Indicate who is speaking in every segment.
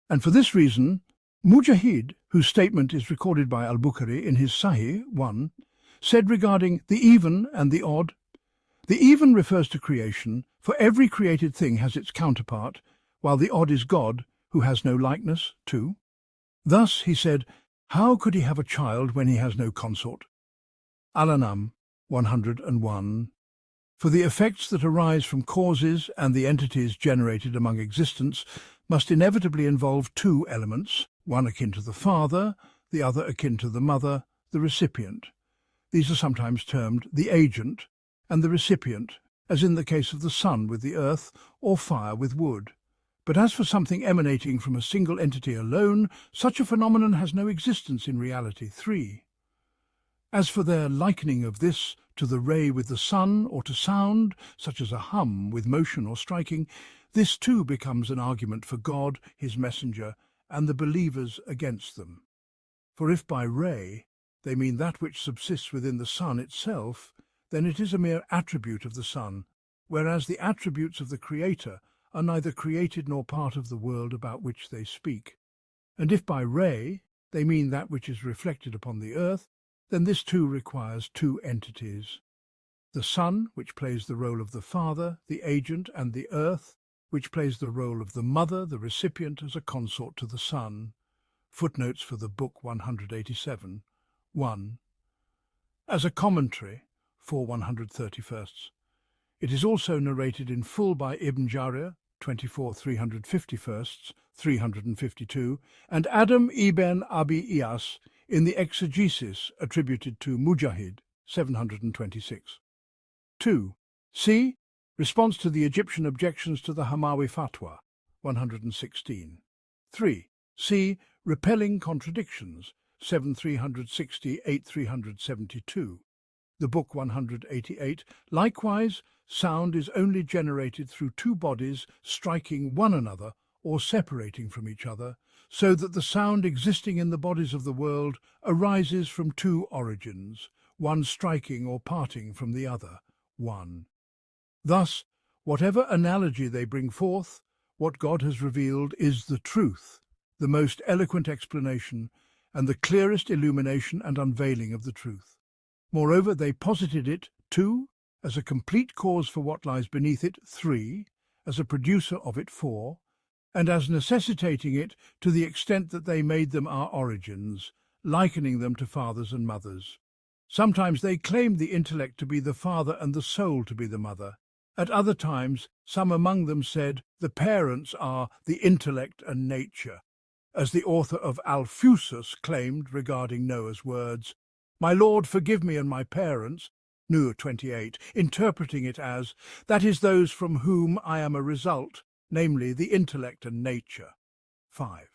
Speaker 1: And for this reason, Mujahid, whose statement is recorded by Al-Bukhari in his Sahih 1, said regarding the even and the odd, "The even refers to creation, for every created thing has its counterpart, while the odd is God, who has no likeness, 2. Thus, he said, how could he have a child when he has no consort?" Al-An'am 101. For the effects that arise from causes and the entities generated among existence must inevitably involve two elements, one akin to the father, the other akin to the mother, the recipient. These are sometimes termed the agent and the recipient, as in the case of the sun with the earth or fire with wood. But as for something emanating from a single entity alone, such a phenomenon has no existence in reality. 3. As for their likening of this to the ray with the sun or to sound, such as a hum with motion or striking, this too becomes an argument for God, his messenger, and the believers against them. For if by ray they mean that which subsists within the sun itself, then it is a mere attribute of the sun, whereas the attributes of the Creator are neither created nor part of the world about which they speak. And if by ray they mean that which is reflected upon the earth, then this too requires two entities: the sun, which plays the role of the father, the agent, and the earth, which plays the role of the mother, the recipient, as a consort to the sun. Footnotes for the book 187. 1. As a commentary, for 131st. It is also narrated in full by Ibn Jarir, 24 351st, 352, and Adam ibn Abi Iyas in the exegesis attributed to Mujahid, 726. 2. C. Response to the Egyptian objections to the Hamawi Fatwa, 116. 3. C. Repelling contradictions, 7360, 8372. The book 188. Likewise, sound is only generated through two bodies striking one another or separating from each other, so that the sound existing in the bodies of the world arises from two origins, one striking or parting from the other. 1. Thus, whatever analogy they bring forth, what God has revealed is the truth, the most eloquent explanation, and the clearest illumination and unveiling of the truth. Moreover, they posited it, 2, as a complete cause for what lies beneath it, 3, as a producer of it, 4, and as necessitating it to the extent that they made them our origins, likening them to fathers and mothers. Sometimes they claimed the intellect to be the father and the soul to be the mother. At other times, some among them said the parents are the intellect and nature, as the author of Al-Fusus claimed regarding Noah's words, "My Lord, forgive me and my parents," Nuh 28, interpreting it as, "That is those from whom I am a result, namely the intellect and nature." 5.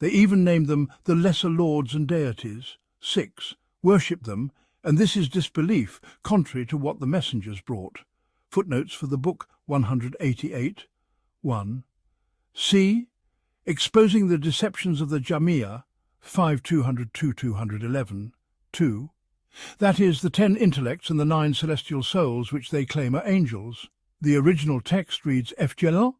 Speaker 1: They even named them the lesser lords and deities. 6. Worship them, and this is disbelief, contrary to what the messengers brought. Footnotes for the book 188. 1. C. Exposing the deceptions of the Jamia, 5202-211. 2. That is, the 10 intellects and the 9 celestial souls which they claim are angels. The original text reads Fjelal,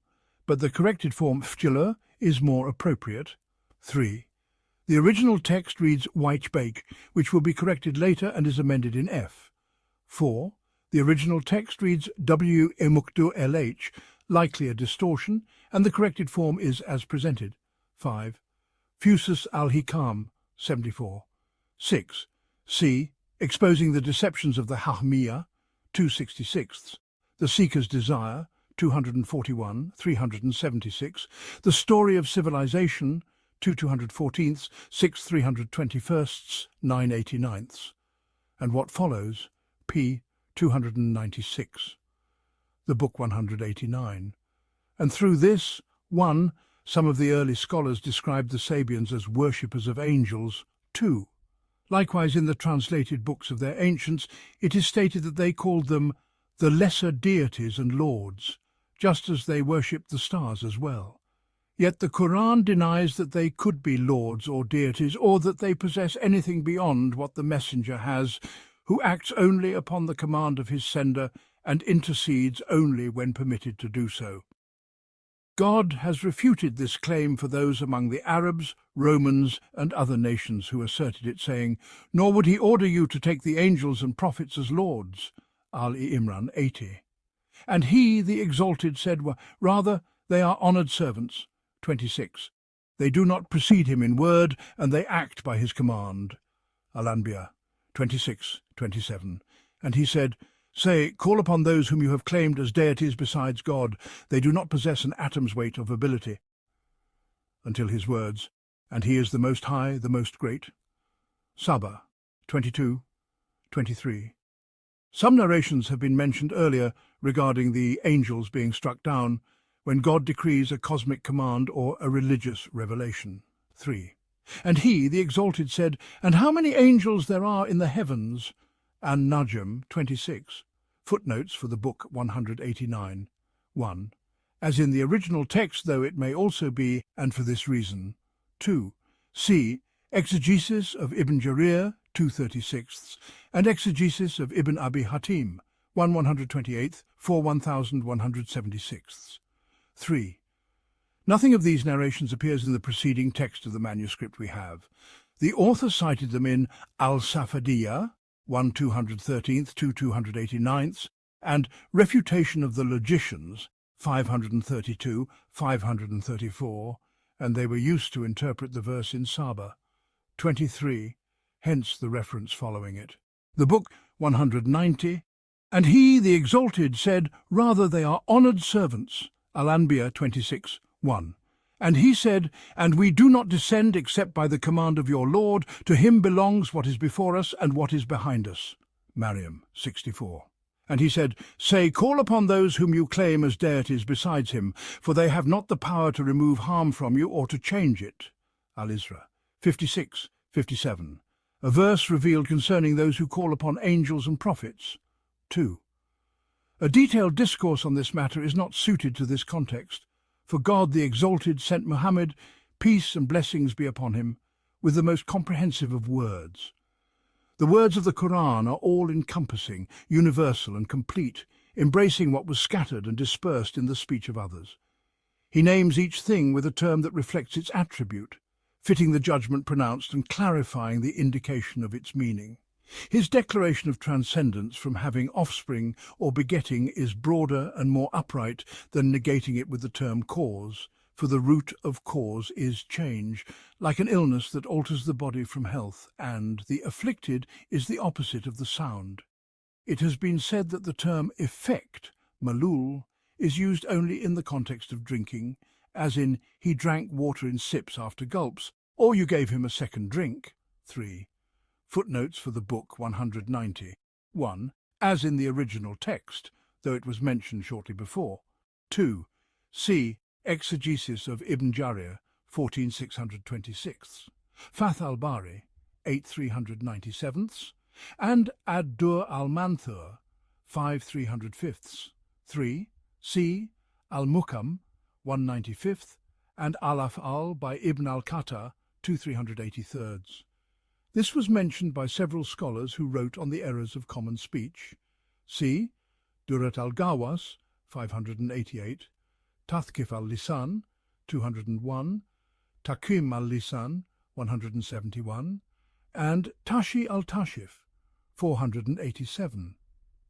Speaker 1: but the corrected form Fjelur is more appropriate. 3. The original text reads Whitebake, which will be corrected later and is amended in F. 4. The original text reads W-Emukdu-LH, likely a distortion, and the corrected form is as presented. 5. Fusus al-Hikam, 74. 6. C. Exposing the deceptions of the Hahmiya, 266. The Seeker's Desire, 241, 376. The Story of Civilization, 214, 6 321, 989. And what follows, p. 296. The book 189. And through this, 1. Some of the early scholars described the Sabians as worshippers of angels. 2. Likewise, in the translated books of their ancients, it is stated that they called them the lesser deities and lords, just as they worshipped the stars as well. Yet the Qur'an denies that they could be lords or deities, or that they possess anything beyond what the messenger has, who acts only upon the command of his sender and intercedes only when permitted to do so. God has refuted this claim for those among the Arabs, Romans, and other nations who asserted it, saying, "Nor would he order you to take the angels and prophets as lords." Al-Imran 80. And he, the Exalted, said, "Rather, they are honoured servants." 26. They do not precede him in word, and they act by his command. Al-Anbiya 26:27. And he said, "Say, call upon those whom you have claimed as deities besides God. They do not possess an atom's weight of ability." Until his words, "And he is the Most High, the Most Great." Saba 22:23. Some narrations have been mentioned earlier regarding the angels being struck down when God decrees a cosmic command or a religious revelation. 3. And he, the Exalted, said, "And how many angels there are in the heavens?" An-Najm 26. Footnotes for the book 189. 1. As in the original text, though it may also be, and for this reason. 2. C. Exegesis of Ibn Jarir 236 and Exegesis of Ibn Abi Hatim 128 4 1176. 3. Nothing of these narrations appears in the preceding text of the manuscript we have. The author cited them in Al-Safadiyya 1/213 to 289 and Refutation of the Logicians 532 534, and they were used to interpret the verse in Saba 23, hence the reference following it. The book 190, and he, the Exalted, said, "Rather they are honoured servants." Al-Anbiya 26:1. And he said, "And we do not descend except by the command of your Lord. To him belongs what is before us and what is behind us." Maryam 64. And he said, "Say, call upon those whom you claim as deities besides him, for they have not the power to remove harm from you or to change it." Al-Isra 56:57. A verse revealed concerning those who call upon angels and prophets. 2. A detailed discourse on this matter is not suited to this context, for God the Exalted sent Muhammad, peace and blessings be upon him, with the most comprehensive of words. The words of the Qur'an are all-encompassing, universal and complete, embracing what was scattered and dispersed in the speech of others. He names each thing with a term that reflects its attribute, fitting the judgment pronounced and clarifying the indication of its meaning. His declaration of transcendence from having offspring or begetting is broader and more upright than negating it with the term cause, for the root of cause is change, like an illness that alters the body from health, and the afflicted is the opposite of the sound. It has been said that the term effect, malul, is used only in the context of drinking, as in he drank water in sips after gulps, or you gave him a second drink. 3. Footnotes for the book 190. 1. As in the original text, though it was mentioned shortly before. 2. C. Exegesis of Ibn Jarir 14626, Fath al-Bari 8397, and Ad-Dur al-Manthur 5305. 3. C. Al-Mukam 195, and Al-Af'al by Ibn al-Qatar 2383. This was mentioned by several scholars who wrote on the errors of common speech. See Durat al-Gawas 588, Tathkif al-Lisan 201, Takim al-Lisan 171, and Tashi al-Tashif 487.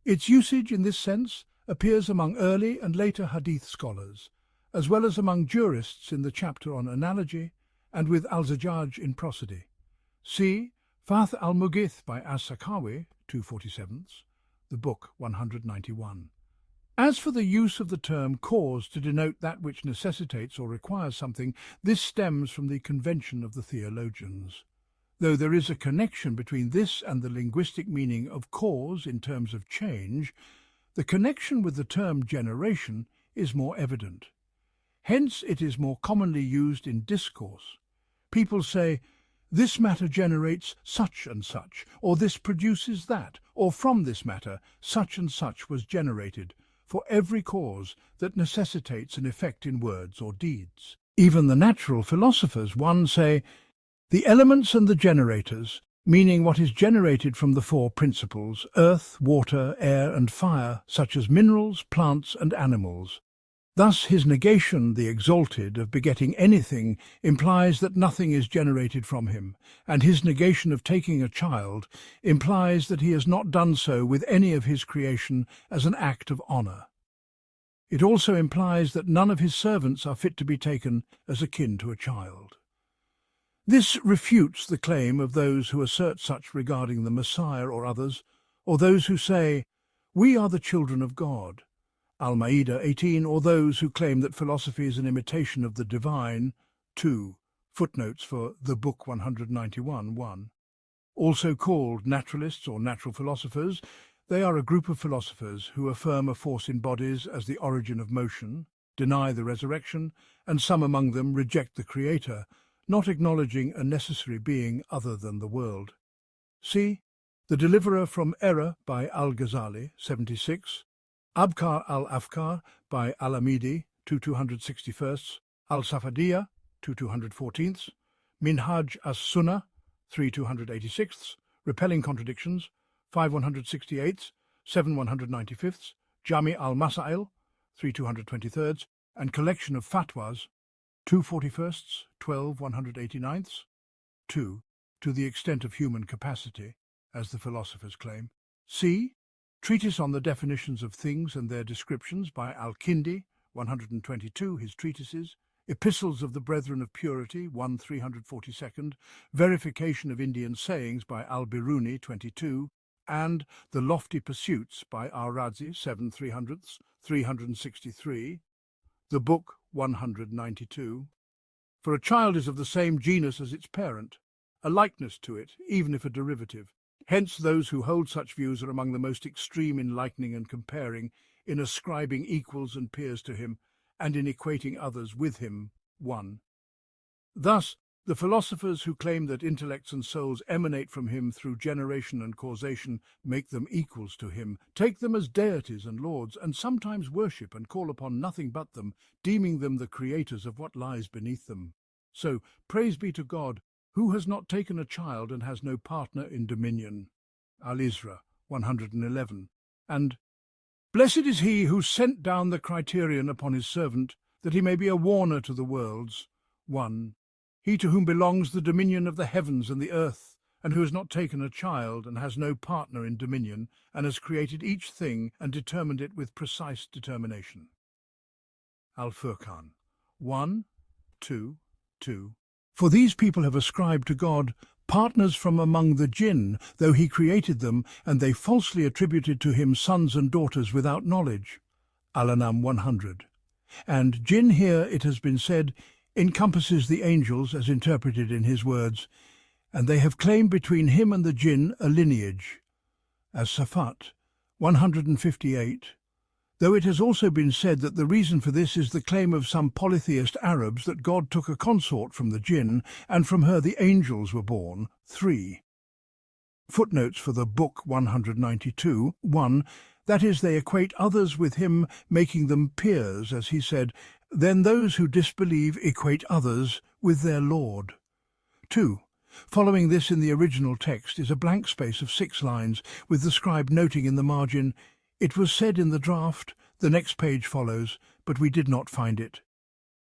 Speaker 1: Its usage in this sense appears among early and later hadith scholars, as well as among jurists in the chapter on analogy and with al-Zajjaj in prosody. See Fath al-Mughith by as-Sakawi 247, the book 191. As for the use of the term cause to denote that which necessitates or requires something, this stems from the convention of the theologians. Though there is a connection between this and the linguistic meaning of cause in terms of change, the connection with the term generation is more evident. Hence it is more commonly used in discourse. People say, "This matter generates such and such," or "this produces that," or "from this matter such and such was generated," for every cause that necessitates an effect in words or deeds. Even the natural philosophers, one, say, "The elements and the generators," meaning what is generated from the four principles, earth, water, air and fire, such as minerals, plants and animals. Thus his negation, the exalted, of begetting anything implies that nothing is generated from him, and his negation of taking a child implies that he has not done so with any of his creation as an act of honour. It also implies that none of his servants are fit to be taken as akin to a child. This refutes the claim of those who assert such regarding the Messiah or others, or those who say, "We are the children of God." Al-Ma'idah 18, or those who claim that philosophy is an imitation of the divine. 2. Footnotes for the Book 191, 1. Also called naturalists or natural philosophers, they are a group of philosophers who affirm a force in bodies as the origin of motion, deny the resurrection, and some among them reject the Creator, not acknowledging a necessary being other than the world. See The Deliverer from Error by Al-Ghazali, 76, Abkar al-Afkar by Al-Amrani, 261, Al-Safadiyya, 214, Minhaj as-Sunnah, 286, Repelling Contradictions, 5168, 7195, Jami al-Masail, 223, and Collection of Fatwas, 241, 12189, 2. To the extent of human capacity, as the philosophers claim. C. Treatise on the Definitions of Things and Their Descriptions by Al-Kindi, 122, his treatises, Epistles of the Brethren of Purity, 342, Verification of Indian Sayings by Al-Biruni, 22, and The Lofty Pursuits by Ar-Razi, 7 363, the Book 192. For a child is of the same genus as its parent, a likeness to it, even if a derivative. Hence those who hold such views are among the most extreme in likening and comparing, in ascribing equals and peers to him, and in equating others with him. 1. Thus, the philosophers who claim that intellects and souls emanate from him through generation and causation make them equals to him, take them as deities and lords, and sometimes worship and call upon nothing but them, deeming them the creators of what lies beneath them. So, praise be to God, who has not taken a child and has no partner in dominion. Al-Isra, 111. And, blessed is he who sent down the criterion upon his servant, that he may be a warner to the worlds. 1. He to whom belongs the dominion of the heavens and the earth, and who has not taken a child and has no partner in dominion, and has created each thing and determined it with precise determination. Al-Furqan, 1, 2, 2. For these people have ascribed to God partners from among the jinn, though he created them, and they falsely attributed to him sons and daughters without knowledge. Al-An'am 100. And jinn here, it has been said, encompasses the angels as interpreted in his words, and they have claimed between him and the jinn a lineage. As Safat 158. Though it has also been said that the reason for this is the claim of some polytheist Arabs that God took a consort from the jinn, and from her the angels were born. 3. Footnotes for the Book 192, 1. That is, they equate others with him, making them peers, as he said, then those who disbelieve equate others with their Lord. 2. Following this in the original text is a blank space of 6 lines, with the scribe noting in the margin, "It was said in the draft, the next page follows, but we did not find it."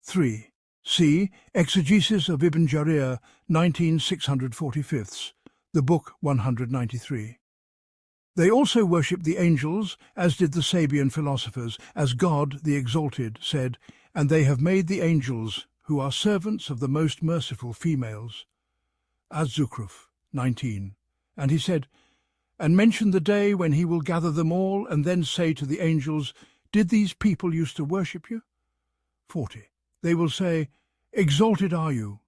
Speaker 1: 3. See Exegesis of Ibn Jarir, 19,645, the Book 193. They also worship the angels, as did the Sabian philosophers, as God, the Exalted, said, "And they have made the angels, who are servants of the most merciful females." Az-Zukhruf 19. And he said, "And mention the day when he will gather them all, and then say to the angels, Did these people used to worship you?" 40. They will say, "Exalted are you.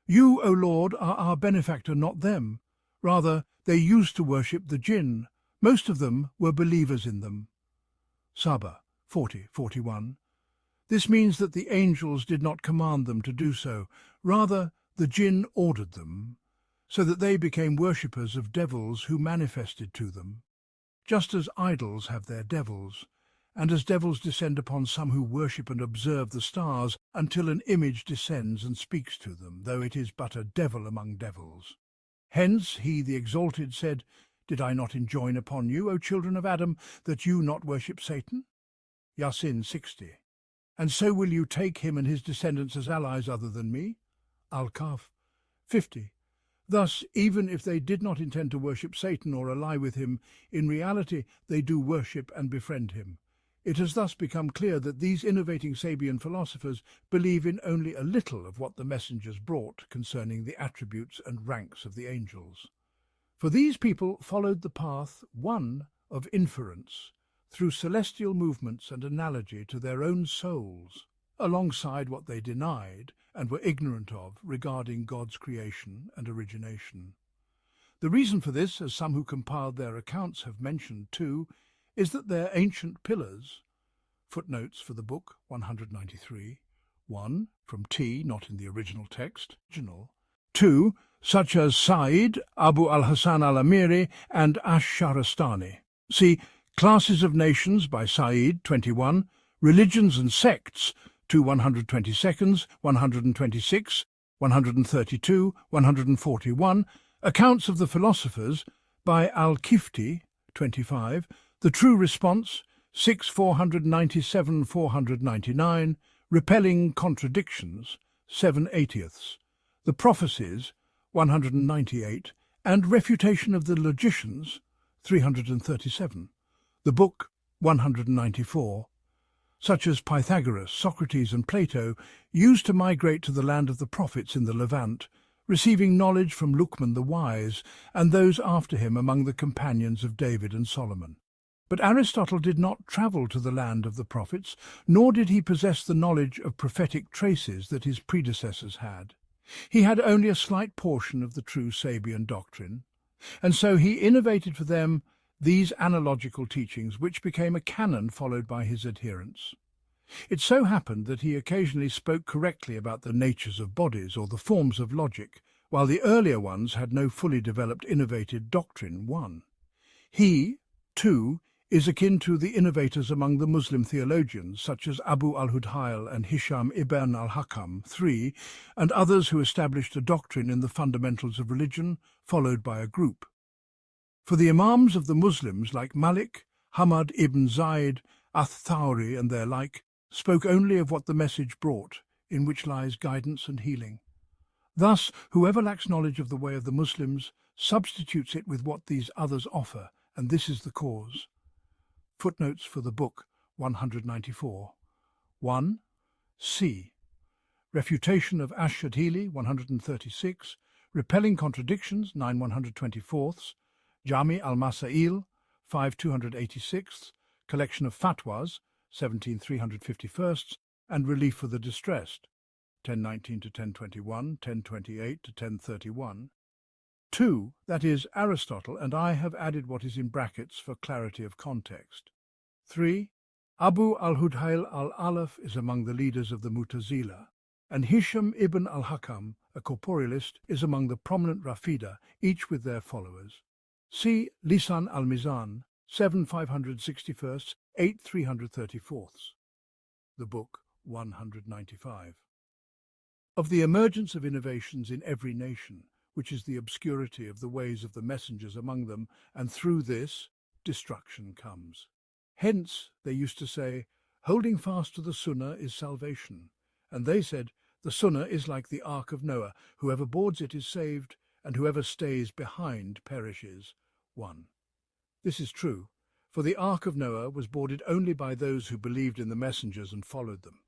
Speaker 1: You, O Lord, are our benefactor, not them. Rather, they used to worship the jinn. Most of them were believers in them." Saba 40:41. This means that the angels did not command them to do so. Rather, the jinn ordered them, so that they became worshippers of devils who manifested to them, just as idols have their devils, and as devils descend upon some who worship and observe the stars until an image descends and speaks to them, though it is but a devil among devils. Hence he, the Exalted, said, "Did I not enjoin upon you, O children of Adam, that you not worship Satan?" Yasin 60. And so will you take him and his descendants as allies other than me? Al-Kahf 50. Thus, even if they did not intend to worship Satan or ally with him, in reality they do worship and befriend him. It has thus become clear that these innovating Sabian philosophers believe in only a little of what the messengers brought concerning the attributes and ranks of the angels. For these people followed the path, one, of inference, through celestial movements and analogy to their own souls, alongside what they denied and were ignorant of regarding God's creation and origination. The reason for this, as some who compiled their accounts have mentioned too, is that their ancient pillars, footnotes for the book 193, 1, from T, not in the original text, 2, such as Sa'id, Abu al-Hasan al-Amiri, and Ash-Shahrastani. See Classes of Nations by Sa'id, 21, Religions and Sects, 122, 126, 132, 141, Accounts of the Philosophers by Al-Kifti, 25, The True Response, 6, 497, 499, Repelling Contradictions, 7/80, The Prophecies, 198, and Refutation of the Logicians, 337, the book 194, such as Pythagoras, Socrates and Plato, used to migrate to the land of the prophets in the Levant, receiving knowledge from Luqman the Wise and those after him among the companions of David and Solomon. But Aristotle did not travel to the land of the prophets, nor did he possess the knowledge of prophetic traces that his predecessors had. He had only a slight portion of the true Sabian doctrine, and so he innovated for them these analogical teachings, which became a canon followed by his adherents. It so happened that he occasionally spoke correctly about the natures of bodies or the forms of logic, while the earlier ones had no fully developed innovated doctrine. 1. He, too, is akin to the innovators among the Muslim theologians, such as Abu al-Hudhayl and Hisham ibn al-Hakam, 3, and others who established a doctrine in the fundamentals of religion, followed by a group. For the Imams of the Muslims, like Malik, Hamad ibn Zayd, Ath-Thawri and their like, spoke only of what the message brought, in which lies guidance and healing. Thus, whoever lacks knowledge of the way of the Muslims substitutes it with what these others offer, and this is the cause. Footnotes for the book 194. 1. C. Refutation of Ash-Shadhili 136, Repelling Contradictions 9 124, Jami al-Masail 5 286, Collection of Fatwas 17 351, and Relief for the Distressed 1019 to 1021, 1028 to 1031. 2, that is, Aristotle, and I have added what is in brackets for clarity of context. 3. Abu al-Hudhayl al-Alaf is among the leaders of the Mu'tazila, and Hisham ibn al-Hakam, a corporealist, is among the prominent Rafida, each with their followers. See Lisan al-Mizan, 7 561, 8 334, the book 195. Of the emergence of innovations in every nation, which is the obscurity of the ways of the messengers among them, and through this, destruction comes. Hence, they used to say, holding fast to the Sunnah is salvation, and they said, the Sunnah is like the Ark of Noah, whoever boards it is saved, and whoever stays behind perishes. 1. This is true, for the Ark of Noah was boarded only by those who believed in the messengers and followed them.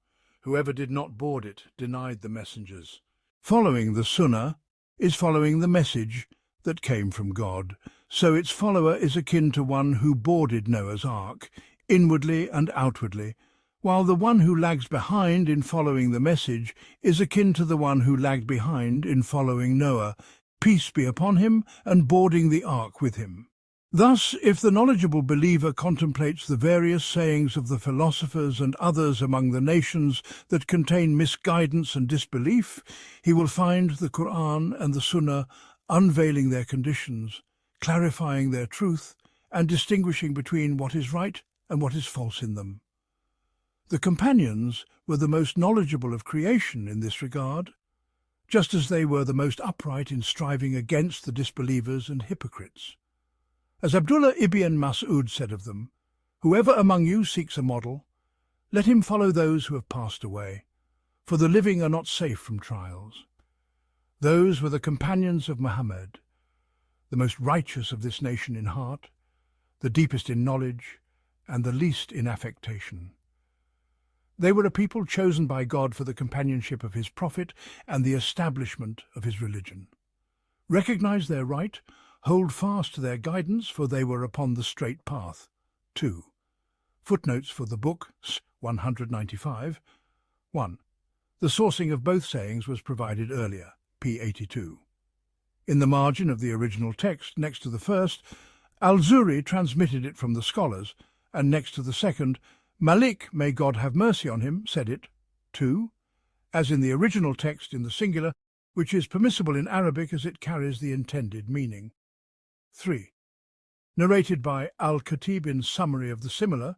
Speaker 1: Whoever did not board it denied the messengers. Following the Sunnah is following the message that came from God, so its follower is akin to one who boarded Noah's Ark, inwardly and outwardly, while the one who lags behind in following the message is akin to the one who lagged behind in following Noah, peace be upon him, and boarding the ark with him. Thus, if the knowledgeable believer contemplates the various sayings of the philosophers and others among the nations that contain misguidance and disbelief, he will find the Qur'an and the Sunnah unveiling their conditions, clarifying their truth, and distinguishing between what is right and what is false in them. The companions were the most knowledgeable of creation in this regard, just as they were the most upright in striving against the disbelievers and hypocrites. As Abdullah ibn Mas'ud said of them, whoever among you seeks a model, Let him follow those who have passed away, for the living are not safe from trials. Those were the companions of Muhammad, the most righteous of this nation in heart, the deepest in knowledge, and the least in affectation. They were a people chosen by God for the companionship of his prophet and the establishment of his religion. Recognize their right, hold fast to their guidance, for they were upon the straight path. 2. Footnotes for the book, 195. 1. The sourcing of both sayings was provided earlier, p. 82. In the margin of the original text, next to the first, Al-Zuri transmitted it from the scholars, and next to the second, Malik, may God have mercy on him, said it. 2. As in the original text in the singular, which is permissible in Arabic as it carries the intended meaning. 3. Narrated by Al-Khatib in Summary of the Similar,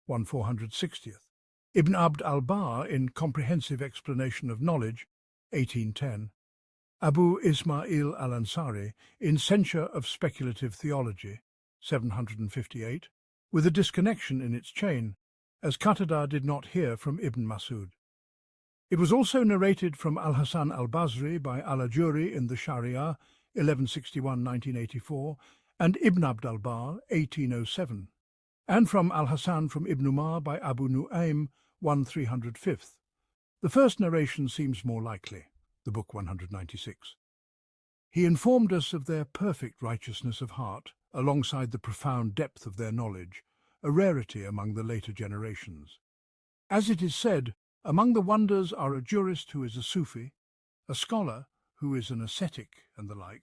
Speaker 1: 1460th. Ibn Abd al-Barr in Comprehensive Explanation of Knowledge, 1810. Abu Ismail al-Ansari in Censure of Speculative Theology, 758, with a disconnection in its chain, as Qatada did not hear from Ibn Masud. It was also narrated from Al-Hasan al-Basri by Al-Ajuri in the Sharia, 1161-1984, and Ibn Abd al-Barr, 1807, and from Al-Hasan from Ibn Umar by Abu Nu'aym, 1305. The first narration seems more likely, the book 196. He informed us of their perfect righteousness of heart, alongside the profound depth of their knowledge, a rarity among the later generations. As it is said, among the wonders are a jurist who is a Sufi, a scholar who is an ascetic, and the like.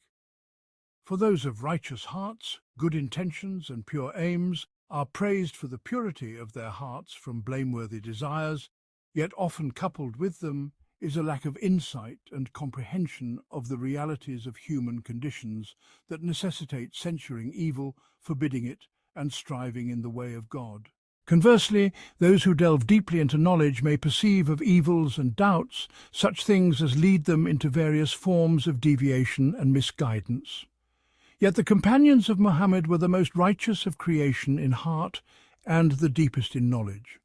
Speaker 1: For those of righteous hearts, good intentions, and pure aims are praised for the purity of their hearts from blameworthy desires, yet often coupled with them is a lack of insight and comprehension of the realities of human conditions that necessitate censuring evil, forbidding it, and striving in the way of God. Conversely, those who delve deeply into knowledge may perceive of evils and doubts such things as lead them into various forms of deviation and misguidance. Yet the companions of Muhammad were the most righteous of creation in heart and the deepest in knowledge.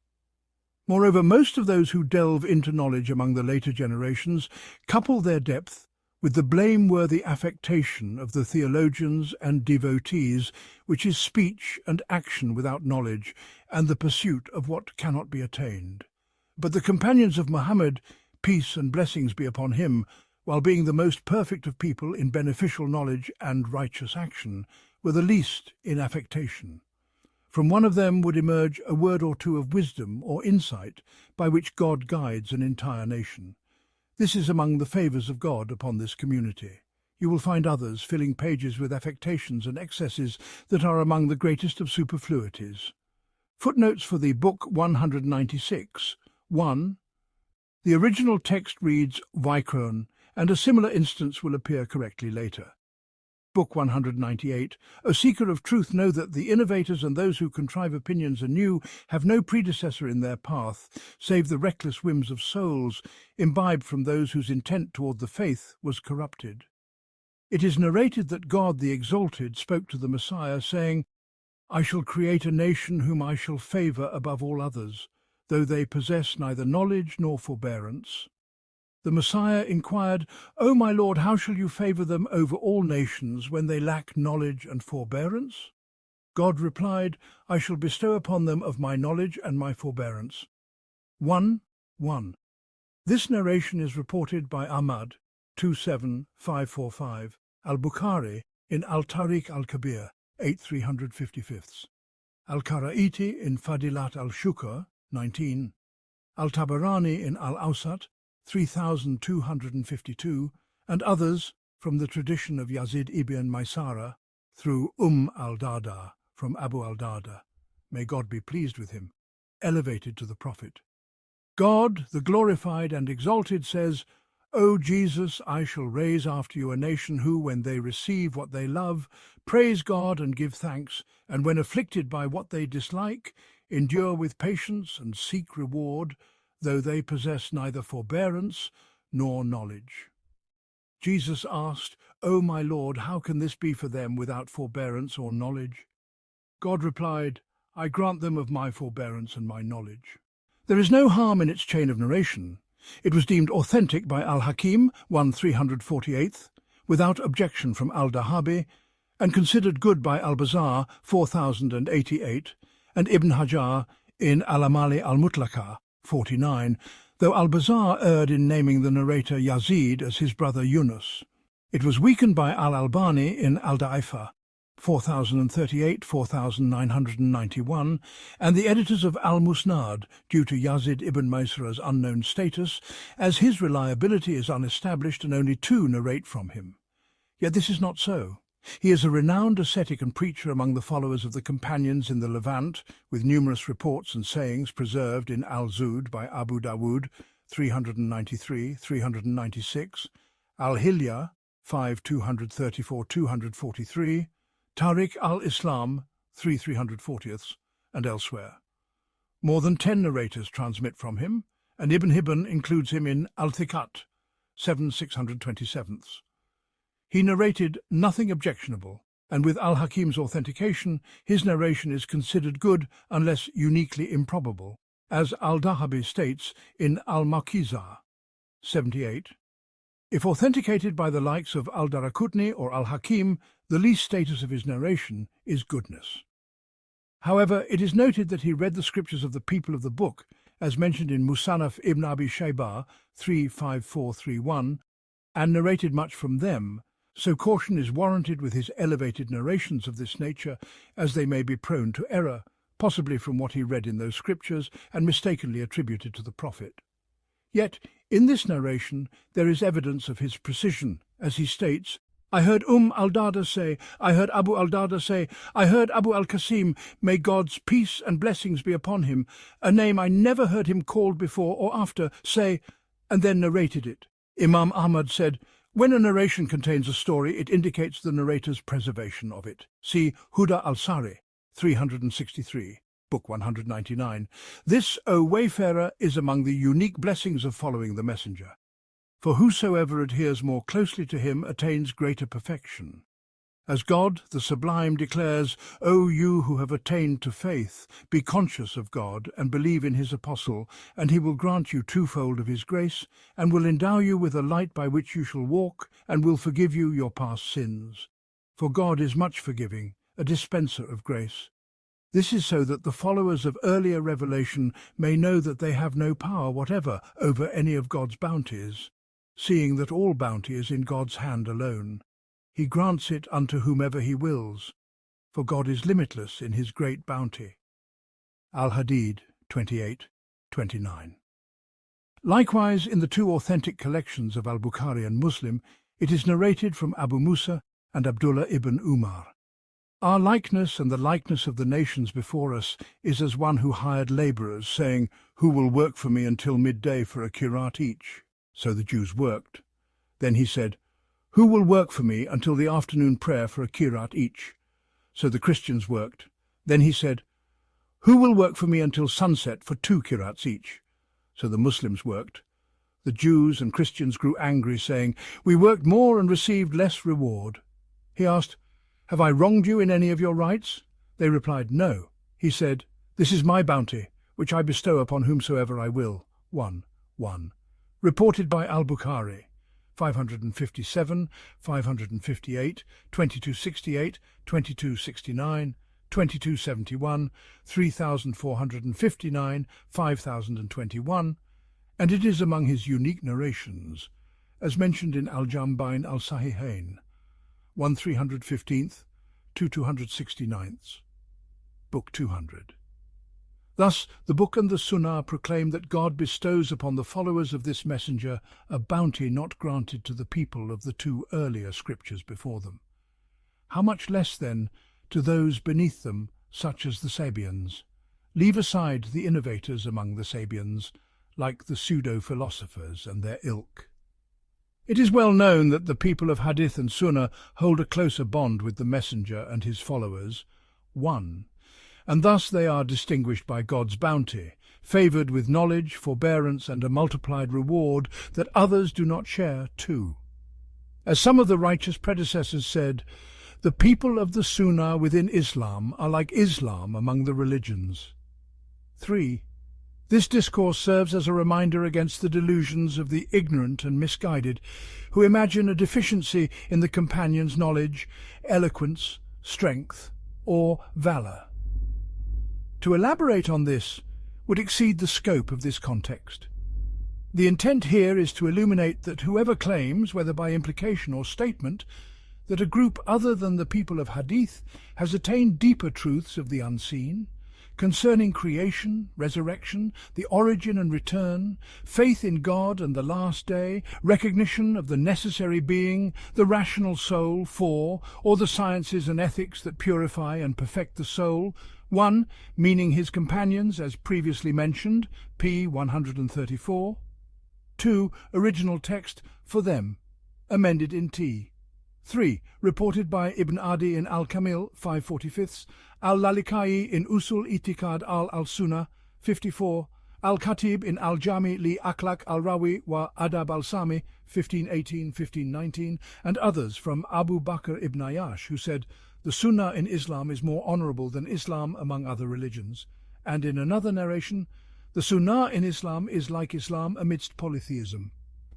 Speaker 1: Moreover, most of those who delve into knowledge among the later generations couple their depth with the blameworthy affectation of the theologians and devotees, which is speech and action without knowledge, and the pursuit of what cannot be attained. But the companions of Muhammad, peace and blessings be upon him, while being the most perfect of people in beneficial knowledge and righteous action, were the least in affectation. From one of them would emerge a word or two of wisdom or insight by which God guides an entire nation. This is among the favours of God upon this community. You will find others filling pages with affectations and excesses that are among the greatest of superfluities. Footnotes for the book 196. 1. The original text reads Vikron, and a similar instance will appear correctly later. Book 198. O seeker of truth, know that the innovators and those who contrive opinions anew have no predecessor in their path, save the reckless whims of souls, imbibed from those whose intent toward the faith was corrupted. It is narrated that God the Exalted spoke to the Messiah, saying, I shall create a nation whom I shall favour above all others, though they possess neither knowledge nor forbearance. The Messiah inquired, O my Lord, how shall you favour them over all nations when they lack knowledge and forbearance? God replied, I shall bestow upon them of my knowledge and my forbearance. 1:1. This narration is reported by Ahmad, 27545, Al-Bukhari in Al-Tariq al-Kabir, 8355, Al-Karaiti in Fadilat al-Shukr, 19, Al-Tabarani in Al-Awsat, 3252, and others from the tradition of Yazid ibn Maysara through al-Darda from Abu al-Darda, may God be pleased with him, elevated to the Prophet. God, the glorified and exalted, says, O Jesus, I shall raise after you a nation who, when they receive what they love, praise God and give thanks, and when afflicted by what they dislike, endure with patience and seek reward, though they possess neither forbearance nor knowledge. Jesus asked, O my Lord, how can this be for them without forbearance or knowledge? God replied, I grant them of my forbearance and my knowledge. There is no harm in its chain of narration. It was deemed authentic by Al-Hakim, 1/348, without objection from Al-Dahabi, and considered good by Al-Bazar, 4088, and Ibn Hajar in Al-Amali al-Mutlaka, 49, though Al-Bazar erred in naming the narrator Yazid as his brother Yunus. It was weakened by Al-Albani in Al-Da'ifa, 4038, 4991, and the editors of Al-Musnad, due to Yazid ibn Maysara's unknown status, as his reliability is unestablished and only two narrate from him. Yet this is not so. He is a renowned ascetic and preacher among the followers of the companions in the Levant, with numerous reports and sayings preserved in Al-Zud by Abu Dawud, 393, 396, Al-Hilya, 5234-243, Tariq al-Islam, 340th, and elsewhere. More than 10 narrators transmit from him, and Ibn Hibban includes him in Al-Thiqat, 7627th. He narrated nothing objectionable, and with Al-Hakim's authentication, his narration is considered good unless uniquely improbable, as Al-Dahabi states in Al-Maqizah, 78. If authenticated by the likes of Al-Daraqutni or Al-Hakim, the least status of his narration is goodness. However, it is noted that he read the scriptures of the people of the book, as mentioned in Musannaf ibn Abi Shaybah, 35431, and narrated much from them, so caution is warranted with his elevated narrations of this nature, as they may be prone to error, possibly from what he read in those scriptures and mistakenly attributed to the Prophet. Yet, in this narration, there is evidence of his precision, as he states, I heard al-Darda say, I heard Abu al-Darda say, I heard Abu al-Qasim, may God's peace and blessings be upon him, a name I never heard him called before or after, say, and then narrated it. Imam Ahmad said, when a narration contains a story, it indicates the narrator's preservation of it. See Huda al-Sari, 363, Book 199. This, O wayfarer, is among the unique blessings of following the messenger. For whosoever adheres more closely to him attains greater perfection. As God, the Sublime, declares, O you who have attained to faith, be conscious of God and believe in his apostle, and he will grant you twofold of his grace, and will endow you with a light by which you shall walk, and will forgive you your past sins. For God is much forgiving, a dispenser of grace. This is so that the followers of earlier revelation may know that they have no power whatever over any of God's bounties, seeing that all bounty is in God's hand alone. He grants it unto whomever he wills, for God is limitless in his great bounty. Al-Hadid 28:29. Likewise, in the two authentic collections of Al-Bukhari and Muslim, it is narrated from Abu Musa and Abdullah ibn Umar. Our likeness and the likeness of the nations before us is as one who hired labourers, saying, Who will work for me until midday for a kirat each? So the Jews worked. Then he said, Who will work for me until the afternoon prayer for a kirat each? So the Christians worked. Then he said, Who will work for me until sunset for 2 kirats each? So the Muslims worked. The Jews and Christians grew angry, saying, We worked more and received less reward. He asked, Have I wronged you in any of your rights? They replied, No. He said, This is my bounty, which I bestow upon whomsoever I will. 1:1. Reported by Al-Bukhari, 557, 558, 2268, 2269, 2271, 3459, 5021, and it is among his unique narrations, as mentioned in Al-Jambain al-Sahihain, 1315th to 269th, Book 200. Thus, the Book and the Sunnah proclaim that God bestows upon the followers of this messenger a bounty not granted to the people of the two earlier scriptures before them. How much less, then, to those beneath them, such as the Sabians? Leave aside the innovators among the Sabians, like the pseudo-philosophers and their ilk. It is well known that the people of Hadith and Sunnah hold a closer bond with the messenger and his followers, 1. And thus they are distinguished by God's bounty, favoured with knowledge, forbearance, and a multiplied reward that others do not share, 2. As some of the righteous predecessors said, the people of the Sunnah within Islam are like Islam among the religions. 3. This discourse serves as a reminder against the delusions of the ignorant and misguided, who imagine a deficiency in the companion's knowledge, eloquence, strength, or valour. To elaborate on this would exceed the scope of this context. The intent here is to illuminate that whoever claims, whether by implication or statement, that a group other than the people of Hadith has attained deeper truths of the unseen, concerning creation, resurrection, the origin and return, faith in God and the last day, recognition of the necessary being, the rational soul, or the sciences and ethics that purify and perfect the soul, 1. Meaning his companions, as previously mentioned, p. 134. 2. Original text, for them, amended in t. 3. Reported by Ibn Adi in Al-Kamil, 545, Al-Lalikai in Usul Itikad al-Sunnah, 54, Al-Khatib in Al-Jami li Akhlaq al-Rawi wa Adab al-Sami, 1518-1519, and others from Abu Bakr ibn Ayyash, who said, "The Sunnah in Islam is more honourable than Islam among other religions," and in another narration, "The Sunnah in Islam is like Islam amidst polytheism."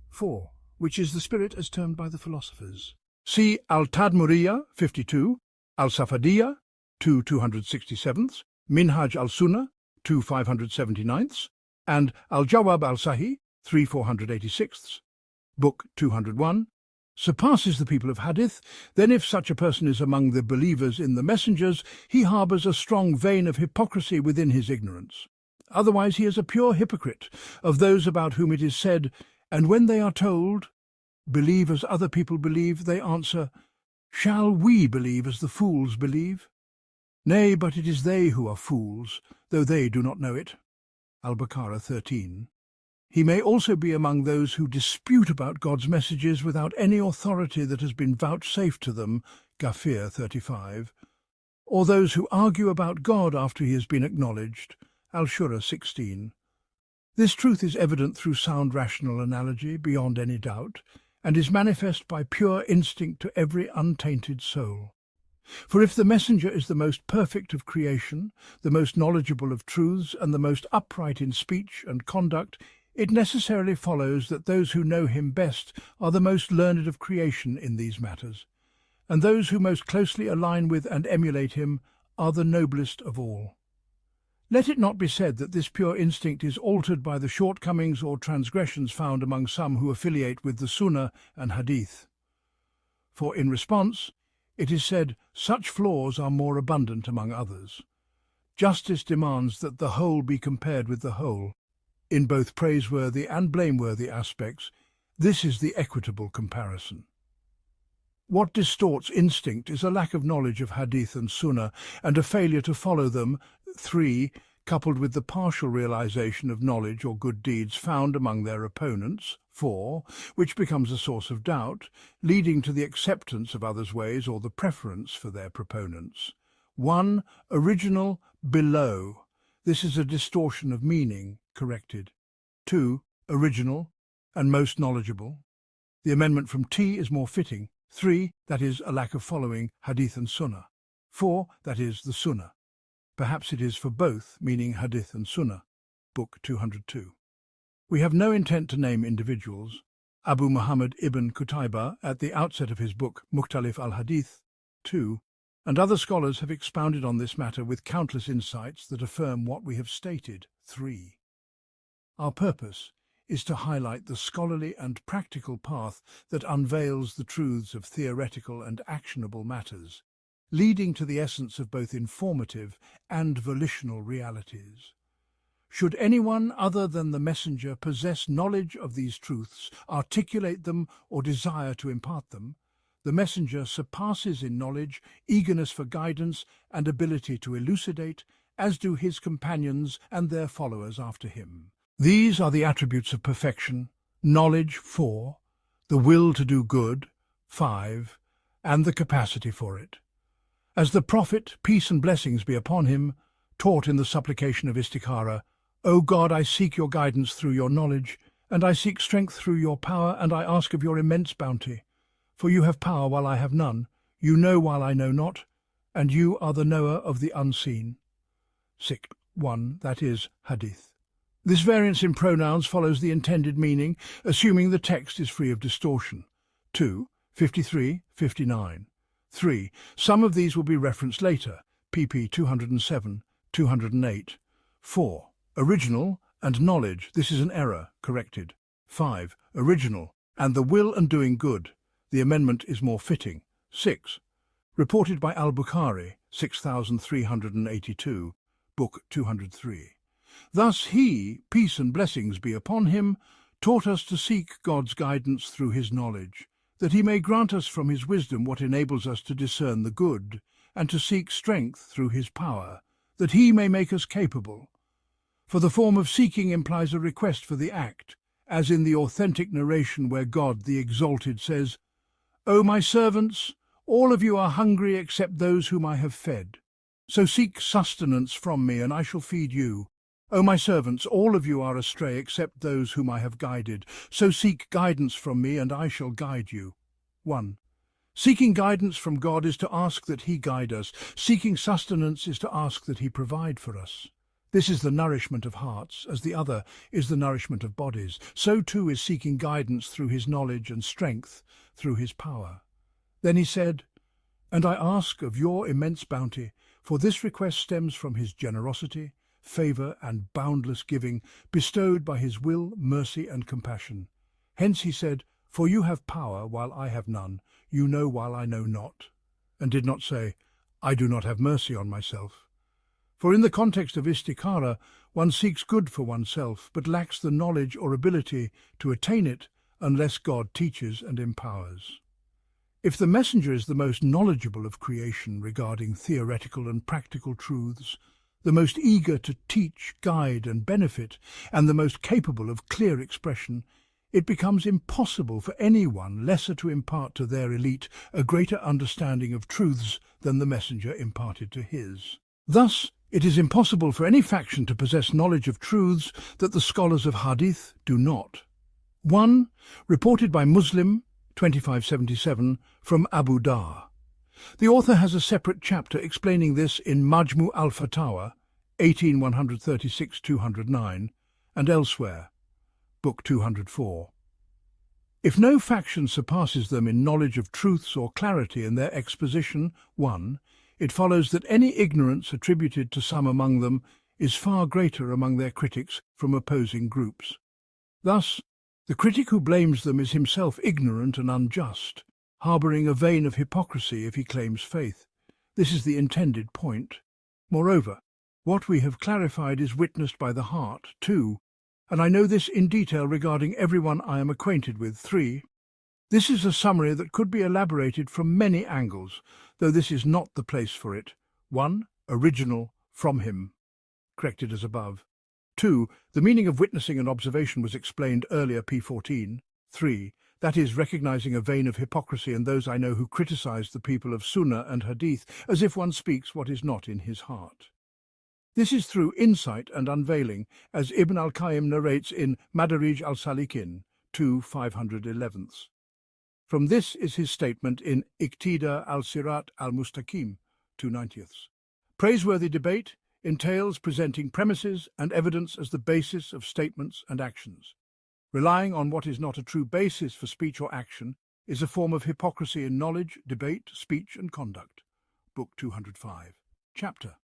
Speaker 1: 4. Which is the spirit as termed by the philosophers. See Al-Tadmuriyya, 52, Al-Safadiyya, 267, Minhaj al-Sunnah, 579, and Al-Jawab al-Sahih, 486, Book 201, surpasses the people of Hadith, then if such a person is among the believers in the messengers, he harbours a strong vein of hypocrisy within his ignorance. Otherwise he is a pure hypocrite of those about whom it is said, and when they are told, "Believe as other people believe," they answer, "Shall we believe as the fools believe?" Nay, but it is they who are fools, though they do not know it. Al-Baqarah 13. He may also be among those who dispute about God's messages without any authority that has been vouchsafed to them, Ghafir 35, or those who argue about God after he has been acknowledged, Al-Shura 16. This truth is evident through sound rational analogy, beyond any doubt, and is manifest by pure instinct to every untainted soul. For if the messenger is the most perfect of creation, the most knowledgeable of truths, and the most upright in speech and conduct, it necessarily follows that those who know him best are the most learned of creation in these matters, and those who most closely align with and emulate him are the noblest of all. Let it not be said that this pure instinct is altered by the shortcomings or transgressions found among some who affiliate with the Sunnah and Hadith. For in response, it is said such flaws are more abundant among others. Justice demands that the whole be compared with the whole. In both praiseworthy and blameworthy aspects, this is the equitable comparison. What distorts instinct is a lack of knowledge of Hadith and Sunnah and a failure to follow them, 3, coupled with the partial realization of knowledge or good deeds found among their opponents, 4, which becomes a source of doubt, leading to the acceptance of others' ways or the preference for their proponents. 1. Original, below. This is a distortion of meaning, corrected. 2. Original, and most knowledgeable. The amendment from T is more fitting. 3. That is, a lack of following Hadith and Sunnah. 4. That is, the Sunnah. Perhaps it is for both, meaning Hadith and Sunnah. Book 202. We have no intent to name individuals. Abu Muhammad ibn Qutaybah, at the outset of his book Mukhtalif al-Hadith, 2, and other scholars have expounded on this matter with countless insights that affirm what we have stated, 3. Our purpose is to highlight the scholarly and practical path that unveils the truths of theoretical and actionable matters, leading to the essence of both informative and volitional realities. Should anyone other than the messenger possess knowledge of these truths, articulate them, or desire to impart them, the messenger surpasses in knowledge, eagerness for guidance, and ability to elucidate, as do his companions and their followers after him. These are the attributes of perfection: knowledge, 4, the will to do good, 5, and the capacity for it. As the Prophet, peace and blessings be upon him, taught in the supplication of istikhara, "O God, I seek your guidance through your knowledge, and I seek strength through your power, and I ask of your immense bounty. For you have power while I have none, you know while I know not, and you are the knower of the unseen." 6. 1. That is, Hadith. This variance in pronouns follows the intended meaning, assuming the text is free of distortion. 2. 53, 59. 3. Some of these will be referenced later, pp 207, 208. 4. Original and knowledge, this is an error, corrected. 5. Original and the will and doing good, the amendment is more fitting. 6. Reported by Al-Bukhari, 6382, Book 203. Thus he, peace and blessings be upon him, taught us to seek God's guidance through his knowledge, that he may grant us from his wisdom what enables us to discern the good, and to seek strength through his power, that he may make us capable. For the form of seeking implies a request for the act, as in the authentic narration where God the Exalted says, "O my servants, all of you are hungry except those whom I have fed. So seek sustenance from me, and I shall feed you. O my servants, all of you are astray except those whom I have guided. So seek guidance from me, and I shall guide you." 1. Seeking guidance from God is to ask that he guide us. Seeking sustenance is to ask that he provide for us. This is the nourishment of hearts, as the other is the nourishment of bodies. So too is seeking guidance through his knowledge and strength through his power. Then he said, "And I ask of your immense bounty, for this request stems from his generosity, favour and boundless giving, bestowed by his will, mercy and compassion. Hence he said, For you have power while I have none, you know while I know not," and did not say, "I do not have mercy on myself." For in the context of istikhara, one seeks good for oneself, but lacks the knowledge or ability to attain it unless God teaches and empowers. If the messenger is the most knowledgeable of creation regarding theoretical and practical truths, the most eager to teach, guide and benefit, and the most capable of clear expression, it becomes impossible for anyone lesser to impart to their elite a greater understanding of truths than the messenger imparted to his. Thus, it is impossible for any faction to possess knowledge of truths that the scholars of Hadith do not. 1. Reported by Muslim, 2577, from Abu Dar. The author has a separate chapter explaining this in Majmu al-Fatawa, 18136-209, and elsewhere, Book 204. If no faction surpasses them in knowledge of truths or clarity in their exposition, 1, it follows that any ignorance attributed to some among them is far greater among their critics from opposing groups. Thus, the critic who blames them is himself ignorant and unjust, harbouring a vein of hypocrisy if he claims faith. This is the intended point. Moreover, what we have clarified is witnessed by the heart, too, and I know this in detail regarding everyone I am acquainted with. 3. This is a summary that could be elaborated from many angles, though this is not the place for it. 1. Original, from him, corrected as above. 2. The meaning of witnessing and observation was explained earlier, p14. 3. That is, recognizing a vein of hypocrisy in those I know who criticize the people of Sunnah and Hadith as if one speaks what is not in his heart. This is through insight and unveiling, as Ibn al-Qayyim narrates in Madarij al-Salikin, 2/511. From this is his statement in Iqtida al-Sirat al-Mustaqim, 2/90. Praiseworthy debate entails presenting premises and evidence as the basis of statements and actions. Relying on what is not a true basis for speech or action is a form of hypocrisy in knowledge, debate, speech and conduct. Book 205. Chapter.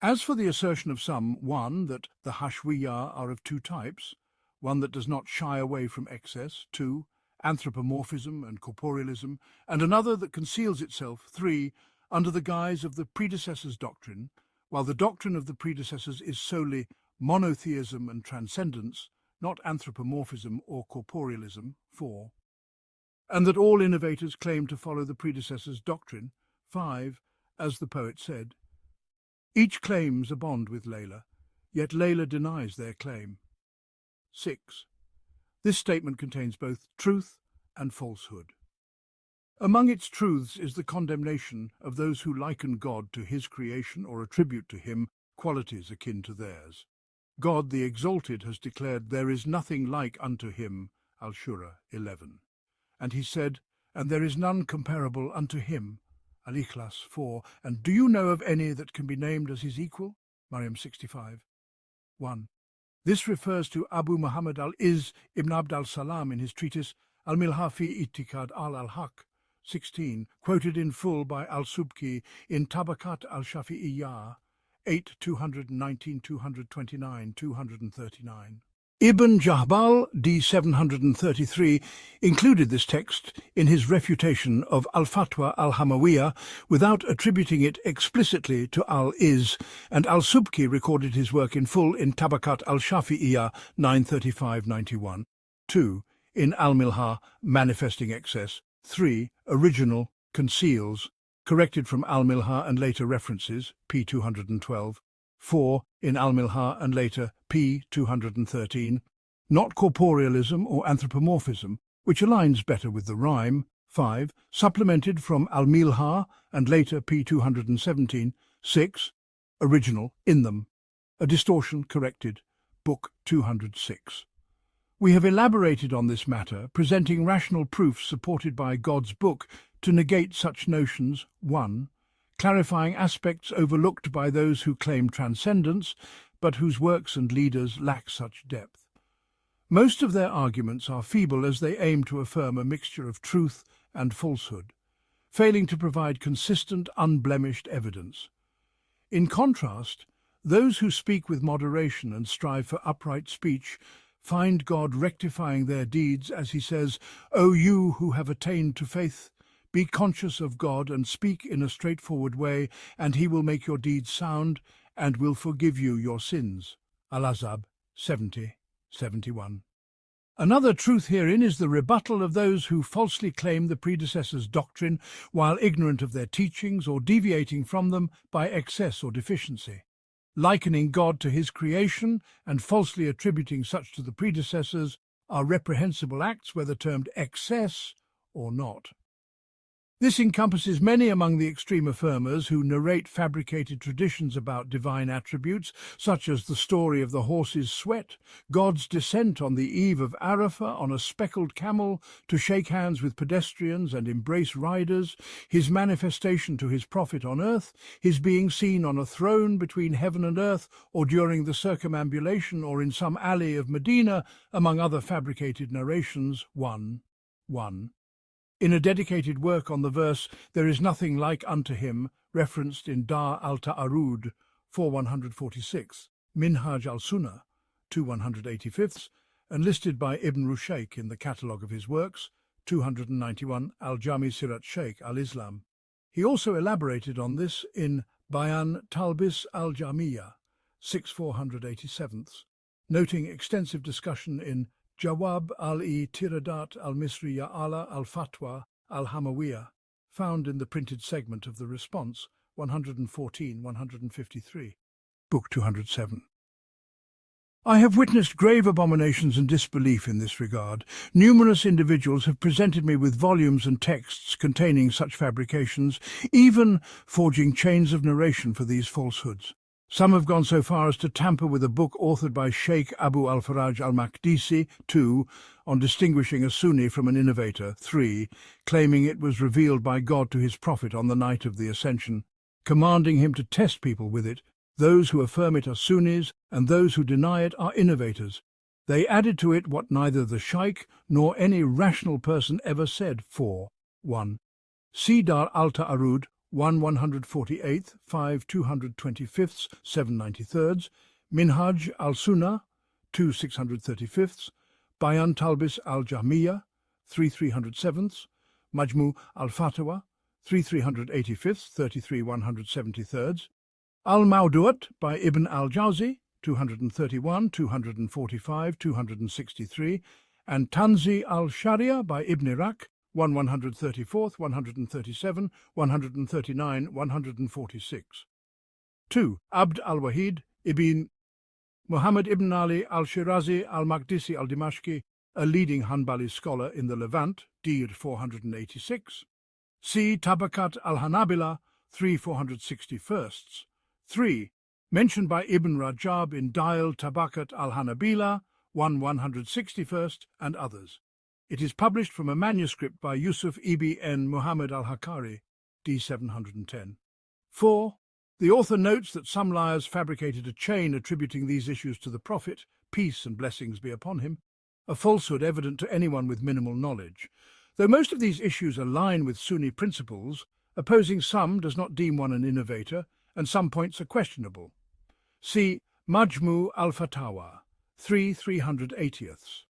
Speaker 1: As for the assertion of some, 1, that the Hashwiyah are of 2 types, one that does not shy away from excess, 2, anthropomorphism and corporealism, and another that conceals itself, 3, under the guise of the predecessors' doctrine, while the doctrine of the predecessors is solely monotheism and transcendence, not anthropomorphism or corporealism, 4, and that all innovators claim to follow the predecessors' doctrine, 5, as the poet said, "Each claims a bond with Layla, yet Layla denies their claim." 6. This statement contains both truth and falsehood. Among its truths is the condemnation of those who liken God to his creation or attribute to him qualities akin to theirs. God the Exalted has declared, "There is nothing like unto him," Al-Shura 11. And he said, "And there is none comparable unto him," Al-Ikhlas 4. And do you know of any that can be named as his equal? Maryam 65. 1. This refers to Abu Muhammad al-Izz ibn Abd al-Salam in his treatise Al-Milha fi I'tiqad al-Haq 16, quoted in full by al-Subki in Tabakat al-Shafi'iyyah 8, 219, 229, 239. Ibn Jahbal, d. 733, included this text in his refutation of Al-Fatwa al-Hamawiyah without attributing it explicitly to al-Izz, and al-Subki recorded his work in full in Tabakat al-Shafi'iyyah 935-91. 2. In Al-Milha, manifesting excess. 3. Original, conceals, corrected from Al-Milha and later references, p. 212. 4. In Al-Milha and later p. 213. Not corporealism or anthropomorphism, which aligns better with the rhyme. 5. Supplemented from Al-Milha and later p. 217. 6. Original, in them. A distortion corrected, book 206. We have elaborated on this matter, presenting rational proofs supported by God's book to negate such notions. 1. Clarifying aspects overlooked by those who claim transcendence, but whose works and leaders lack such depth. Most of their arguments are feeble as they aim to affirm a mixture of truth and falsehood, failing to provide consistent, unblemished evidence. In contrast, those who speak with moderation and strive for upright speech find God rectifying their deeds as he says, "O you who have attained to faith, be conscious of God and speak in a straightforward way, and he will make your deeds sound and will forgive you your sins." Al-Ahzab 70-71. Another truth herein is the rebuttal of those who falsely claim the predecessors' doctrine while ignorant of their teachings or deviating from them by excess or deficiency. Likening God to his creation and falsely attributing such to the predecessors are reprehensible acts whether termed excess or not. This encompasses many among the extreme affirmers who narrate fabricated traditions about divine attributes, such as the story of the horse's sweat, God's descent on the eve of Arafah on a speckled camel to shake hands with pedestrians and embrace riders, his manifestation to his prophet on earth, his being seen on a throne between heaven and earth, or during the circumambulation or in some alley of Medina, among other fabricated narrations. 1. In a dedicated work on the verse, "There is nothing like unto him," referenced in Dar al-Ta'arud 4146, Minhaj al-Sunnah 2185, and listed by Ibn Rushaykh in the catalogue of his works 291 Al-Jami Sirat Shaykh al-Islam. He also elaborated on this in Bayan Talbis al-Jamiyah 6487, noting extensive discussion in Jawab al-Tiradat al-Misriya ala al-Fatwa al-Hamawiyah, found in the printed segment of the response 114-153, Book 207. I have witnessed grave abominations and disbelief in this regard. Numerous individuals have presented me with volumes and texts containing such fabrications, even forging chains of narration for these falsehoods. Some have gone so far as to tamper with a book authored by Sheikh Abu al-Faraj al-Maqdisi, 2, on distinguishing a Sunni from an innovator, 3, claiming it was revealed by God to his prophet on the night of the Ascension, commanding him to test people with it. Those who affirm it are Sunnis, and those who deny it are innovators. They added to it what neither the Shaykh nor any rational person ever said. 4. 1. Dar al-Ta'arud 1/148, 5/225, 7/93, Minhaj al-Sunnah 2/635, Bayan Talbis al-Jamiyah 3/307, Majmu al-Fatawa 3/385, 33/173, Al-Mawdu'at by Ibn al-Jawzi 231, 245, 263, and Tanzi al-Sharia by Ibn Iraq 1/134, 137, 139, 146. 2. Abd al-Wahid ibn Muhammad ibn Ali al-Shirazi al-Maqdisi al-Dimashqi, a leading Hanbali scholar in the Levant, d. 486. C. Tabakat al-Hanabila 3/461. 3. Mentioned by Ibn Rajab in Dial Tabakat al-Hanabila 1/161, and others. It is published from a manuscript by Yusuf ibn Muhammad al-Hakari, d. 710. 4. The author notes that some liars fabricated a chain attributing these issues to the Prophet, peace and blessings be upon him, a falsehood evident to anyone with minimal knowledge. Though most of these issues align with Sunni principles, opposing some does not deem one an innovator, and some points are questionable. See Majmu al-Fatawa, 380ths.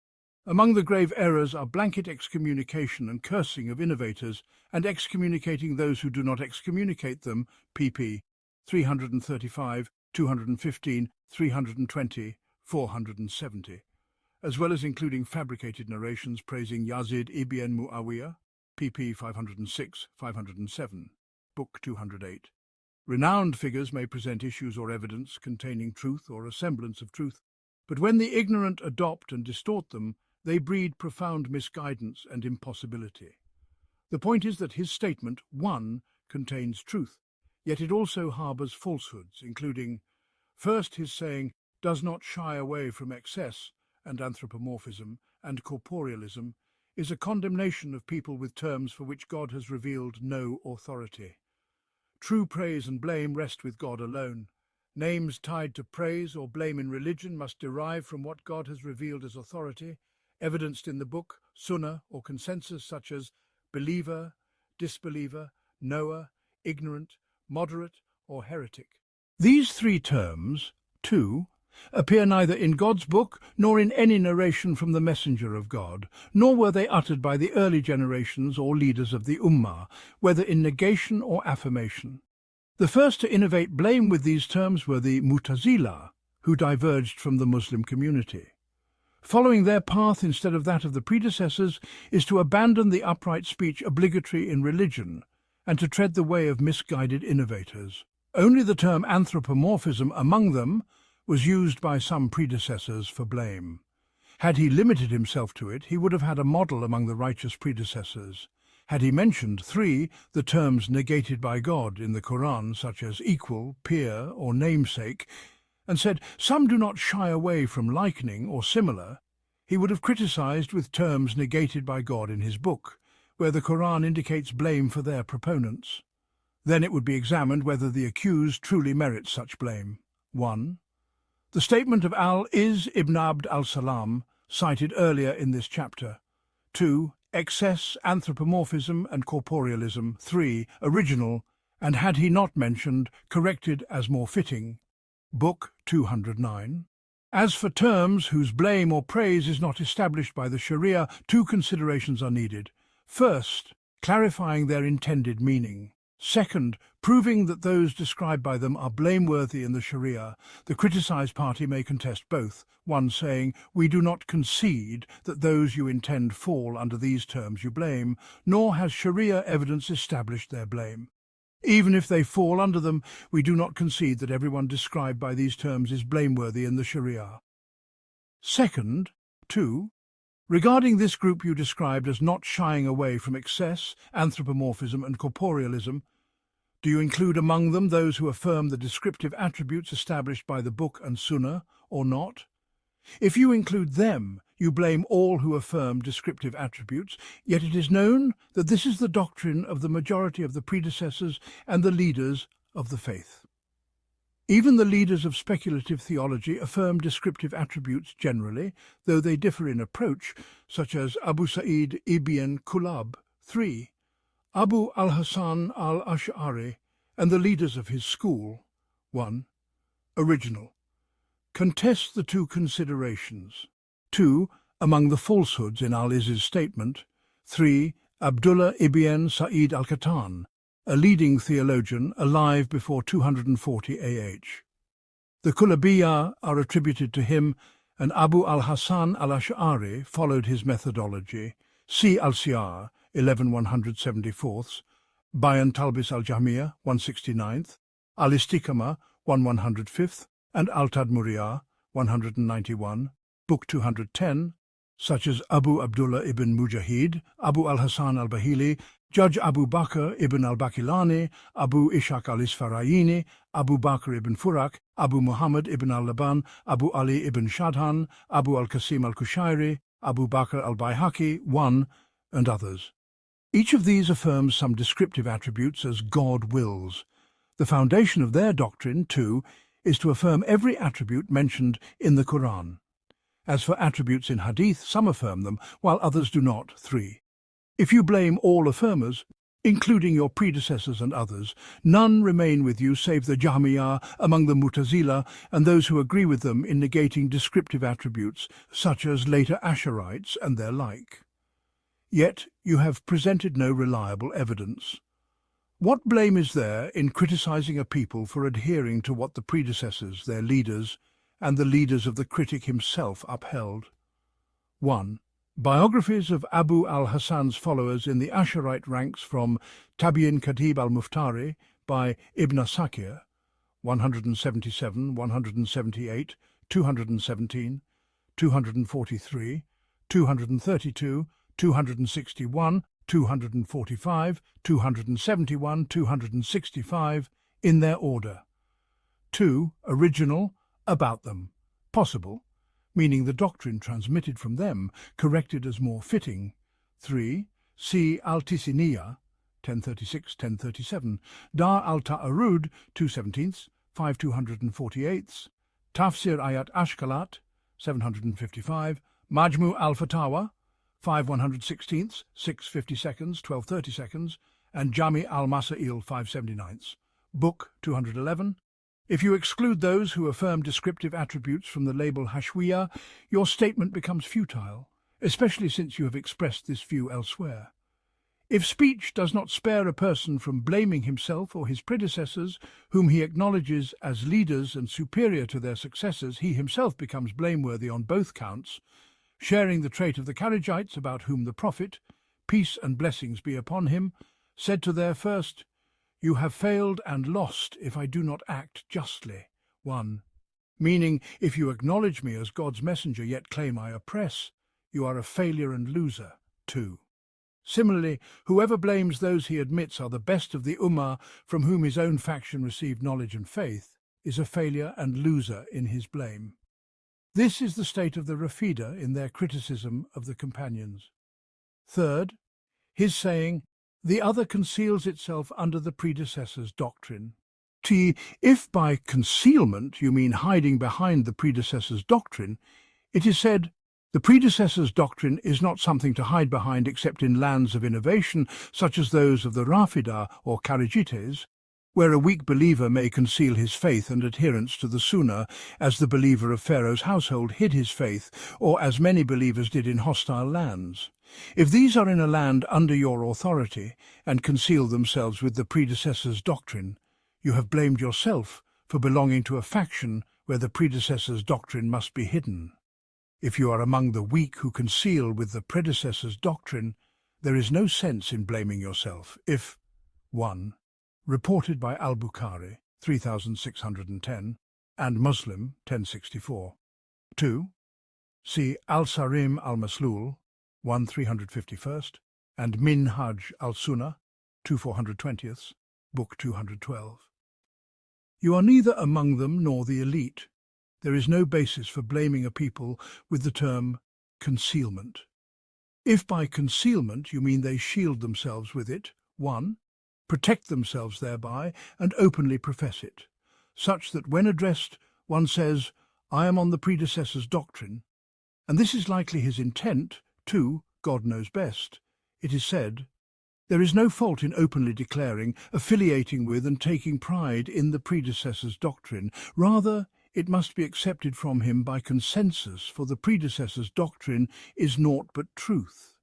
Speaker 1: Among the grave errors are blanket excommunication and cursing of innovators, and excommunicating those who do not excommunicate them, pp. 335, 215, 320, 470, as well as including fabricated narrations praising Yazid ibn Muawiyah, pp. 506, 507, book 208. Renowned figures may present issues or evidence containing truth or a semblance of truth, but when the ignorant adopt and distort them, they breed profound misguidance and impossibility. The point is that his statement, 1, contains truth, yet it also harbours falsehoods, including, first, his saying does not shy away from excess and anthropomorphism and corporealism is a condemnation of people with terms for which God has revealed no authority. True praise and blame rest with God alone. Names tied to praise or blame in religion must derive from what God has revealed as authority, evidenced in the book, sunnah, or consensus such as believer, disbeliever, knower, ignorant, moderate, or heretic. These three terms, 2, appear neither in God's book nor in any narration from the messenger of God, nor were they uttered by the early generations or leaders of the Ummah, whether in negation or affirmation. The first to innovate blame with these terms were the Mu'tazila, who diverged from the Muslim community. Following their path instead of that of the predecessors is to abandon the upright speech obligatory in religion and to tread the way of misguided innovators. Only the term anthropomorphism among them was used by some predecessors for blame. Had he limited himself to it, he would have had a model among the righteous predecessors. Had he mentioned 3, the terms negated by God in the Qur'an, such as equal, peer, or namesake, and said, some do not shy away from likening or similar, he would have criticized with terms negated by God in his book, where the Qur'an indicates blame for their proponents. Then it would be examined whether the accused truly merits such blame. 1. The statement of Al-Izz ibn Abd al-Salam, cited earlier in this chapter. 2. Excess, anthropomorphism and corporealism. 3. Original, and had he not mentioned, corrected as more fitting. Book 209. As for terms whose blame or praise is not established by the Sharia, 2 considerations are needed. First, clarifying their intended meaning. Second, proving that those described by them are blameworthy in the Sharia. The criticized party may contest both, one saying, we do not concede that those you intend fall under these terms you blame, nor has Sharia evidence established their blame. Even if they fall under them, we do not concede that everyone described by these terms is blameworthy in the Sharia. Second, 2. Regarding this group you described as not shying away from excess, anthropomorphism and corporealism, do you include among them those who affirm the descriptive attributes established by the Book and Sunnah, or not? If you include them, you blame all who affirm descriptive attributes, yet it is known that this is the doctrine of the majority of the predecessors and the leaders of the faith. Even the leaders of speculative theology affirm descriptive attributes generally, though they differ in approach, such as Abu Sa'id ibn Kulab, 3, Abu al-Hasan al-Ash'ari, and the leaders of his school. 1. Original. Contest the 2 considerations. 2. Among the falsehoods in Al-Izz's statement. 3. Abdullah ibn Sa'id al-Qattan, a leading theologian alive before 240 AH. The Kulabiyya are attributed to him, and Abu al-Hasan al-Ash'ari followed his methodology. See Al-Siyar, 11/174, Bayan Talbis al-Jahmiyyah, 169th, Al-Istiqamah, 1/105th, and Al-Tadmuriyah, 191, Book 210, such as Abu Abdullah ibn Mujahid, Abu al-Hasan al-Bahili, Judge Abu Bakr ibn al-Bakilani, Abu Ishaq al-Isfarayini, Abu Bakr ibn Furak, Abu Muhammad ibn al-Laban, Abu Ali ibn Shadhan, Abu al-Qasim al-Kushairi, Abu Bakr al-Bayhaqi, 1, and others. Each of these affirms some descriptive attributes as God wills. The foundation of their doctrine, too, is to affirm every attribute mentioned in the Qur'an. As for attributes in hadith, some affirm them, while others do not. 3. If you blame all affirmers, including your predecessors and others, none remain with you save the Jahmiyyah among the Mu'tazila and those who agree with them in negating descriptive attributes, such as later Ash'arites and their like. Yet you have presented no reliable evidence. What blame is there in criticizing a people for adhering to what the predecessors, their leaders, and the leaders of the critic himself upheld? 1. Biographies of Abu al-Hasan's followers in the Asharite ranks from Tabi'in Khatib al-Muftari by Ibn Asakir, 177, 178, 217, 243, 232, 261, 245, 271, 265, in their order. 2. Original, about them, possible, meaning the doctrine transmitted from them, corrected as more fitting. 3. See Al-Tisiniyah, 1036-1037, Dar al-Ta'arud, 2/17, 5/248, Tafsir Ayat Ashkalat, 755, Majmu al-Fatawa, 5/116, 6/52, 12/32, and Jami al-Masail, 5/79, Book 211. If you exclude those who affirm descriptive attributes from the label Hashwiyah, your statement becomes futile, especially since you have expressed this view elsewhere. If speech does not spare a person from blaming himself or his predecessors, whom he acknowledges as leaders and superior to their successors, he himself becomes blameworthy on both counts, sharing the trait of the Kharijites about whom the Prophet, peace and blessings be upon him, said to their first, "You have failed and lost if I do not act justly." 1. Meaning, if you acknowledge me as God's messenger yet claim I oppress, you are a failure and loser. 2. Similarly, whoever blames those he admits are the best of the Ummah from whom his own faction received knowledge and faith, is a failure and loser in his blame. This is the state of the Rafida in their criticism of the companions. 3. His saying, "The other conceals itself under the predecessor's doctrine." If by concealment you mean hiding behind the predecessor's doctrine, it is said, the predecessor's doctrine is not something to hide behind except in lands of innovation, such as those of the Rafida or Kharijites, where a weak believer may conceal his faith and adherence to the Sunnah, as the believer of Pharaoh's household hid his faith, or as many believers did in hostile lands. If these are in a land under your authority and conceal themselves with the predecessor's doctrine, you have blamed yourself for belonging to a faction where the predecessor's doctrine must be hidden. If you are among the weak who conceal with the predecessor's doctrine, there is no sense in blaming yourself if 1. Reported by Al-Bukhari, 3610, and Muslim, 1064. 2. See Al-Sarim al-Maslul, 1/351, and Minhaj al-Sunnah, 2/420, Book 212. You are neither among them nor the elite. There is no basis for blaming a people with the term concealment. If by concealment you mean they shield themselves with it, 1. Protect themselves thereby and openly profess it, such that when addressed one says, "I am on the predecessor's doctrine," and this is likely his intent. 2. God knows best. It is said, there is no fault in openly declaring, affiliating with and taking pride in the predecessor's doctrine. Rather, it must be accepted from him by consensus, for the predecessor's doctrine is naught but truth.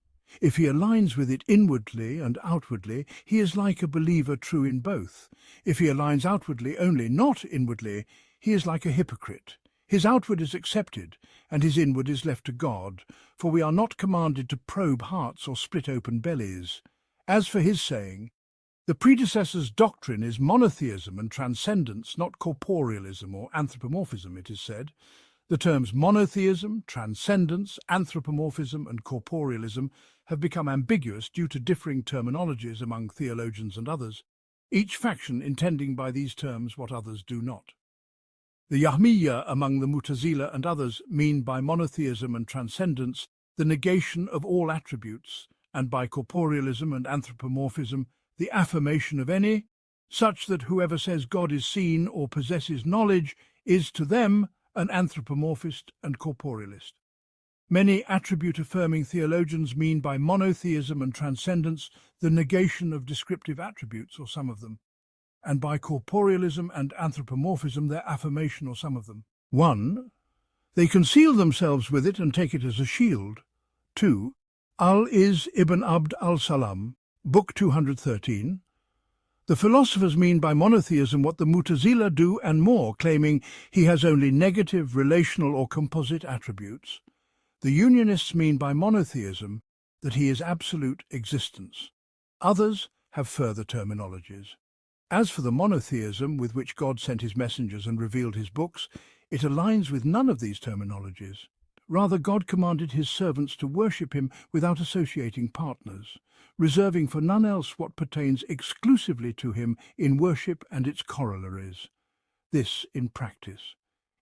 Speaker 1: If he aligns with it inwardly and outwardly, he is like a believer true in both. If he aligns outwardly only, not inwardly, he is like a hypocrite. His outward is accepted, and his inward is left to God, for we are not commanded to probe hearts or split open bellies. As for his saying, the predecessor's doctrine is monotheism and transcendence, not corporealism or anthropomorphism, it is said. The terms monotheism, transcendence, anthropomorphism, and corporealism have become ambiguous due to differing terminologies among theologians and others, each faction intending by these terms what others do not. The Jahmiyyah among the Mu'tazila and others mean by monotheism and transcendence the negation of all attributes, and by corporealism and anthropomorphism the affirmation of any, such that whoever says God is seen or possesses knowledge is to them an anthropomorphist and corporealist. Many attribute-affirming theologians mean by monotheism and transcendence the negation of descriptive attributes, or some of them, and by corporealism and anthropomorphism their affirmation, or some of them. 1. They conceal themselves with it and take it as a shield. 2. Al-Iz ibn Abd al-Salam, Book 213. The philosophers mean by monotheism what the Mu'tazila do and more, claiming he has only negative, relational or composite attributes. The Unionists mean by monotheism that he is absolute existence. Others have further terminologies. As for the monotheism with which God sent his messengers and revealed his books, it aligns with none of these terminologies. Rather, God commanded his servants to worship him without associating partners, reserving for none else what pertains exclusively to him in worship and its corollaries. This in practice.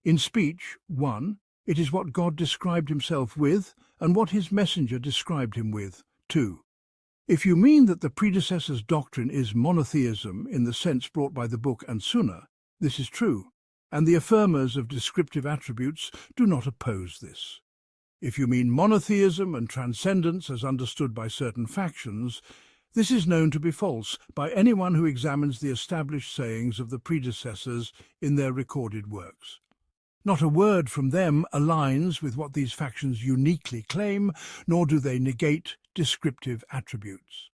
Speaker 1: In speech, 1. It is what God described himself with and what his messenger described him with. 2. If you mean that the predecessor's doctrine is monotheism in the sense brought by the Book and Sunnah, this is true, and the affirmers of descriptive attributes do not oppose this. If you mean monotheism and transcendence as understood by certain factions, this is known to be false by anyone who examines the established sayings of the predecessors in their recorded works. Not a word from them aligns with what these factions uniquely claim, nor do they negate descriptive attributes.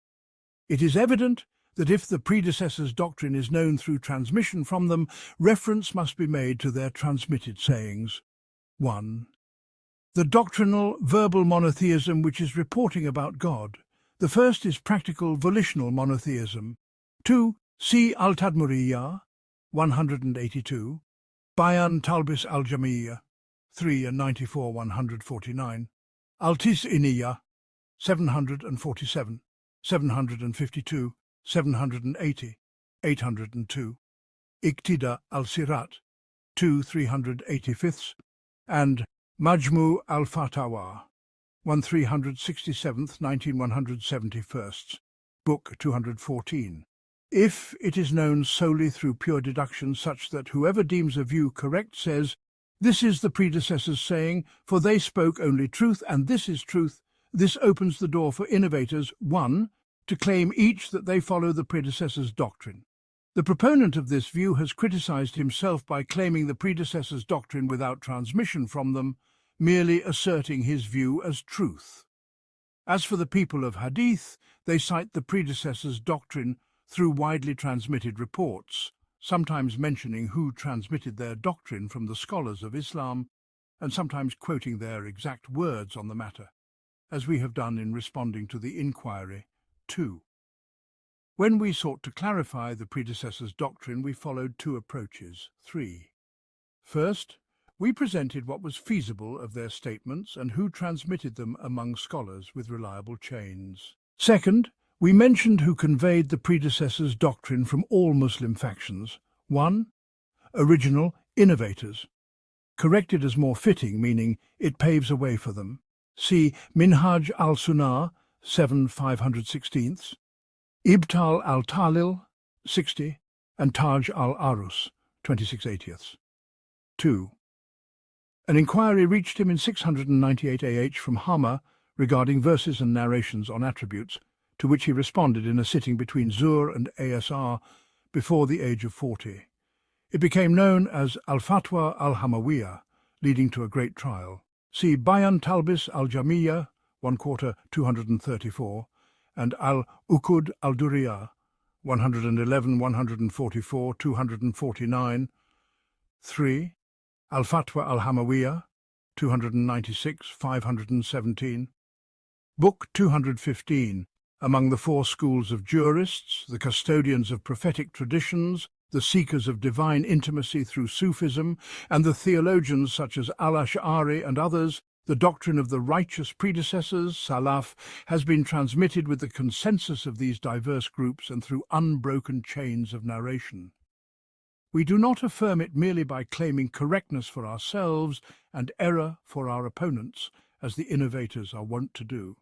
Speaker 1: It is evident that if the predecessors' doctrine is known through transmission from them, reference must be made to their transmitted sayings. 1. The doctrinal verbal monotheism which is reporting about God. The first is practical volitional monotheism. 2. See Al-Tadmuriyah, 182. Bayan Talbis al-Jamiyya, 3 and 94, 149. Al-Tis'iniyah, 747, 752, 780, 802. Iqtida al-Sirat, 2 385, and Majmu al-Fatawa, 1367, 19171, Book 214. If it is known solely through pure deduction such that whoever deems a view correct says, "This is the predecessors saying, for they spoke only truth, and this is truth," this opens the door for innovators, 1, to claim each that they follow the predecessors' doctrine. The proponent of this view has criticized himself by claiming the predecessors' doctrine without transmission from them, merely asserting his view as truth. As for the people of Hadith, they cite the predecessors' doctrine through widely transmitted reports, sometimes mentioning who transmitted their doctrine from the scholars of Islam, and sometimes quoting their exact words on the matter, as we have done in responding to the inquiry 2. When we sought to clarify the predecessors' doctrine, we followed 2 approaches. 3. First, we presented what was feasible of their statements and who transmitted them among scholars with reliable chains. Second, we mentioned who conveyed the predecessors' doctrine from all Muslim factions. 1. Original innovators. Corrected as more fitting, meaning it paves a way for them. See Minhaj al-Sunnah, 7 516, Ibtal al-Talil, 60, and Taj al-Arus, 26/80. 2. An inquiry reached him in 698 AH from Hama regarding verses and narrations on attributes, to which he responded in a sitting between Zur and ASR before the age of 40. It became known as Al-Fatwa al-Hamawiyah, leading to a great trial. See Bayan Talbis al-Jamiyya, 1/4, 234, and Al-Uqud al-Duriyah, 111, 144, 249. 3. Al-Fatwa al-Hamawiyah, 296, 517. Book 215. Among the 4 schools of jurists, the custodians of prophetic traditions, the seekers of divine intimacy through Sufism, and the theologians such as Al-Ash'ari and others, the doctrine of the righteous predecessors, Salaf, has been transmitted with the consensus of these diverse groups and through unbroken chains of narration. We do not affirm it merely by claiming correctness for ourselves and error for our opponents, as the innovators are wont to do.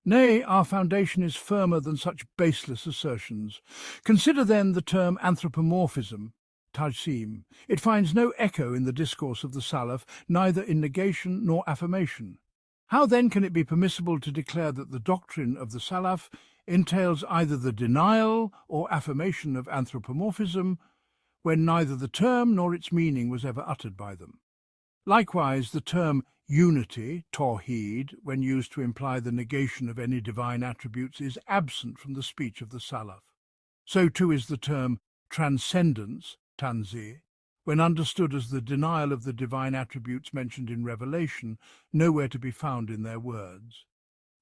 Speaker 1: Nay, our foundation is firmer than such baseless assertions. Consider then the term anthropomorphism, tajsim. It finds no echo in the discourse of the Salaf, neither in negation nor affirmation. How then can it be permissible to declare that the doctrine of the Salaf entails either the denial or affirmation of anthropomorphism, when neither the term nor its meaning was ever uttered by them? Likewise, the term unity, tawheed, when used to imply the negation of any divine attributes, is absent from the speech of the Salaf. So too is the term transcendence, tanzih, when understood as the denial of the divine attributes mentioned in Revelation, nowhere to be found in their words.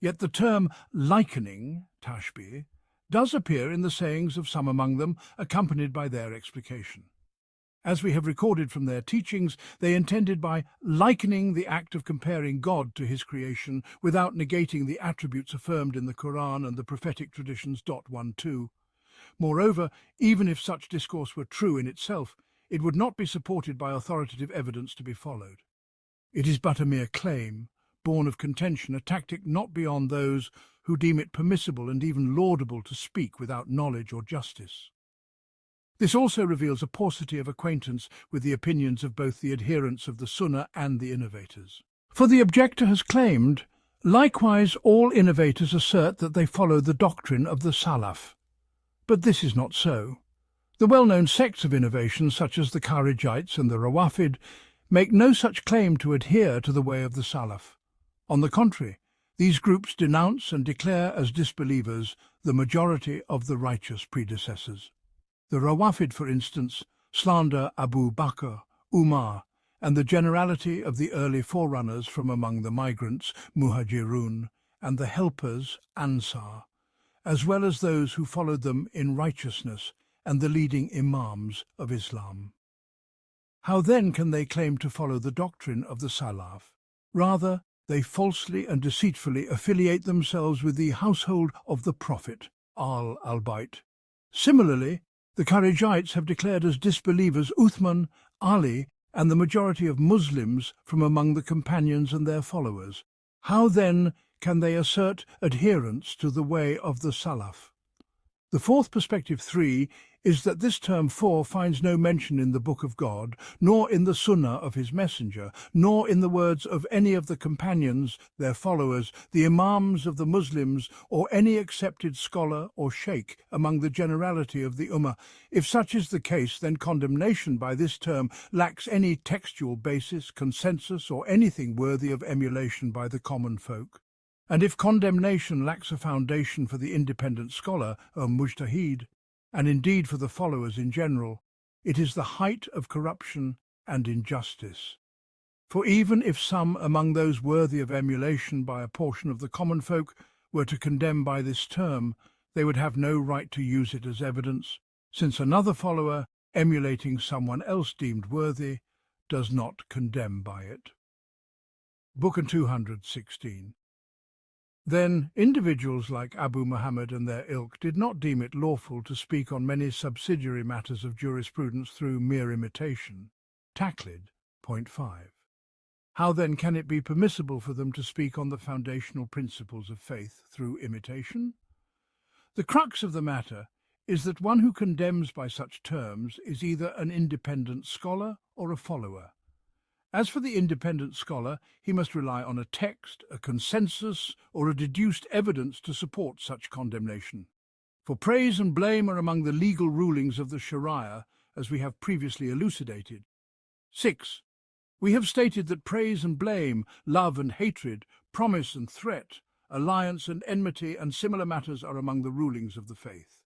Speaker 1: Yet the term likening, tashbih, does appear in the sayings of some among them, accompanied by their explication. As we have recorded from their teachings, they intended by likening the act of comparing God to his creation without negating the attributes affirmed in the Qur'an and the prophetic traditions. 1-2. Moreover, even if such discourse were true in itself, it would not be supported by authoritative evidence to be followed. It is but a mere claim, born of contention, a tactic not beyond those who deem it permissible and even laudable to speak without knowledge or justice. This also reveals a paucity of acquaintance with the opinions of both the adherents of the Sunnah and the innovators. For the objector has claimed, likewise all innovators assert that they follow the doctrine of the Salaf. But this is not so. The well-known sects of innovation, such as the Kharijites and the Rawafid, make no such claim to adhere to the way of the Salaf. On the contrary, these groups denounce and declare as disbelievers the majority of the righteous predecessors. The Rawafid, for instance, slander Abu Bakr, Umar, and the generality of the early forerunners from among the migrants, Muhajirun, and the helpers, Ansar, as well as those who followed them in righteousness and the leading imams of Islam. How then can they claim to follow the doctrine of the Salaf? Rather, they falsely and deceitfully affiliate themselves with the household of the Prophet, al-Bayt. Similarly, the Kharijites have declared as disbelievers Uthman, Ali, and the majority of Muslims from among the companions and their followers. How then can they assert adherence to the way of the Salaf? The fourth perspective 3 is that this term for finds no mention in the Book of God, nor in the Sunnah of his messenger, nor in the words of any of the companions, their followers, the imams of the Muslims, or any accepted scholar or sheikh among the generality of the Ummah. If such is the case, then condemnation by this term lacks any textual basis, consensus, or anything worthy of emulation by the common folk. And if condemnation lacks a foundation for the independent scholar, or mujtahid, and indeed for the followers in general, it is the height of corruption and injustice. For even if some among those worthy of emulation by a portion of the common folk were to condemn by this term, they would have no right to use it as evidence, since another follower, emulating someone else deemed worthy, does not condemn by it. Book 216. Then individuals like Abu Muhammad and their ilk did not deem it lawful to speak on many subsidiary matters of jurisprudence through mere imitation. Taqlid, point 5. How then can it be permissible for them to speak on the foundational principles of faith through imitation? The crux of the matter is that one who condemns by such terms is either an independent scholar or a follower. As for the independent scholar, he must rely on a text, a consensus, or a deduced evidence to support such condemnation. For praise and blame are among the legal rulings of the Sharia, as we have previously elucidated. 6. We have stated that praise and blame, love and hatred, promise and threat, alliance and enmity, and similar matters are among the rulings of the faith.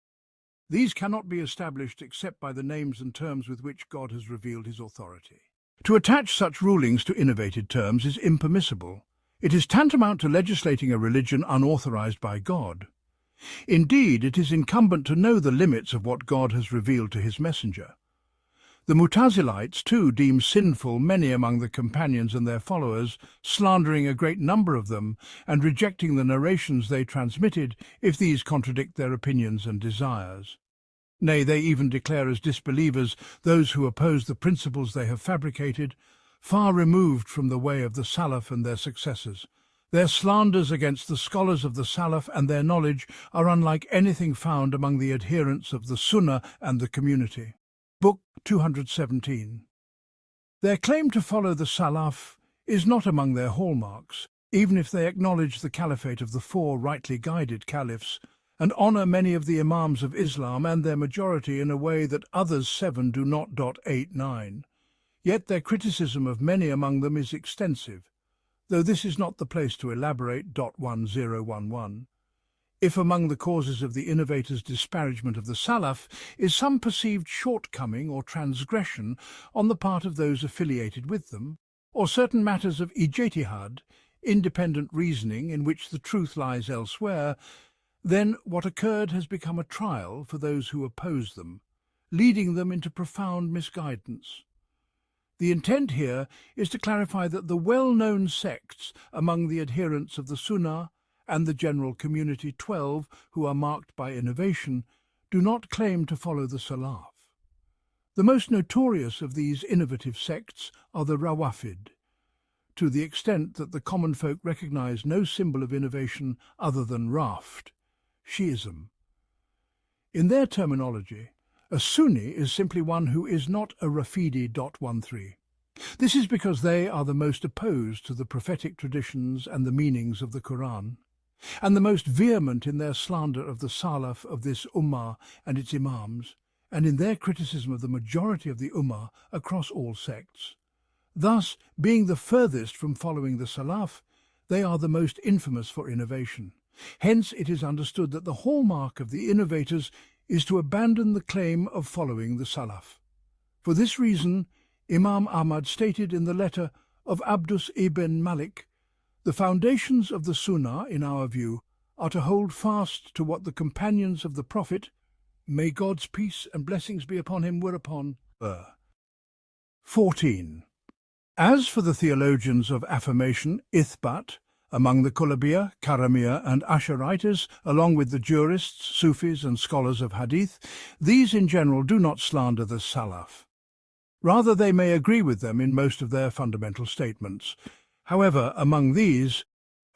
Speaker 1: These cannot be established except by the names and terms with which God has revealed his authority. To attach such rulings to innovated terms is impermissible. It is tantamount to legislating a religion unauthorized by God. Indeed, it is incumbent to know the limits of what God has revealed to his messenger. The Mu'tazilites, too, deem sinful many among the companions and their followers, slandering a great number of them, and rejecting the narrations they transmitted if these contradict their opinions and desires. Nay, they even declare as disbelievers those who oppose the principles they have fabricated, far removed from the way of the Salaf and their successors. Their slanders against the scholars of the Salaf and their knowledge are unlike anything found among the adherents of the Sunnah and the community. Book 217. Their claim to follow the Salaf is not among their hallmarks, even if they acknowledge the caliphate of the four rightly guided caliphs and honor many of the imams of Islam and their majority in a way that others 7 do not. 8-9. Yet their criticism of many among them is extensive, though this is not the place to elaborate. 1011. If among the causes of the innovators' disparagement of the Salaf is some perceived shortcoming or transgression on the part of those affiliated with them, or certain matters of ijtihad, independent reasoning in which the truth lies elsewhere, then what occurred has become a trial for those who oppose them, leading them into profound misguidance. The intent here is to clarify that the well-known sects among the adherents of the Sunnah and the general community 12 who are marked by innovation do not claim to follow the Salaf. The most notorious of these innovative sects are the Rawafid, to the extent that the common folk recognize no symbol of innovation other than Raft, Shi'ism. In their terminology, a Sunni is simply one who is not a Rafidi. 13. This is because they are the most opposed to the prophetic traditions and the meanings of the Qur'an, and the most vehement in their slander of the Salaf of this Ummah and its Imams, and in their criticism of the majority of the Ummah across all sects. Thus, being the furthest from following the Salaf, they are the most infamous for innovation. Hence, it is understood that the hallmark of the innovators is to abandon the claim of following the Salaf. For this reason, Imam Ahmad stated in the letter of Abdus ibn Malik, "The foundations of the Sunnah, in our view, are to hold fast to what the companions of the Prophet, may God's peace and blessings be upon him, were upon." 14. As for the theologians of affirmation, Ithbat, among the Kullabiyah, Karamiyah and Asharites, along with the jurists, Sufis and scholars of Hadith, these in general do not slander the Salaf. Rather, they may agree with them in most of their fundamental statements. However, among these,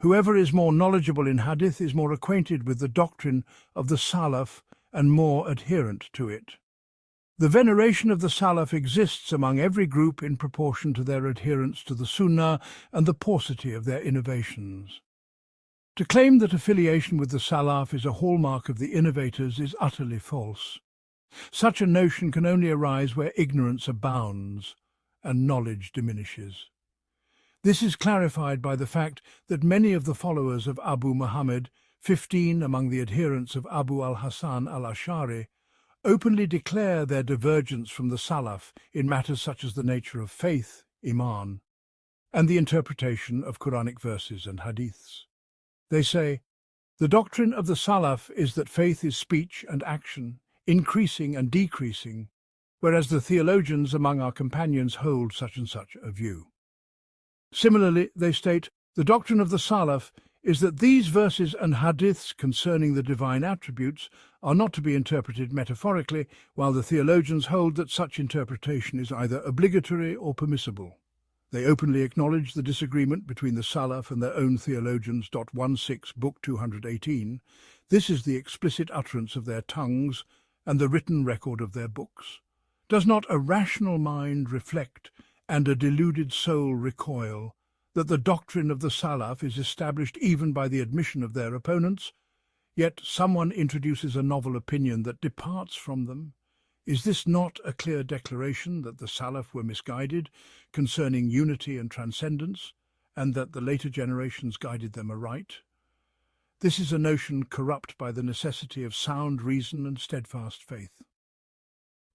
Speaker 1: whoever is more knowledgeable in Hadith is more acquainted with the doctrine of the Salaf and more adherent to it. The veneration of the Salaf exists among every group in proportion to their adherence to the Sunnah and the paucity of their innovations. To claim that affiliation with the Salaf is a hallmark of the innovators is utterly false. Such a notion can only arise where ignorance abounds and knowledge diminishes. This is clarified by the fact that many of the followers of Abu Muhammad, 15 among the adherents of Abu al-Hasan al-Ash'ari, openly declare their divergence from the Salaf in matters such as the nature of faith, Iman, and the interpretation of Quranic verses and Hadiths. They say, "The doctrine of the Salaf is that faith is speech and action, increasing and decreasing, whereas the theologians among our companions hold such and such a view." Similarly, they state, "The doctrine of the Salaf is that these verses and hadiths concerning the divine attributes are not to be interpreted metaphorically, while the theologians hold that such interpretation is either obligatory or permissible." They openly acknowledge the disagreement between the Salaf and their own theologians. 16, Book 218. This is the explicit utterance of their tongues and the written record of their books. Does not a rational mind reflect and a deluded soul recoil that the doctrine of the Salaf is established even by the admission of their opponents, yet someone introduces a novel opinion that departs from them? Is this not a clear declaration that the Salaf were misguided concerning unity and transcendence, and that the later generations guided them aright? This is a notion corrupt by the necessity of sound reason and steadfast faith.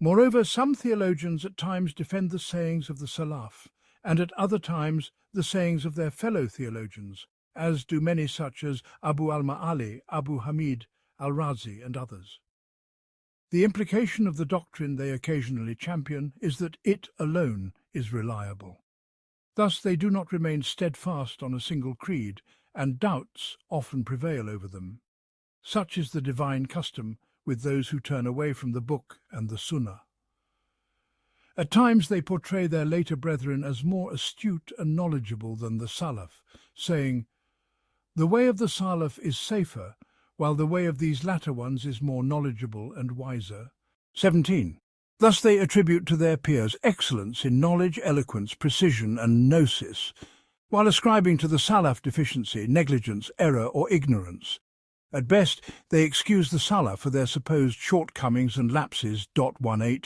Speaker 1: Moreover, some theologians at times defend the sayings of the Salaf, and at other times the sayings of their fellow theologians, as do many such as Abu al-Ma'ali, Abu Hamid al-Razi, and others. The implication of the doctrine they occasionally champion is that it alone is reliable. Thus they do not remain steadfast on a single creed, and doubts often prevail over them. Such is the divine custom with those who turn away from the Book and the Sunnah. At times they portray their later brethren as more astute and knowledgeable than the Salaf, saying, "The way of the Salaf is safer, while the way of these latter ones is more knowledgeable and wiser." 17. Thus they attribute to their peers excellence in knowledge, eloquence, precision, and gnosis, while ascribing to the Salaf deficiency, negligence, error or ignorance. At best, they excuse the Salaf for their supposed shortcomings and lapses. 18.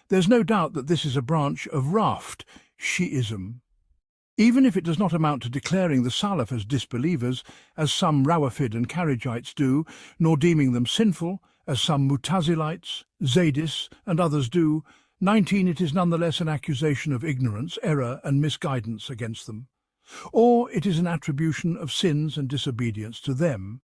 Speaker 1: There's no doubt that this is a branch of Raft, Shi'ism. Even if it does not amount to declaring the Salaf as disbelievers, as some Rawafid and Kharijites do, nor deeming them sinful, as some Mutazilites, Zaydis and others do, 19. It is nonetheless an accusation of ignorance, error and misguidance against them. Or it is an attribution of sins and disobedience to them,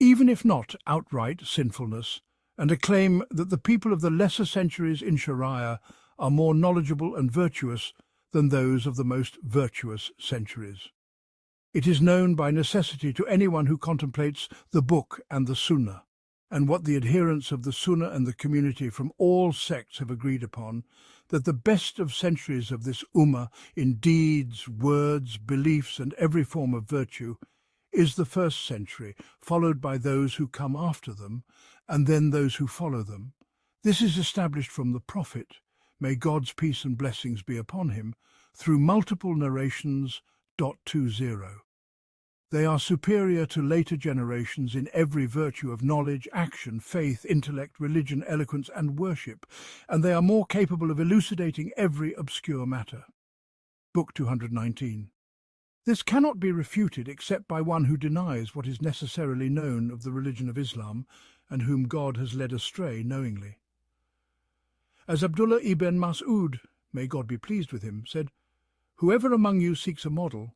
Speaker 1: even if not outright sinfulness, and a claim that the people of the lesser centuries in Sharia are more knowledgeable and virtuous than those of the most virtuous centuries. It is known by necessity to anyone who contemplates the Book and the Sunnah, and what the adherents of the Sunnah and the community from all sects have agreed upon, that the best of centuries of this Ummah in deeds, words, beliefs and every form of virtue is the first century, followed by those who come after them, and then those who follow them. This is established from the Prophet, may God's peace and blessings be upon him, through multiple narrations. 20. They are superior to later generations in every virtue of knowledge, action, faith, intellect, religion, eloquence and worship, and they are more capable of elucidating every obscure matter. Book 219. This cannot be refuted except by one who denies what is necessarily known of the religion of Islam and whom God has led astray knowingly. As Abdullah ibn Mas'ud, may God be pleased with him, said, "Whoever among you seeks a model,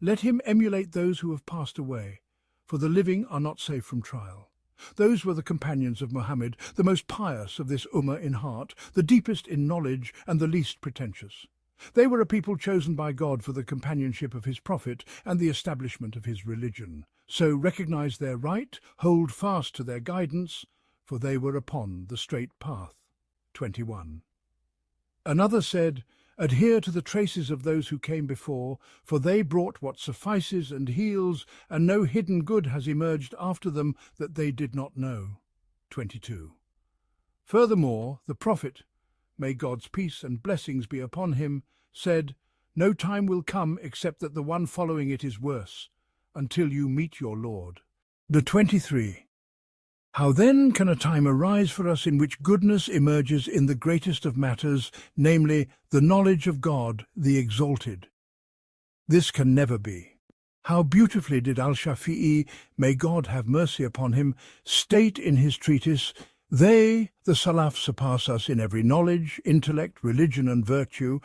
Speaker 1: let him emulate those who have passed away, for the living are not safe from trial." Those were the companions of Muhammad, the most pious of this Ummah in heart, the deepest in knowledge and the least pretentious. They were a people chosen by God for the companionship of his Prophet and the establishment of his religion. So recognize their right, hold fast to their guidance, for they were upon the straight path. 21. Another said, "Adhere to the traces of those who came before, for they brought what suffices and heals, and no hidden good has emerged after them that they did not know." 22. Furthermore, the Prophet, may God's peace and blessings be upon him, said, "No time will come except that the one following it is worse, until you meet your Lord." The 23. How then can a time arise for us in which goodness emerges in the greatest of matters, namely, the knowledge of God, the Exalted? This can never be. How beautifully did Al-Shafi'i, may God have mercy upon him, state in his treatise, "They, the Salaf, surpass us in every knowledge, intellect, religion and virtue,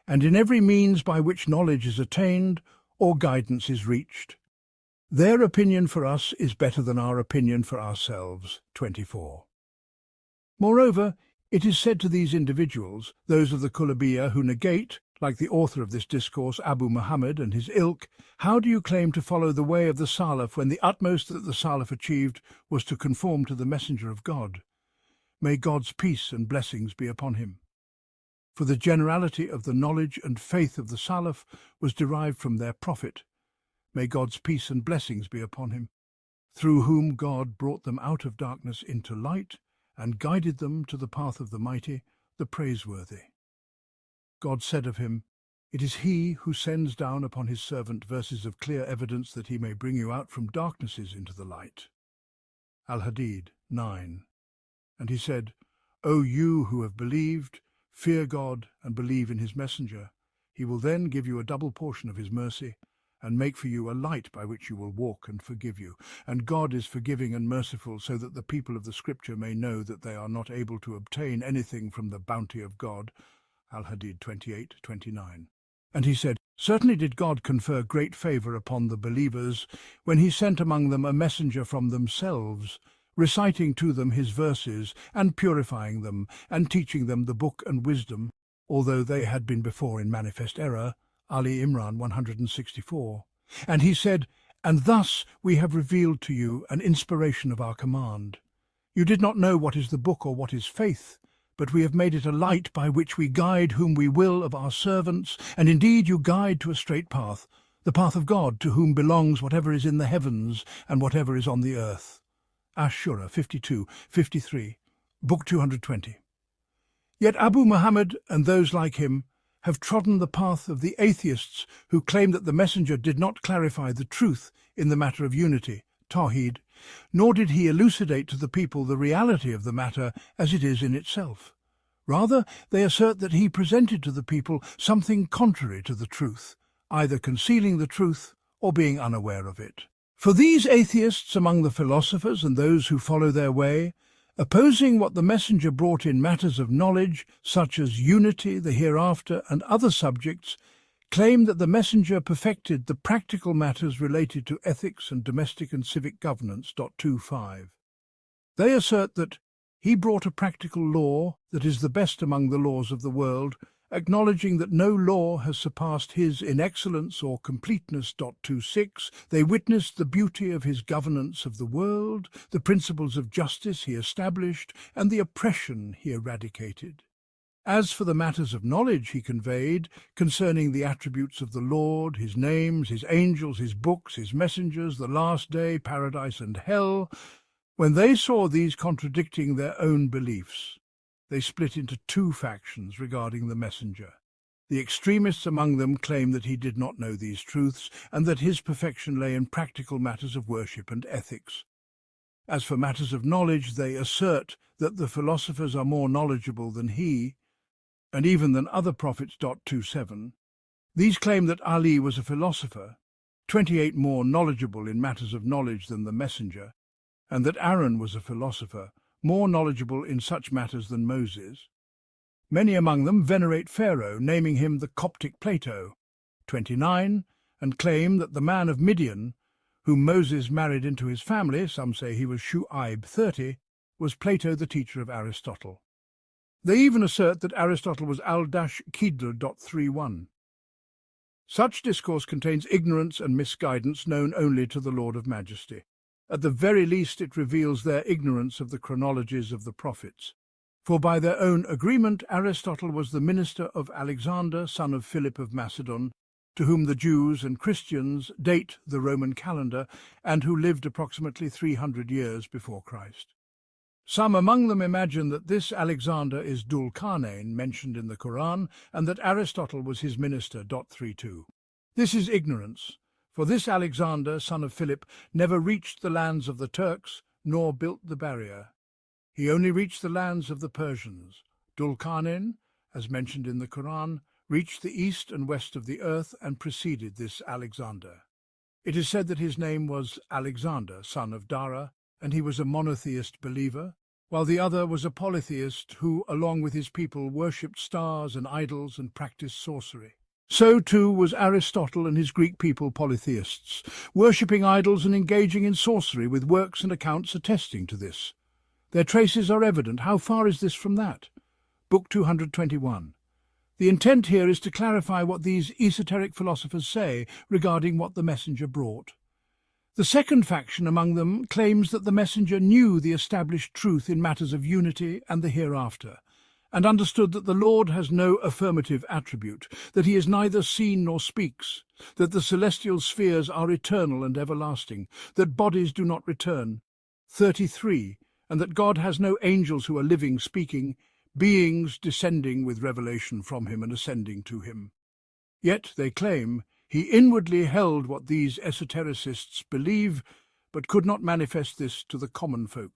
Speaker 1: and in every means by which knowledge is attained or guidance is reached. Their opinion for us is better than our opinion for ourselves." 24. Moreover, it is said to these individuals, those of the Kullabiyya who negate, like the author of this discourse, Abu Muhammad and his ilk, "How do you claim to follow the way of the Salaf when the utmost that the Salaf achieved was to conform to the Messenger of God? May God's peace and blessings be upon him. For the generality of the knowledge and faith of the Salaf was derived from their Prophet, may God's peace and blessings be upon him, through whom God brought them out of darkness into light and guided them to the path of the mighty, the praiseworthy. God said of him, "It is he who sends down upon his servant verses of clear evidence that he may bring you out from darknesses into the light." Al-Hadid 9. And he said, "O you who have believed, fear God and believe in his messenger. He will then give you a double portion of his mercy and make for you a light by which you will walk and forgive you. And God is forgiving and merciful, so that the people of the Scripture may know that they are not able to obtain anything from the bounty of God." Al-Hadid 28:29. And he said, "Certainly did God confer great favor upon the believers when he sent among them a messenger from themselves, reciting to them his verses, and purifying them, and teaching them the book and wisdom, although they had been before in manifest error." Ali Imran 164. And he said, "And thus we have revealed to you an inspiration of our command. You did not know what is the book or what is faith, but we have made it a light by which we guide whom we will of our servants, and indeed you guide to a straight path, the path of God, to whom belongs whatever is in the heavens and whatever is on the earth." Ash-Shura 52:53, Book 220. Yet Abu Muhammad and those like him have trodden the path of the atheists who claim that the messenger did not clarify the truth in the matter of unity, Tawheed, nor did he elucidate to the people the reality of the matter as it is in itself. Rather, they assert that he presented to the people something contrary to the truth, either concealing the truth or being unaware of it. For these atheists among the philosophers and those who follow their way, opposing what the messenger brought in matters of knowledge, such as unity, the hereafter, and other subjects, claim that the messenger perfected the practical matters related to ethics and domestic and civic governance. 25. They assert that he brought a practical law that is the best among the laws of the world, acknowledging that no law has surpassed his in excellence or completeness. 26. They witnessed the beauty of his governance of the world, the principles of justice he established, and the oppression he eradicated. As for the matters of knowledge he conveyed, concerning the attributes of the Lord, his names, his angels, his books, his messengers, the last day, paradise and hell, when they saw these contradicting their own beliefs, they split into two factions regarding the messenger. The extremists among them claim that he did not know these truths, and that his perfection lay in practical matters of worship and ethics. As for matters of knowledge, they assert that the philosophers are more knowledgeable than he, and even than other prophets. 27. These claim that Ali was a philosopher, 28 more knowledgeable in matters of knowledge than the messenger, and that Aaron was a philosopher, more knowledgeable in such matters than Moses. Many among them venerate Pharaoh, naming him the Coptic Plato, 29, and claim that the man of Midian, whom Moses married into his family, some say he was Shu'aib, 30, was Plato, the teacher of Aristotle. They even assert that Aristotle was Al-Qidr. 31. Such discourse contains ignorance and misguidance known only to the Lord of Majesty. At the very least it reveals their ignorance of the chronologies of the prophets. For by their own agreement Aristotle was the minister of Alexander, son of Philip of Macedon, to whom the Jews and Christians date the Roman calendar, and who lived approximately 300 years before Christ. Some among them imagine that this Alexander is Dhul-Qarnayn, mentioned in the Qur'an, and that Aristotle was his minister. 32. This is ignorance, for this Alexander, son of Philip, never reached the lands of the Turks, nor built the barrier. He only reached the lands of the Persians. Dhul-Qarnayn, as mentioned in the Qur'an, reached the east and west of the earth and preceded this Alexander. It is said that his name was Alexander, son of Dara, and he was a monotheist believer, while the other was a polytheist who, along with his people, worshipped stars and idols and practiced sorcery. So too was Aristotle and his Greek people polytheists, worshipping idols and engaging in sorcery, with works and accounts attesting to this. Their traces are evident. How far is this from that? Book 221. The intent here is to clarify what these esoteric philosophers say regarding what the messenger brought. The second faction among them claims that the messenger knew the established truth in matters of unity and the hereafter, and understood that the Lord has no affirmative attribute, that he is neither seen nor speaks, that the celestial spheres are eternal and everlasting, that bodies do not return. 33. And that God has no angels who are living, speaking, beings descending with revelation from him and ascending to him. Yet, they claim, he inwardly held what these esotericists believe, but could not manifest this to the common folk.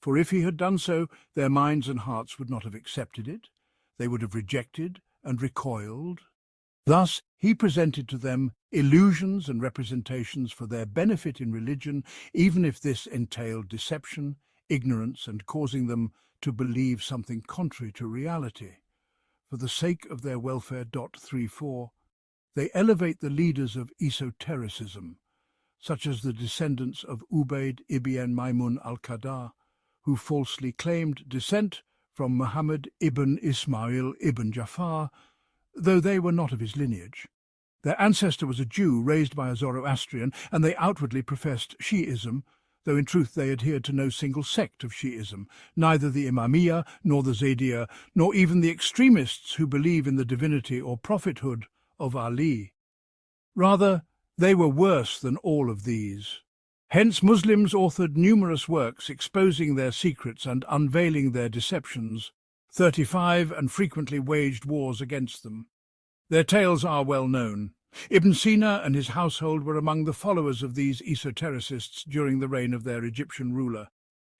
Speaker 1: For if he had done so, their minds and hearts would not have accepted it. They would have rejected and recoiled. Thus, he presented to them illusions and representations for their benefit in religion, even if this entailed deception, ignorance, and causing them to believe something contrary to reality. For the sake of their welfare. 34. They elevate the leaders of esotericism, such as the descendants of Ubayd ibn Maymun al-Qadar, who falsely claimed descent from Muhammad ibn Ismail ibn Jafar, though they were not of his lineage. Their ancestor was a Jew raised by a Zoroastrian, and they outwardly professed Shi'ism, though in truth they adhered to no single sect of Shi'ism, neither the Imamiyah nor the Zaydiyah, nor even the extremists who believe in the divinity or prophethood of Ali. Rather, they were worse than all of these. Hence Muslims authored numerous works exposing their secrets and unveiling their deceptions. 35. And frequently waged wars against them. Their tales are well known. Ibn Sina and his household were among the followers of these esotericists during the reign of their Egyptian ruler.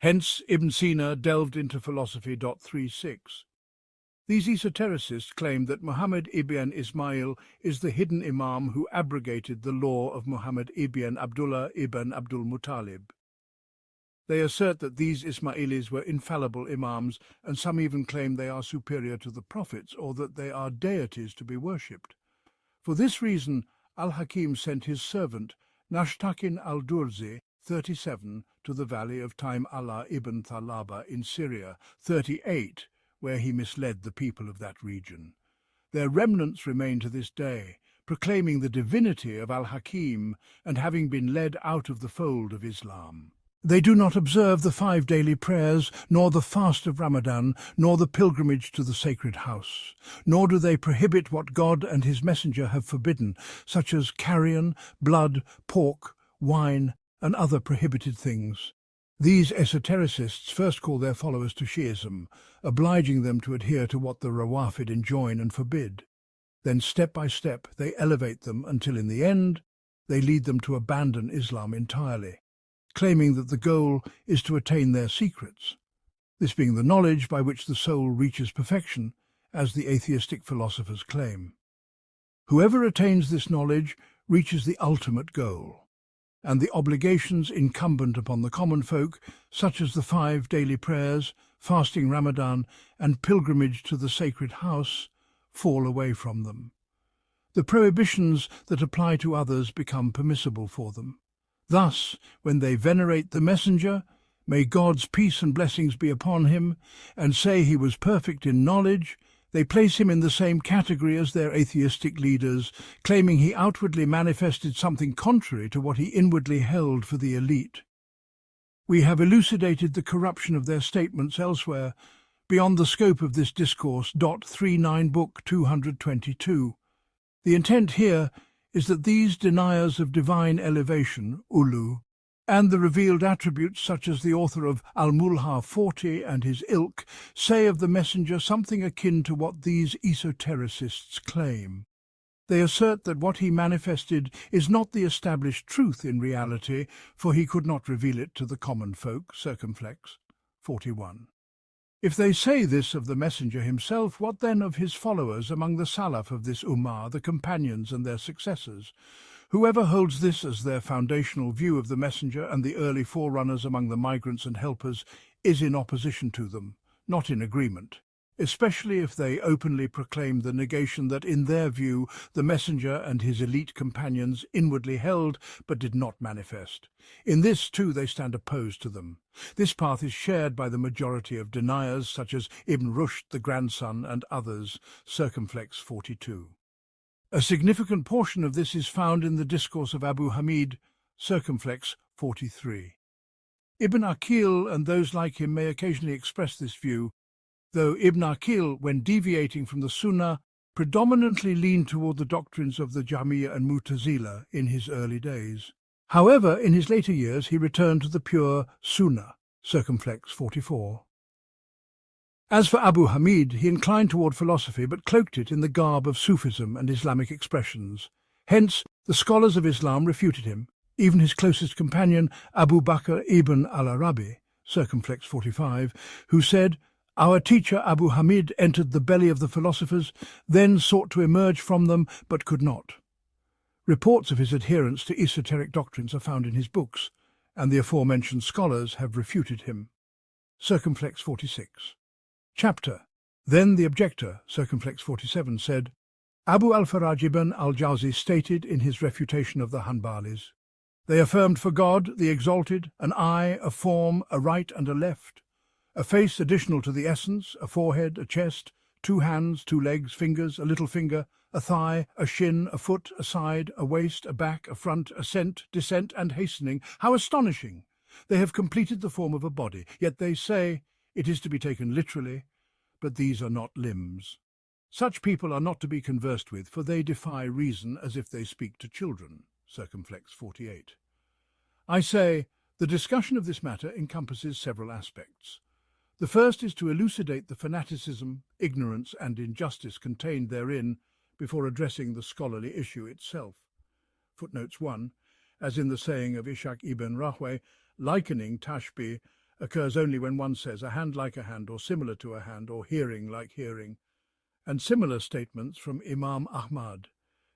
Speaker 1: Hence, Ibn Sina delved into philosophy. 36. These esotericists claim that Muhammad ibn Ismail is the hidden imam who abrogated the law of Muhammad ibn Abdullah ibn Abdul Muttalib. They assert that these Ismailis were infallible imams, and some even claim they are superior to the prophets or that they are deities to be worshipped. For this reason, Al-Hakim sent his servant, Nashtakin al-Durzi, 37, to the valley of Taim Allah ibn Thalaba in Syria, 38, where he misled the people of that region. Their remnants remain to this day, proclaiming the divinity of Al-Hakim and having been led out of the fold of Islam. They do not observe the 5 daily prayers, nor the fast of Ramadan, nor the pilgrimage to the sacred house. Nor do they prohibit what God and his messenger have forbidden, such as carrion, blood, pork, wine, and other prohibited things. These esotericists first call their followers to Shi'ism, obliging them to adhere to what the Rawafid enjoin and forbid. Then step by step they elevate them until in the end they lead them to abandon Islam entirely, claiming that the goal is to attain their secrets, this being the knowledge by which the soul reaches perfection, as the atheistic philosophers claim. Whoever attains this knowledge reaches the ultimate goal, and the obligations incumbent upon the common folk, such as the 5 daily prayers, fasting Ramadan, and pilgrimage to the sacred house, fall away from them. The prohibitions that apply to others become permissible for them. Thus, when they venerate the messenger, may God's peace and blessings be upon him, and say he was perfect in knowledge, they place him in the same category as their atheistic leaders, claiming he outwardly manifested something contrary to what he inwardly held for the elite. We have elucidated the corruption of their statements elsewhere, beyond the scope of this discourse. 39 Book 222. The intent here is that these deniers of divine elevation, ulu, and the revealed attributes such as the author of Al-Mulha 40 and his ilk say of the messenger something akin to what these esotericists claim. They assert that what he manifested is not the established truth in reality, for he could not reveal it to the common folk, circumflex 41. If they say this of the messenger himself, what then of his followers among the salaf of this ummah, the companions and their successors? Whoever holds this as their foundational view of the messenger and the early forerunners among the migrants and helpers is in opposition to them, not in agreement, especially if they openly proclaim the negation that, in their view, the messenger and his elite companions inwardly held but did not manifest. In this, too, they stand opposed to them. This path is shared by the majority of deniers, such as Ibn Rushd, the grandson, and others, circumflex 42. A significant portion of this is found in the discourse of Abu Hamid, circumflex 43. Ibn Aqil and those like him may occasionally express this view, though Ibn Aqil, when deviating from the Sunnah, predominantly leaned toward the doctrines of the Jahmiyyah and Mu'tazila in his early days. However, in his later years he returned to the pure Sunnah, circumflex 44. As for Abu Hamid, he inclined toward philosophy but cloaked it in the garb of Sufism and Islamic expressions. Hence, the scholars of Islam refuted him, even his closest companion Abu Bakr ibn al-Arabi, circumflex 45, who said, "Our teacher Abu Hamid entered the belly of the philosophers, then sought to emerge from them, but could not." Reports of his adherence to esoteric doctrines are found in his books, and the aforementioned scholars have refuted him. Circumflex 46. Chapter. Then the objector, circumflex 47, said, Abu al-Faraj ibn al-Jawzi stated in his refutation of the Hanbalis, "They affirmed for God, the Exalted, an eye, a form, a right and a left, a face additional to the essence, a forehead, a chest, 2 hands, 2 legs, fingers, a little finger, a thigh, a shin, a foot, a side, a waist, a back, a front, ascent, descent, and hastening. How astonishing! They have completed the form of a body, yet they say it is to be taken literally, but these are not limbs. Such people are not to be conversed with, for they defy reason as if they speak to children." Circumflex 48. I say, the discussion of this matter encompasses several aspects. The first is to elucidate the fanaticism, ignorance, and injustice contained therein before addressing the scholarly issue itself. Footnotes 1. As in the saying of Ishaq ibn Rahway, likening tashbih occurs only when one says a hand like a hand or similar to a hand or hearing like hearing, and similar statements from Imam Ahmad.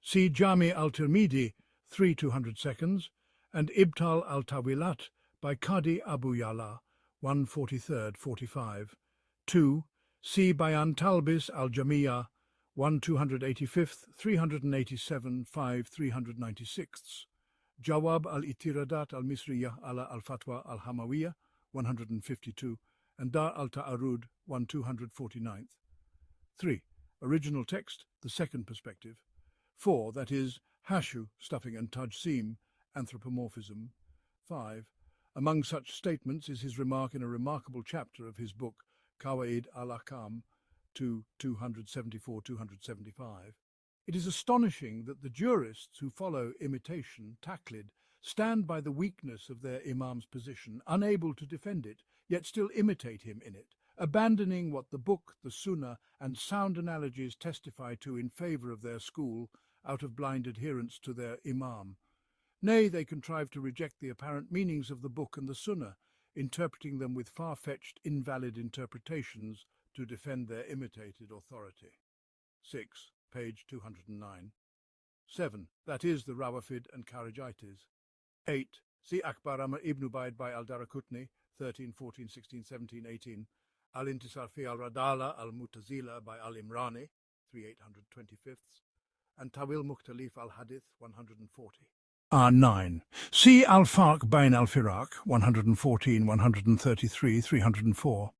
Speaker 1: See Jami al-Tirmidhi, 3/200 seconds, and Ibtal al-Tawilat by Qadi Abu Yala, 143-45. 2. See Bayan Talbis al-Jamiyah, 1/285, 387, 5/396. Jawab al-Itiradat al-Misriyah ala al-Fatwa al-Hamawiyah, 152, and Dar al-Ta'arud, 1/249. 3. Original text, the second perspective. 4. That is, hashu, stuffing, and tajsim, anthropomorphism. 5. Among such statements is his remark in a remarkable chapter of his book, Qawaid al-Ahkam, 274-275. It is astonishing that the jurists who follow imitation, taqlid, stand by the weakness of their imam's position, unable to defend it, yet still imitate him in it, abandoning what the book, the sunnah, and sound analogies testify to in favour of their school, out of blind adherence to their imam. Nay, they contrive to reject the apparent meanings of the book and the sunnah, interpreting them with far-fetched, invalid interpretations to defend their imitated authority. 6. Page 209. 7. That is, the Rawafid and Kharijites. 8. See Akbar Amr ibn Ubaid by al-Daraqutni, 13, 14, 16, 17, 18. Al-Intisar fi al-Radala al-Mutazila by Al-Amrani, 3/825, and Tawil Mukhtalif al-Hadith, 140. 9. See Al-Farq Bain al-Firaq, 114, 133, 304.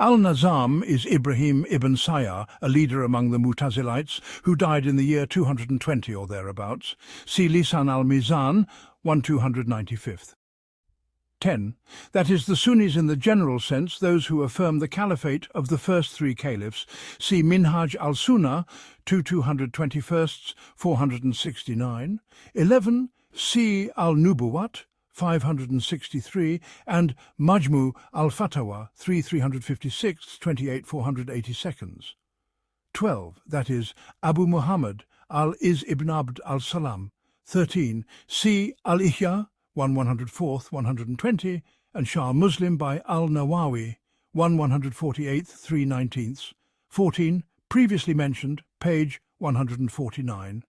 Speaker 1: Al-Nazam is Ibrahim ibn Sayyar, a leader among the Mutazilites, who died in the year 220 or thereabouts. See Lisan al-Mizan, 1/295. 10. That is, the Sunnis in the general sense, those who affirm the caliphate of the first three caliphs. See Minhaj al-Sunnah, 221, 469. 11. See al-Nubuwat, 563, and Majmu al-Fatawa, 3/356, 28/480 seconds. 12. That is, Abu Muhammad al-Iz ibn Abd al-Salam, 13. See al-Ihya, 1/104, 120, and Shah Muslim by al-Nawawi, 1/148, 3/19. 14. Previously mentioned, page 149.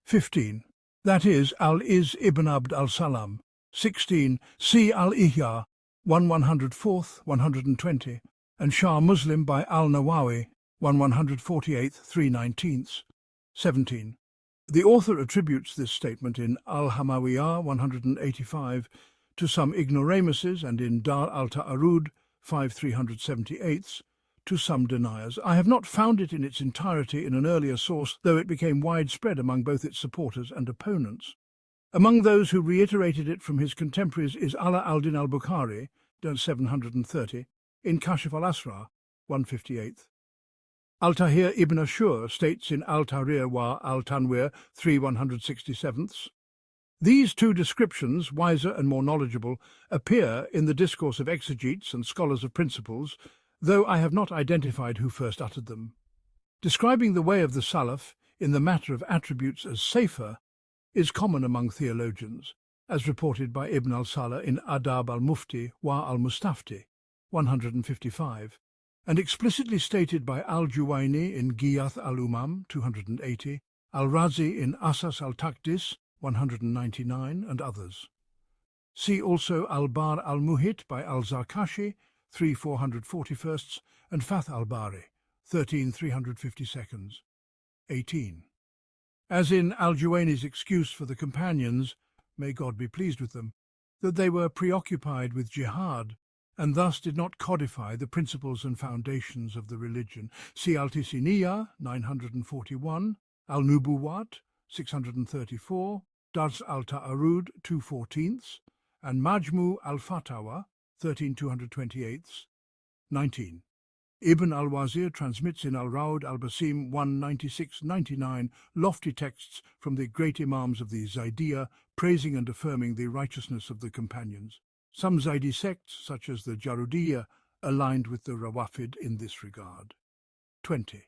Speaker 1: 15. That is, al-Iz ibn Abd al-Salam. 16. See al-Ihya, 1/104, 120, and Shah Muslim by al-Nawawi, 1/148, 3/19. 17. The author attributes this statement in Al-Hamawiyah 185 to some ignoramuses, and in Dar al-Ta'arud 5/378 to some deniers. I have not found it in its entirety in an earlier source, though it became widespread among both its supporters and opponents. Among those who reiterated it from his contemporaries is Ala al-Din al-Bukhari, 730, in Kashf al-Asrar, 158. Al-Tahir ibn Ashur states in Al-Tahrir wa al-Tanwir, 3/167. These two descriptions, wiser and more knowledgeable, appear in the discourse of exegetes and scholars of principles, though I have not identified who first uttered them. Describing the way of the Salaf in the matter of attributes as safer is common among theologians, as reported by Ibn al-Salah in Adab al-Mufti wa al-Mustafti, 155, and explicitly stated by al-Juwayni in Giyath al-Umam, 280, al-Razi in Asas al-Taqdis, 199, and others. See also Al-Bar al-Muhit by al-Zarkashi, 3/441, and Fath al-Bari, 13/350. 18. As in al-Juwayni's excuse for the companions, may God be pleased with them, that they were preoccupied with jihad, and thus did not codify the principles and foundations of the religion. See Al-Tisiniyah, 941, Al-Nubuwat, 634, Dars al-Ta'arud, 2/14, and Majmu al-Fatawa, 13/228. 19. Ibn al-Wazir transmits in Al-Rawd al-Basim 196-99 lofty texts from the great imams of the Zaydiyah, praising and affirming the righteousness of the companions. Some Zaydi sects, such as the Jarudiyya, aligned with the Rawafid in this regard. 20.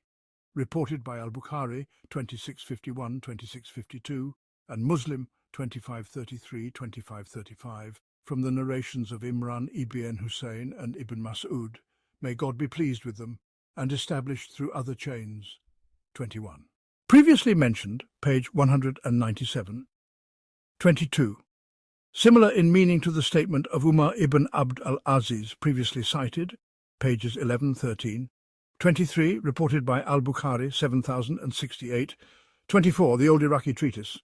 Speaker 1: reported by Al-Bukhari 2651, 2652, and Muslim 2533, 2535, from the narrations of Imran ibn Hussein and Ibn Mas'ud, may God be pleased with them, and established through other chains. 21. Previously mentioned, page 197. 22. Similar in meaning to the statement of Umar ibn Abd al-Aziz, previously cited, pages 11, 13. 23, reported by Al-Bukhari, 7068. 24, the old Iraqi treatise.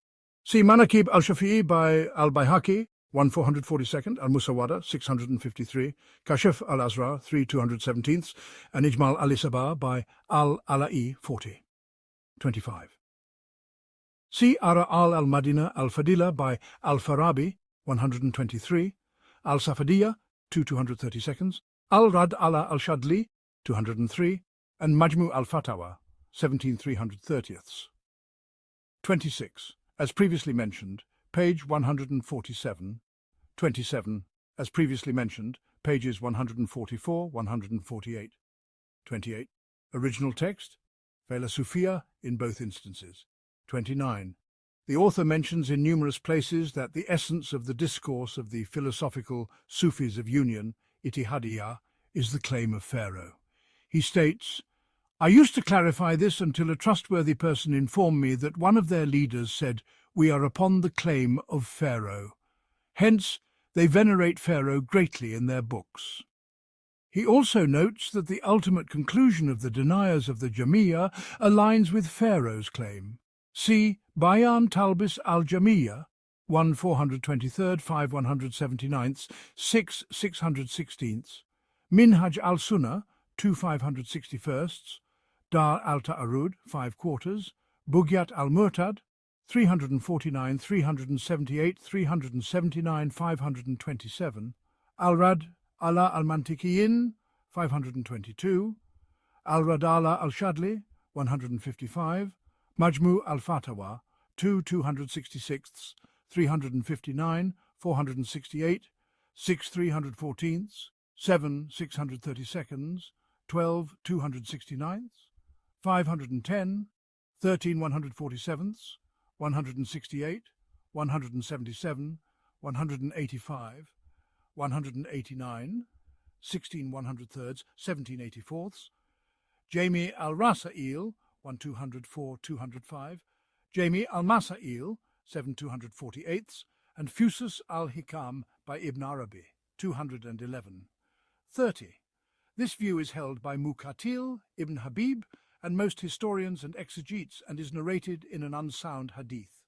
Speaker 1: See Manaqib al-Shafi'i by al-Bayhaqi, 1442, al-Musawwada, 653, Kashf al-Azrar, 3217, and Ijmal al-Isaba by al-Ala'i, 40. 25. See Ara al-Madina al-Fadila by al-Farabi, 123, al-Safadiyya, 232, al-Rad ala al-Shadli, 203, and Majmu al-Fatawa, 17330. 26. As previously mentioned, page 147. 27. As previously mentioned, pages 144, 148. 28. Original text, Philosophia in both instances. 29. The author mentions in numerous places that the essence of the discourse of the philosophical Sufis of union, Ittihadiyya, is the claim of Pharaoh. He states, I used to clarify this until a trustworthy person informed me that one of their leaders said, we are upon the claim of Pharaoh. Hence, they venerate Pharaoh greatly in their books. He also notes that the ultimate conclusion of the deniers of the Jamiyya aligns with Pharaoh's claim. See Bayan Talbis al-Jamiyya, 1 423, 5 179, 6 616, Minhaj al-Sunnah, 2 561, Dar al-Ta'arud, 5 quarters, Bugyat al-Murtad, 349, 378, 379, 527, Al-Rad ala al-Mantiqiyin, 522, Al-Radala al-Shadli, 155, Majmu al-Fatawa, 2 266, 359, 468, 6 314, 7 632, 12 269, 510, 13 147, 168, 177, 185, 189, 16 103, 17 84, Jami al-Rasail, 1 204, 205, Jami al-Masail, 7 248, and Fusus al-Hikam by Ibn Arabi, 211. 30. This view is held by Muqatil, Ibn Habib, and most historians and exegetes, and is narrated in an unsound hadith.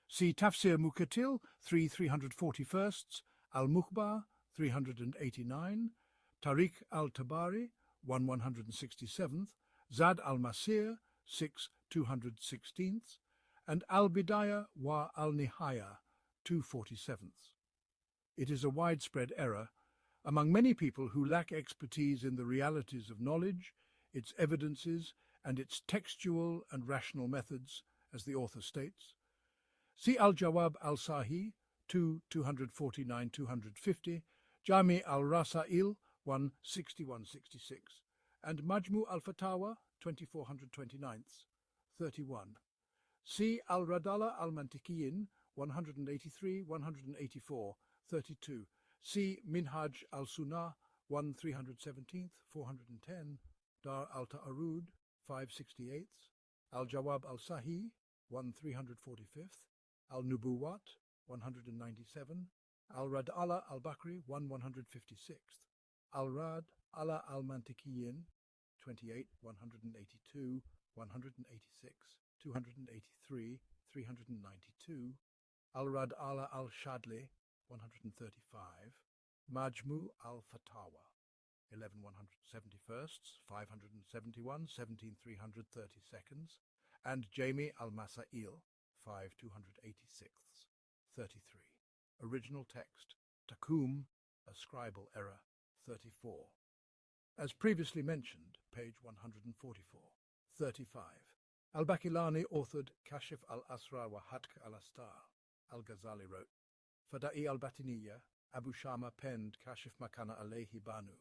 Speaker 1: See Tafsir Muqatil, 3 341, Al-Mukhbar, 389, Tariq al-Tabari, 1 167, Zad al-Masir, 6 216, and Al-Bidayah wa al-Nihaya, 247. It is a widespread error among many people who lack expertise in the realities of knowledge, its evidences, and its textual and rational methods, as the author states. See Al-Jawab al-Sahi, 2 249, 250, Jami al-Rasail, 1 6166, and Majmu al-Fatawa, 2429, 31. See Al-Radala al-Mantiqiyin, 183, 184, 32. See Minhaj al-Sunnah, 1 317, 410, Dar al-Ta'arud, 568, Al-Jawab al-Sahih, 1 345, Al-Nubuwat, 197, Al-Rad ala al-Bakri, 1 156, Al-Rad ala al-Mantiqiyin, 28, 182, 186, 283, 392, Al-Rad ala al-Shadli, 135, Majmu al-Fatawa, 11 171st, 571, 17 332, and Jami al-Masail, 5 286, 33. Original text, Takum, a scribal error, 34. As previously mentioned, page 144. 35. Al-Baqillani authored Kashf al-Asrar wa Hatk al-Astar. Al-Ghazali wrote, Fada'i al-Batiniyya, Abu Shama penned Kashf Makana alayhi Banu,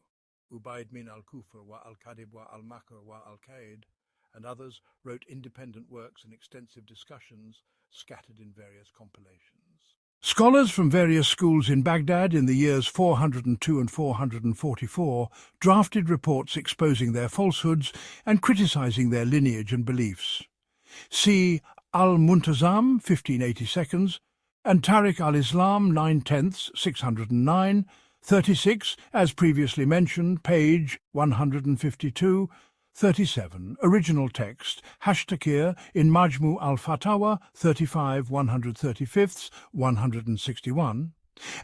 Speaker 1: Ubaid min al-Kufr wa al-Kadib wa al-Makr wa al-Kaid, and others wrote independent works and extensive discussions scattered in various compilations. Scholars from various schools in Baghdad in the years 402 and 444 drafted reports exposing their falsehoods and criticizing their lineage and beliefs. See Al-Muntazam, 1582, and Tariq al-Islam, 9/10, 609, 36, as previously mentioned, page 152, 37. Original text, Hashtakir in Majmu al-Fatawa, 35, 135, 161,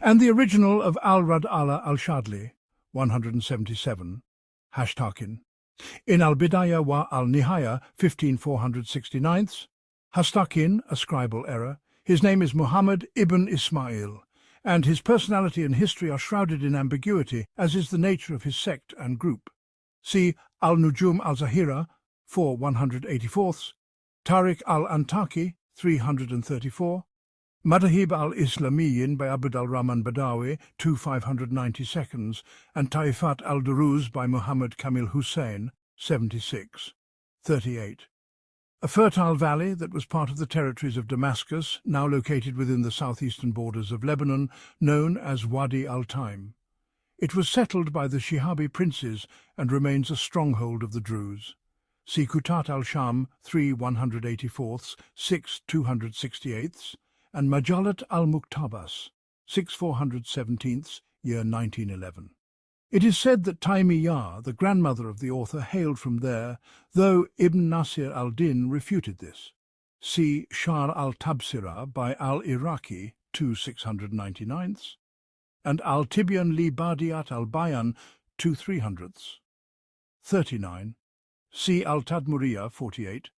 Speaker 1: and the original of Al-Rad ala al-Shadli, 177, Hashtakin. In Al-Bidayah wa al-Nihaya, 15469, Hashtakin, a scribal error. His name is Muhammad ibn Ismail, and his personality and history are shrouded in ambiguity, as is the nature of his sect and group. See Al-Nujum al-Zahira, 184, Tariq al-Antaki, 334, Madahib al-Islamiyin by Abd al-Rahman Badawi, 592, and Taifat al-Duruz by Muhammad Kamil Hussein, 76, 38. A fertile valley that was part of the territories of Damascus, now located within the southeastern borders of Lebanon, known as Wadi al-Taim. It was settled by the Shihabi princes and remains a stronghold of the Druze. See Kutat al-Sham, 184, 268, and Majalat al-Muktabas, 417, year 1911. It is said that Taymiyyah, the grandmother of the author, hailed from there, though Ibn Nasir al-Din refuted this. See Shar al-Tabsira by al-Iraqi, 699, and Al-Tibyan li Badiat al-Bayan, 300. 39. See Al-Tadmuriyah, 48,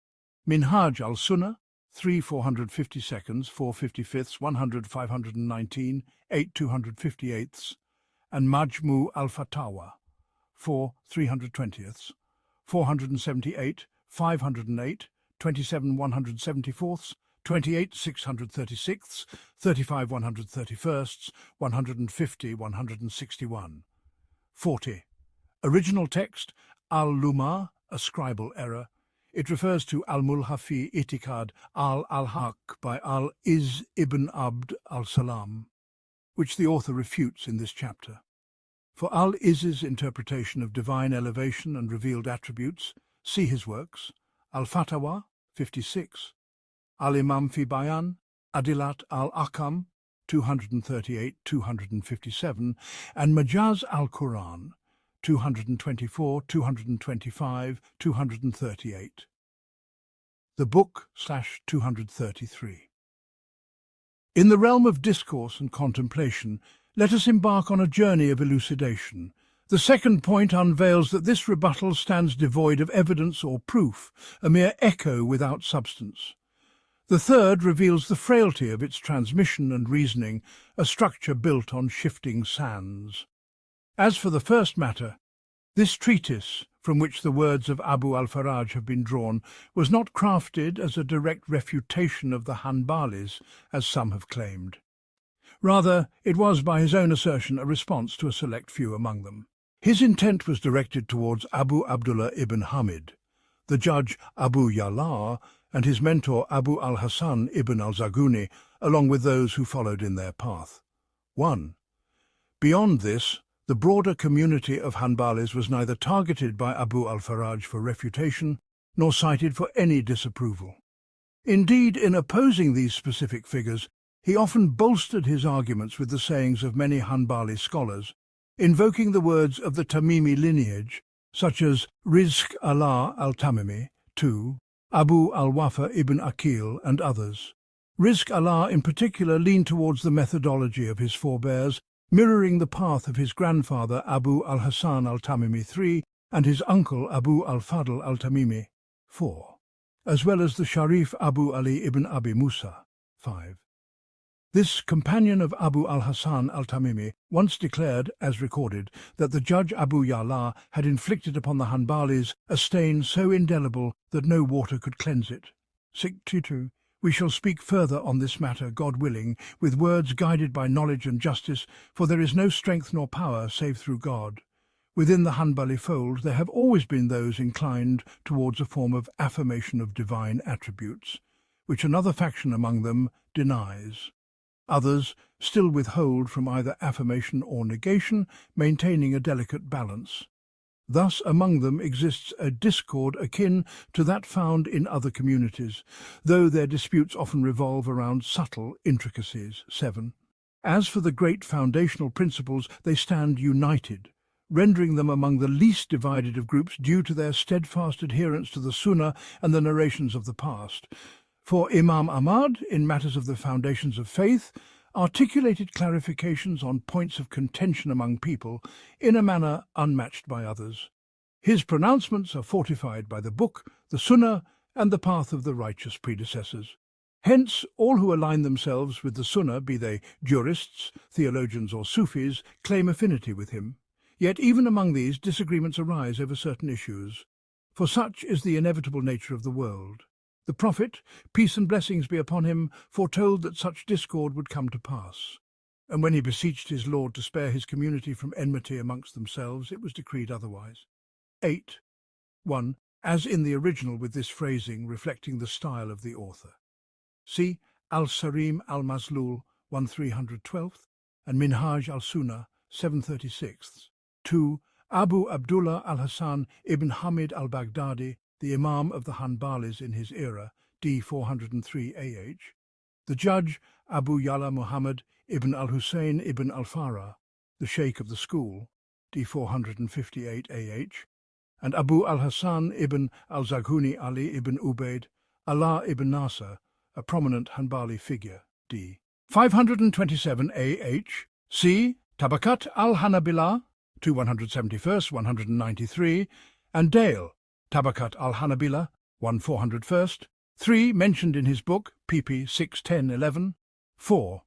Speaker 1: Minhaj al-Sunnah, 452, 455, 100, 519, 258, and Majmu al-Fatawa, 320, 478, 508, 27, 174, 28, 636, 35, 131, 150, 161. 40. Original text, Al-Luma, a scribal error. It refers to Al-Mulhafi Itikad al-Haq by Al-Iz ibn Abd al-Salam, which the author refutes in this chapter. For Al-Iz's interpretation of divine elevation and revealed attributes, see his works, Al-Fatawa, 56, Al-Imam fi Bayan, Adilat al-Akam, 238, 257, and Majaz al-Qur'an, 224, 225, 238. The book/233. In the realm of discourse and contemplation, let us embark on a journey of elucidation. The second point unveils that this rebuttal stands devoid of evidence or proof, a mere echo without substance. The third reveals the frailty of its transmission and reasoning, a structure built on shifting sands. As for the first matter, this treatise, from which the words of Abu al-Faraj have been drawn, was not crafted as a direct refutation of the Hanbalis, as some have claimed. Rather, it was, by his own assertion, a response to a select few among them. His intent was directed towards Abu Abdullah ibn Hamid, the judge Abu Ya'la, and his mentor Abu al-Hasan ibn al-Zaguni, along with those who followed in their path. 1. Beyond this, the broader community of Hanbalis was neither targeted by Abu al-Faraj for refutation, nor cited for any disapproval. Indeed, in opposing these specific figures, he often bolstered his arguments with the sayings of many Hanbali scholars, invoking the words of the Tamimi lineage, such as Rizq Allah al-Tamimi, 2, Abu al-Wafa ibn Aqil, and others. Rizq Allah in particular leaned towards the methodology of his forebears, mirroring the path of his grandfather Abu al-Hasan al-Tamimi, 3, and his uncle Abu al-Fadl al-Tamimi, 4, as well as the Sharif Abu Ali ibn Abi Musa, 5. This companion of Abu al-Hasan al-Tamimi once declared, as recorded, that the judge Abu Ya'la had inflicted upon the Hanbalis a stain so indelible that no water could cleanse it. 62. We shall speak further on this matter, God willing, with words guided by knowledge and justice, for there is no strength nor power save through God. Within the Hanbali fold, there have always been those inclined towards a form of affirmation of divine attributes, which another faction among them denies. Others still withhold from either affirmation or negation, maintaining a delicate balance. Thus among them exists a discord akin to that found in other communities, though their disputes often revolve around subtle intricacies. 7. As for the great foundational principles, they stand united, rendering them among the least divided of groups due to their steadfast adherence to the Sunnah and the narrations of the past. For Imam Ahmad, in matters of the foundations of faith, articulated clarifications on points of contention among people in a manner unmatched by others. His pronouncements are fortified by the book, the Sunnah, and the path of the righteous predecessors. Hence, all who align themselves with the Sunnah, be they jurists, theologians, or Sufis, claim affinity with him. Yet even among these, disagreements arise over certain issues, for such is the inevitable nature of the world. The Prophet, peace and blessings be upon him, foretold that such discord would come to pass. And when he beseeched his Lord to spare his community from enmity amongst themselves, it was decreed otherwise. 8. 1. As in the original, with this phrasing reflecting the style of the author. See Al-Sarim al-Maslul 1312 and Minhaj al-Sunnah 736. 2. Abu Abdullah al-Hasan ibn Hamid al-Baghdadi, the Imam of the Hanbalis in his era, d. 403 AH. The judge Abu Yala Muhammad ibn al-Hussein ibn al-Farah, the Sheikh of the school, d. 458 AH. And Abu al-Hasan ibn al-Zaghuni Ali ibn Ubaid, Allah ibn Nasr, a prominent Hanbali figure, d. 527 AH. C. Tabakat al-Hanabila, 171st, 193, and Dale, Tabakat al-Hanabila, 1401st, 3, mentioned in his book, pp. 610-11. 4.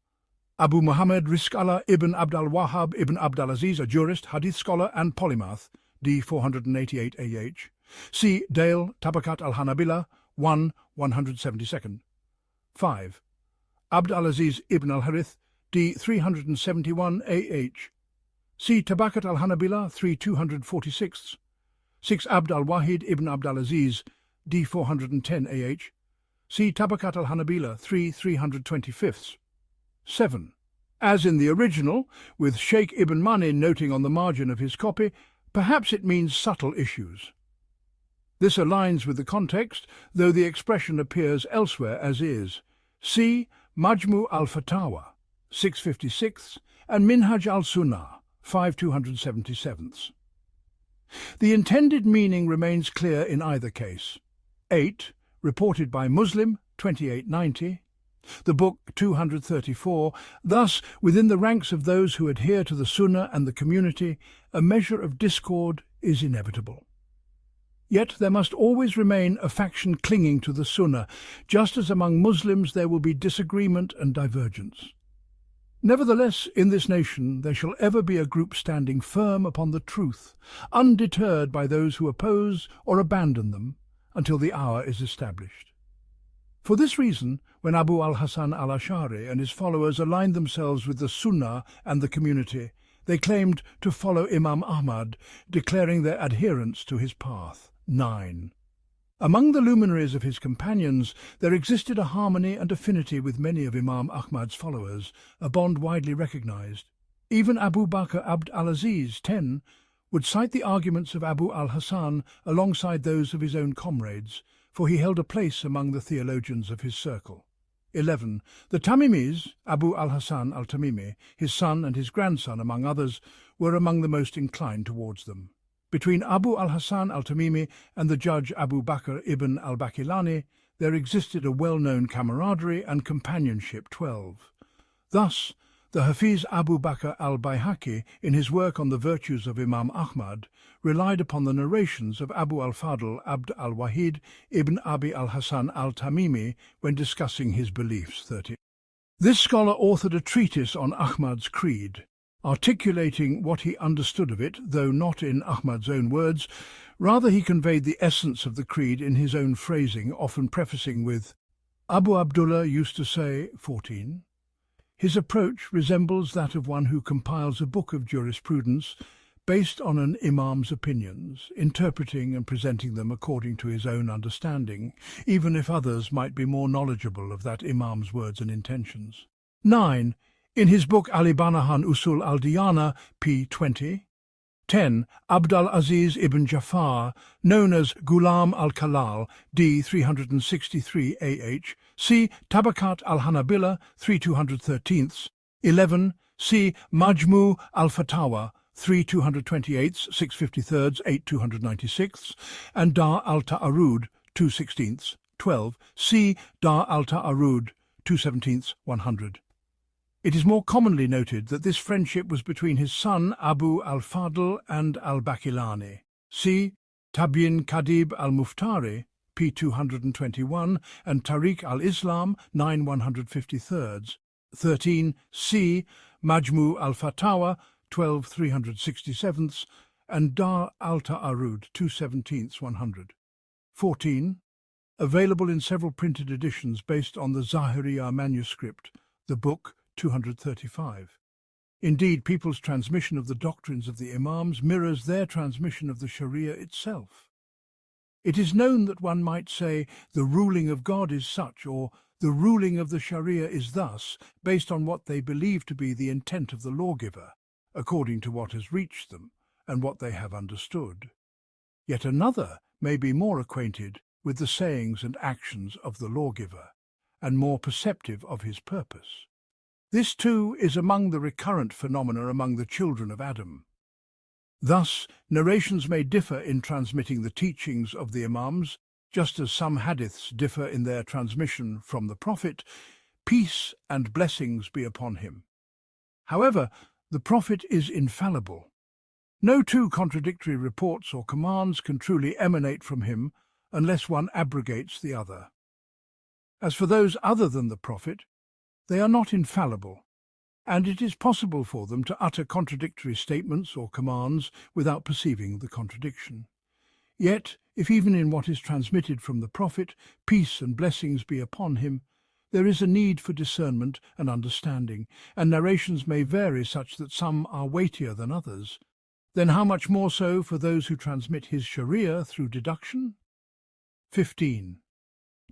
Speaker 1: Abu Muhammad Rizq ibn Abd al-Wahhab ibn Abd al-Aziz, a jurist, hadith scholar, and polymath, d. 488 AH. See Dale, Tabakat al-Hanabila, 172nd. 5. Abd al-Aziz ibn al-Harith, d. 371 AH. See Tabakat al-Hanabila, 3246. 6. Abd al-Wahid ibn Abd al-Aziz, d. 410 AH. See Tabakat al-Hanabila, 325. 7. As in the original, with Sheikh Ibn Mani noting on the margin of his copy, perhaps it means subtle issues. This aligns with the context, though the expression appears elsewhere as is. See Majmu al-Fatawa, 656, and Minhaj al-Sunnah, 5277. The intended meaning remains clear in either case. 8, reported by Muslim, 2890, the book 234, thus, within the ranks of those who adhere to the Sunnah and the community, a measure of discord is inevitable. Yet there must always remain a faction clinging to the Sunnah, just as among Muslims there will be disagreement and divergence. Nevertheless, in this nation there shall ever be a group standing firm upon the truth, undeterred by those who oppose or abandon them, until the hour is established. For this reason, when Abu al-Hasan al-Ash'ari and his followers aligned themselves with the Sunnah and the community, they claimed to follow Imam Ahmad, declaring their adherence to his path. 9. Among the luminaries of his companions, there existed a harmony and affinity with many of Imam Ahmad's followers, a bond widely recognized. Even Abu Bakr Abd al-Aziz, 10, would cite the arguments of Abu al-Hasan alongside those of his own comrades, for he held a place among the theologians of his circle. 11. The Tamimis, Abu al-Hasan al-Tamimi, his son and his grandson, among others, were among the most inclined towards them. Between Abu al-Hasan al-Tamimi and the judge Abu Bakr ibn al-Bakilani, there existed a well-known camaraderie and companionship. 12. Thus, the Hafiz Abu Bakr al-Bayhaqi, in his work on the virtues of Imam Ahmad, relied upon the narrations of Abu al-Fadl Abd al-Wahid ibn Abi al-Hasan al-Tamimi when discussing his beliefs. 30. This scholar authored a treatise on Ahmad's creed, articulating what he understood of it, though not in Ahmad's own words. Rather, he conveyed the essence of the creed in his own phrasing, often prefacing with, Abu Abdullah used to say, 14. His approach resembles that of one who compiles a book of jurisprudence, based on an imam's opinions, interpreting and presenting them according to his own understanding, even if others might be more knowledgeable of that imam's words and intentions. 9. In his book Al-Ibanahan Usul al-Diyana, p. 20. 10. Abdul Aziz ibn Jafar, known as Ghulam al-Kalal, d. 363 AH, c. Tabakat al-Hanabila, 3213. 11. c. Majmu al-Fatawa, 3228, 653, 8296, and Dar al-Ta'arud, 216. 12. c. Dar al-Ta'arud, 217, 100. It is more commonly noted that this friendship was between his son Abu al-Fadl and al-Bakilani. See Tabyin Kadib al-Muftari, p. 221, and Tariq al-Islam, 9 153. 13. C. Majmu al-Fatawa, 12 367, and Dar al-Ta'arud, 217, 100. 14. Available in several printed editions based on the Zahiriya manuscript, the book 235. Indeed, people's transmission of the doctrines of the Imams mirrors their transmission of the Sharia itself. It is known that one might say, the ruling of God is such, or the ruling of the Sharia is thus, based on what they believe to be the intent of the lawgiver, according to what has reached them and what they have understood. Yet another may be more acquainted with the sayings and actions of the lawgiver, and more perceptive of his purpose. This, too, is among the recurrent phenomena among the children of Adam. Thus, narrations may differ in transmitting the teachings of the Imams, just as some hadiths differ in their transmission from the Prophet, peace and blessings be upon him. However, the Prophet is infallible. No two contradictory reports or commands can truly emanate from him unless one abrogates the other. As for those other than the Prophet, they are not infallible, and it is possible for them to utter contradictory statements or commands without perceiving the contradiction. Yet, if even in what is transmitted from the Prophet, peace and blessings be upon him, there is a need for discernment and understanding, and narrations may vary such that some are weightier than others, then how much more so for those who transmit his Sharia through deduction? 15.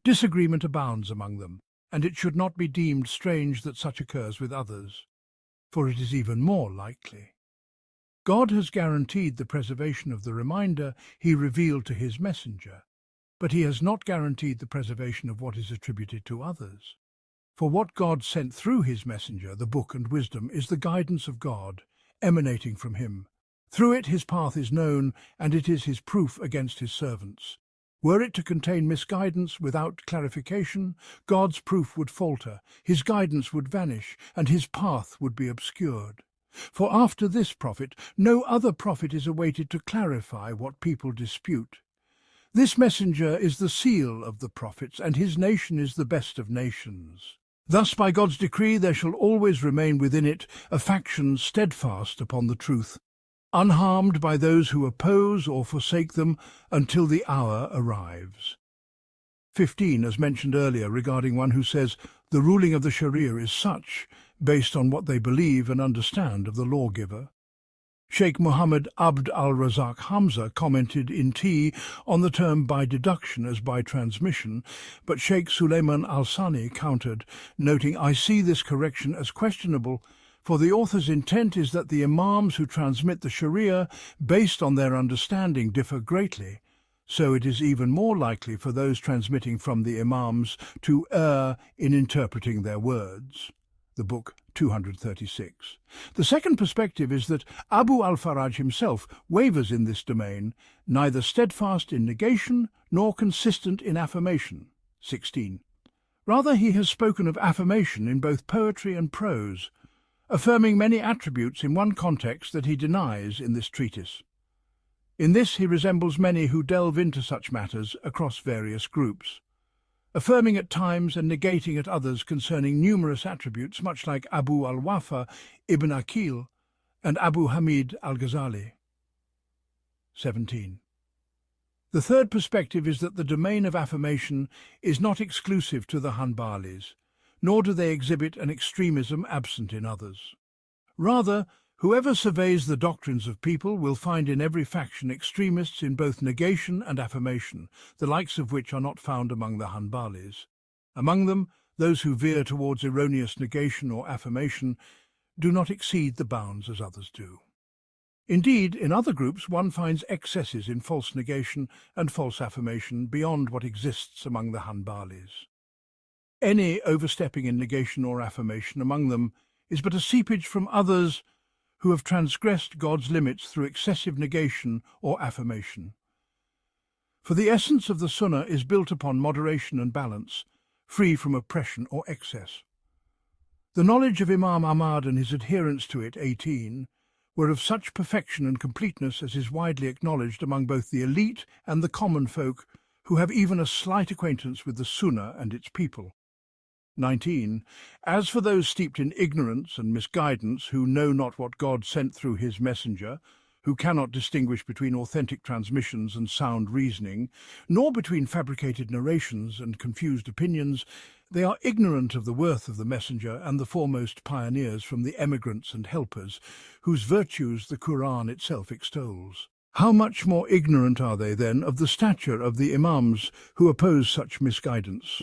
Speaker 1: Disagreement abounds among them, and it should not be deemed strange that such occurs with others, for it is even more likely. God has guaranteed the preservation of the reminder he revealed to his messenger, but he has not guaranteed the preservation of what is attributed to others. For what God sent through his messenger, the book and wisdom, is the guidance of God, emanating from him. Through it his path is known, and it is his proof against his servants. Were it to contain misguidance without clarification, God's proof would falter, his guidance would vanish, and his path would be obscured. For after this prophet, no other prophet is awaited to clarify what people dispute. This messenger is the seal of the prophets, and his nation is the best of nations. Thus by God's decree there shall always remain within it a faction steadfast upon the truth, unharmed by those who oppose or forsake them until the hour arrives. 15, as mentioned earlier, regarding one who says the ruling of the Sharia is such, based on what they believe and understand of the lawgiver. Sheikh Muhammad Abd al-Razak Hamza commented in T on the term by deduction as by transmission, but Sheikh Suleiman al-Sani countered, noting, "I see this correction as questionable, for the author's intent is that the Imams who transmit the Sharia based on their understanding differ greatly, so it is even more likely for those transmitting from the Imams to err in interpreting their words." The book 236. The second perspective is that Abu al-Faraj himself wavers in this domain, neither steadfast in negation nor consistent in affirmation. 16. Rather, he has spoken of affirmation in both poetry and prose, affirming many attributes in one context that he denies in this treatise. In this he resembles many who delve into such matters across various groups, affirming at times and negating at others concerning numerous attributes, much like Abu al-Wafa ibn Aqil and Abu Hamid al-Ghazali. 17. The third perspective is that the domain of affirmation is not exclusive to the Hanbalis, nor do they exhibit an extremism absent in others. Rather, Whoever surveys the doctrines of people will find in every faction extremists in both negation and affirmation, the likes of which are not found among the Hanbalis. Among them, those who veer towards erroneous negation or affirmation do not exceed the bounds as others do. Indeed, in other groups one finds excesses in false negation and false affirmation beyond what exists among the Hanbalis. Any overstepping in negation or affirmation among them is but a seepage from others who have transgressed God's limits through excessive negation or affirmation. For the essence of the Sunnah is built upon moderation and balance, free from oppression or excess. The knowledge of Imam Ahmad and his adherents to it, 18, were of such perfection and completeness as is widely acknowledged among both the elite and the common folk who have even a slight acquaintance with the Sunnah and its people. 19. As for those steeped in ignorance and misguidance who know not what God sent through his messenger, who cannot distinguish between authentic transmissions and sound reasoning, nor between fabricated narrations and confused opinions, they are ignorant of the worth of the messenger and the foremost pioneers from the emigrants and helpers, whose virtues the Qur'an itself extols. How much more ignorant are they, then, of the stature of the Imams who oppose such misguidance?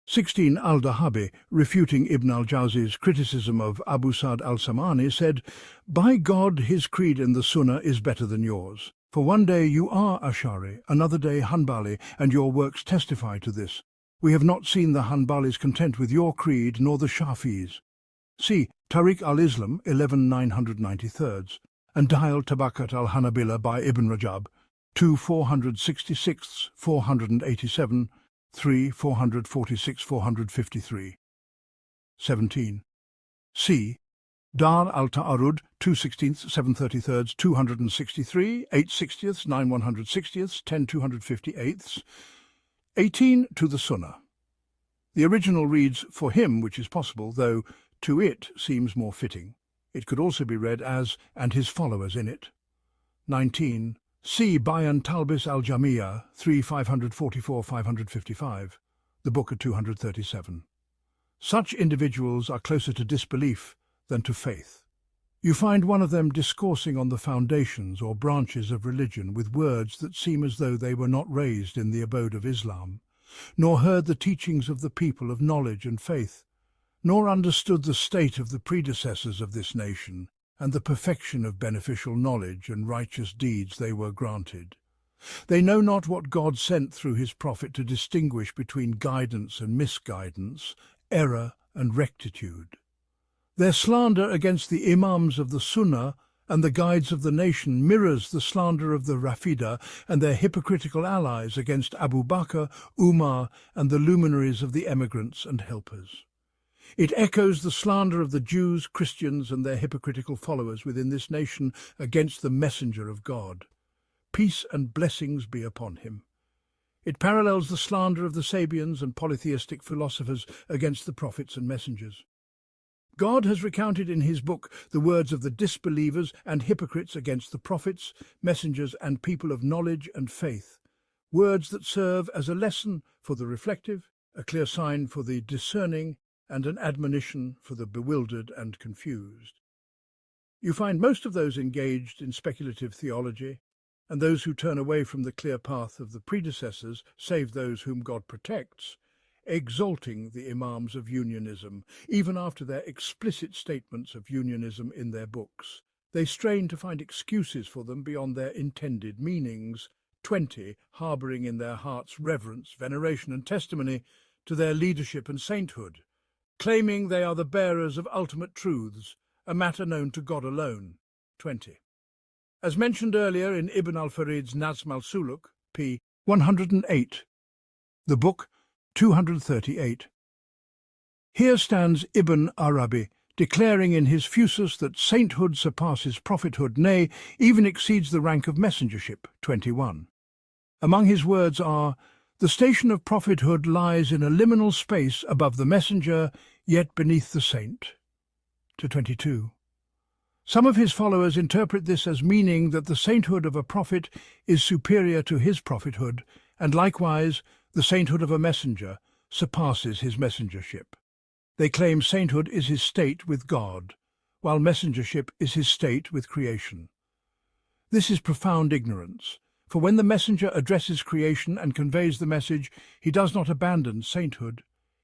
Speaker 1: 16. Al-Dahabi, refuting Ibn al-Jawzi's criticism of Abu Sa'd al-Sam'ani, said, "By God, his creed in the Sunnah is better than yours. For one day you are Ash'ari, another day Hanbali, and your works testify to this. We have not seen the Hanbalis content with your creed, nor the Shafis." See Tariq al-Islam, 11,993, and Dahil Tabakat al-Hanabila by Ibn Rajab, 2 466, 487, 3 446, 453. 17. See Dar al-Ta'arud, 2/16, 7/33, 263, 8/60, 9/160, 10/258. 18. To the Sunnah. The original reads, "for him which is possible," though "to it" seems more fitting. It could also be read as "and his followers in it." 19. See Bayan Talbis al-Jamiyah, 3 544, 555, the Book of 237. Such individuals are closer to disbelief than to faith. You find one of them discoursing on the foundations or branches of religion with words that seem as though they were not raised in the abode of Islam, nor heard the teachings of the people of knowledge and faith, nor understood the state of the predecessors of this nation, and the perfection of beneficial knowledge and righteous deeds they were granted. They know not what God sent through his prophet to distinguish between guidance and misguidance, error and rectitude. Their slander against the imams of the Sunnah and the guides of the nation mirrors the slander of the Rafida and their hypocritical allies against Abu Bakr, Umar, and the luminaries of the emigrants and helpers. It echoes the slander of the Jews, Christians, and their hypocritical followers within this nation against the messenger of God. Peace and blessings be upon him. It parallels the slander of the Sabians and polytheistic philosophers against the prophets and messengers. God has recounted in his book the words of the disbelievers and hypocrites against the prophets, messengers, and people of knowledge and faith, words that serve as a lesson for the reflective, a clear sign for the discerning, and an admonition for the bewildered and confused. You find most of those engaged in speculative theology, and those who turn away from the clear path of the predecessors, save those whom God protects, exalting the Imams of unionism, even after their explicit statements of unionism in their books. They strain to find excuses for them beyond their intended meanings. 20. Harbouring in their hearts reverence, veneration, and testimony to their leadership and sainthood, claiming they are the bearers of ultimate truths, a matter known to God alone. 20. As mentioned earlier in Ibn al-Farid's Nazm al-Suluk, p. 108, the book 238. Here stands Ibn Arabi, declaring in his Fusus that sainthood surpasses prophethood, nay, even exceeds the rank of messengership. 21. Among his words are, "The station of prophethood lies in a liminal space above the messenger, yet beneath the saint." To 22. Some of his followers interpret this as meaning that the sainthood of a prophet is superior to his prophethood, and likewise the sainthood of a messenger surpasses his messengership. They claim sainthood is his state with God, while messengership is his state with creation. This is profound ignorance, for when the messenger addresses creation and conveys the message, he does not abandon sainthood.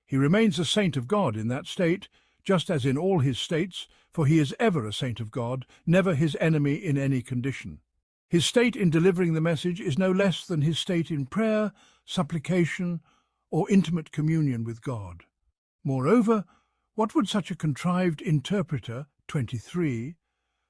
Speaker 1: He remains a saint of God in that state, just as in all his states, for he is ever a saint of God, never his enemy in any condition. His state in delivering the message is no less than his state in prayer, supplication, or intimate communion with God. Moreover, what would such a contrived interpreter, 23,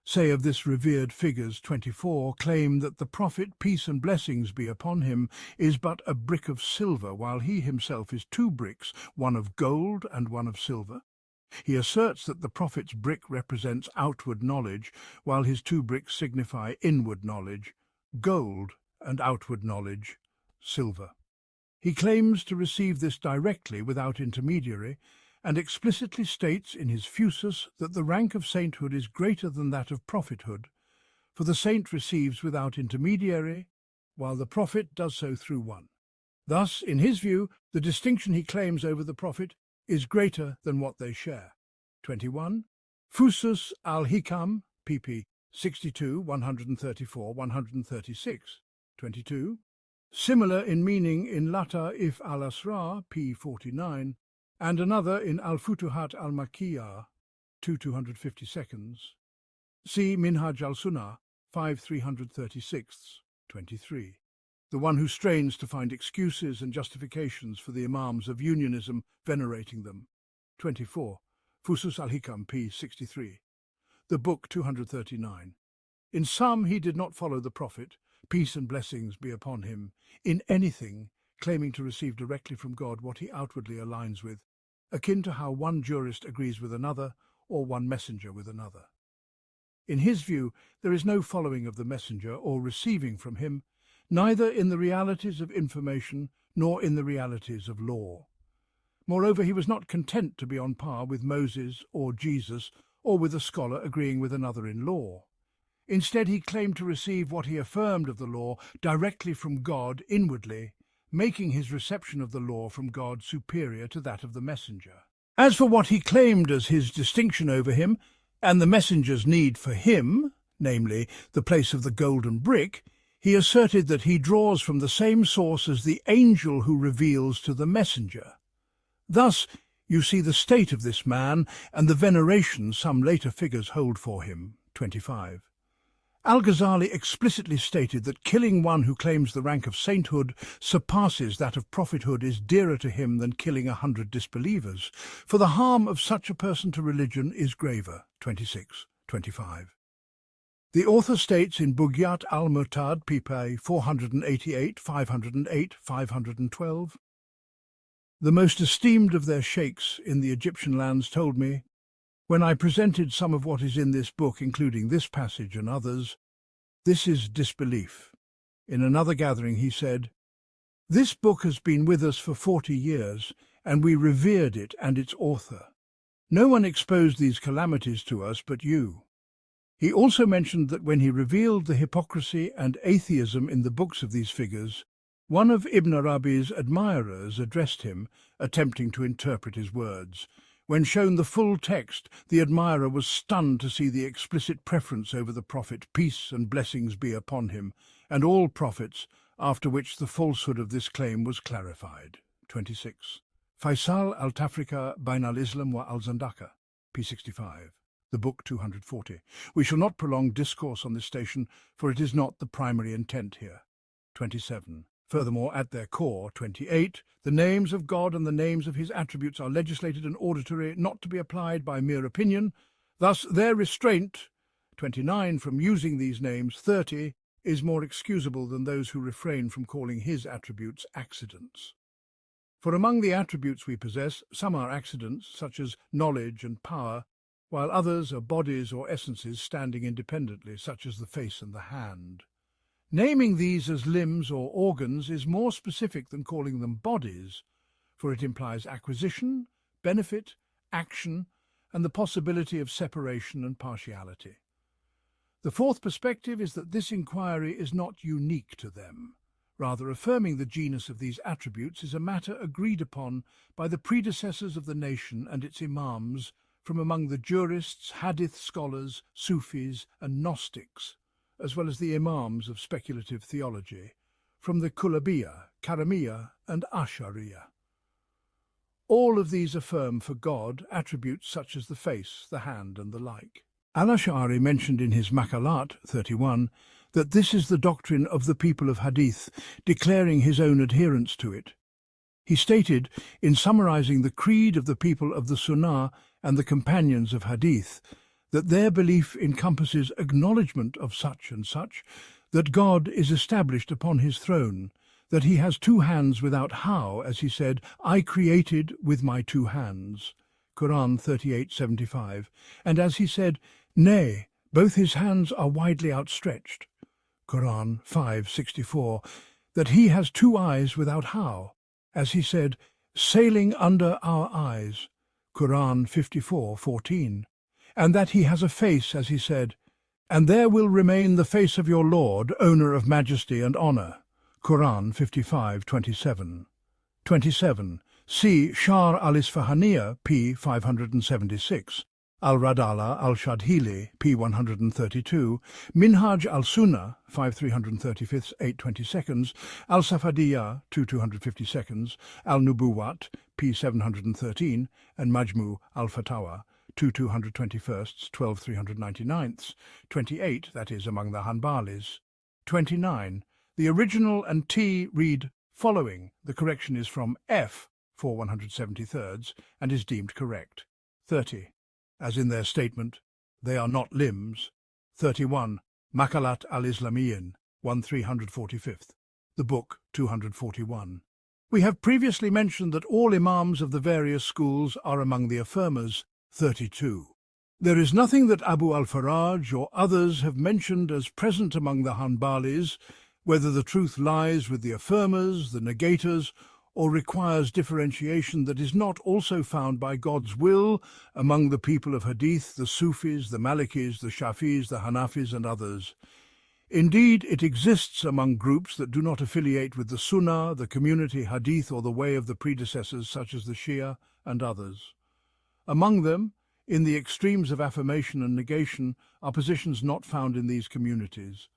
Speaker 1: say of this revered figure's 24 claim that the prophet, peace and blessings be upon him, is but a brick of silver, while he himself is two bricks, one of gold and one of silver? He asserts that the prophet's brick represents outward knowledge, while his two bricks signify inward knowledge, gold, and outward knowledge, silver. He claims to receive this directly without intermediary, and explicitly states in his Fusus that the rank of sainthood is greater than that of prophethood, for the saint receives without intermediary, while the prophet does so through one. Thus, in his view, the distinction he claims over the prophet is greater than what they share. 21. Fusus al-Hikam, pp. 62, 134, 136. 22. Similar in meaning in Lata'if al-Asrar, p. 49, and another in Al-Futuhat al-Makkiyah, 252. See Minhaj al-Sunnah, 5336, 23. The one who strains to find excuses and justifications for the Imams of unionism, venerating them. 24. Fusus al-Hikam, p. 63. The book 239. In sum, he did not follow the Prophet, peace and blessings be upon him, in anything, claiming to receive directly from God what he outwardly aligns with, akin to how one jurist agrees with another or one messenger with another. In his view, there is no following of the messenger or receiving from him, neither in the realities of information nor in the realities of law. Moreover, he was not content to be on par with Moses or Jesus or with a scholar agreeing with another in law. Instead, he claimed to receive what he affirmed of the law directly from God inwardly, making his reception of the law from God superior to that of the messenger. As for what he claimed as his distinction over him, and the messenger's need for him, namely, the place of the golden brick, he asserted that he draws from the same source as the angel who reveals to the messenger. Thus, you see the state of this man and the veneration some later figures hold for him. 25. Al-Ghazali explicitly stated that killing one who claims the rank of sainthood surpasses that of prophethood is dearer to him than killing 100 disbelievers, for the harm of such a person to religion is graver. 26, 25. The author states in Bugyat al-Murtad, pp. 488, 508, 512, "The most esteemed of their sheikhs in the Egyptian lands told me, when I presented some of what is in this book, including this passage and others, this is disbelief. In another gathering he said, this book has been with us for 40 years, and we revered it and its author. No one exposed these calamities to us but you." He also mentioned that when he revealed the hypocrisy and atheism in the books of these figures, one of Ibn Arabi's admirers addressed him, attempting to interpret his words. When shown the full text, the admirer was stunned to see the explicit preference over the prophet, peace and blessings be upon him, and all prophets, after which the falsehood of this claim was clarified. 26. Faisal al-Tafrika Bain al-Islam wa al-Zandaka, p. 65. The book 240. We shall not prolong discourse on this station, for it is not the primary intent here. 27. Furthermore, at their core, 28, the names of God and the names of his attributes are legislated and auditory, not to be applied by mere opinion. Thus, their restraint, 29, from using these names, 30, is more excusable than those who refrain from calling his attributes accidents. For among the attributes we possess, some are accidents, such as knowledge and power, while others are bodies or essences standing independently, such as the face and the hand. Naming these as limbs or organs is more specific than calling them bodies, for it implies acquisition, benefit, action, and the possibility of separation and partiality. The fourth perspective is that this inquiry is not unique to them. Rather, affirming the genus of these attributes is a matter agreed upon by the predecessors of the nation and its imams from among the jurists, hadith scholars, Sufis and Gnostics, as well as the imams of speculative theology, from the Kullabiyya, Karamiyya and Ash'ariyya. All of these affirm for God attributes such as the face, the hand and the like. Al-Ash'ari mentioned in his Maqalat 31 that this is the doctrine of the people of Hadith, declaring his own adherence to it. He stated, in summarizing the creed of the people of the Sunnah and the companions of Hadith, that their belief encompasses acknowledgement of such and such, that God is established upon his throne, that he has two hands without how, as he said, I created with my two hands, Qur'an 38:75, and as he said, nay, both his hands are widely outstretched, Qur'an 5:64, that he has two eyes without how, as he said, sailing under our eyes, Qur'an 54:14, and that he has a face, as he said, and there will remain the face of your Lord, owner of majesty and honour, Qur'an 55:27. 27. See Shahr al-Isfahaniyya, p. 576, Al-Radala al-Shadhili, p. 132, Minhaj al-Sunnah, 5335, 822, Al-Safadiyya, 2252, Al-Nubuwat, p. 713, and Majmu al-Fatawa, 2221, 12399, 28, that is, among the Hanbalis. 29. The original and T read following. The correction is from F, 473, and is deemed correct. 30. As in their statement, they are not limbs. 31. Maqalat al-Islamiyyin, 1345. The book 241. We have previously mentioned that all imams of the various schools are among the affirmers. 32. There is nothing that Abu al-Faraj or others have mentioned as present among the Hanbalis, whether the truth lies with the affirmers, the negators, or requires differentiation, that is not also found by God's will among the people of Hadith, the Sufis, the Malikis, the Shafis, the Hanafis and others. Indeed, it exists among groups that do not affiliate with the Sunnah, the community Hadith or the way of the predecessors such as the Shia and others. Among them, in the extremes of affirmation and negation, are positions not found in these communities.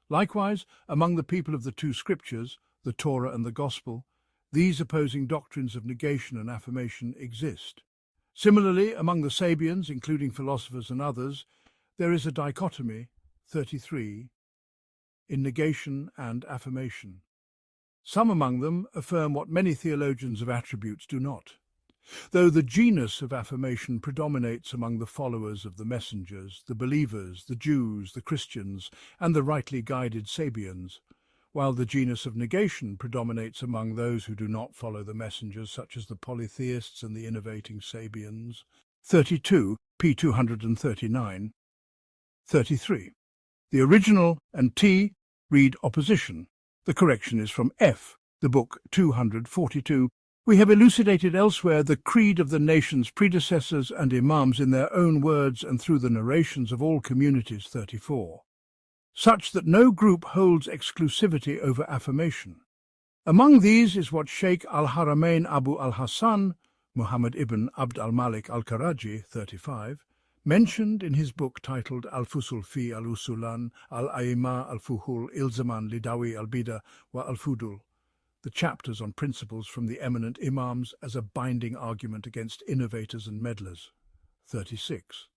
Speaker 1: Likewise, among the people of the two scriptures, the Torah and the Gospel, these opposing doctrines of negation and affirmation exist. Similarly, among the Sabians, including philosophers and others, there is a dichotomy, 33, in negation and affirmation. Some among them affirm what many theologians of attributes do not. Though the genus of affirmation predominates among the followers of the messengers, the believers, the Jews, the Christians, and the rightly guided Sabians, while the genus of negation predominates among those who do not follow the messengers, such as the polytheists and the innovating Sabians. 32, p. 239. 33. The original and T read opposition. The correction is from F, the book 242. We have elucidated elsewhere the creed of the nation's predecessors and imams in their own words and through the narrations of all communities. 34. Such that no group holds exclusivity over affirmation. Among these is what Sheikh al-Haramain Abu al-Hassan, Muhammad ibn Abd al-Malik al-Karaji, 35, mentioned in his book titled Al-Fusul fi al-Usulan al-Aima al-Fuhul il-Zaman lidawi al-Bida wa al-Fudul, the chapters on principles from the eminent imams as a binding argument against innovators and meddlers. 36.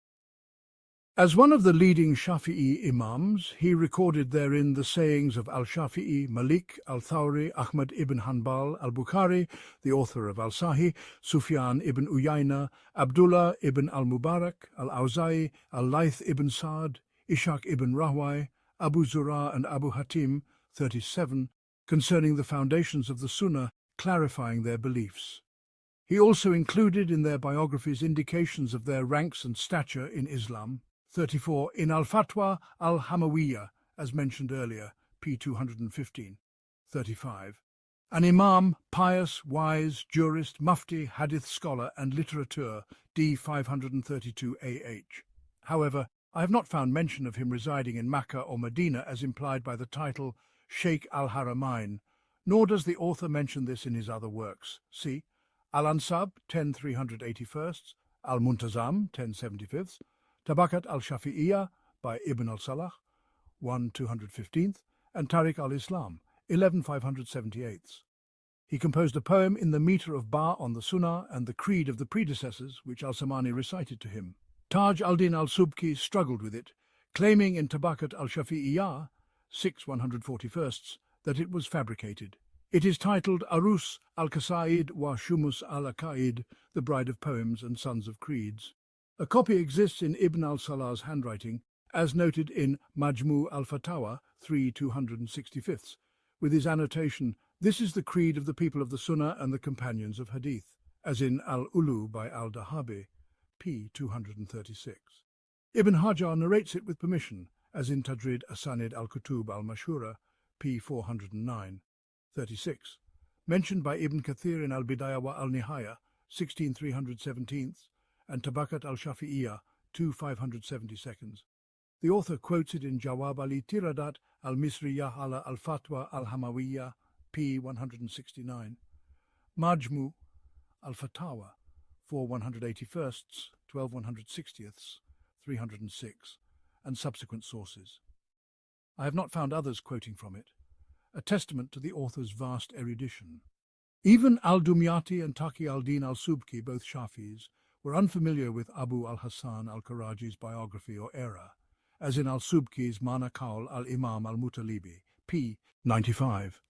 Speaker 1: As one of the leading Shafi'i imams, he recorded therein the sayings of Al-Shafi'i, Malik, Al-Thawri, Ahmad ibn Hanbal, Al-Bukhari, the author of Al-Sahih, Sufyan ibn Uyayna, Abdullah ibn al-Mubarak, Al-Awza'i, Al-Layth ibn Sa'd, Ishaq ibn Rahway, Abu Zura and Abu Hatim, 37, concerning the foundations of the Sunnah, clarifying their beliefs. He also included in their biographies indications of their ranks and stature in Islam. 34. In Al-Fatwa al-Hamawiyya, as mentioned earlier, p. 215. 35. An imam, pious, wise, jurist, mufti, hadith scholar and litterateur, d. 532 AH. However, I have not found mention of him residing in Makkah or Medina as implied by the title Sheikh al-Haramain, nor does the author mention this in his other works. See Al-Ansab, 10 381, Al-Muntazam, 1075, Tabakat al-Shafi'iyah by Ibn al-Salah, 1215, and Tariq al-Islam, 11578. He composed a poem in the meter of Ba on the Sunnah and the creed of the predecessors, which Al-Samani recited to him. Taj al-Din al-Subki struggled with it, claiming in Tabakat al-Shafi'iyah, 141st, that it was fabricated. It is titled Arus al-Qasaid wa Shumus al-Aqaid, the Bride of Poems and Sons of Creeds. A copy exists in Ibn al-Salah's handwriting, as noted in Majmu al-Fatawa, 265, with his annotation, "This is the creed of the people of the Sunnah and the companions of Hadith," as in Al-Ulu by al-Dahabi, p. 236. Ibn Hajar narrates it with permission, as in Tajrid Asanid al-Kutub al-Mashura, p. 409, 36, mentioned by Ibn Kathir in Al-Bidayah wa al-Nihaya, 16317, and Tabakat al-Shafi'iyah, 2572. The author quotes it in Jawab Ali Tiradat al-Misriyah ala al-Fatwa al-Hamawiyah, p. 169, Majmu al-Fatawa, 4181st, 12160th, 306, and subsequent sources. I have not found others quoting from it, a testament to the author's vast erudition. Even al-Dumyati and Taqi al-Din al-Subki, both Shafis, were unfamiliar with Abu al-Hassan al-Karaji's biography or era, as in al-Subki's Mana Qawl al-Imam al-Mutalibi, p. 95.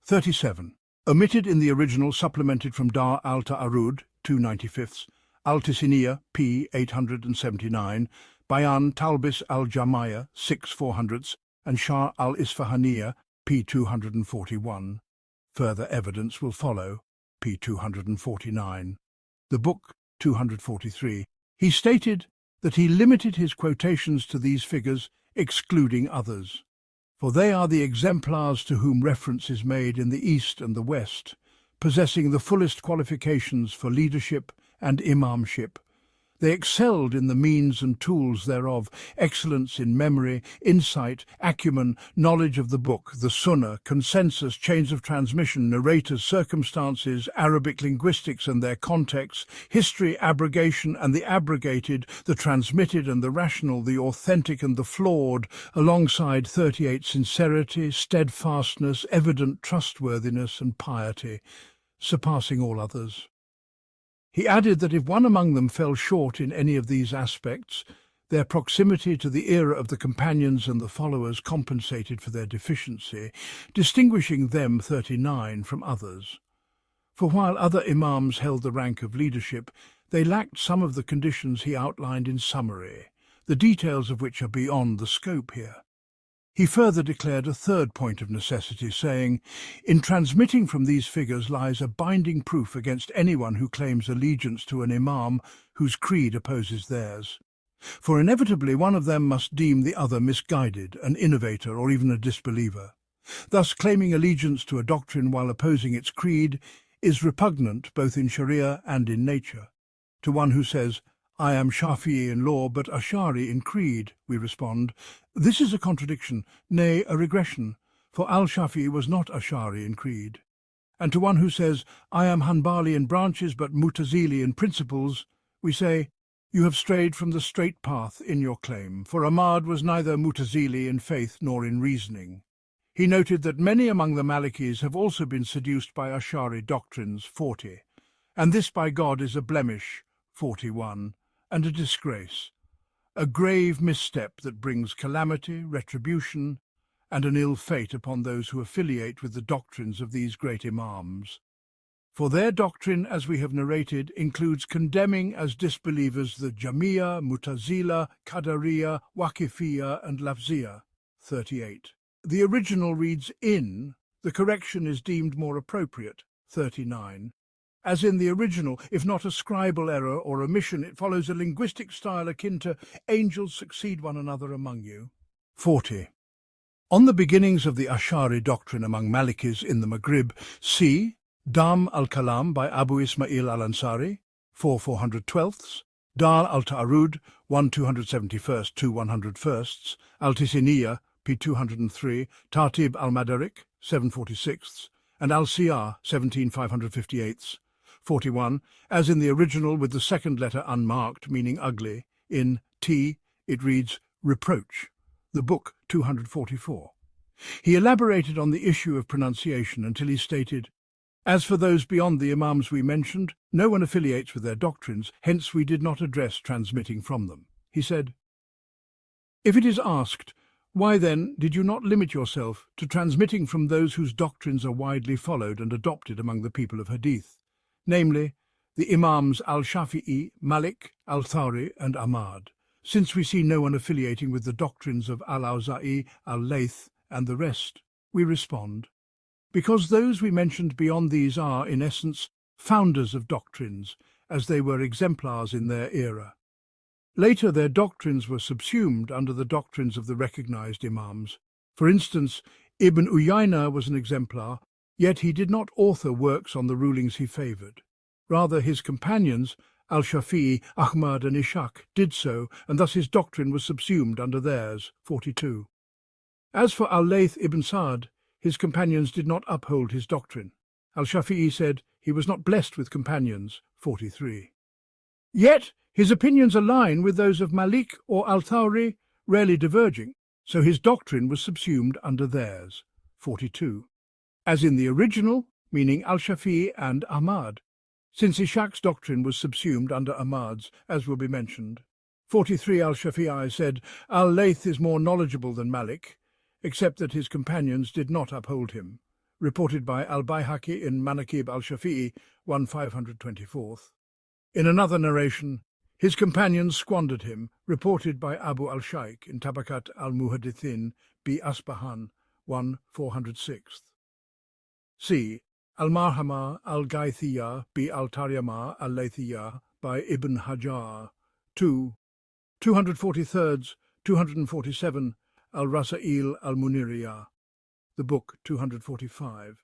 Speaker 1: 37. Omitted in the original, supplemented from Dar al-Ta'arud, 295, Al-Tisiniyah, p. 879, Bayan Talbis al-Jamaya, 6/400, and Shah al-Isfahaniyah, p. 241. Further evidence will follow, p. 249. The book, 243. He stated that he limited his quotations to these figures, excluding others, for they are the exemplars to whom reference is made in the East and the West, possessing the fullest qualifications for leadership and imamship. They excelled in the means and tools thereof, excellence in memory, insight, acumen, knowledge of the book, the sunnah, consensus, chains of transmission, narrators, circumstances, Arabic linguistics and their contexts, history, abrogation and the abrogated, the transmitted and the rational, the authentic and the flawed, alongside 38 sincerity, steadfastness, evident trustworthiness and piety, surpassing all others. He added that if one among them fell short in any of these aspects, their proximity to the era of the companions and the followers compensated for their deficiency, distinguishing them, 39, from others. For while other imams held the rank of leadership, they lacked some of the conditions he outlined in summary, the details of which are beyond the scope here. He further declared a third point of necessity, saying, "In transmitting from these figures lies a binding proof against anyone who claims allegiance to an imam whose creed opposes theirs. For inevitably one of them must deem the other misguided, an innovator, or even a disbeliever. Thus claiming allegiance to a doctrine while opposing its creed is repugnant both in Sharia and in nature. To one who says, 'I am Shafi'i in law but Ash'ari in creed,' we respond, this is a contradiction, nay, a regression, for al-Shafi'i was not Ash'ari in creed. And to one who says, 'I am Hanbali in branches but Mutazili in principles,' we say, 'You have strayed from the straight path in your claim, for Ahmad was neither Mutazili in faith nor in reasoning.' He noted that many among the Malikis have also been seduced by Ash'ari doctrines, 40, and this by God is a blemish, 41, and a disgrace, a grave misstep that brings calamity, retribution, and an ill fate upon those who affiliate with the doctrines of these great imams. For their doctrine, as we have narrated, includes condemning as disbelievers the Jamiyah, Mutazila, Qadariyah, Waqifiyah, and Lafziyah, 38. The original reads in, the correction is deemed more appropriate, 39. As in the original, if not a scribal error or omission, it follows a linguistic style akin to "angels succeed one another among you." 40. On the beginnings of the Ash'ari doctrine among Malikis in the Maghrib, see Dam al-Kalam by Abu Ismail al-Ansari, 4/412, Dar al-Ta'arud, 1/271, 2/101, Al-Tisiniyah, p. 203, Tartib al-Madarik, 7/46, and Al-Siyar, 17/558, 41, as in the original with the second letter unmarked, meaning ugly. In T, it reads reproach. The book 244. He elaborated on the issue of pronunciation until he stated, "As for those beyond the Imams we mentioned, no one affiliates with their doctrines, hence we did not address transmitting from them." He said, "If it is asked, why then did you not limit yourself to transmitting from those whose doctrines are widely followed and adopted among the people of Hadith, namely the Imams Al-Shafi'i, Malik, Al-Thawri and Ahmad, since we see no one affiliating with the doctrines of Al-Awza'i, Al-Layth and the rest?" We respond, because those we mentioned beyond these are, in essence, founders of doctrines, as they were exemplars in their era. Later their doctrines were subsumed under the doctrines of the recognized Imams. For instance, Ibn Uyayna was an exemplar, yet he did not author works on the rulings he favored. Rather, his companions, Al-Shafi'i, Ahmad and Ishaq, did so, and thus his doctrine was subsumed under theirs. 42. As for Al-Layth ibn Sa'd, his companions did not uphold his doctrine. Al-Shafi'i said he was not blessed with companions. 43. Yet his opinions align with those of Malik or Al-Thawri, rarely diverging, so his doctrine was subsumed under theirs. 42. As in the original, meaning Al-Shafi'i and Ahmad, since Ishaq's doctrine was subsumed under Ahmad's, as will be mentioned. 43. Al-Shafi'i said, "Al-Layth is more knowledgeable than Malik, except that his companions did not uphold him," reported by Al-Bayhaqi in Manaqib Al-Shafi'i 1524. In another narration, his companions squandered him, reported by Abu al-Shaykh in Tabakat al-Muhaddithin bi Asbahan 1406. C. Al-Marhama al-Ghaithiyya bi al-Taryama al-Laythiyya by Ibn Hajar 2. 243, 247, Al-Rasail al-Muniriyah, the book 245.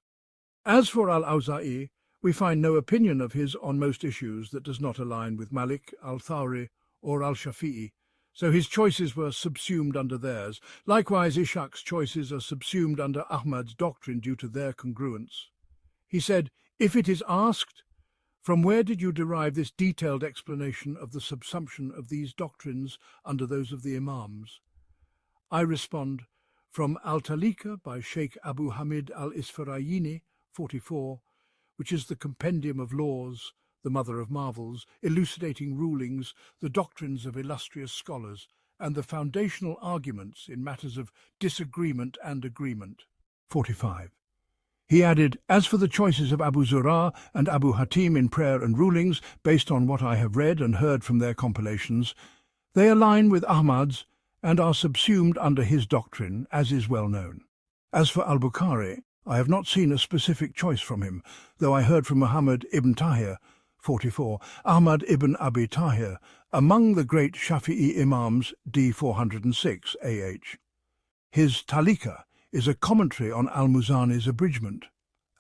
Speaker 1: As for Al-Awza'i, we find no opinion of his on most issues that does not align with Malik, Al-Thawri or Al-Shafi'i, so his choices were subsumed under theirs. Likewise, Ishaq's choices are subsumed under Ahmad's doctrine due to their congruence. He said, "If it is asked, from where did you derive this detailed explanation of the subsumption of these doctrines under those of the Imams?" I respond, from Al-Talika by Sheikh Abu Hamid al-Isfarayini, 44, which is the compendium of laws, the mother of marvels, elucidating rulings, the doctrines of illustrious scholars, and the foundational arguments in matters of disagreement and agreement. 45. He added, "As for the choices of Abu Zur'a and Abu Hatim in prayer and rulings, based on what I have read and heard from their compilations, they align with Ahmad's and are subsumed under his doctrine, as is well known. As for Al-Bukhari, I have not seen a specific choice from him, though I heard from Muhammad ibn Tahir, 44, Ahmad ibn Abi Tahir, among the great Shafi'i Imams, D 406 AH. His Talika is a commentary on Al-Muzani's abridgment.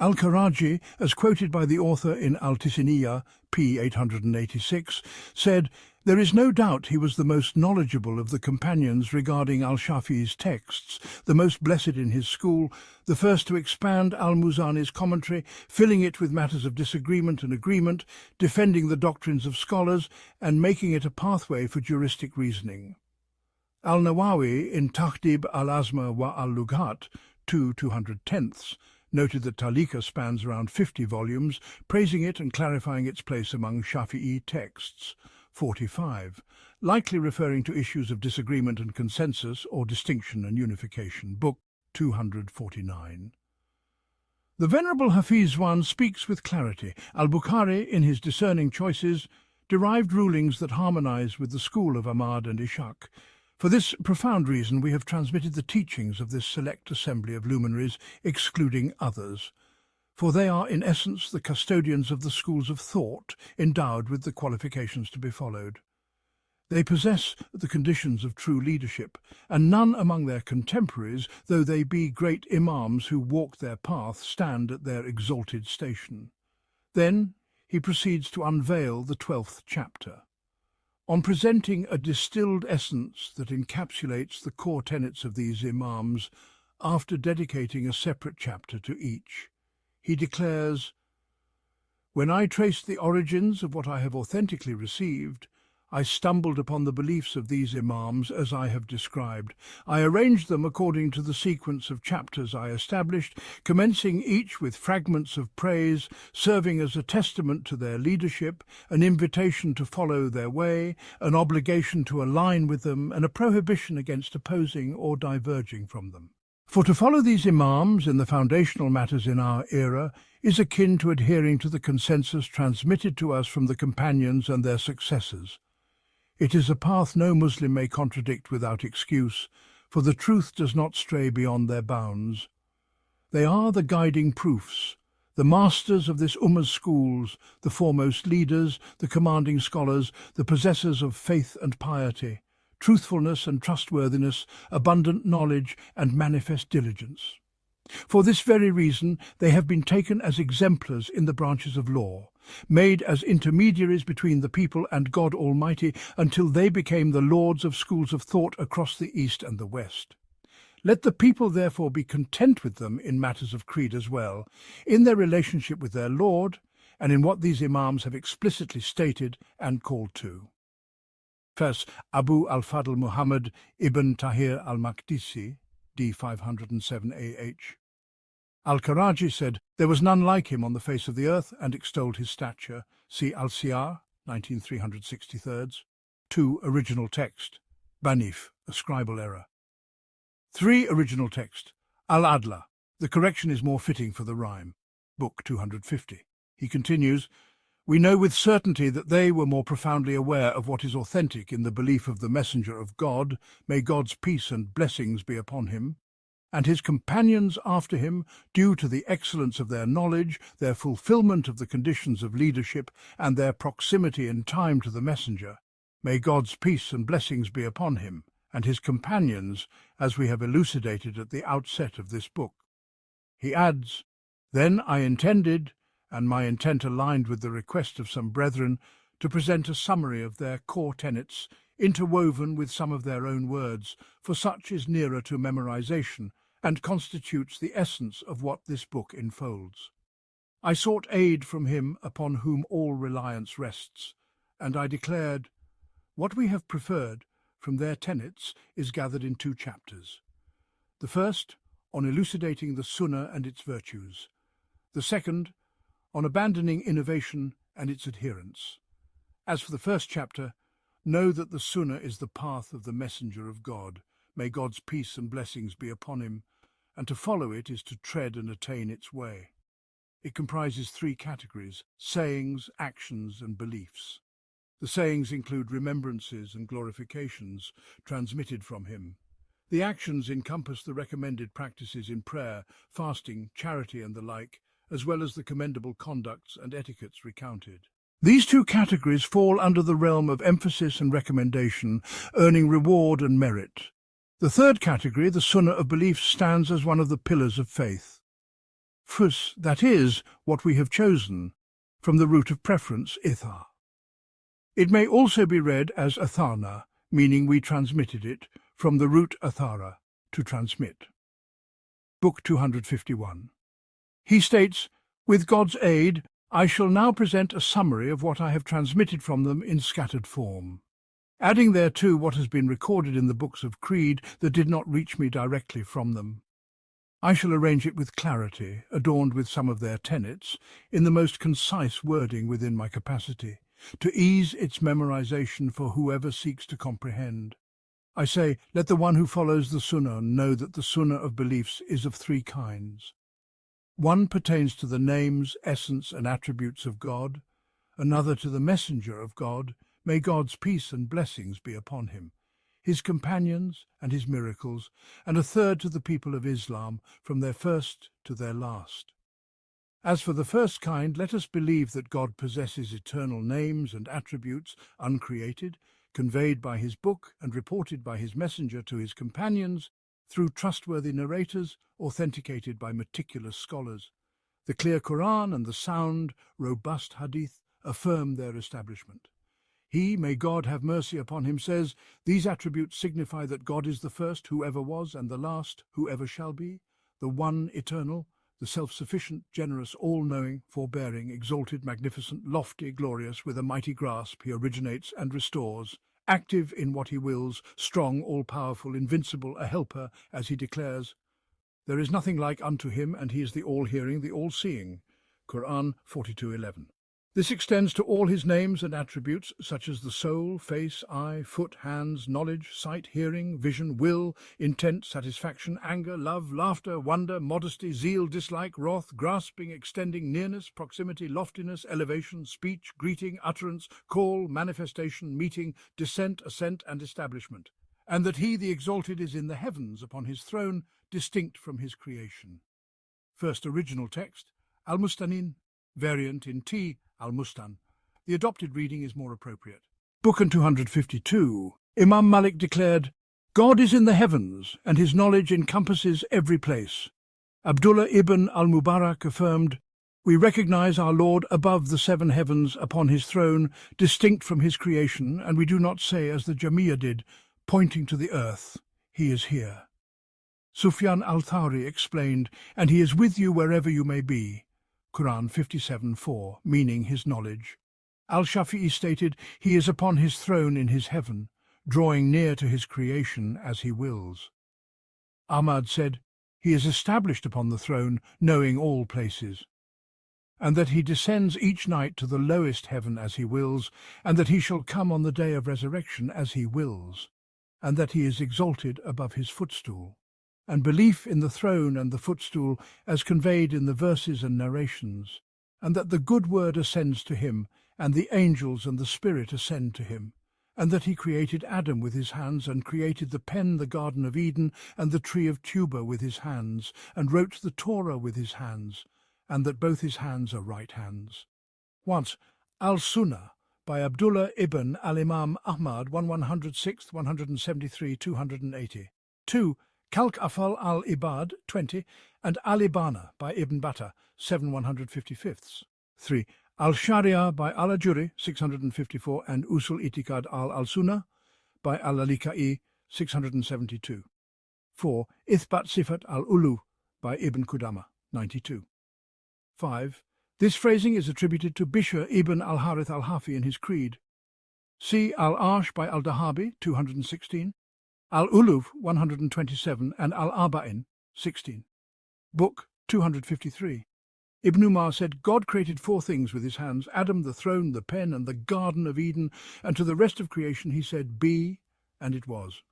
Speaker 1: Al-Karaji, as quoted by the author in Al-Tisiniyah, p. 886, said, "There is no doubt he was the most knowledgeable of the companions regarding Al-Shafi'i's texts, the most blessed in his school, the first to expand Al-Muzani's commentary, filling it with matters of disagreement and agreement, defending the doctrines of scholars, and making it a pathway for juristic reasoning." Al-Nawawi in Tahdib al-Azma wa al-Lughat, 2/210, noted that Talika spans around 50 volumes, praising it and clarifying its place among Shafi'i texts. 45, likely referring to issues of disagreement and consensus or distinction and unification. Book 249. The Venerable Hafiz Wan speaks with clarity. Al-Bukhari, in his discerning choices, derived rulings that harmonize with the school of Ahmad and Ishaq. For this profound reason, we have transmitted the teachings of this select assembly of luminaries, excluding others, for they are in essence the custodians of the schools of thought, endowed with the qualifications to be followed. They possess the conditions of true leadership, and none among their contemporaries, though they be great imams who walk their path, stand at their exalted station. Then he proceeds to unveil the 12th chapter. On presenting a distilled essence that encapsulates the core tenets of these imams, after dedicating a separate chapter to each, he declares, When I traced the origins of what I have authentically received, I stumbled upon the beliefs of these Imams as I have described. I arranged them according to the sequence of chapters I established, commencing each with fragments of praise, serving as a testament to their leadership, an invitation to follow their way, an obligation to align with them, and a prohibition against opposing or diverging from them. For to follow these Imams in the foundational matters in our era is akin to adhering to the consensus transmitted to us from the companions and their successors. It is a path no Muslim may contradict without excuse, for the truth does not stray beyond their bounds. They are the guiding proofs, the masters of this Ummah's schools, the foremost leaders, the commanding scholars, the possessors of faith and piety, truthfulness and trustworthiness, abundant knowledge and manifest diligence. For this very reason, they have been taken as exemplars in the branches of law, made as intermediaries between the people and God Almighty until they became the lords of schools of thought across the East and the West. Let the people therefore be content with them in matters of creed as well, in their relationship with their Lord, and in what these Imams have explicitly stated and called to. First, Abu al-Fadl Muhammad ibn Tahir al-Maqdisi, d. 507 AH. Al-Karaji said, "There was none like him on the face of the earth," and extolled his stature. See Al-Siyar, 19,363. 2. Original text. Banif, a scribal error. 3. Original text. Al-Adla. The correction is more fitting for the rhyme. Book 250. He continues, "We know with certainty that they were more profoundly aware of what is authentic in the belief of the Messenger of God, may God's peace and blessings be upon him, and his companions after him, due to the excellence of their knowledge, their fulfillment of the conditions of leadership, and their proximity in time to the Messenger. May God's peace and blessings be upon him, and his companions, as we have elucidated at the outset of this book." He adds, "Then I intended, and my intent aligned with the request of some brethren, to present a summary of their core tenets, interwoven with some of their own words, for such is nearer to memorization and constitutes the essence of what this book enfolds. I sought aid from him upon whom all reliance rests, and I declared, what we have preferred from their tenets is gathered in 2 chapters. The first, on elucidating the Sunnah and its virtues. The second, on abandoning innovation and its adherents. As for the first chapter, know that the Sunnah is the path of the Messenger of God. May God's peace and blessings be upon him, and to follow it is to tread and attain its way. It comprises 3 categories: sayings, actions, and beliefs. The sayings include remembrances and glorifications transmitted from him. The actions encompass the recommended practices in prayer, fasting, charity, and the like, as well as the commendable conducts and etiquettes recounted. These 2 categories fall under the realm of emphasis and recommendation, earning reward and merit. The third category, the Sunnah of belief, stands as one of the pillars of faith. Fus, that is, what we have chosen, from the root of preference, ithar. It may also be read as atharna, meaning we transmitted it, from the root athara, to transmit. Book 251. He states, "With God's aid, I shall now present a summary of what I have transmitted from them in scattered form, adding thereto what has been recorded in the books of creed that did not reach me directly from them. I shall arrange it with clarity, adorned with some of their tenets, in the most concise wording within my capacity, to ease its memorization for whoever seeks to comprehend. I say, let the one who follows the Sunnah know that the Sunnah of beliefs is of 3 kinds. One pertains to the names, essence, and attributes of God, another to the Messenger of God, may God's peace and blessings be upon him, his companions and his miracles, and a third to the people of Islam, from their first to their last. As for the first kind, let us believe that God possesses eternal names and attributes, uncreated, conveyed by his book and reported by his messenger to his companions, through trustworthy narrators, authenticated by meticulous scholars. The clear Qur'an and the sound, robust hadith affirm their establishment. He, may God have mercy upon him, says, these attributes signify that God is the first who ever was and the last who ever shall be, the one eternal, the self-sufficient, generous, all-knowing, forbearing, exalted, magnificent, lofty, glorious, with a mighty grasp, he originates and restores, active in what he wills, strong, all-powerful, invincible, a helper, as he declares, "There is nothing like unto him, and he is the all-hearing, the all-seeing." Qur'an 42:11. This extends to all his names and attributes, such as the soul, face, eye, foot, hands, knowledge, sight, hearing, vision, will, intent, satisfaction, anger, love, laughter, wonder, modesty, zeal, dislike, wrath, grasping, extending, nearness, proximity, loftiness, elevation, speech, greeting, utterance, call, manifestation, meeting, descent, ascent, and establishment. And that he, the exalted, is in the heavens upon his throne, distinct from his creation. First original text, Al-Mustanin, variant in T, Al-Mustan. The adopted reading is more appropriate. Book 252. Imam Malik declared, "God is in the heavens, and his knowledge encompasses every place." Abdullah ibn al-Mubarak affirmed, "We recognize our Lord above the seven heavens upon his throne, distinct from his creation, and we do not say as the Jamiyah did, pointing to the earth, 'He is here.'" Sufyan al-Thawri explained, "And he is with you wherever you may be." Quran 57:4, meaning his knowledge. Al-Shafi'i stated, "He is upon his throne in his heaven, drawing near to his creation as he wills." Ahmad said, "He is established upon the throne, knowing all places," and that he descends each night to the lowest heaven as he wills, and that he shall come on the day of resurrection as he wills, and that he is exalted above his footstool. And belief in the throne and the footstool as conveyed in the verses and narrations, and that the good word ascends to him, and the angels and the spirit ascend to him, and that he created Adam with his hands, and created the pen, the Garden of Eden, and the tree of Tuba with his hands, and wrote the Torah with his hands, and that both his hands are right hands. Once, Al-Sunnah, by Abdullah ibn al-Imam Ahmad, 106, 173, 280. 2. Kalk Afal al-Ibad, 20, and Al-Ibana by Ibn Battah, 7 155. 3. Al-Sharia by Al-Ajuri, 654, and Usul Itikad al-Sunnah by Al-Lalikai, 672. 4. Ithbat Sifat al-Ulu by Ibn Qudama, 92. 5. This phrasing is attributed to Bishr ibn al-Harith al-Hafi in his creed. See Al-Arsh by Al-Dahabi, 216, Al-Uluf, 127, and Al-Arba'in, 16. Book 253. Ibn Umar said, "God created four things with his hands, Adam, the throne, the pen, and the Garden of Eden, and to the rest of creation he said, 'Be,' and it was."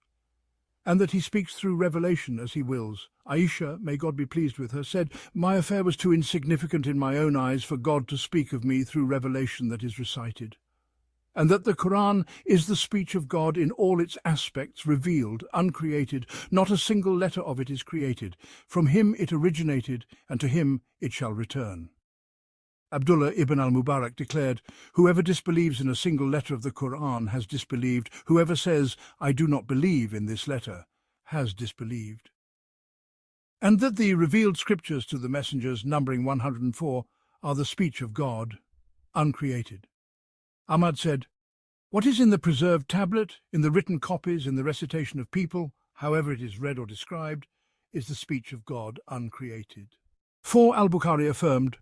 Speaker 1: And that he speaks through revelation as he wills. Aisha, may God be pleased with her, said, "My affair was too insignificant in my own eyes for God to speak of me through revelation that is recited." And that the Qur'an is the speech of God in all its aspects, revealed, uncreated, not a single letter of it is created. From him it originated, and to him it shall return. Abdullah ibn al-Mubarak declared, "Whoever disbelieves in a single letter of the Qur'an has disbelieved. Whoever says, 'I do not believe in this letter,' has disbelieved." And that the revealed scriptures to the messengers, numbering 104, are the speech of God, uncreated. Ahmad said, "What is in the preserved tablet, in the written copies, in the recitation of people, however it is read or described, is the speech of God uncreated." 4. Al-Bukhari affirmed,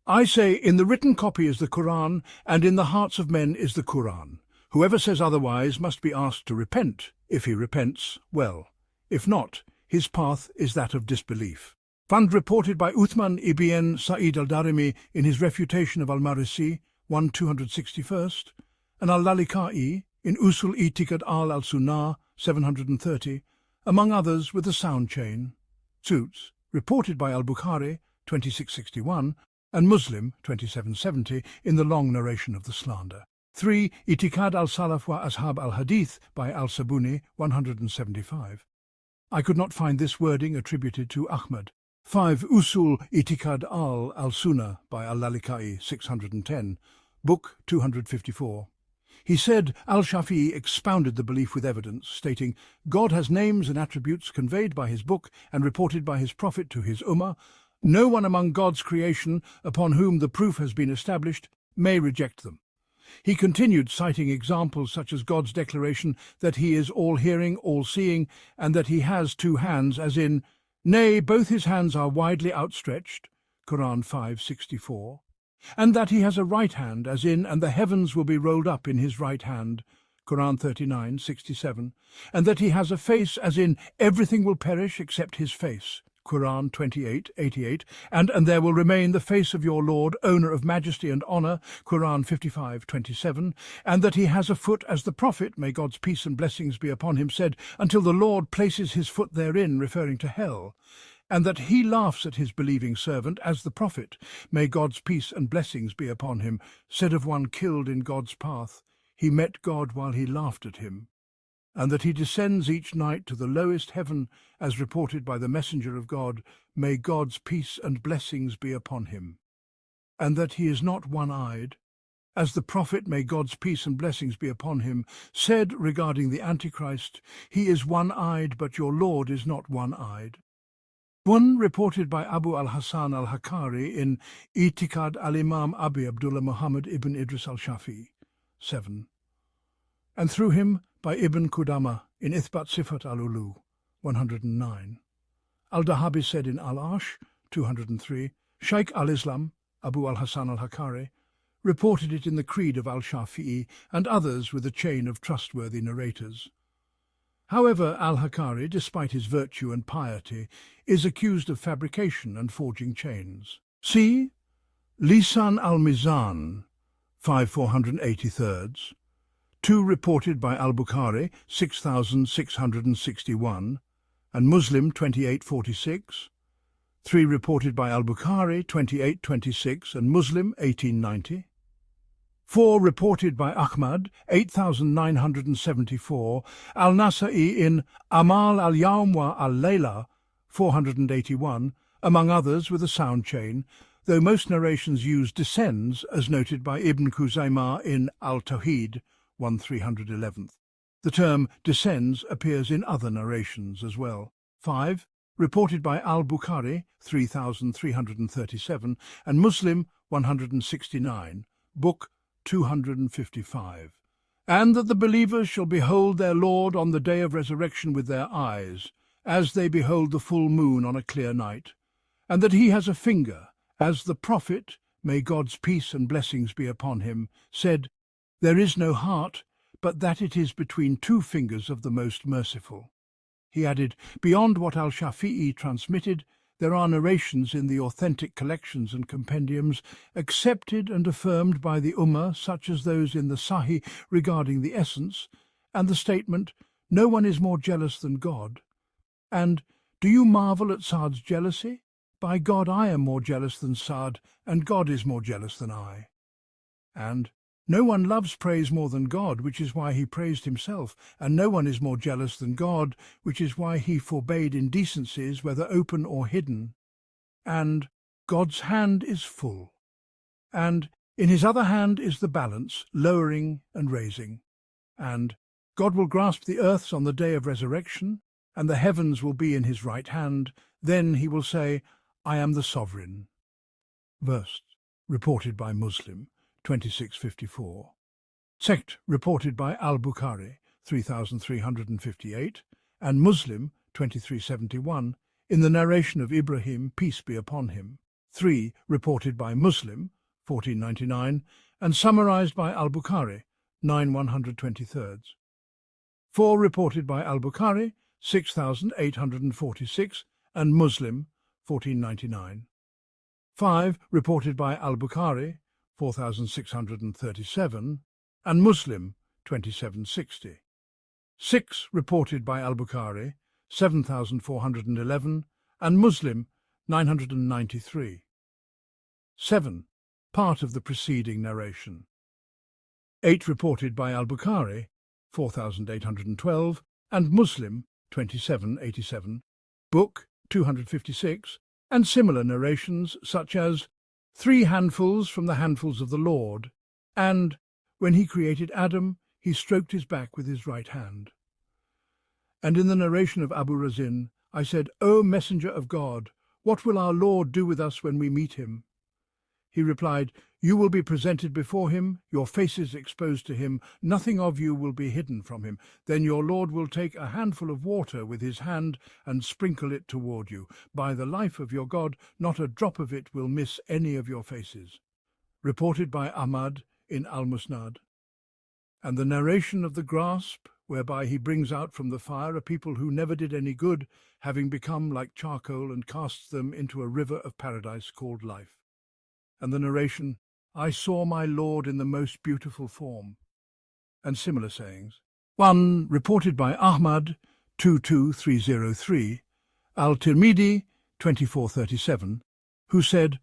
Speaker 1: "I say, in the written copy is the Qur'an, and in the hearts of men is the Qur'an. Whoever says otherwise must be asked to repent. If he repents, well. If not, his path is that of disbelief." Fund reported by Uthman ibn Sa'id al-Darimi in his Refutation of Al-Marisi, 1/261, and Al-Lalikai in Usul Itikad al-Sunnah, 730, among others with a sound chain. Suits, reported by Al-Bukhari, 2661, and Muslim, 2770, in the long narration of the slander. 3. Itikad al-Salaf wa Ashab al-Hadith by al-Sabuni, 175. I could not find this wording attributed to Ahmad. 5. Usul Itikad al-Sunnah by Al-Lalikai, 610, Book 254. He said, Al-Shafi'i expounded the belief with evidence, stating, "God has names and attributes conveyed by his book and reported by his prophet to his ummah. No one among God's creation, upon whom the proof has been established, may reject them." He continued, citing examples such as God's declaration that he is all-hearing, all-seeing, and that he has two hands, as in, Nay, both his hands are widely outstretched, Qur'an 5:64, and that he has a right hand, as in, and the heavens will be rolled up in his right hand, Qur'an 39:67, and that he has a face, as in, everything will perish except his face, Qur'an 28:88, and there will remain the face of your Lord, owner of majesty and honour, Qur'an 55:27, and that he has a foot, as the Prophet, may God's peace and blessings be upon him, said, until the Lord places his foot therein, referring to hell, and that he laughs at his believing servant, as the Prophet, may God's peace and blessings be upon him, said of one killed in God's path, he met God while he laughed at him, and that he descends each night to the lowest heaven, as reported by the messenger of God, may God's peace and blessings be upon him, and that he is not one-eyed, as the Prophet, may God's peace and blessings be upon him, said regarding the Antichrist, he is one-eyed, but your Lord is not one-eyed. One reported by Abu al-Hasan al-Hakari in Itikad al-Imam Abi Abdullah Muhammad ibn Idris al-Shafi, 7. And through him by Ibn Qudama in Ithbat Sifat al-Ulu, 109. Al-Dahabi said in Al-Arsh, 203, Shaykh al-Islam, Abu al-Hasan al-Hakari, reported it in the Creed of al-Shafi'i and others with a chain of trustworthy narrators. However, al-Hakari, despite his virtue and piety, is accused of fabrication and forging chains. See Lisan al-Mizan, 5483, 2 reported by al-Bukhari, 6661, and Muslim 2846, 3 reported by al-Bukhari, 2826, and Muslim 1890, 4 reported by Ahmad, 8974, al-Nasa'i in Amal al-Yawm wa al-Layla, 481, among others with a sound chain, though most narrations use descends, as noted by Ibn Khuzaymah in Al-Tawhid, 1311. The term descends appears in other narrations as well. 5. Reported by Al-Bukhari, 3337, and Muslim, 169, Book 255. And that the believers shall behold their Lord on the day of resurrection with their eyes, as they behold the full moon on a clear night, and that he has a finger, as the Prophet, may God's peace and blessings be upon him, said, there is no heart, but that it is between 2 fingers of the Most Merciful. He added, beyond what al-Shafi'i transmitted, there are narrations in the authentic collections and compendiums accepted and affirmed by the Ummah, such as those in the Sahih regarding the essence, and the statement, no one is more jealous than God, and do you marvel at Sa'd's jealousy? By God, I am more jealous than Sa'd, and God is more jealous than I. And no one loves praise more than God, which is why he praised himself, and no one is more jealous than God, which is why he forbade indecencies, whether open or hidden. And God's hand is full, and in his other hand is the balance, lowering and raising. And God will grasp the earths on the day of resurrection, and the heavens will be in his right hand. Then he will say, I am the sovereign. Verse reported by Muslim, 2654. Sect reported by Al-Bukhari, 3358, and Muslim, 2371, in the narration of Ibrahim, peace be upon him. 3 reported by Muslim, 1499, and summarized by Al-Bukhari, 9123. 4 reported by Al-Bukhari, 6846, and Muslim, 1499. 5 reported by Al-Bukhari, 4637, and Muslim, 2760. 6 reported by Al-Bukhari, 7411, and Muslim, 993. 7. Part of the preceding narration. 8 reported by Al-Bukhari, 4812, and Muslim, 2787, Book 256, and similar narrations such as 3 handfuls from the handfuls of the Lord, and when he created Adam, he stroked his back with his right hand. And in the narration of Abu Razin, I said, O Messenger of God, what will our Lord do with us when we meet him? He replied, "You will be presented before him, your faces exposed to him, nothing of you will be hidden from him. Then your Lord will take a handful of water with his hand and sprinkle it toward you. By the life of your God, not a drop of it will miss any of your faces." Reported by Ahmad in Al-Musnad. And the narration of the grasp, whereby he brings out from the fire a people who never did any good, having become like charcoal, and casts them into a river of paradise called life. And the narration, "I saw my Lord in the most beautiful form," and similar sayings. One reported by Ahmad 22303, Al-Tirmidhi 2437, who said,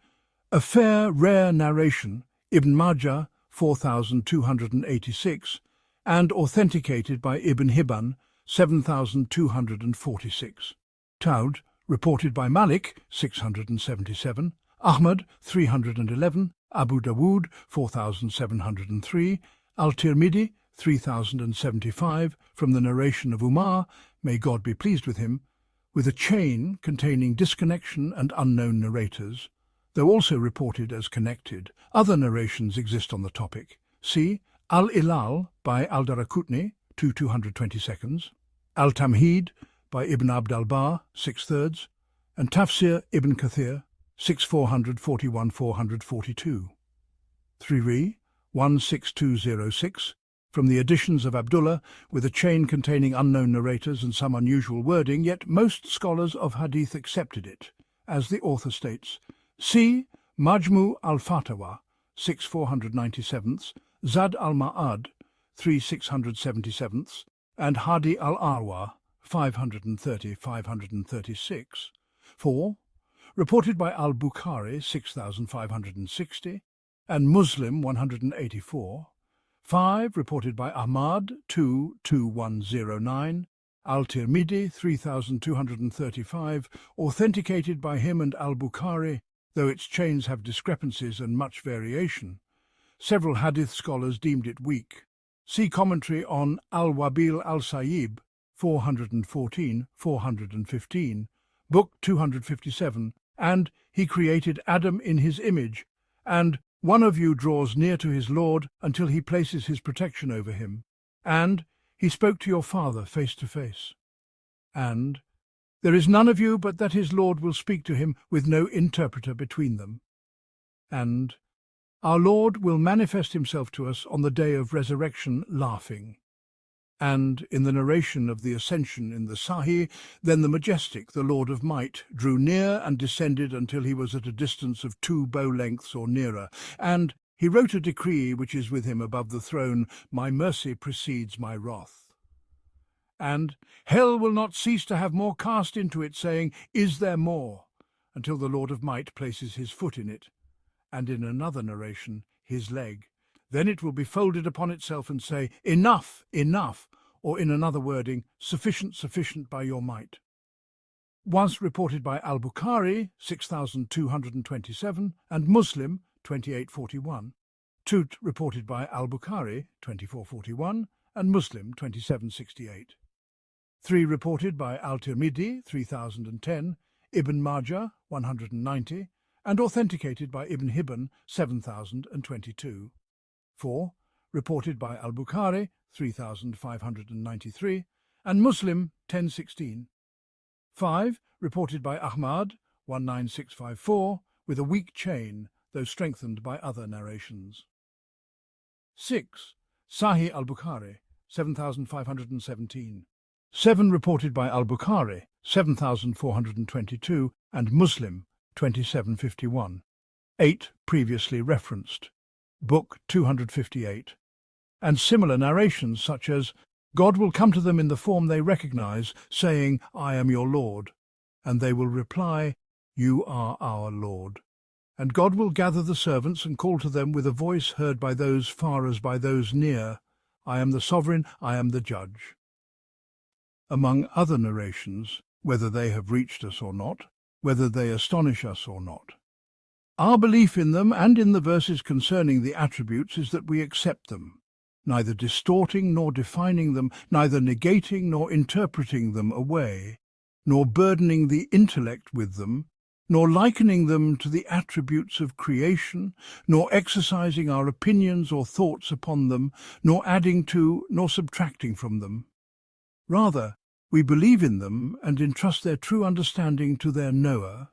Speaker 1: "A fair, rare narration, Ibn Majah 4286, and authenticated by Ibn Hibban 7246. Taud, reported by Malik 677, Ahmad 311, Abu Dawood 4703, Al-Tirmidhi 3075, from the narration of Umar, may God be pleased with him, with a chain containing disconnection and unknown narrators, though also reported as connected. Other narrations exist on the topic. See Al-Ilal by Al-Daraqutni, 222, Al-Tamheed by Ibn Abd al-Barr, 6/3, and Tafsir Ibn Kathir, 6441-442. 3 16206, from the editions of Abdullah, with a chain containing unknown narrators and some unusual wording, yet most scholars of hadith accepted it, as the author states. See Majmu al-Fatawa, 6497, Zad al-Ma'ad, 3677, and Hadi al-Arwa, 530-536. 4. Reported by Al-Bukhari, 6560, and Muslim, 184. 5. Reported by Ahmad, 22109, Al-Tirmidhi, 3235, authenticated by him and Al-Bukhari, though its chains have discrepancies and much variation. Several hadith scholars deemed it weak. See commentary on Al-Wabil al-Sayyib, 414-415, Book 257, and He created Adam in his image, and one of you draws near to his Lord until he places his protection over him, and he spoke to your father face to face, and there is none of you but that his Lord will speak to him with no interpreter between them, and our Lord will manifest himself to us on the day of resurrection laughing. And in the narration of the ascension in the Sahih, then the Majestic, the Lord of Might, drew near and descended until he was at a distance of 2 bow lengths or nearer, and he wrote a decree which is with him above the throne, "My mercy precedes my wrath." And hell will not cease to have more cast into it, saying, "Is there more?" until the Lord of Might places his foot in it, and in another narration, his leg. Then it will be folded upon itself and say, "Enough, enough," or in another wording, "Sufficient, sufficient by your might." Once reported by Al-Bukhari, 6227, and Muslim, 2841. Tut reported by Al-Bukhari, 2441, and Muslim, 2768. 3 reported by Al-Tirmidhi, 3010, Ibn Majah, 190, and authenticated by Ibn Hibban, 7022. 4. Reported by Al-Bukhari, 3593, and Muslim, 1016. 5. Reported by Ahmad, 19654, with a weak chain, though strengthened by other narrations. 6. Sahih al-Bukhari, 7517. 7. Reported by Al-Bukhari, 7422, and Muslim, 2751. 8. Previously referenced. Book 258, and similar narrations such as, "God will come to them in the form they recognize, saying, 'I am your Lord,' and they will reply, 'You are our Lord.' And God will gather the servants and call to them with a voice heard by those far as by those near, 'I am the sovereign, I am the judge.'" Among other narrations, whether they have reached us or not, whether they astonish us or not, our belief in them and in the verses concerning the attributes is that we accept them, neither distorting nor defining them, neither negating nor interpreting them away, nor burdening the intellect with them, nor likening them to the attributes of creation, nor exercising our opinions or thoughts upon them, nor adding to, nor subtracting from them. Rather, we believe in them and entrust their true understanding to their knower,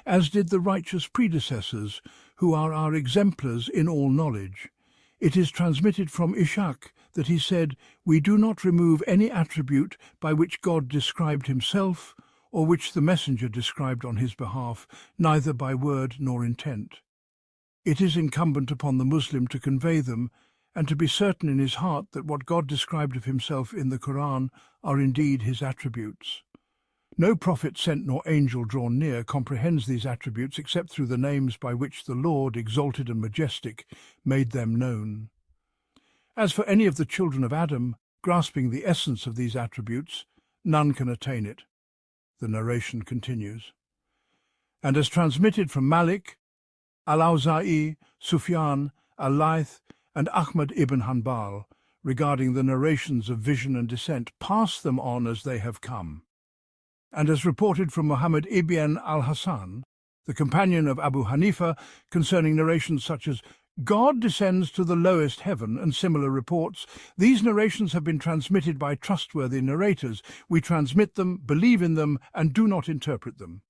Speaker 1: as did the righteous predecessors, who are our exemplars in all knowledge. It is transmitted from Ishaq that he said, "We do not remove any attribute by which God described himself, or which the messenger described on his behalf, neither by word nor intent. It is incumbent upon the Muslim to convey them, and to be certain in his heart that what God described of himself in the Qur'an are indeed his attributes. No prophet sent nor angel drawn near comprehends these attributes except through the names by which the Lord, exalted and majestic, made them known. As for any of the children of Adam, grasping the essence of these attributes, none can attain it." The narration continues. And as transmitted from Malik, Al-Awza'i, Sufyan, Al-Layth, and Ahmad ibn Hanbal, regarding the narrations of vision and descent, pass them on as they have come. And as reported from Muhammad ibn al-Hasan, the companion of Abu Hanifa, concerning narrations such as God descends to the lowest heaven and similar reports, these narrations have been transmitted by trustworthy narrators. We transmit them, believe in them, and do not interpret them.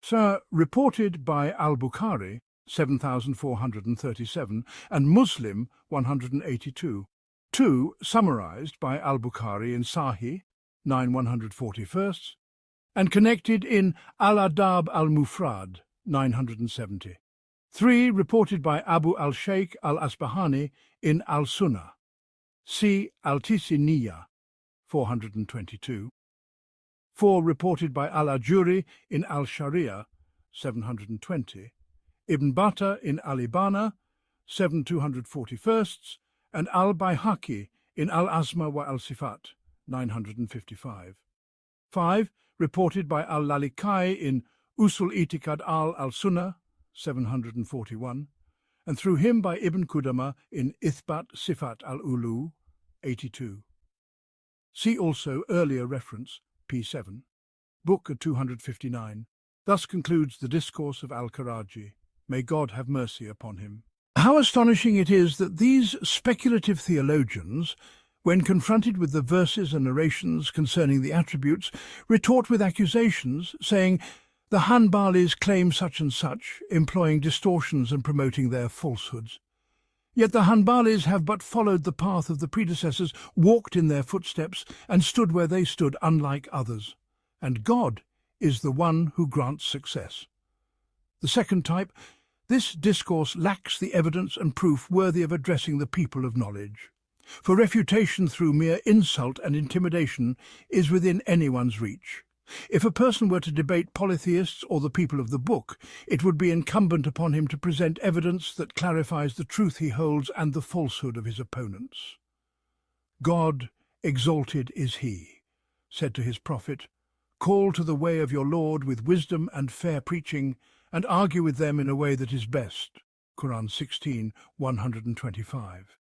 Speaker 1: Sir, reported by Al-Bukhari, 7437, and Muslim, 182. 2, summarized by Al-Bukhari in Sahih, 9141, and connected in Al-Adab al-Mufrad, 970. 3, reported by Abu al-Shaykh al-Asbahani in Al-Sunnah. C. Al-Tisiniyah, 422. 4, reported by Al-Ajuri in Al-Sharia, 720. Ibn Battah in Al-Ibana, 7241, and Al-Bayhaqi in Al-Asma wa Al-Sifat, 955. 5, reported by Al-Lalikai in Usul Itikad al-Sunnah, 741, and through him by Ibn Qudama in Ithbat Sifat al-Ulu, 82. See also earlier reference, p7, book 259. Thus concludes the discourse of Al-Karaji. May God have mercy upon him. How astonishing it is that these speculative theologians, when confronted with the verses and narrations concerning the attributes, retort with accusations, saying, "The Hanbalis claim such and such," employing distortions and promoting their falsehoods. Yet the Hanbalis have but followed the path of the predecessors, walked in their footsteps, and stood where they stood, unlike others. And God is the one who grants success. The second type, this discourse lacks the evidence and proof worthy of addressing the people of knowledge. For refutation through mere insult and intimidation is within anyone's reach. If a person were to debate polytheists or the people of the book, it would be incumbent upon him to present evidence that clarifies the truth he holds and the falsehood of his opponents. God, exalted is he, said to his prophet, "Call to the way of your Lord with wisdom and fair preaching, and argue with them in a way that is best." Qur'an 16, 125.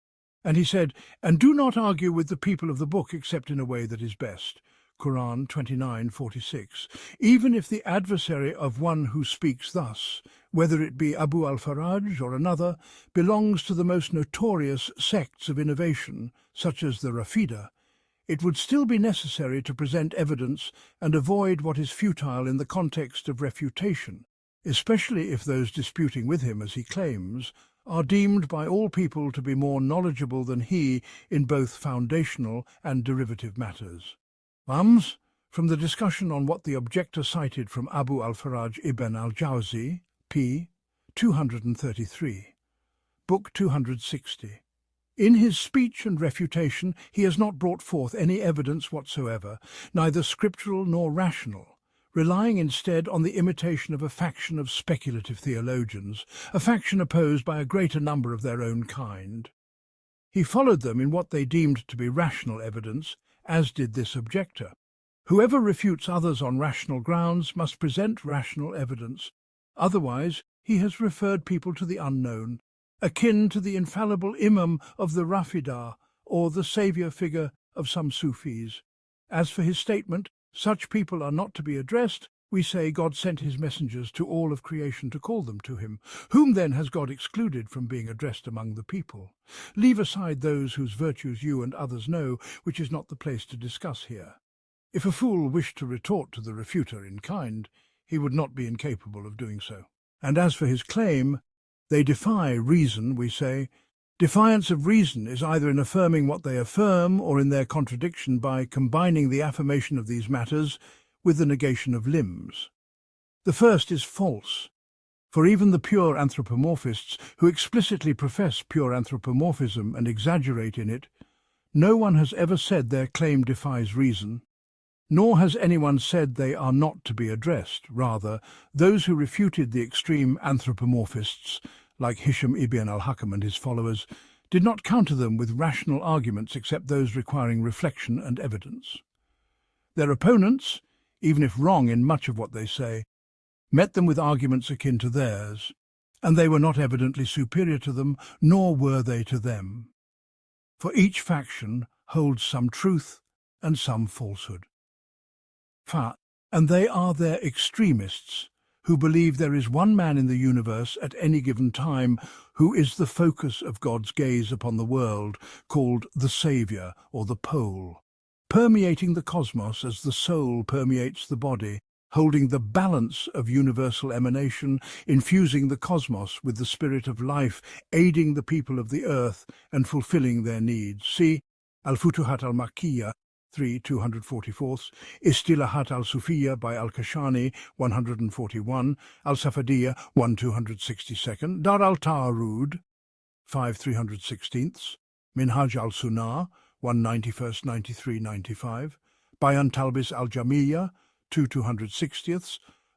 Speaker 1: And he said, "And do not argue with the people of the book except in a way that is best." Qur'an 29:46. Even if the adversary of one who speaks thus, whether it be Abu al-Faraj or another, belongs to the most notorious sects of innovation, such as the Rafida, it would still be necessary to present evidence and avoid what is futile in the context of refutation, especially if those disputing with him, as he claims, are deemed by all people to be more knowledgeable than he in both foundational and derivative matters. From the discussion on what the objector cited from Abu al-Faraj ibn al-Jawzi, p. 233, book 260. In his speech and refutation he has not brought forth any evidence whatsoever, neither scriptural nor rational, relying instead on the imitation of a faction of speculative theologians, a faction opposed by a greater number of their own kind. He followed them in what they deemed to be rational evidence, as did this objector. Whoever refutes others on rational grounds must present rational evidence. Otherwise, he has referred people to the unknown, akin to the infallible imam of the Rafida or the saviour figure of some Sufis. As for his statement, such people are not to be addressed, we say God sent his messengers to all of creation to call them to him. Whom then has God excluded from being addressed among the people? Leave aside those whose virtues you and others know, which is not the place to discuss here. If a fool wished to retort to the refuter in kind, he would not be incapable of doing so. And as for his claim, they defy reason, we say. Defiance of reason is either in affirming what they affirm or in their contradiction by combining the affirmation of these matters with the negation of limbs. The first is false, for even the pure anthropomorphists who explicitly profess pure anthropomorphism and exaggerate in it, no one has ever said their claim defies reason, nor has anyone said they are not to be addressed. Rather, those who refuted the extreme anthropomorphists, like Hisham ibn al-Hakam and his followers, did not counter them with rational arguments except those requiring reflection and evidence. Their opponents, even if wrong in much of what they say, met them with arguments akin to theirs, and they were not evidently superior to them, nor were they to them. For each faction holds some truth and some falsehood. And they are their extremists, who believe there is one man in the universe at any given time who is the focus of God's gaze upon the world, called the Saviour or the Pole, permeating the cosmos as the soul permeates the body, holding the balance of universal emanation, infusing the cosmos with the spirit of life, aiding the people of the earth and fulfilling their needs. See Al-Futuhat al-Makkiyah 3, 244, Istilahat al-Sufiyya by al-Kashani 141, al-Safadiyya 1, 262, Dar al-Ta'arud 5, 316, Minhaj al-Sunnah 191, 93, 95, Bayan Talbis al-Jamiyya 2, 260,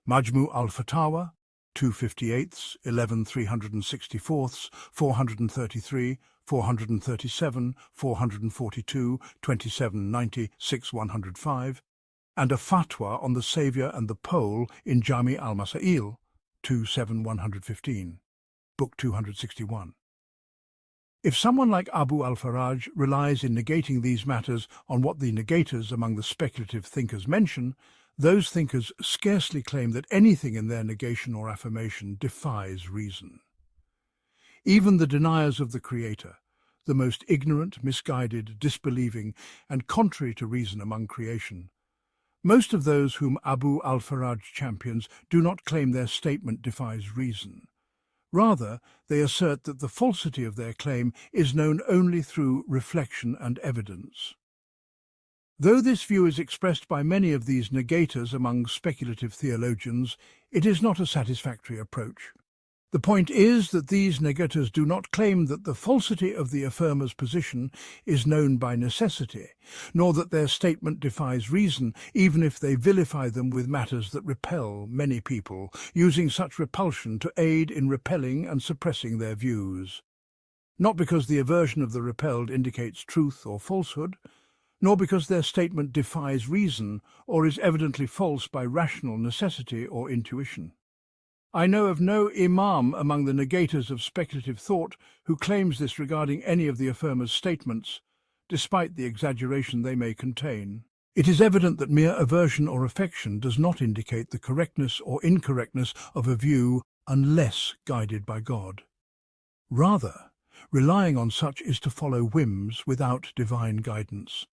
Speaker 1: Majmu al-Fatawa 258, 11, 364, 433, 437, 442, 27, 96, 105, and a fatwa on the Saviour and the Pole in Jami al-Masail 2, 7, 115, Book 261. If someone like Abu al-Faraj relies in negating these matters on what the negators among the speculative thinkers mention, those thinkers scarcely claim that anything in their negation or affirmation defies reason. Even the deniers of the Creator, the most ignorant, misguided, disbelieving, and contrary to reason among creation, most of those whom Abu al-Faraj champions do not claim their statement defies reason. Rather, they assert that the falsity of their claim is known only through reflection and evidence. Though this view is expressed by many of these negators among speculative theologians, it is not a satisfactory approach. The point is that these negators do not claim that the falsity of the affirmer's position is known by necessity, nor that their statement defies reason, even if they vilify them with matters that repel many people, using such repulsion to aid in repelling and suppressing their views. Not because the aversion of the repelled indicates truth or falsehood, nor because their statement defies reason or is evidently false by rational necessity or intuition. I know of no imam among the negators of speculative thought who claims this regarding any of the affirmers' statements, despite the exaggeration they may contain. It is evident that mere aversion or affection does not indicate the correctness or incorrectness of a view unless guided by God. Rather, relying on such is to follow whims without divine guidance.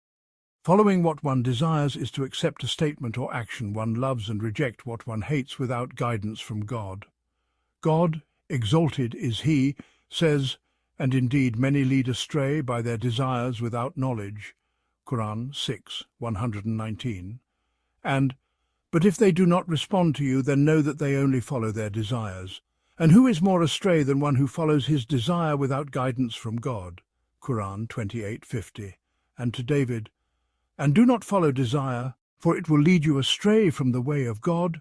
Speaker 1: Following what one desires is to accept a statement or action one loves and reject what one hates without guidance from God. God, exalted is He, says, and indeed many lead astray by their desires without knowledge, Qur'an 6, 119, and, but if they do not respond to you, then know that they only follow their desires. And who is more astray than one who follows his desire without guidance from God, Qur'an 28:50, and to David, and do not follow desire, for it will lead you astray from the way of God,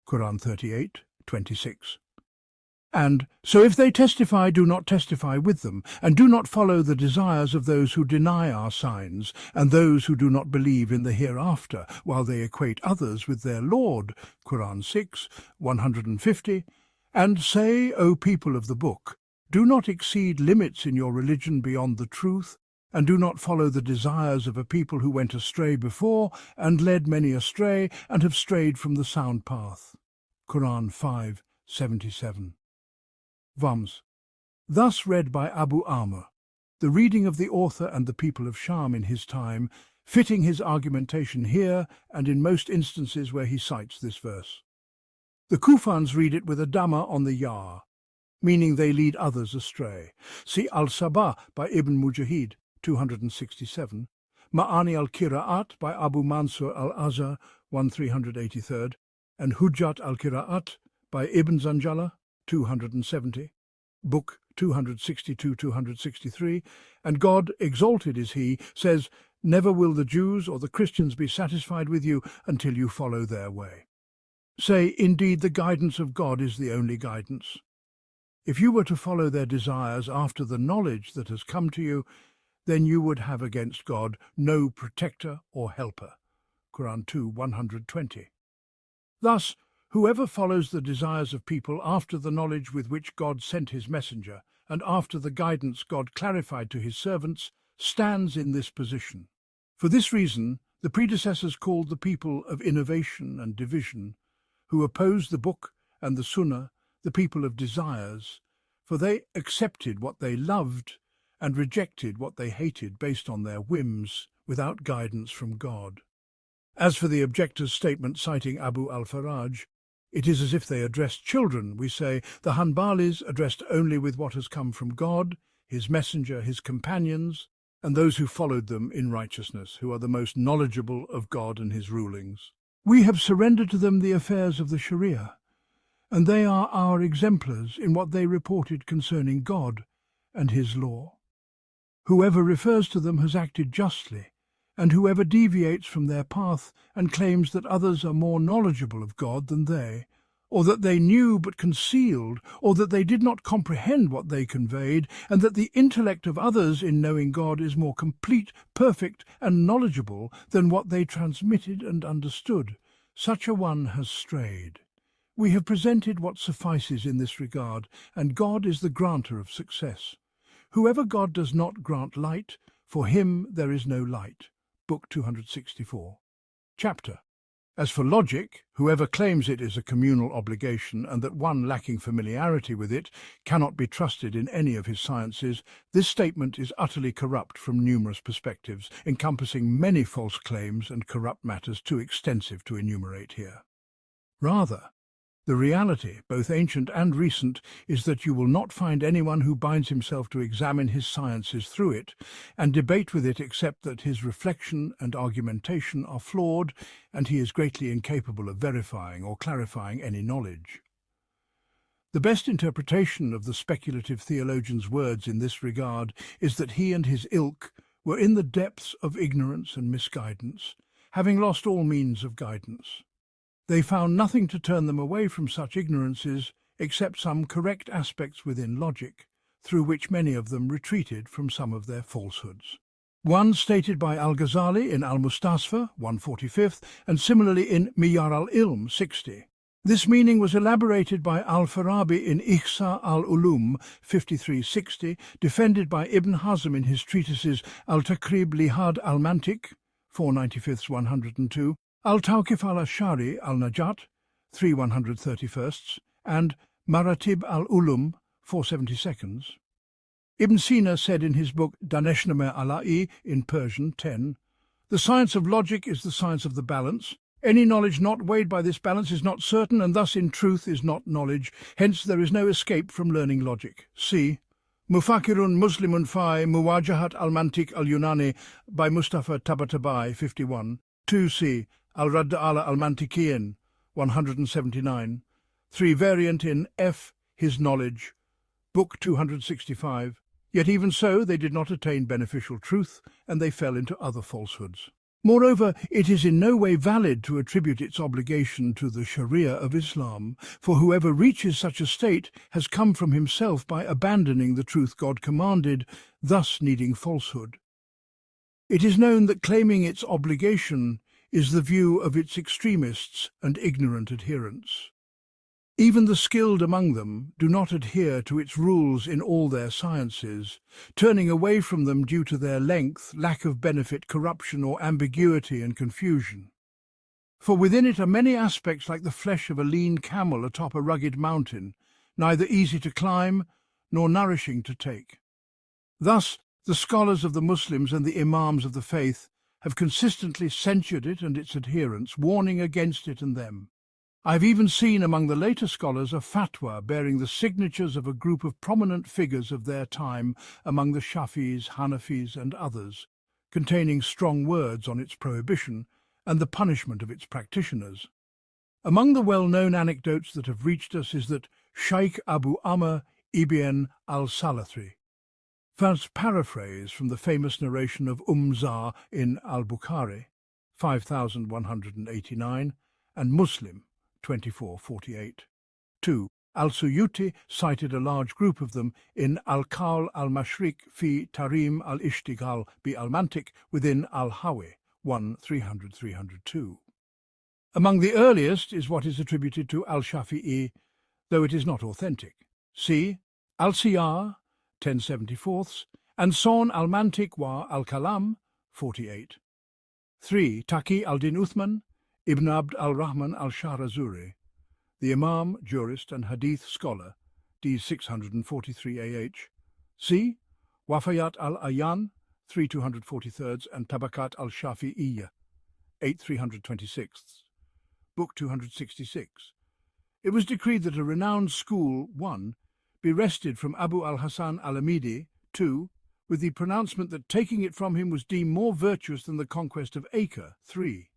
Speaker 1: Qur'an 38:26. And so if they testify, do not testify with them, and do not follow the desires of those who deny our signs, and those who do not believe in the hereafter, while they equate others with their Lord, Qur'an 6, 150, and say, O people of the book, do not exceed limits in your religion beyond the truth, and do not follow the desires of a people who went astray before and led many astray and have strayed from the sound path. Qur'an 5:77. Vams. Thus read by Abu Amr, the reading of the author and the people of Sham in his time, fitting his argumentation here and in most instances where he cites this verse. The Kufans read it with a Dhamma on the Ya, meaning they lead others astray. See Al-Sabah by Ibn Mujahid, 267, Ma'ani al-Qira'at by Abu Mansur al-Azhar, 1383, and Hujjat al-Qira'at by Ibn Zanjala, 270, Book 262-263, and God, exalted is He, says, "Never will the Jews or the Christians be satisfied with you until you follow their way." Say, indeed, the guidance of God is the only guidance. If you were to follow their desires after the knowledge that has come to you, then you would have against God no protector or helper. Quran 2:120. Thus, whoever follows the desires of people after the knowledge with which God sent his messenger, and after the guidance God clarified to his servants, stands in this position. For this reason, the predecessors called the people of innovation and division, who opposed the book and the sunnah, the people of desires, for they accepted what they loved and rejected what they hated based on their whims, without guidance from God. As for the objector's statement citing Abu al-Faraj, it is as if they addressed children. We say the Hanbalis addressed only with what has come from God, his messenger, his companions, and those who followed them in righteousness, who are the most knowledgeable of God and his rulings. We have surrendered to them the affairs of the Sharia, and they are our exemplars in what they reported concerning God and his law. Whoever refers to them has acted justly, and whoever deviates from their path and claims that others are more knowledgeable of God than they, or that they knew but concealed, or that they did not comprehend what they conveyed, and that the intellect of others in knowing God is more complete, perfect, and knowledgeable than what they transmitted and understood, such a one has strayed. We have presented what suffices in this regard, and God is the granter of success. Whoever God does not grant light, for him there is no light. Book 264. Chapter. As for logic, whoever claims it is a communal obligation and that one lacking familiarity with it cannot be trusted in any of his sciences, this statement is utterly corrupt from numerous perspectives, encompassing many false claims and corrupt matters too extensive to enumerate here. Rather, the reality, both ancient and recent, is that you will not find anyone who binds himself to examine his sciences through it and debate with it except that his reflection and argumentation are flawed and he is greatly incapable of verifying or clarifying any knowledge. The best interpretation of the speculative theologian's words in this regard is that he and his ilk were in the depths of ignorance and misguidance, having lost all means of guidance. They found nothing to turn them away from such ignorances except some correct aspects within logic, through which many of them retreated from some of their falsehoods. One stated by Al-Ghazali in Al-Mustasfa, 145th, and similarly in Miyar al-Ilm, 60. This meaning was elaborated by Al-Farabi in Ihsa al-Ulum, 5360, defended by Ibn Hazm in his treatises Al-Taqrib Lihad al-Mantiq, 495 102, Al-Tawqif al-Ashari al-Najat, 3 131st, and Maratib al-Ulum, 472nd. Ibn Sina said in his book Daneshnameh Ala'i in Persian 10, "The science of logic is the science of the balance. Any knowledge not weighed by this balance is not certain, and thus in truth is not knowledge. Hence there is no escape from learning logic." See Mufakirun Muslimun Fi Muwajahat al-Mantiq al-Yunani by Mustafa Tabatabai, 51. 2c. Al-Radd ala al-Mantiqiyin, 179. 3 variant in F. His Knowledge, Book 265. Yet even so they did not attain beneficial truth, and they fell into other falsehoods. Moreover, it is in no way valid to attribute its obligation to the Sharia of Islam, for whoever reaches such a state has come from himself by abandoning the truth God commanded, thus needing falsehood. It is known that claiming its obligation is the view of its extremists and ignorant adherents. Even the skilled among them do not adhere to its rules in all their sciences, turning away from them due to their length, lack of benefit, corruption, or ambiguity and confusion. For within it are many aspects like the flesh of a lean camel atop a rugged mountain, neither easy to climb nor nourishing to take. Thus, the scholars of the Muslims and the imams of the faith have consistently censured it and its adherents, warning against it and them. I have even seen among the later scholars a fatwa bearing the signatures of a group of prominent figures of their time among the Shafis, Hanafis and others, containing strong words on its prohibition and the punishment of its practitioners. Among the well-known anecdotes that have reached us is that Shaykh Abu Amr ibn al-Salathri, first paraphrase from the famous narration of Zar in Al-Bukhari, 5189, and Muslim, 2448. 2. Al-Suyuti cited a large group of them in Al-Qawl al-Mashriq fi Tarim al-Ishtighal bi al-Mantiq within Al-Hawi, 302. Among the earliest is what is attributed to Al-Shafi'i, though it is not authentic. C. Al-Siyar, 1074, and Son al-Mantiq wa al-Kalam, 48. 3. Taqi al-Din Uthman, Ibn Abd al-Rahman al-Shahrazuri, the Imam, jurist and Hadith scholar, d. 643 AH. C. Wafayat al-Ayan, 3243, and Tabakat al-Shafi'iyya, 8326, Book 266. It was decreed that a renowned school, 1, be wrested from Abu al-Hasan al-Amidi, 2, with the pronouncement that taking it from him was deemed more virtuous than the conquest of Acre, 3.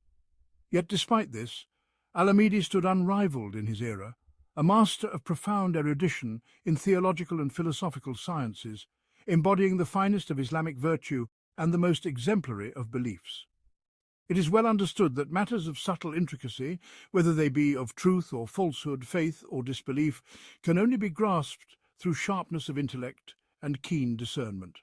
Speaker 1: Yet despite this, Al-Amidi stood unrivalled in his era, a master of profound erudition in theological and philosophical sciences, embodying the finest of Islamic virtue and the most exemplary of beliefs. It is well understood that matters of subtle intricacy, whether they be of truth or falsehood, faith or disbelief, can only be grasped through sharpness of intellect and keen discernment.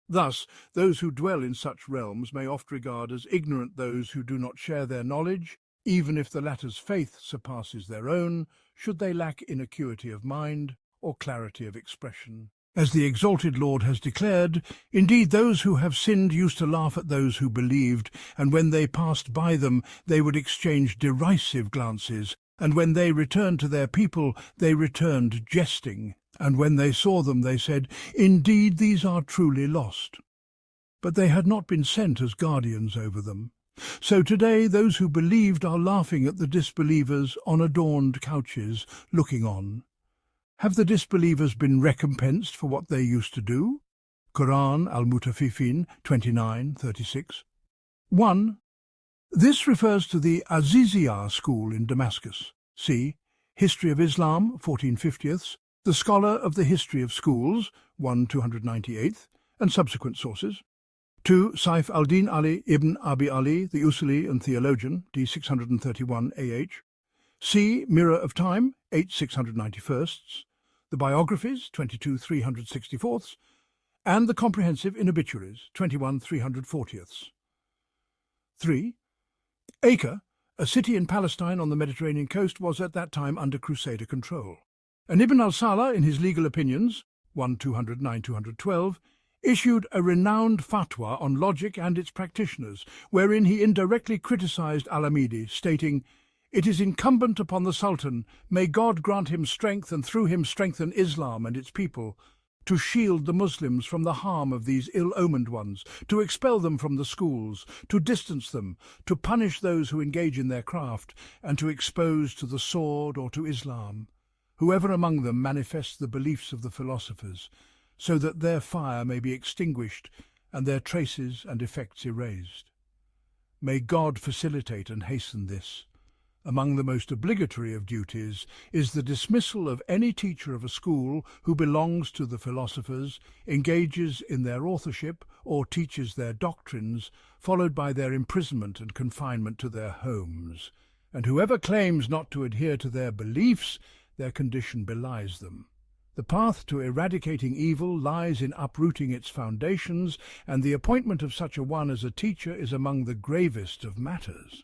Speaker 1: Thus, those who dwell in such realms may oft regard as ignorant those who do not share their knowledge, even if the latter's faith surpasses their own, should they lack in acuity of mind or clarity of expression. As the exalted Lord has declared, indeed those who have sinned used to laugh at those who believed, and when they passed by them they would exchange derisive glances, and when they returned to their people they returned jesting, and when they saw them they said, "Indeed these are truly lost." But they had not been sent as guardians over them. So today those who believed are laughing at the disbelievers on adorned couches, looking on. Have the disbelievers been recompensed for what they used to do? Qur'an al-Mutafifin 29:36. 1. This refers to the Aziziyah school in Damascus. C. History of Islam, 1450, the scholar of the History of Schools, 1/298, and subsequent sources. 2. Saif al-Din Ali ibn Abi Ali, the Usuli and theologian, d. 631 AH. C. Mirror of Time, 8/691, the Biographies, 22/364, and the Comprehensive in Obituaries, 21/340. 3. Acre, a city in Palestine on the Mediterranean coast, was at that time under Crusader control. And Ibn al-Salah, in his legal opinions, 1/209-212, issued a renowned fatwa on logic and its practitioners, wherein he indirectly criticized Al-Amidi, stating, "It is incumbent upon the Sultan, may God grant him strength and through him strengthen Islam and its people, to shield the Muslims from the harm of these ill-omened ones, to expel them from the schools, to distance them, to punish those who engage in their craft, and to expose to the sword or to Islam whoever among them manifests the beliefs of the philosophers, so that their fire may be extinguished and their traces and effects erased. May God facilitate and hasten this. Among the most obligatory of duties is the dismissal of any teacher of a school who belongs to the philosophers, engages in their authorship, or teaches their doctrines, followed by their imprisonment and confinement to their homes. And whoever claims not to adhere to their beliefs, their condition belies them. The path to eradicating evil lies in uprooting its foundations, and the appointment of such a one as a teacher is among the gravest of matters.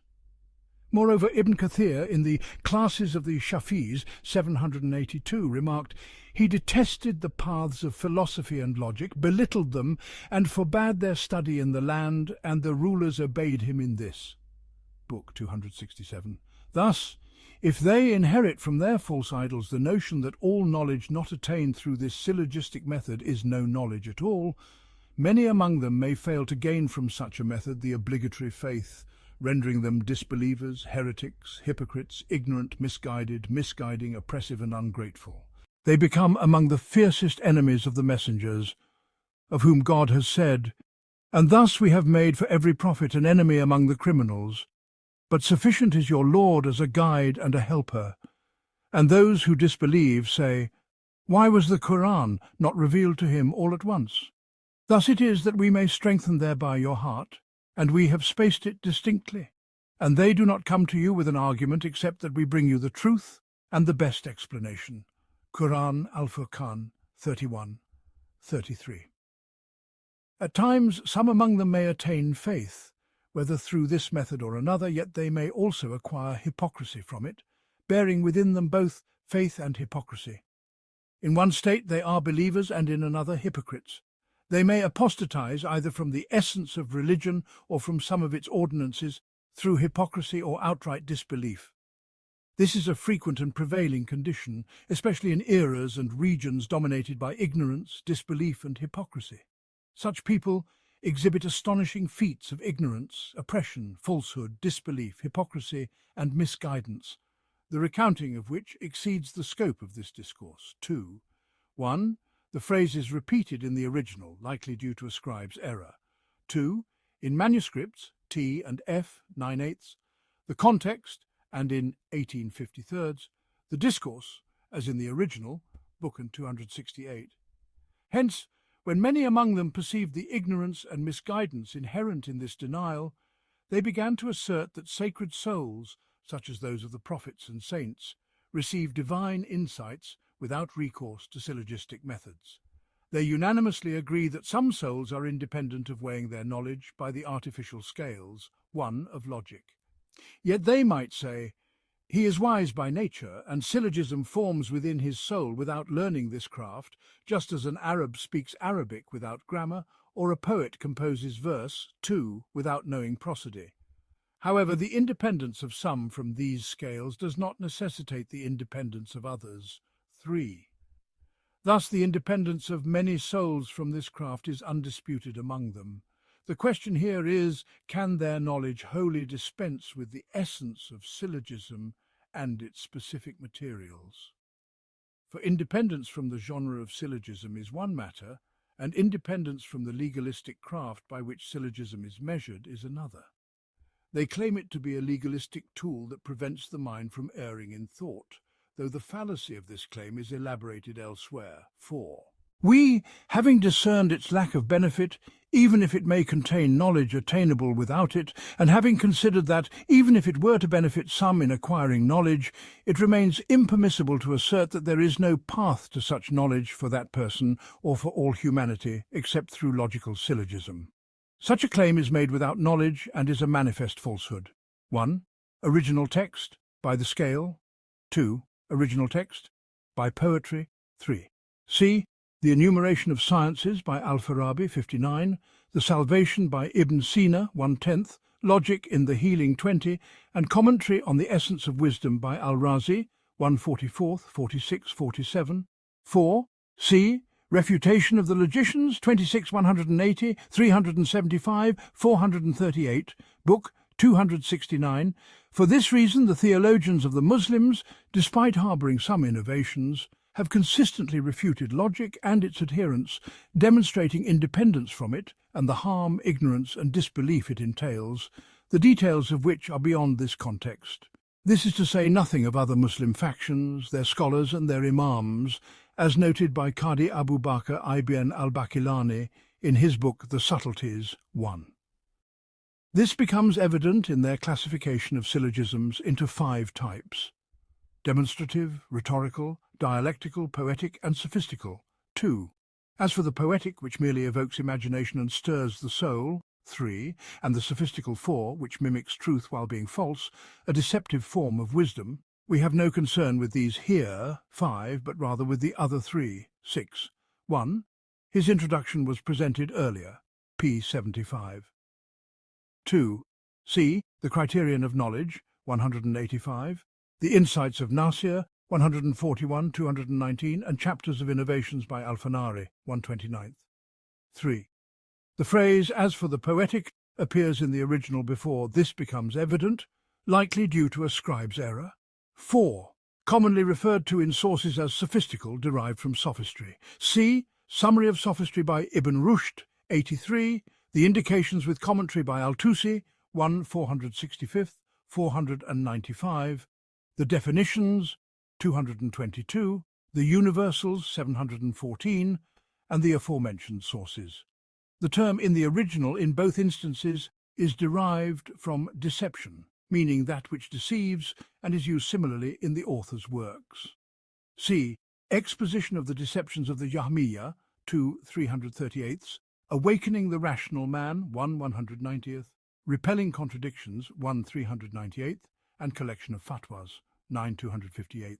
Speaker 1: Moreover, Ibn Kathir, in the Classes of the Shafis, 782, remarked, "He detested the paths of philosophy and logic, belittled them, and forbade their study in the land, and the rulers obeyed him in this." Book 267. Thus, if they inherit from their false idols the notion that all knowledge not attained through this syllogistic method is no knowledge at all, many among them may fail to gain from such a method the obligatory faith, rendering them disbelievers, heretics, hypocrites, ignorant, misguided, misguiding, oppressive and ungrateful. They become among the fiercest enemies of the messengers, of whom God has said, "And thus we have made for every prophet an enemy among the criminals. But sufficient is your Lord as a guide and a helper." And those who disbelieve say, "Why was the Qur'an not revealed to him all at once?" Thus it is that we may strengthen thereby your heart, and we have spaced it distinctly. And they do not come to you with an argument except that we bring you the truth and the best explanation. Qur'an Al-Furqan 31:33. At times some among them may attain faith, whether through this method or another, yet they may also acquire hypocrisy from it, bearing within them both faith and hypocrisy. In one state they are believers and in another hypocrites. They may apostatize either from the essence of religion or from some of its ordinances through hypocrisy or outright disbelief. This is a frequent and prevailing condition, especially in eras and regions dominated by ignorance, disbelief and hypocrisy. Such people exhibit astonishing feats of ignorance, oppression, falsehood, disbelief, hypocrisy and misguidance, the recounting of which exceeds the scope of this discourse. 2. 1. The phrase is repeated in the original, likely due to a scribe's error. 2. In manuscripts, T and F, 9/8, the context, and in 1853, the discourse, as in the original, Book 268. Hence, when many among them perceived the ignorance and misguidance inherent in this denial, they began to assert that sacred souls, such as those of the prophets and saints, receive divine insights without recourse to syllogistic methods. They unanimously agree that some souls are independent of weighing their knowledge by the artificial scales, one of logic. Yet they might say, "He is wise by nature, and syllogism forms within his soul without learning this craft, just as an Arab speaks Arabic without grammar, or a poet composes verse, too, without knowing prosody." However, the independence of some from these scales does not necessitate the independence of others. 3. Thus the independence of many souls from this craft is undisputed among them. The question here is, can their knowledge wholly dispense with the essence of syllogism and its specific materials? For independence from the genre of syllogism is one matter, and independence from the legalistic craft by which syllogism is measured is another. They claim it to be a legalistic tool that prevents the mind from erring in thought, though the fallacy of this claim is elaborated elsewhere. 4. We, having discerned its lack of benefit, even if it may contain knowledge attainable without it, and having considered that, even if it were to benefit some in acquiring knowledge, it remains impermissible to assert that there is no path to such knowledge for that person or for all humanity except through logical syllogism. Such a claim is made without knowledge and is a manifest falsehood. 1. Original text, by the scale. 2. Original text, by poetry. 3. C. The Enumeration of Sciences by Al-Farabi, 59, The Salvation by Ibn Sina, 1/10, Logic in the Healing, 20, and Commentary on the Essence of Wisdom by Al-Razi, 144, 46, 47. 4. C. Refutation of the Logicians, 26, 180, 375, 438, Book 269. For this reason, the theologians of the Muslims, despite harbouring some innovations, have consistently refuted logic and its adherents, demonstrating independence from it and the harm, ignorance and disbelief it entails, the details of which are beyond this context. This is to say nothing of other Muslim factions, their scholars and their imams, as noted by Qadi Abu Bakr ibn al-Bakilani in his book The Subtleties 1. This becomes evident in their classification of syllogisms into 5 types: demonstrative, rhetorical, dialectical, poetic and sophistical. 2. As for the poetic, which merely evokes imagination and stirs the soul. 3, and the sophistical 4, which mimics truth while being false, a deceptive form of wisdom, we have no concern with these here, 5, but rather with the other 3, 6. 1. His introduction was presented earlier, p. 75. 2. C. The Criterion of Knowledge, 185. The Insights of Nasir, 141, 219, and Chapters of Innovations by Al-Amrani, 129. 3. The phrase, as for the poetic, appears in the original before this becomes evident, likely due to a scribe's error. 4. Commonly referred to in sources as sophistical, derived from sophistry. C. Summary of Sophistry by Ibn Rushd, 83. The Indications with Commentary by Al-Tusi, 1 465, 495. The Definitions, 222. The Universals, 714, and the aforementioned sources. The term in the original in both instances is derived from deception, meaning that which deceives, and is used similarly in the author's works. C. Exposition of the deceptions of the Jahmiyyah, 2 338, Awakening the Rational Man, 1 190th, Repelling Contradictions, 1 398th, and Collection of Fatwas, 9 258.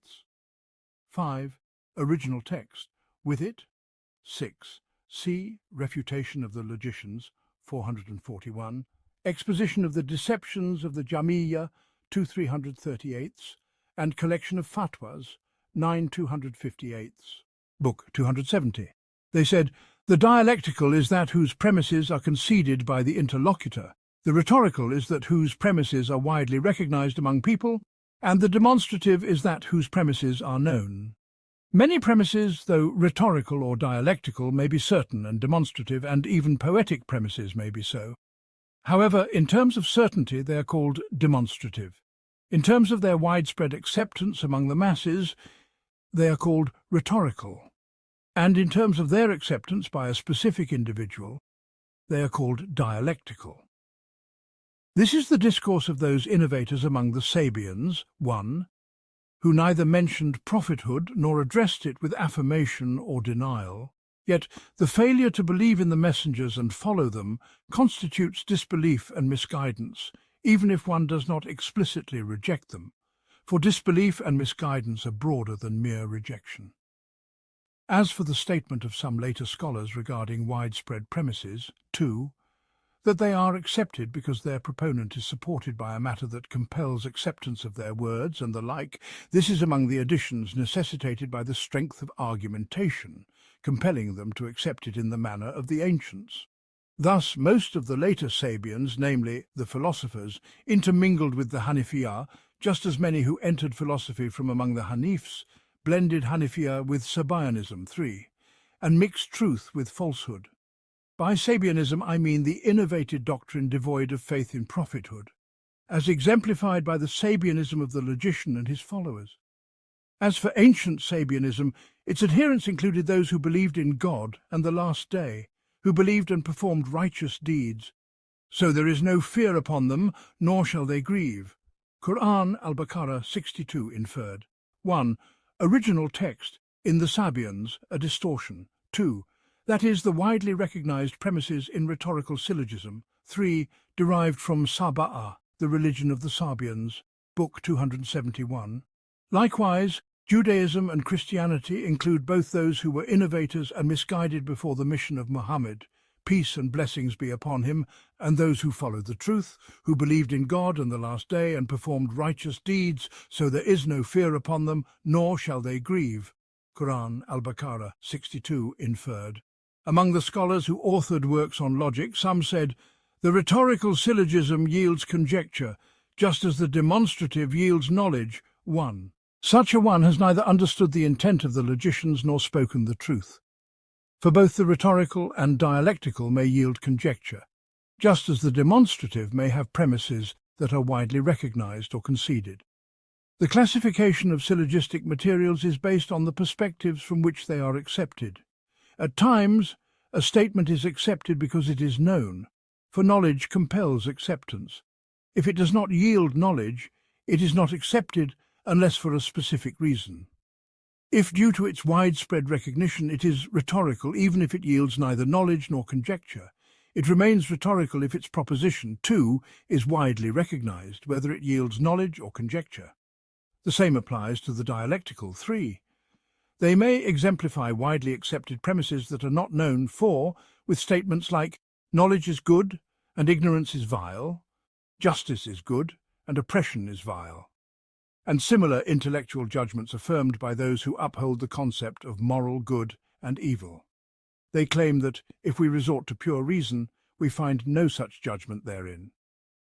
Speaker 1: 5. Original text. With it. 6. C. Refutation of the Logicians, 441, Exposition of the Deceptions of the Jahmiyyah, 2 338, and Collection of Fatwas, 9 258. Book 270. They said, the dialectical is that whose premises are conceded by the interlocutor, the rhetorical is that whose premises are widely recognized among people, and the demonstrative is that whose premises are known. Many premises, though rhetorical or dialectical, may be certain and demonstrative, and even poetic premises may be so. However, in terms of certainty, they are called demonstrative. In terms of their widespread acceptance among the masses, they are called rhetorical. And in terms of their acceptance by a specific individual, they are called dialectical. This is the discourse of those innovators among the Sabians, 1, who neither mentioned prophethood nor addressed it with affirmation or denial. Yet the failure to believe in the messengers and follow them constitutes disbelief and misguidance, even if one does not explicitly reject them, for disbelief and misguidance are broader than mere rejection. As for the statement of some later scholars regarding widespread premises, 2, that they are accepted because their proponent is supported by a matter that compels acceptance of their words and the like, this is among the additions necessitated by the strength of argumentation, compelling them to accept it in the manner of the ancients. Thus, most of the later Sabians, namely the philosophers, intermingled with the Hanifiyah, just as many who entered philosophy from among the Hanifs blended Hanifiyah with Sabianism, 3, and mixed truth with falsehood. By Sabianism I mean the innovated doctrine devoid of faith in prophethood, as exemplified by the Sabianism of the logician and his followers. As for ancient Sabianism, its adherents included those who believed in God and the last day, who believed and performed righteous deeds. So there is no fear upon them, nor shall they grieve. Qur'an, Al-Baqarah 62 inferred. 1. Original text, in the Sabians, a distortion. 2. That is, the widely recognized premises in rhetorical syllogism. 3. Derived from Saba'ah, the religion of the Sabians, Book 271. Likewise, Judaism and Christianity include both those who were innovators and misguided before the mission of Muhammad, peace and blessings be upon him, and those who followed the truth, who believed in God and the last day and performed righteous deeds, so there is no fear upon them, nor shall they grieve. Quran, Al-Baqarah 62 inferred. Among the scholars who authored works on logic, some said, the rhetorical syllogism yields conjecture, just as the demonstrative yields knowledge. 1. Such a one has neither understood the intent of the logicians nor spoken the truth. For both the rhetorical and dialectical may yield conjecture, just as the demonstrative may have premises that are widely recognized or conceded. The classification of syllogistic materials is based on the perspectives from which they are accepted. At times, a statement is accepted because it is known, for knowledge compels acceptance. If it does not yield knowledge, it is not accepted unless for a specific reason. If due to its widespread recognition it is rhetorical, even if it yields neither knowledge nor conjecture, It remains rhetorical if its proposition, 2, is widely recognized, whether it yields knowledge or conjecture. The same applies to the dialectical, 3. They may exemplify widely accepted premises that are not known, 4, with statements like knowledge is good and ignorance is vile, justice is good and oppression is vile, and similar intellectual judgments affirmed by those who uphold the concept of moral good and evil. They claim that, if we resort to pure reason, we find no such judgment therein.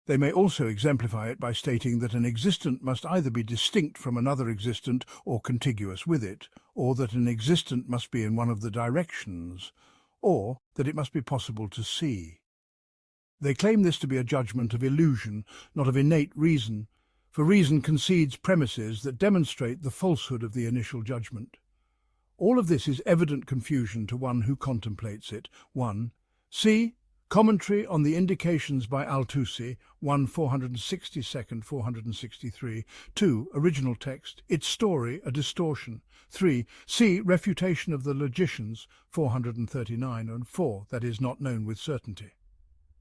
Speaker 1: They may also exemplify it by stating that an existent must either be distinct from another existent or contiguous with it, or that an existent must be in one of the directions, or that it must be possible to see. They claim this to be a judgment of illusion, not of innate reason, for reason concedes premises that demonstrate the falsehood of the initial judgment. All of this is evident confusion to one who contemplates it. 1. C. Commentary on the Indications by Al-Tusi, 1 462, 463. 2. Original text, its story a distortion. 3. C. Refutation of the Logicians, 439, and 4. That is not known with certainty.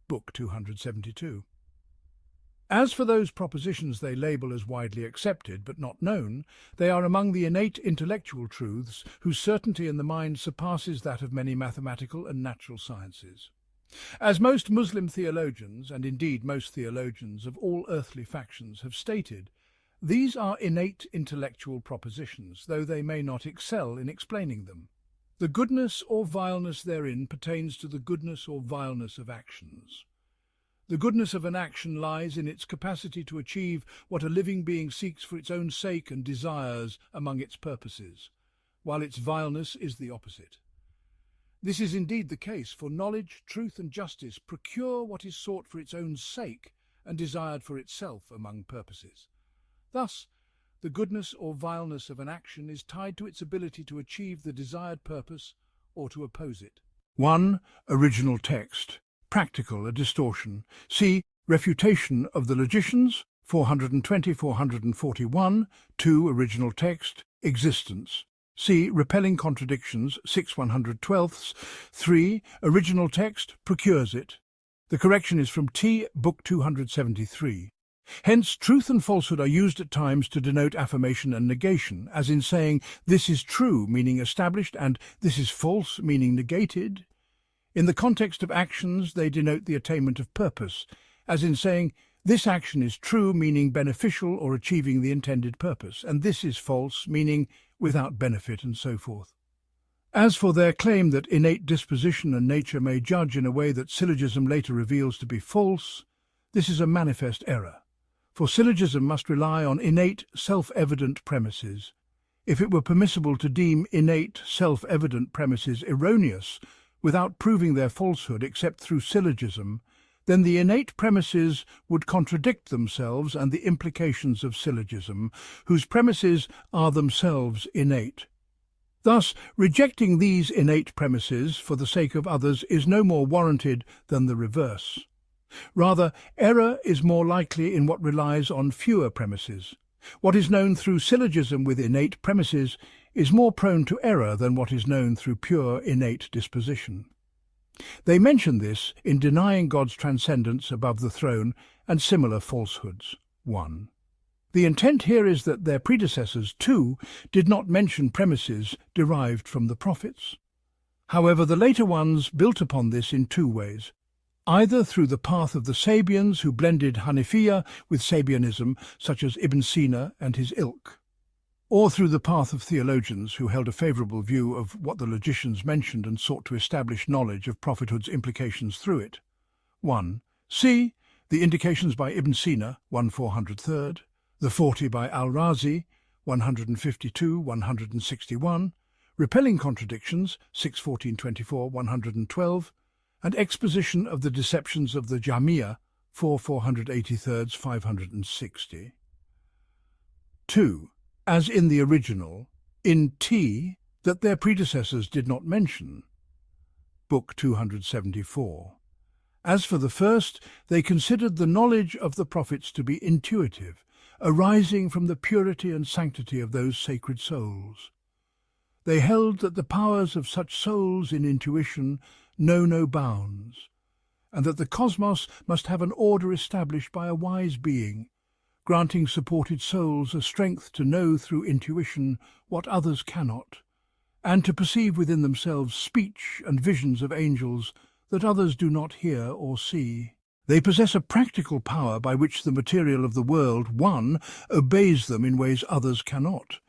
Speaker 1: Book 272. As for those propositions they label as widely accepted but not known, they are among the innate intellectual truths whose certainty in the mind surpasses that of many mathematical and natural sciences. As most Muslim theologians, and indeed most theologians of all earthly factions, have stated, these are innate intellectual propositions, though they may not excel in explaining them. The goodness or vileness therein pertains to the goodness or vileness of actions. The goodness of an action lies in its capacity to achieve what a living being seeks for its own sake and desires among its purposes, while its vileness is the opposite. This is indeed the case, for knowledge, truth and justice procure what is sought for its own sake and desired for itself among purposes. Thus, the goodness or vileness of an action is tied to its ability to achieve the desired purpose or to oppose it. 1. Original text. Practical, a distortion. C. Refutation of the Logicians, 420-441. 2. Original text. Existence. C. Repelling contradictions, 6 112ths. 3. Original text. Procures it. The correction is from T. Book 273. Hence, truth and falsehood are used at times to denote affirmation and negation, as in saying, this is true, meaning established, and this is false, meaning negated. In the context of actions, they denote the attainment of purpose, as in saying, this action is true, meaning beneficial or achieving the intended purpose, and this is false, meaning without benefit, and so forth. As for their claim that innate disposition and nature may judge in a way that syllogism later reveals to be false, this is a manifest error, for syllogism must rely on innate, self-evident premises. If it were permissible to deem innate, self-evident premises erroneous, without proving their falsehood except through syllogism, then the innate premises would contradict themselves and the implications of syllogism, whose premises are themselves innate. Thus, rejecting these innate premises for the sake of others is no more warranted than the reverse. Rather, error is more likely in what relies on fewer premises. What is known through syllogism with innate premises is more prone to error than what is known through pure innate disposition. They mention this in denying God's transcendence above the throne and similar falsehoods. 1. The intent here is that their predecessors, too, did not mention premises derived from the prophets. However, the later ones built upon this in two ways, either through the path of the Sabians who blended Hanafiya with Sabianism, such as Ibn Sina and his ilk, or through the path of theologians who held a favourable view of what the logicians mentioned and sought to establish knowledge of prophethood's implications through it. 1. C. The Indications by Ibn Sina, 1 403, the 40 by Al-Razi, 152, 161, Repelling Contradictions, 6 1424, 112, and Exposition of the Deceptions of the Jamia, 4 483, 560. 2. As in the original, in T, that their predecessors did not mention. Book 274. As for the first, they considered the knowledge of the prophets to be intuitive, arising from the purity and sanctity of those sacred souls. They held that the powers of such souls in intuition know no bounds, and that the cosmos must have an order established by a wise being, granting supported souls a strength to know through intuition what others cannot, and to perceive within themselves speech and visions of angels that others do not hear or see. They possess a practical power by which the material of the world, one, obeys them in ways others cannot.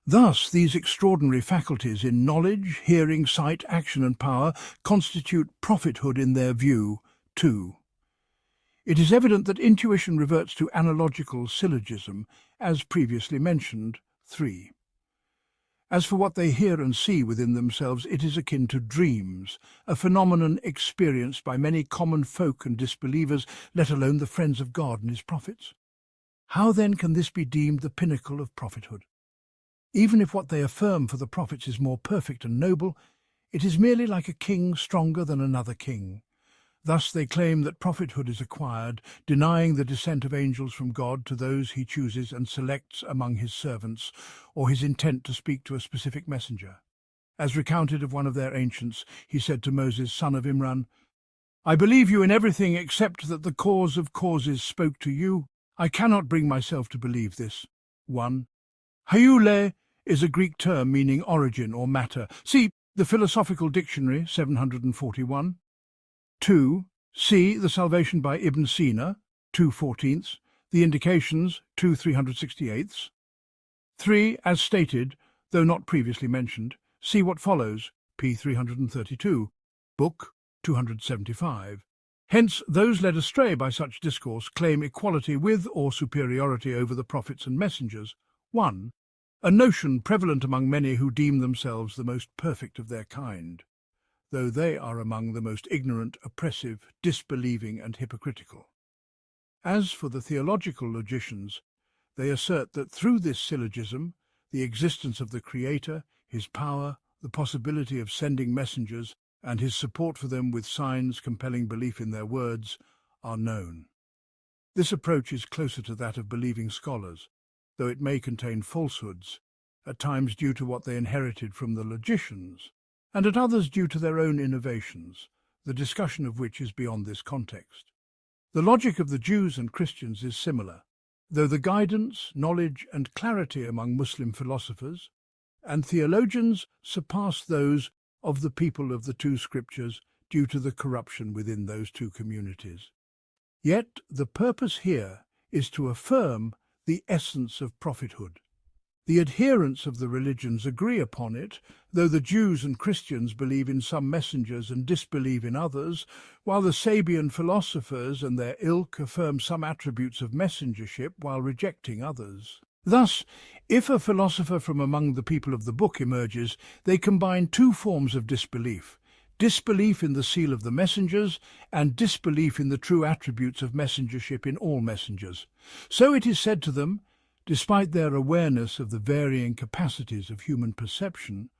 Speaker 1: Thus, these extraordinary faculties in knowledge, hearing, sight, action and power constitute prophethood in their view, too. It is evident that intuition reverts to analogical syllogism, as previously mentioned, 3. As for what they hear and see within themselves, it is akin to dreams, a phenomenon experienced by many common folk and disbelievers, let alone the friends of God and his prophets. How then can this be deemed the pinnacle of prophethood? Even if what they affirm for the prophets is more perfect and noble, it is merely like a king stronger than another king. Thus they claim that prophethood is acquired, denying the descent of angels from God to those he chooses and selects among his servants, or his intent to speak to a specific messenger. As recounted of one of their ancients, he said to Moses, son of Imran, "I believe you in everything except that the cause of causes spoke to you. I cannot bring myself to believe this." 1. Hayule is a Greek term meaning origin or matter. See the Philosophical Dictionary, 741. 2. See the Salvation by Ibn Sina, 2/14, the Indications, 2/368. 3. As stated, though not previously mentioned, see what follows, p. 332, book 275. Hence, those led astray by such discourse claim equality with or superiority over the prophets and messengers. 1. A notion prevalent among many who deem themselves the most perfect of their kind, though they are among the most ignorant, oppressive, disbelieving and hypocritical. As for the theological logicians, they assert that through this syllogism, the existence of the Creator, his power, the possibility of sending messengers, and his support for them with signs compelling belief in their words, are known. This approach is closer to that of believing scholars, though it may contain falsehoods, at times due to what they inherited from the logicians, and at others due to their own innovations, the discussion of which is beyond this context. The logic of the Jews and Christians is similar, though the guidance, knowledge and clarity among Muslim philosophers and theologians surpass those of the people of the two scriptures due to the corruption within those two communities. Yet the purpose here is to affirm the essence of prophethood. The adherents of the religions agree upon it, though the Jews and Christians believe in some messengers and disbelieve in others, while the Sabian philosophers and their ilk affirm some attributes of messengership while rejecting others. Thus, if a philosopher from among the people of the book emerges, they combine two forms of disbelief: disbelief in the seal of the messengers and disbelief in the true attributes of messengership in all messengers. So it is said to them, despite their awareness of the varying capacities of human perception,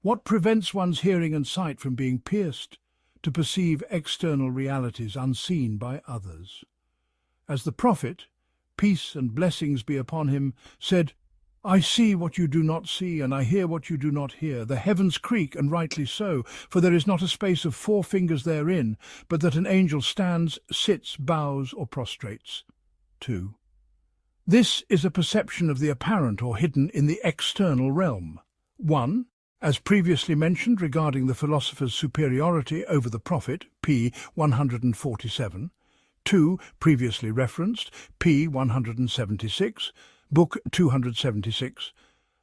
Speaker 1: what prevents one's hearing and sight from being pierced to perceive external realities unseen by others? As the prophet, peace and blessings be upon him, said, "I see what you do not see, and I hear what you do not hear. The heavens creak, and rightly so, for there is not a space of 4 fingers therein, but that an angel stands, sits, bows, or prostrates." 2. This is a perception of the apparent or hidden in the external realm. 1. As previously mentioned regarding the philosopher's superiority over the prophet, p. 147. 2. Previously referenced, p. 176, book 276.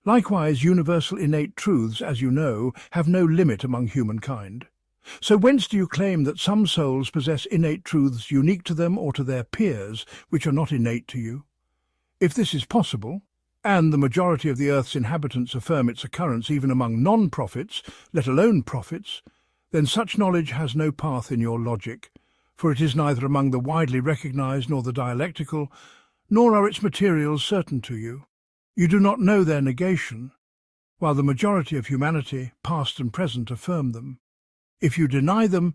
Speaker 1: Likewise, universal innate truths, as you know, have no limit among humankind. So whence do you claim that some souls possess innate truths unique to them or to their peers, which are not innate to you? If this is possible, and the majority of the earth's inhabitants affirm its occurrence even among non-prophets, let alone prophets, then such knowledge has no path in your logic, for it is neither among the widely recognized nor the dialectical, nor are its materials certain to you. You do not know their negation, while the majority of humanity, past and present, affirm them. If you deny them,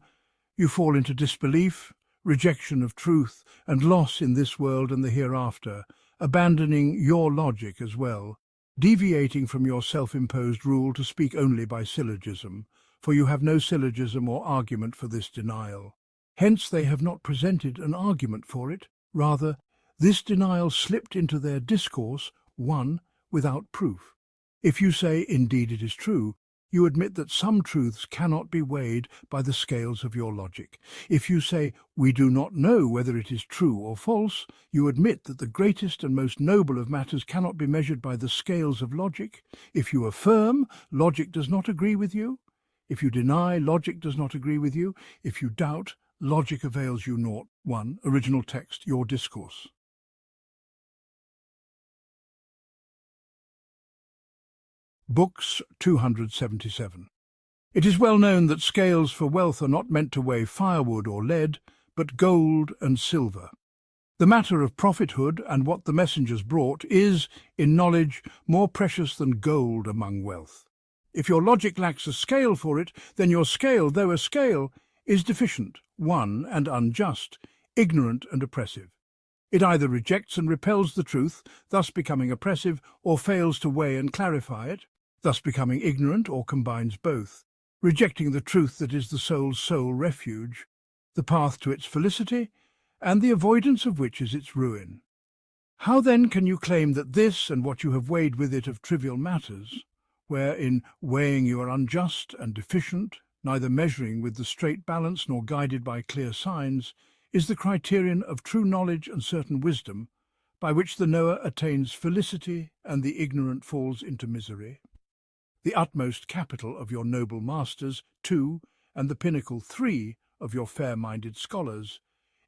Speaker 1: you fall into disbelief, rejection of truth, and loss in this world and the hereafter, abandoning your logic as well, deviating from your self-imposed rule to speak only by syllogism, for you have no syllogism or argument for this denial. Hence they have not presented an argument for it. Rather, this denial slipped into their discourse, one, without proof. If you say, indeed it is true, you admit that some truths cannot be weighed by the scales of your logic. If you say, we do not know whether it is true or false, you admit that the greatest and most noble of matters cannot be measured by the scales of logic. If you affirm, logic does not agree with you. If you deny, logic does not agree with you. If you doubt, logic avails you naught. 1. Original text, your discourse. Books 277. It is well known that scales for wealth are not meant to weigh firewood or lead, but gold and silver. The matter of prophethood and what the messengers brought is, in knowledge, more precious than gold among wealth. If your logic lacks a scale for it, then your scale, though a scale, is deficient, one, and unjust, ignorant and oppressive. It either rejects and repels the truth, thus becoming oppressive, or fails to weigh and clarify it, thus becoming ignorant, or combines both, rejecting the truth that is the soul's sole refuge, the path to its felicity, and the avoidance of which is its ruin. How then can you claim that this and what you have weighed with it of trivial matters, where in weighing you are unjust and deficient, neither measuring with the straight balance nor guided by clear signs, is the criterion of true knowledge and certain wisdom, by which the knower attains felicity and the ignorant falls into misery? The utmost capital of your noble masters, 2, and the pinnacle, 3, of your fair-minded scholars,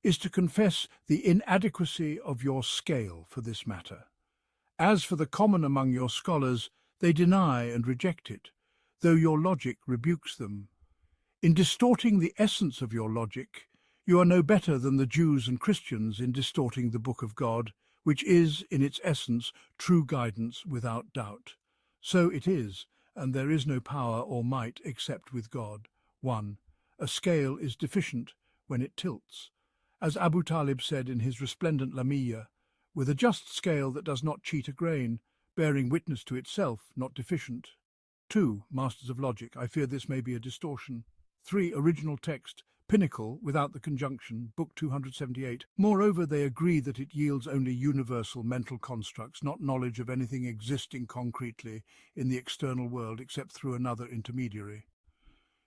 Speaker 1: is to confess the inadequacy of your scale for this matter. As for the common among your scholars, they deny and reject it, though your logic rebukes them. In distorting the essence of your logic, you are no better than the Jews and Christians in distorting the Book of God, which is, in its essence, true guidance without doubt. So it is, and there is no power or might except with God. 1. A scale is deficient when it tilts. As Abu Talib said in his resplendent Lamiyya, with a just scale that does not cheat a grain, bearing witness to itself, not deficient. 2. Masters of Logic, I fear this may be a distortion. 3. Original text, pinnacle without the conjunction, book 278. Moreover, they agree that it yields only universal mental constructs, not knowledge of anything existing concretely in the external world except through another intermediary.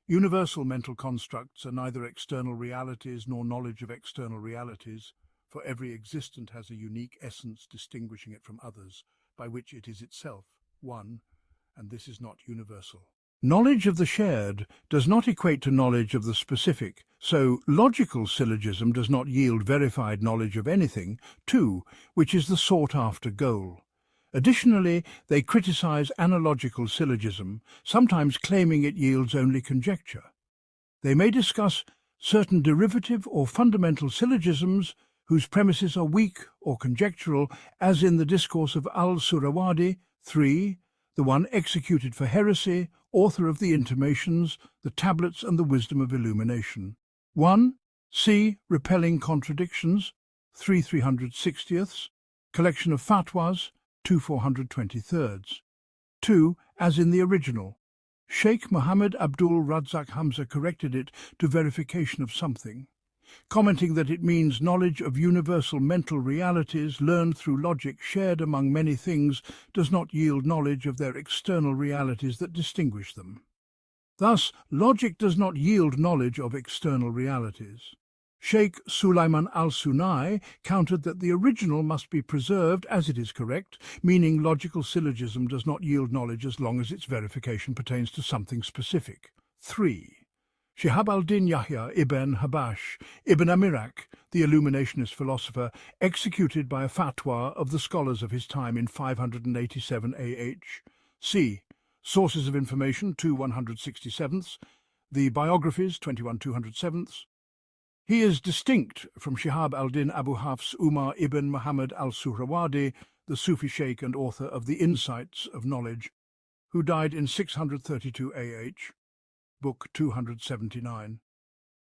Speaker 1: Universal mental constructs are neither external realities nor knowledge of external realities, for every existent has a unique essence distinguishing it from others, by which it is itself one, and this is not universal. Knowledge of the shared does not equate to knowledge of the specific, so logical syllogism does not yield verified knowledge of anything, too, which is the sought-after goal. Additionally, they criticize analogical syllogism, sometimes claiming it yields only conjecture. They may discuss certain derivative or fundamental syllogisms whose premises are weak or conjectural, as in the discourse of Al-Surawadi, 3, the one executed for heresy, author of the Intimations, the Tablets and the Wisdom of Illumination. 1. C. Repelling Contradictions, 3/360, collection of fatwas, 2/423. 2. As in the original. Sheikh Muhammad Abdul Razzaq Hamza corrected it to verification of something, commenting that it means knowledge of universal mental realities learned through logic shared among many things does not yield knowledge of their external realities that distinguish them. Thus, logic does not yield knowledge of external realities. Sheikh Sulaiman al-Sunai countered that the original must be preserved as it is correct, meaning logical syllogism does not yield knowledge as long as its verification pertains to something specific. 3. Shihab al-Din Yahya ibn Habash ibn Amirak, the Illuminationist philosopher, executed by a fatwa of the scholars of his time in 587 AH. C. Sources of information, 2/167, the biographies, 21/207. He is distinct from Shihab al-Din Abu Hafs Umar ibn Muhammad al-Suhrawadi, the Sufi sheikh and author of the Insights of Knowledge, who died in 632 AH. Book 279.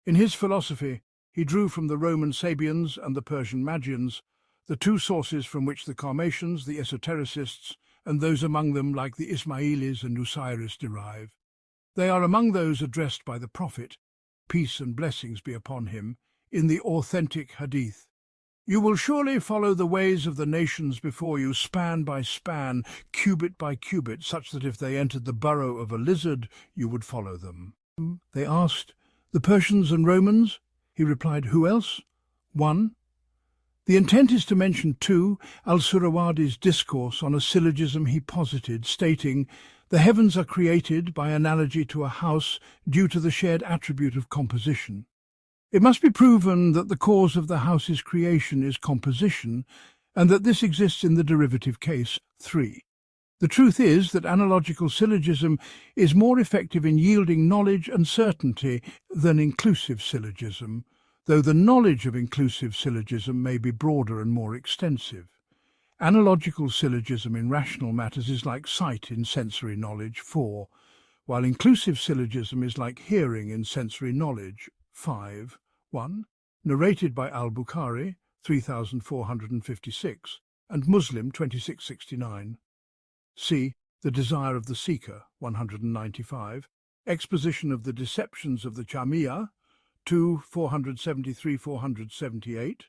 Speaker 1: In his philosophy, he drew from the Roman Sabians and the Persian Magians, the two sources from which the Karmatians, the esotericists, and those among them like the Ismailis and Nusayris derive. They are among those addressed by the Prophet, peace and blessings be upon him, in the authentic hadith. You will surely follow the ways of the nations before you, span by span, cubit by cubit, such that if they entered the burrow of a lizard, you would follow them. They asked, the Persians and Romans? He replied, who else? 1. The intent is to mention 2. Al-Surawadi's discourse on a syllogism he posited, stating, the heavens are created by analogy to a house due to the shared attribute of composition. It must be proven that the cause of the house's creation is composition, and that this exists in the derivative case. 3. The truth is that analogical syllogism is more effective in yielding knowledge and certainty than inclusive syllogism, though the knowledge of inclusive syllogism may be broader and more extensive. Analogical syllogism in rational matters is like sight in sensory knowledge. 4. While inclusive syllogism is like hearing in sensory knowledge. 5. 1. Narrated by Al-Bukhari, 3456, and Muslim, 2669. C. The Desire of the Seeker, 195. Exposition of the Deceptions of the Taymiyyah, 2. 473-478.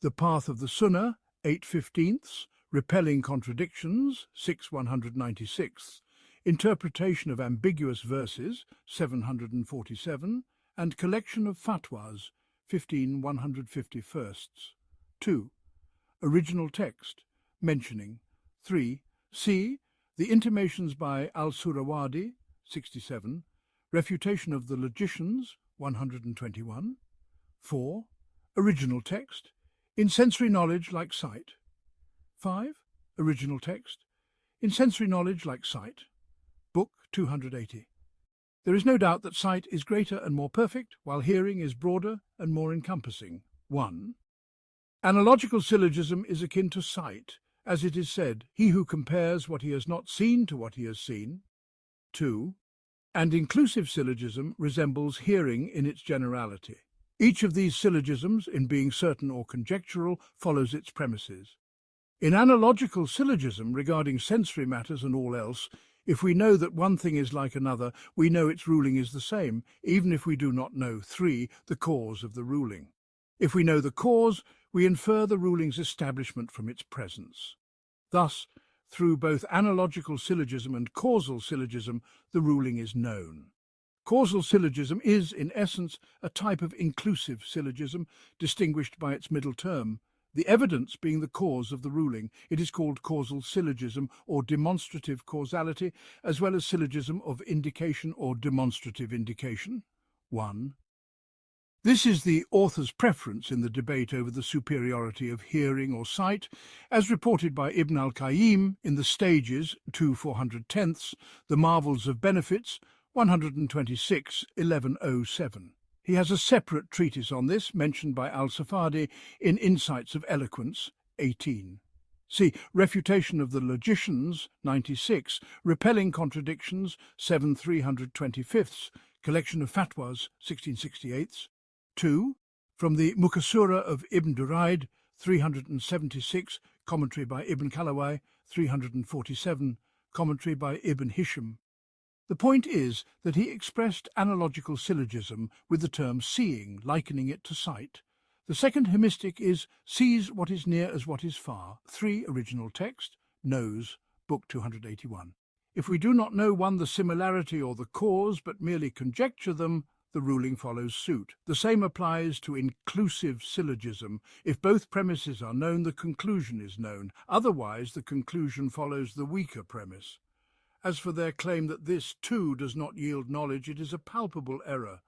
Speaker 1: The Path of the Sunnah, 8/15. Repelling Contradictions, 6. 196. Interpretation of Ambiguous Verses, 747. And Collection of Fatwas, 15. 151. 2. Original Text, mentioning. 3. C. The Intimations by Al-Surawadi, 67. Refutation of the Logicians, 121. 4. Original Text, in sensory knowledge like sight. 5. Original Text, in sensory knowledge like sight. Book 280. There is no doubt that sight is greater and more perfect, while hearing is broader and more encompassing. 1. Analogical syllogism is akin to sight, as it is said, he who compares what he has not seen to what he has seen. 2. And inclusive syllogism resembles hearing in its generality. Each of these syllogisms, in being certain or conjectural, follows its premises. In analogical syllogism regarding sensory matters and all else, if we know that one thing is like another, we know its ruling is the same, even if we do not know. 3. The cause of the ruling. If we know the cause, we infer the ruling's establishment from its presence. Thus, through both analogical syllogism and causal syllogism, the ruling is known. Causal syllogism is, in essence, a type of inclusive syllogism, distinguished by its middle term, the evidence being the cause of the ruling. It is called causal syllogism or demonstrative causality, as well as syllogism of indication or demonstrative indication. 1. This is the author's preference in the debate over the superiority of hearing or sight, as reported by Ibn al-Qayyim in the Stages, 2 410ths, The Marvels of Benefits, 126, 1107. He has a separate treatise on this, mentioned by al-Safadi in Insights of Eloquence, 18. See Refutation of the Logicians, 96, Repelling Contradictions, 7 325ths, Collection of Fatwas, 1668. 2. From the Muqassura of Ibn Duraid, 376, Commentary by Ibn Kalawai, 347, Commentary by Ibn Hisham. The point is that he expressed analogical syllogism with the term seeing, likening it to sight. The second hemistic is sees what is near as what is far. 3. Original Text, knows, Book 281. If we do not know one the similarity or the cause, but merely conjecture them, the ruling follows suit. The same applies to inclusive syllogism. If both premises are known, the conclusion is known. Otherwise, the conclusion follows the weaker premise. As for their claim that this, too, does not yield knowledge, it is a palpable error,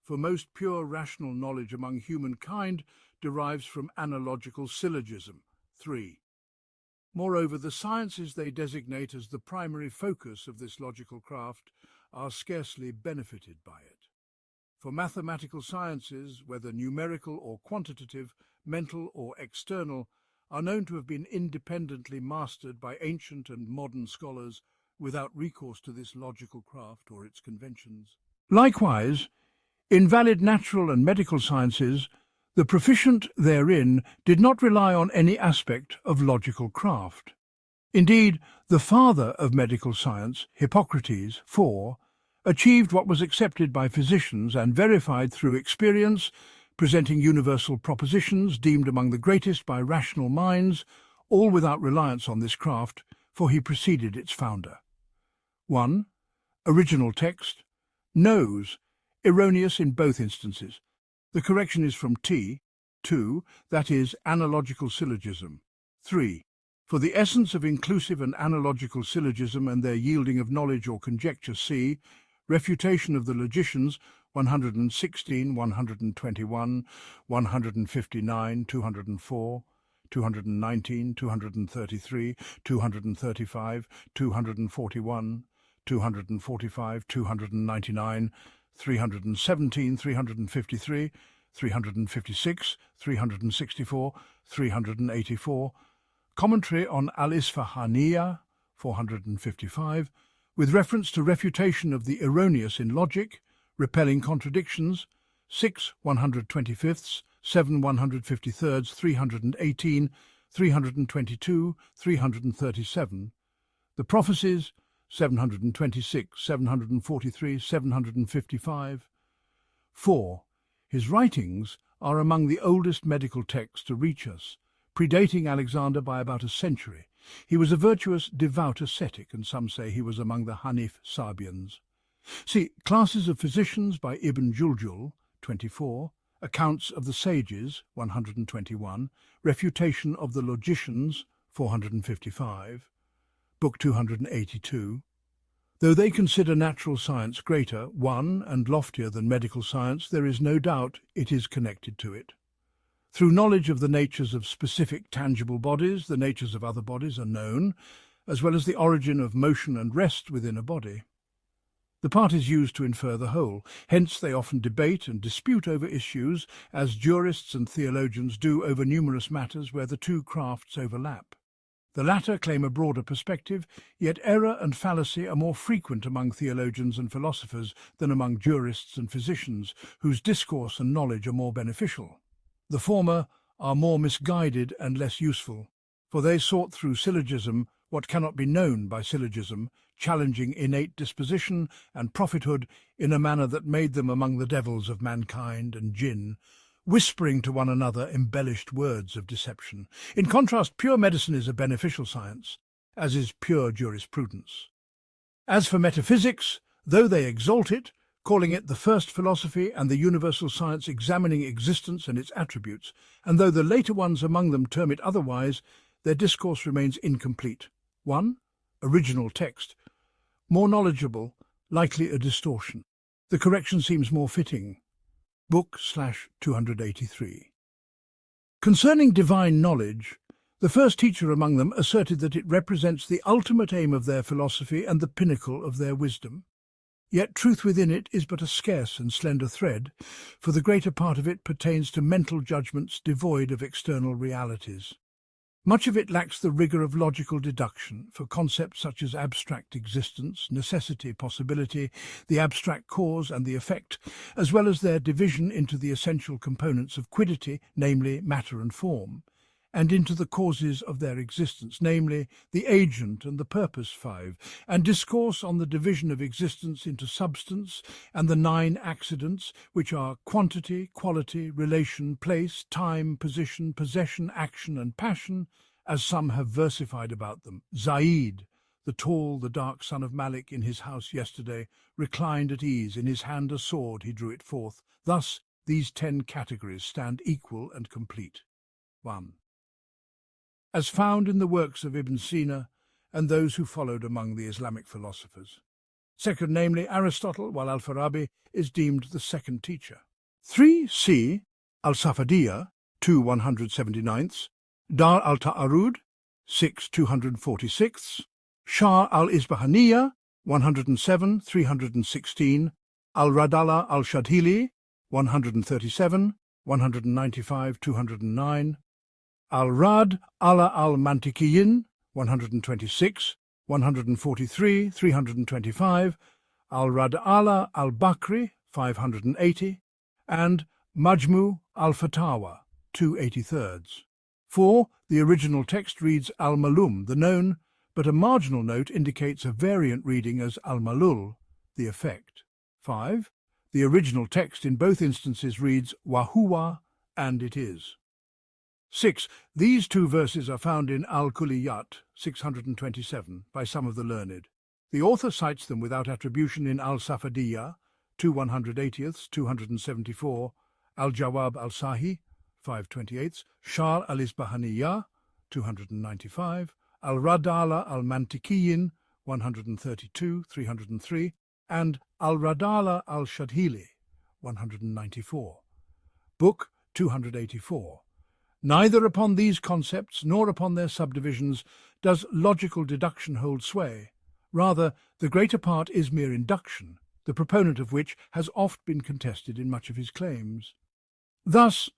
Speaker 1: for most pure rational knowledge among humankind derives from analogical syllogism. 3. Moreover, the sciences they designate as the primary focus of this logical craft are scarcely benefited by it. For mathematical sciences, whether numerical or quantitative, mental or external, are known to have been independently mastered by ancient and modern scholars without recourse to this logical craft or its conventions. Likewise, in valid natural and medical sciences, the proficient therein did not rely on any aspect of logical craft. Indeed, the father of medical science, Hippocrates, 4, achieved what was accepted by physicians and verified through experience, presenting universal propositions deemed among the greatest by rational minds, all without reliance on this craft, for he preceded its founder. 1. Original text. Nose. Erroneous in both instances. The correction is from T. 2. That is, analogical syllogism. 3. For the essence of inclusive and analogical syllogism and their yielding of knowledge or conjecture, see Refutation of the Logicians, 116, 121, 159, 204, 219, 233, 235, 241, 245, 299, 317, 353, 356, 364, 384, Commentary on Al-Isfahaniyya, 455, with reference to refutation of the erroneous in logic, repelling contradictions, 6 125ths, 7 153rds, 318, 322, 337, the prophecies, 726, 743, 755. 4. His writings are among the oldest medical texts to reach us, predating Alexander by about a century. He was a virtuous, devout ascetic, and some say he was among the Hanif Sabians. See Classes of Physicians by Ibn Juljul, 24, Accounts of the Sages, 121, Refutation of the Logicians, 455, Book 282. Though they consider natural science greater, one, and loftier than medical science, there is no doubt it is connected to it. Through knowledge of the natures of specific tangible bodies, the natures of other bodies are known, as well as the origin of motion and rest within a body. The part is used to infer the whole, hence they often debate and dispute over issues, as jurists and theologians do over numerous matters where the two crafts overlap. The latter claim a broader perspective, yet error and fallacy are more frequent among theologians and philosophers than among jurists and physicians, whose discourse and knowledge are more beneficial. The former are more misguided and less useful, for they sought through syllogism what cannot be known by syllogism, challenging innate disposition and prophethood in a manner that made them among the devils of mankind and jinn, whispering to one another embellished words of deception. In contrast, pure medicine is a beneficial science, as is pure jurisprudence. As for metaphysics, though they exalt it, calling it the first philosophy and the universal science examining existence and its attributes, and though the later ones among them term it otherwise, their discourse remains incomplete. 1. Original text. More knowledgeable, likely a distortion. The correction seems more fitting. Book/283. Concerning divine knowledge, the first teacher among them asserted that it represents the ultimate aim of their philosophy and the pinnacle of their wisdom. Yet truth within it is but a scarce and slender thread, for the greater part of it pertains to mental judgments devoid of external realities. Much of it lacks the rigour of logical deduction, for concepts such as abstract existence, necessity, possibility, the abstract cause and the effect, as well as their division into the essential components of quiddity, namely matter and form, and into the causes of their existence, namely the agent and the purpose 5, and discourse on the division of existence into substance and the 9 accidents, which are quantity, quality, relation, place, time, position, possession, action, and passion, as some have versified about them. Zaid, the tall, the dark son of Malik, in his house yesterday, reclined at ease, in his hand a sword, he drew it forth. Thus these 10 categories stand equal and complete. 1. As found in the works of Ibn Sina and those who followed among the Islamic philosophers. Second, namely Aristotle, while Al-Farabi is deemed the second teacher. 3c. Al-Safadiyya, 2 179ths, Dar al-Ta'arud, 6 246ths, Shah al-Isbahaniyya, 107 316, Al-Radala al-Shadhili, 137, 195 209, Al-Rad ala al-Mantikiyin, 126, 143, 325, Al-Rad ala al-Bakri, 580, and Majmu al-Fatawa, 283rds. 4. The original text reads Al-Malum, the known, but a marginal note indicates a variant reading as Al-Malul, the effect. 5. The original text in both instances reads Wahuwa, and it is. 6. These two verses are found in Al-Kulliyat, 627, by some of the learned. The author cites them without attribution in Al-Safadiyya, 2 180ths, 274, Al-Jawab al-Sahi, 528, Shar al-Isbahaniyya, 295, Al-Radala al-Mantikiyin, 132, 303, and Al-Radala al-Shadhili, 194. Book 284. Neither upon these concepts nor upon their subdivisions does logical deduction hold sway. Rather, the greater part is mere induction, the proponent of which has oft been contested in much of his claims. Thus,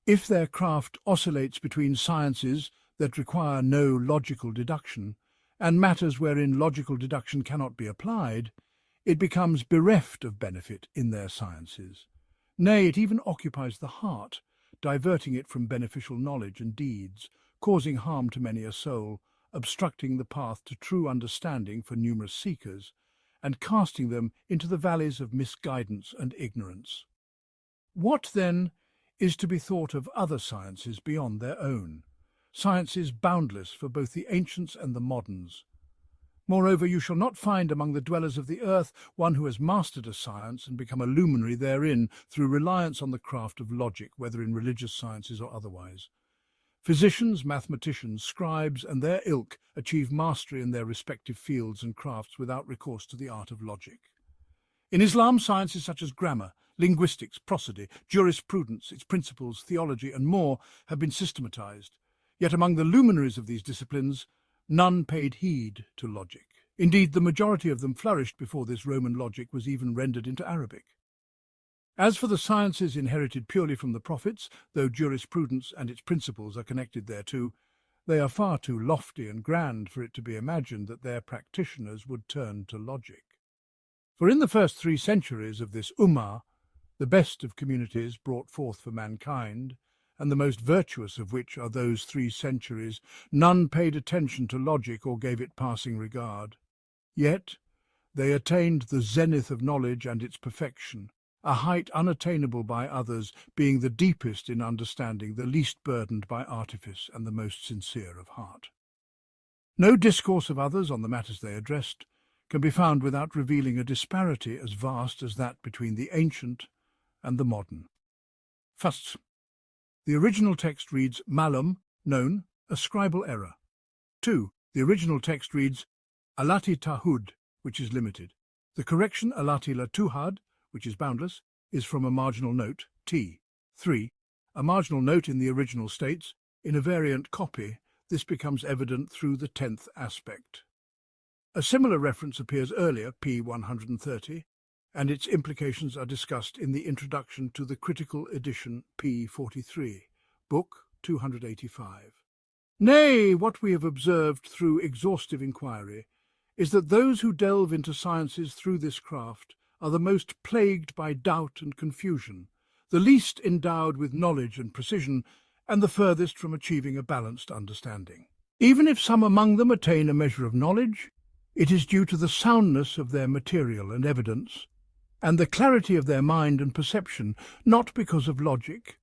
Speaker 1: if their craft oscillates between sciences that require no logical deduction and matters wherein logical deduction cannot be applied, it becomes bereft of benefit in their sciences. Nay, it even occupies the heart, diverting it from beneficial knowledge and deeds, causing harm to many a soul, obstructing the path to true understanding for numerous seekers, and casting them into the valleys of misguidance and ignorance. What, then, is to be thought of other sciences beyond their own, sciences boundless for both the ancients and the moderns? Moreover, you shall not find among the dwellers of the earth one who has mastered a science and become a luminary therein through reliance on the craft of logic, whether in religious sciences or otherwise. Physicians, mathematicians, scribes, and their ilk achieve mastery in their respective fields and crafts without recourse to the art of logic. In Islam, sciences such as grammar, linguistics, prosody, jurisprudence, its principles, theology, and more have been systematized. Yet among the luminaries of these disciplines, none paid heed to logic. Indeed, the majority of them flourished before this Roman logic was even rendered into Arabic. As for the sciences inherited purely from the prophets, though jurisprudence and its principles are connected thereto, they are far too lofty and grand for it to be imagined that their practitioners would turn to logic. For in the first 3 centuries of this Ummah, the best of communities brought forth for mankind, and the most virtuous of which are those 3 centuries, none paid attention to logic or gave it passing regard. Yet they attained the zenith of knowledge and its perfection, a height unattainable by others, being the deepest in understanding, the least burdened by artifice, and the most sincere of heart. No discourse of others on the matters they addressed can be found without revealing a disparity as vast as that between the ancient and the modern. First, the original text reads malum, known, a scribal error. 2. The original text reads alati tahud, which is limited. The correction alati la tuhad, which is boundless, is from a marginal note, t. 3. A marginal note in the original states, in a variant copy, this becomes evident through the 10th aspect. A similar reference appears earlier, p. 130, and its implications are discussed in the introduction to the critical edition p. 43, book 285. Nay, what we have observed through exhaustive inquiry is that those who delve into sciences through this craft are the most plagued by doubt and confusion, the least endowed with knowledge and precision, and the furthest from achieving a balanced understanding. Even if some among them attain a measure of knowledge, it is due to the soundness of their material and evidence, and the clarity of their mind and perception, not because of logic.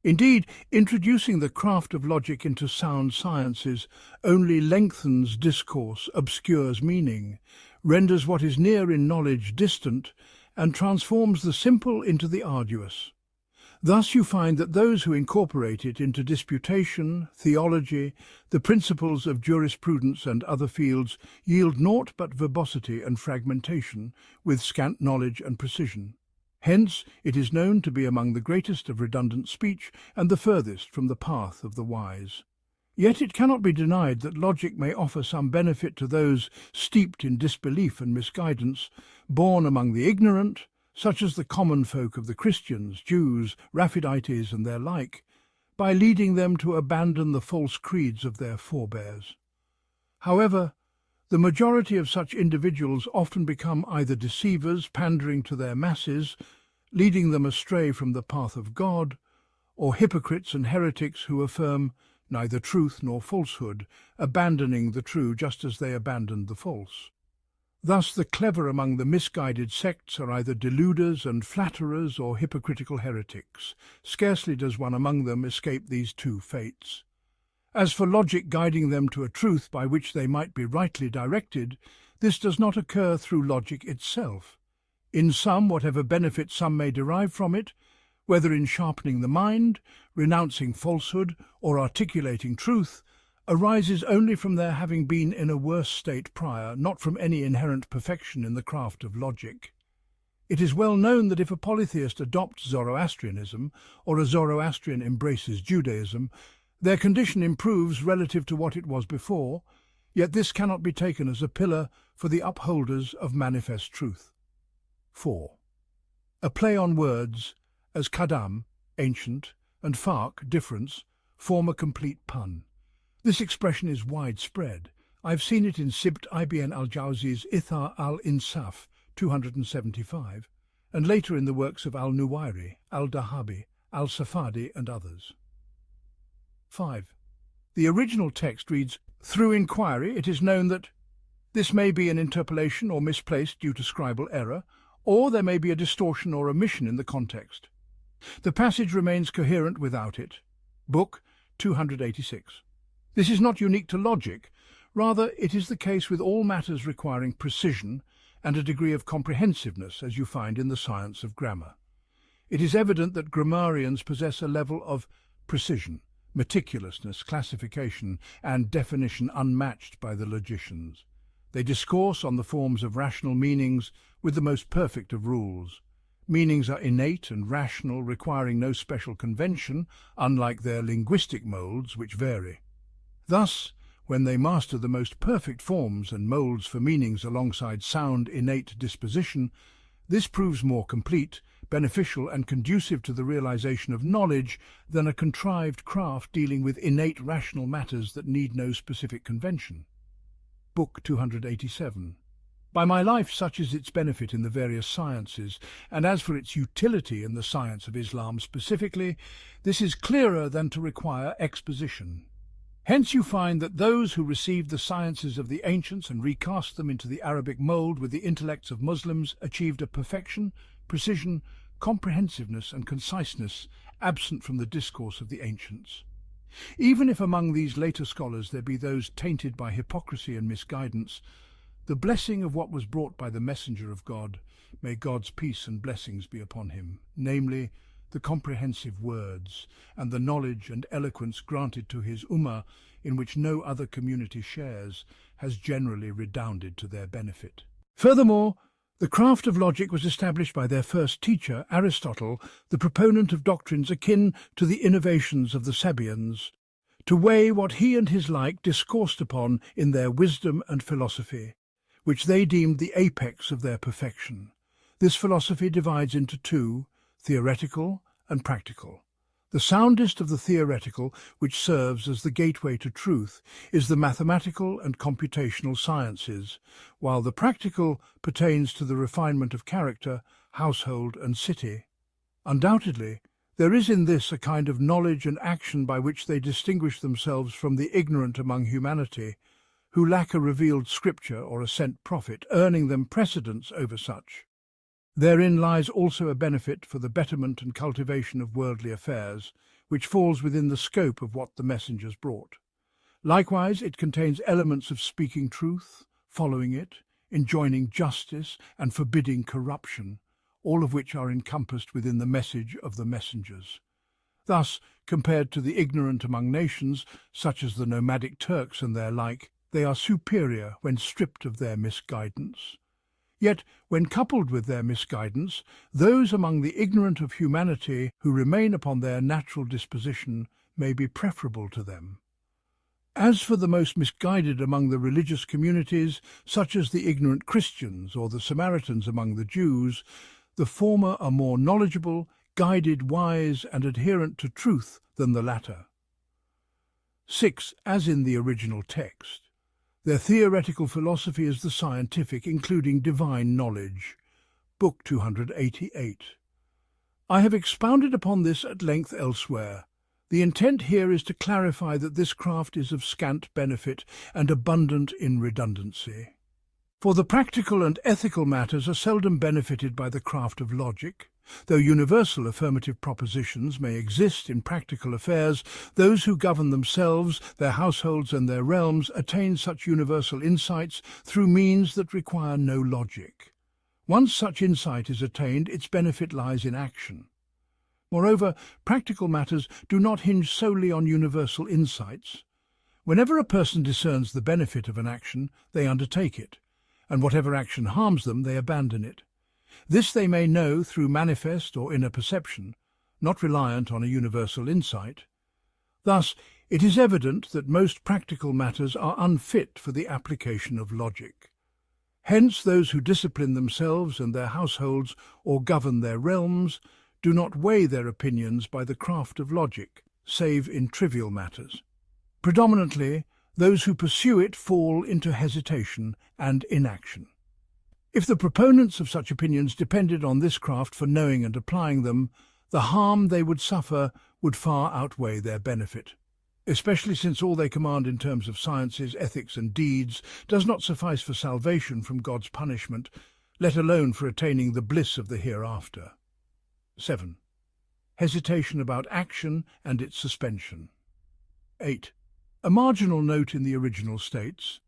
Speaker 1: Indeed, introducing the craft of logic into sound sciences only lengthens discourse, obscures meaning, renders what is near in knowledge distant, and transforms the simple into the arduous. Thus you find that those who incorporate it into disputation, theology, the principles of jurisprudence and other fields yield naught but verbosity and fragmentation, with scant knowledge and precision. Hence it is known to be among the greatest of redundant speech and the furthest from the path of the wise. Yet it cannot be denied that logic may offer some benefit to those steeped in disbelief and misguidance, born among the ignorant, such as the common folk of the Christians, Jews, Raphidites, and their like, by leading them to abandon the false creeds of their forebears. However, the majority of such individuals often become either deceivers, pandering to their masses, leading them astray from the path of God, or hypocrites and heretics who affirm neither truth nor falsehood, abandoning the true just as they abandoned the false. Thus the clever among the misguided sects are either deluders and flatterers or hypocritical heretics. Scarcely does one among them escape these two fates. As for logic guiding them to a truth by which they might be rightly directed, this does not occur through logic itself. In some, whatever benefit some may derive from it, whether in sharpening the mind, renouncing falsehood, or articulating truth, arises only from their having been in a worse state prior, not from any inherent perfection in the craft of logic. It is well known that if a polytheist adopts Zoroastrianism, or a Zoroastrian embraces Judaism, their condition improves relative to what it was before, yet this cannot be taken as a pillar for the upholders of manifest truth. 4. A play on words, as kadam, ancient, and farq, difference, form a complete pun. This expression is widespread. I've seen it in Sibt Ibn al-Jawzi's Ithar al-Insaf, 275, and later in the works of al-Nuwairi, al-Dahabi, al-Safadi, and others. 5. The original text reads, "Through inquiry it is known that..." This may be an interpolation or misplaced due to scribal error, or there may be a distortion or omission in the context. The passage remains coherent without it. Book 286. This is not unique to logic. Rather, it is the case with all matters requiring precision and a degree of comprehensiveness, as you find in the science of grammar. It is evident that grammarians possess a level of precision, meticulousness, classification, and definition unmatched by the logicians. They discourse on the forms of rational meanings with the most perfect of rules. Meanings are innate and rational, requiring no special convention, unlike their linguistic moulds, which vary. Thus, when they master the most perfect forms and moulds for meanings alongside sound, innate disposition, this proves more complete, beneficial, and conducive to the realization of knowledge than a contrived craft dealing with innate rational matters that need no specific convention. Book 287. By my life, such is its benefit in the various sciences, and as for its utility in the science of Islam specifically, this is clearer than to require exposition. Hence you find that those who received the sciences of the ancients and recast them into the Arabic mould with the intellects of Muslims achieved a perfection, precision, comprehensiveness and conciseness absent from the discourse of the ancients. Even if among these later scholars there be those tainted by hypocrisy and misguidance, the blessing of what was brought by the messenger of God, may God's peace and blessings be upon him, namely, the comprehensive words, and the knowledge and eloquence granted to his ummah, in which no other community shares, has generally redounded to their benefit. Furthermore, the craft of logic was established by their first teacher, Aristotle, the proponent of doctrines akin to the innovations of the Sabians, to weigh what he and his like discoursed upon in their wisdom and philosophy, which they deemed the apex of their perfection. This philosophy divides into two, theoretical and practical. The soundest of the theoretical, which serves as the gateway to truth, is the mathematical and computational sciences, while the practical pertains to the refinement of character, household and city. Undoubtedly, there is in this a kind of knowledge and action by which they distinguish themselves from the ignorant among humanity, who lack a revealed scripture or a sent prophet, earning them precedence over such. Therein lies also a benefit for the betterment and cultivation of worldly affairs, which falls within the scope of what the messengers brought. Likewise, it contains elements of speaking truth, following it, enjoining justice, and forbidding corruption, all of which are encompassed within the message of the messengers. Thus, compared to the ignorant among nations, such as the nomadic Turks and their like, they are superior when stripped of their misguidance. Yet, when coupled with their misguidance, those among the ignorant of humanity who remain upon their natural disposition may be preferable to them. As for the most misguided among the religious communities, such as the ignorant Christians or the Samaritans among the Jews, the former are more knowledgeable, guided, wise, and adherent to truth than the latter. 6. As in the original text. Their theoretical philosophy is the scientific, including divine knowledge. Book 288. I have expounded upon this at length elsewhere. The intent here is to clarify that this craft is of scant benefit and abundant in redundancy. For the practical and ethical matters are seldom benefited by the craft of logic. Though universal affirmative propositions may exist in practical affairs, those who govern themselves, their households and their realms attain such universal insights through means that require no logic. Once such insight is attained, its benefit lies in action. Moreover, practical matters do not hinge solely on universal insights. Whenever a person discerns the benefit of an action, they undertake it, and whatever action harms them, they abandon it. This they may know through manifest or inner perception, not reliant on a universal insight. Thus, it is evident that most practical matters are unfit for the application of logic. Hence, those who discipline themselves and their households or govern their realms do not weigh their opinions by the craft of logic, save in trivial matters. Predominantly, those who pursue it fall into hesitation and inaction. If the proponents of such opinions depended on this craft for knowing and applying them, the harm they would suffer would far outweigh their benefit, especially since all they command in terms of sciences, ethics and deeds does not suffice for salvation from God's punishment, let alone for attaining the bliss of the hereafter. 7. Hesitation about action and its suspension. 8. A marginal note in the original states,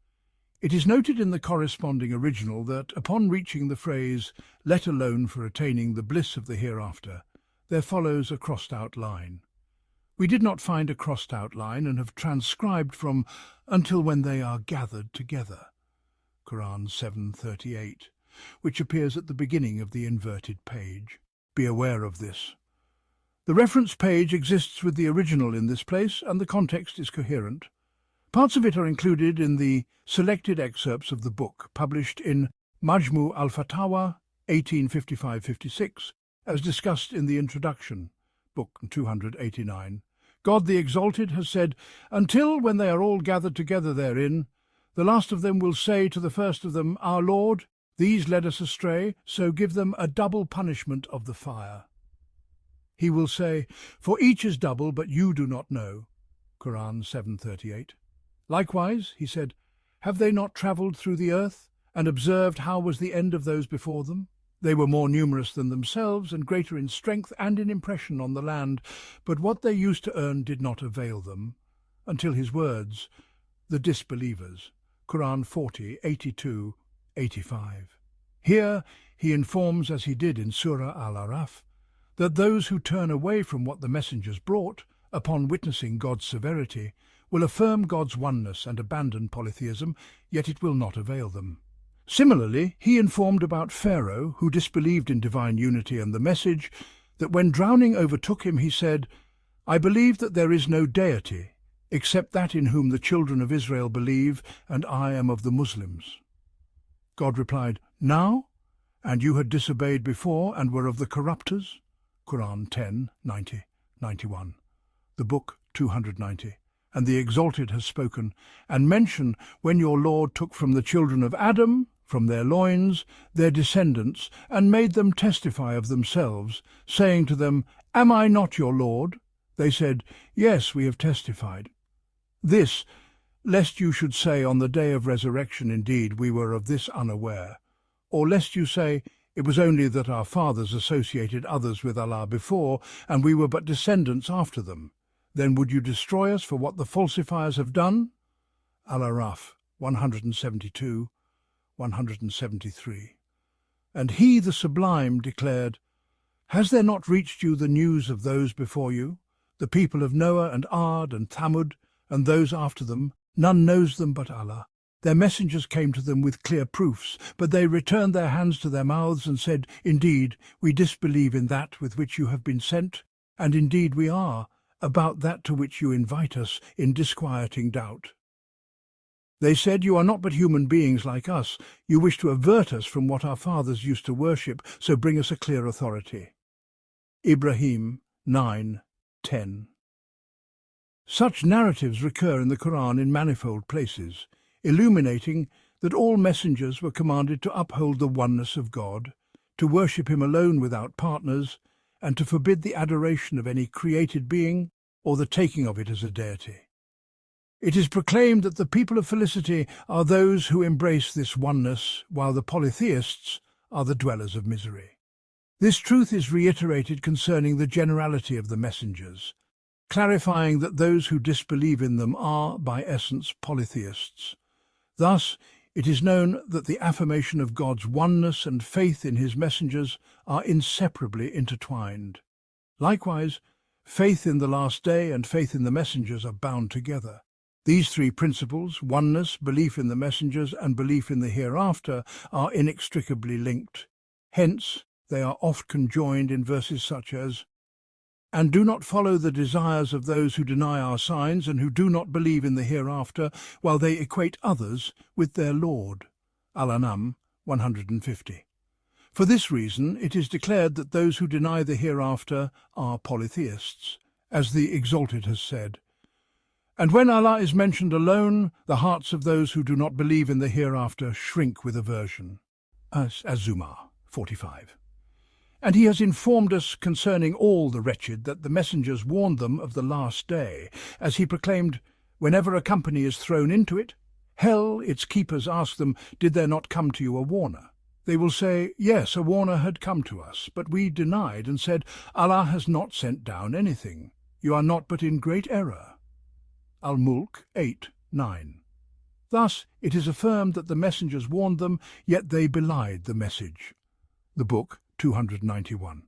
Speaker 1: "It is noted in the corresponding original that, upon reaching the phrase, 'let alone for attaining the bliss of the hereafter,' there follows a crossed-out line. We did not find a crossed-out line and have transcribed from 'until when they are gathered together,' Qur'an 7:38, which appears at the beginning of the inverted page. Be aware of this. The reference page exists with the original in this place, and the context is coherent. Parts of it are included in the selected excerpts of the book, published in Majmu al-Fatawa, 1855-56, as discussed in the introduction, book 289. God the Exalted has said, "Until when they are all gathered together therein, the last of them will say to the first of them, 'Our Lord, these led us astray, so give them a double punishment of the fire.' He will say, 'For each is double, but you do not know.' Qur'an 7:38. Likewise, he said, 'Have they not travelled through the earth, and observed how was the end of those before them? They were more numerous than themselves, and greater in strength and in impression on the land, but what they used to earn did not avail them,' until his words, the disbelievers. Qur'an 40:82-85. Here he informs, as he did in Surah Al-Araf, that those who turn away from what the messengers brought, upon witnessing God's severity, will affirm God's oneness and abandon polytheism, yet it will not avail them. Similarly, he informed about Pharaoh, who disbelieved in divine unity and the message, that when drowning overtook him, he said, 'I believe that there is no deity, except that in whom the children of Israel believe, and I am of the Muslims.' God replied, 'Now? And you had disobeyed before and were of the corrupters?' Qur'an 10:90-91. The book 290. And the Exalted has spoken, and mention when your Lord took from the children of Adam, from their loins, their descendants, and made them testify of themselves, saying to them, 'Am I not your Lord?' They said, 'Yes, we have testified.' This, lest you should say on the day of resurrection, 'Indeed, we were of this unaware,' or lest you say, 'It was only that our fathers associated others with Allah before, and we were but descendants after them. Then would you destroy us for what the falsifiers have done?' Al-Araf 172-173. And he, the Sublime, declared, 'Has there not reached you the news of those before you, the people of Noah and Ad and Thamud, and those after them? None knows them but Allah. Their messengers came to them with clear proofs, but they returned their hands to their mouths and said, "Indeed, we disbelieve in that with which you have been sent, and indeed we are, about that to which you invite us in disquieting doubt." They said, "You are not but human beings like us. You wish to avert us from what our fathers used to worship, so bring us a clear authority." Ibrahim 9:10. Such narratives recur in the Qur'an in manifold places, illuminating that all messengers were commanded to uphold the oneness of God, to worship him alone without partners, and to forbid the adoration of any created being or the taking of it as a deity. It is proclaimed that the people of felicity are those who embrace this oneness, while the polytheists are the dwellers of misery. This truth is reiterated concerning the generality of the messengers, clarifying that those who disbelieve in them are, by essence, polytheists. Thus, it is known that the affirmation of God's oneness and faith in his messengers are inseparably intertwined. Likewise, faith in the last day and faith in the messengers are bound together. These three principles, oneness, belief in the messengers, and belief in the hereafter, are inextricably linked. Hence, they are oft conjoined in verses such as, "And do not follow the desires of those who deny our signs and who do not believe in the hereafter, while they equate others with their Lord." Al-An'am 150. For this reason, it is declared that those who deny the hereafter are polytheists, as the Exalted has said. And when Allah is mentioned alone, the hearts of those who do not believe in the hereafter shrink with aversion. Az-Zumar 45. And he has informed us concerning all the wretched that the messengers warned them of the last day, as he proclaimed, "Whenever a company is thrown into it, hell, its keepers ask them, 'Did there not come to you a warner?' They will say, 'Yes, a warner had come to us, but we denied and said, Allah has not sent down anything. You are not but in great error.'" Al-Mulk 8:9. Thus it is affirmed that the messengers warned them, yet they belied the message. The Book 291.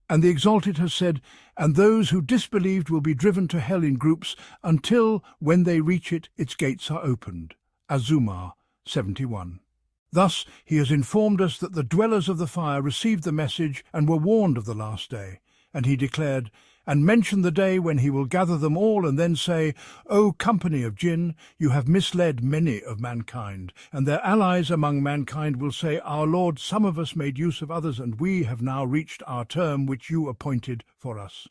Speaker 1: And the Exalted has said, "And those who disbelieved will be driven to hell in groups until, when they reach it, its gates are opened." Az-Zumar 71. Thus he has informed us that the dwellers of the fire received the message and were warned of the last day. And he declared, "And mention the day when he will gather them all and then say, 'O company of jinn, you have misled many of mankind.' And their allies among mankind will say, 'Our Lord, some of us made use of others, and we have now reached our term which you appointed for us.'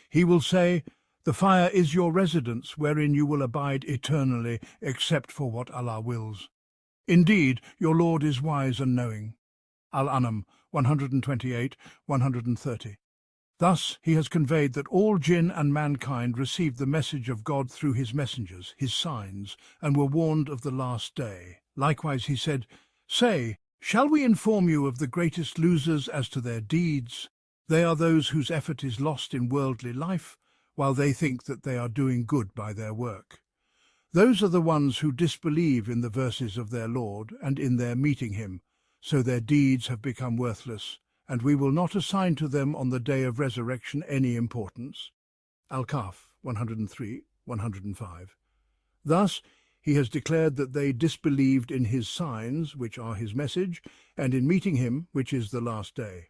Speaker 1: He will say, 'The fire is your residence, wherein you will abide eternally, except for what Allah wills. Indeed, your Lord is wise and knowing.'" Al-An'am 128, 130. Thus he has conveyed that all jinn and mankind received the message of God through his messengers, his signs, and were warned of the last day. Likewise he said, "Say, shall we inform you of the greatest losers as to their deeds? They are those whose effort is lost in worldly life, while they think that they are doing good by their work. Those are the ones who disbelieve in the verses of their Lord and in their meeting him, so their deeds have become worthless, and we will not assign to them on the day of resurrection any importance." Al-Kahf 103, 105. Thus he has declared that they disbelieved in his signs, which are his message, and in meeting him, which is the last day.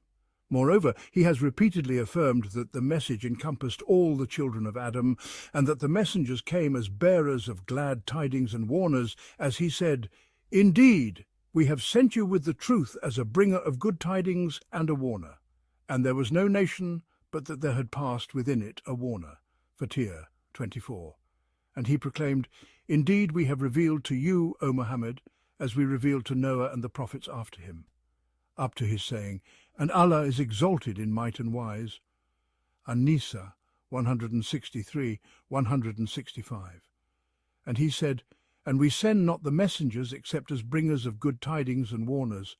Speaker 1: Moreover, he has repeatedly affirmed that the message encompassed all the children of Adam, and that the messengers came as bearers of glad tidings and warners, as he said, "Indeed, we have sent you with the truth as a bringer of good tidings and a warner. And there was no nation but that there had passed within it a warner." Fatir 24. And he proclaimed, "Indeed, we have revealed to you, O Muhammad, as we revealed to Noah and the prophets after him," up to his saying, "And Allah is exalted in might and wise." An-Nisa 163, 165. And he said, "And we send not the messengers except as bringers of good tidings and warners.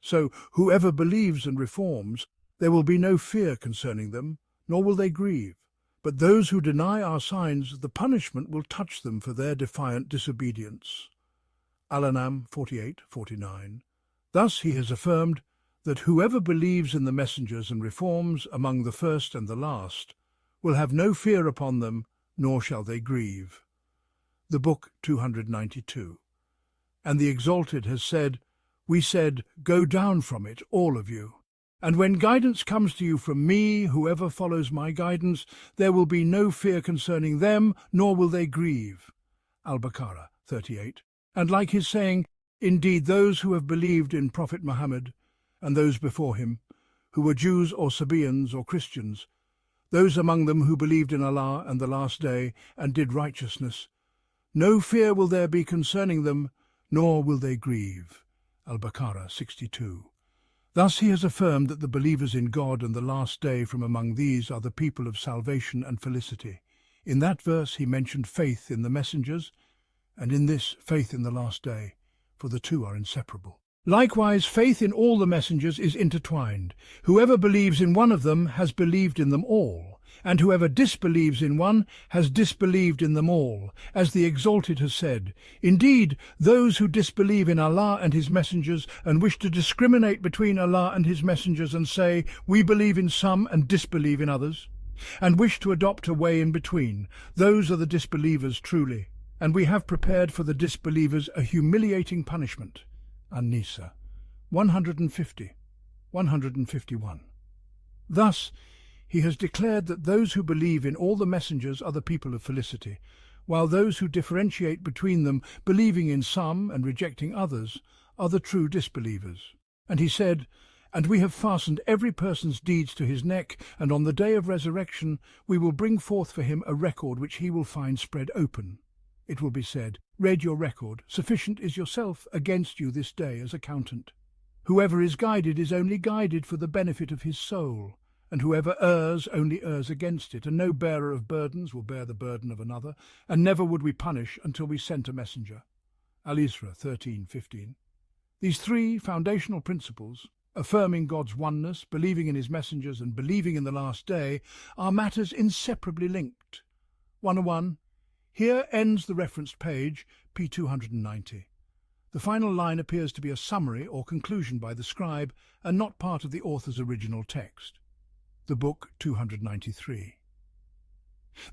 Speaker 1: So whoever believes and reforms, there will be no fear concerning them, nor will they grieve. But those who deny our signs, the punishment will touch them for their defiant disobedience." Al-An'am 48, 49. Thus he has affirmed that whoever believes in the messengers and reforms among the first and the last will have no fear upon them, nor shall they grieve. The Book 292. And the Exalted has said, "We said, go down from it, all of you. And when guidance comes to you from me, whoever follows my guidance, there will be no fear concerning them, nor will they grieve." Al-Baqarah 38. And like his saying, "Indeed, those who have believed in Prophet Muhammad, and those before him, who were Jews or Sabaeans or Christians, those among them who believed in Allah and the last day, and did righteousness, no fear will there be concerning them, nor will they grieve." Al-Baqarah 62. Thus he has affirmed that the believers in God and the last day from among these are the people of salvation and felicity. In that verse he mentioned faith in the messengers, and in this faith in the last day, for the two are inseparable. Likewise, faith in all the messengers is intertwined. Whoever believes in one of them has believed in them all, and whoever disbelieves in one has disbelieved in them all, as the Exalted has said. Indeed, those who disbelieve in Allah and His messengers and wish to discriminate between Allah and His messengers and say, we believe in some and disbelieve in others, and wish to adopt a way in between, those are the disbelievers truly, and we have prepared for the disbelievers a humiliating punishment. An-Nisa 150, 151. Thus, he has declared that those who believe in all the messengers are the people of felicity, while those who differentiate between them, believing in some and rejecting others, are the true disbelievers. And he said, and we have fastened every person's deeds to his neck, and on the day of resurrection we will bring forth for him a record which he will find spread open. It will be said, read your record, sufficient is yourself against you this day as accountant. Whoever is guided is only guided for the benefit of his soul, and whoever errs only errs against it, and no bearer of burdens will bear the burden of another, and never would we punish until we sent a messenger. Al-Isra 13:15. These three foundational principles, affirming God's oneness, believing in his messengers, and believing in the last day, are matters inseparably linked. 101. Here ends the referenced page, p. 290. The final line appears to be a summary or conclusion by the scribe and not part of the author's original text. The book 293.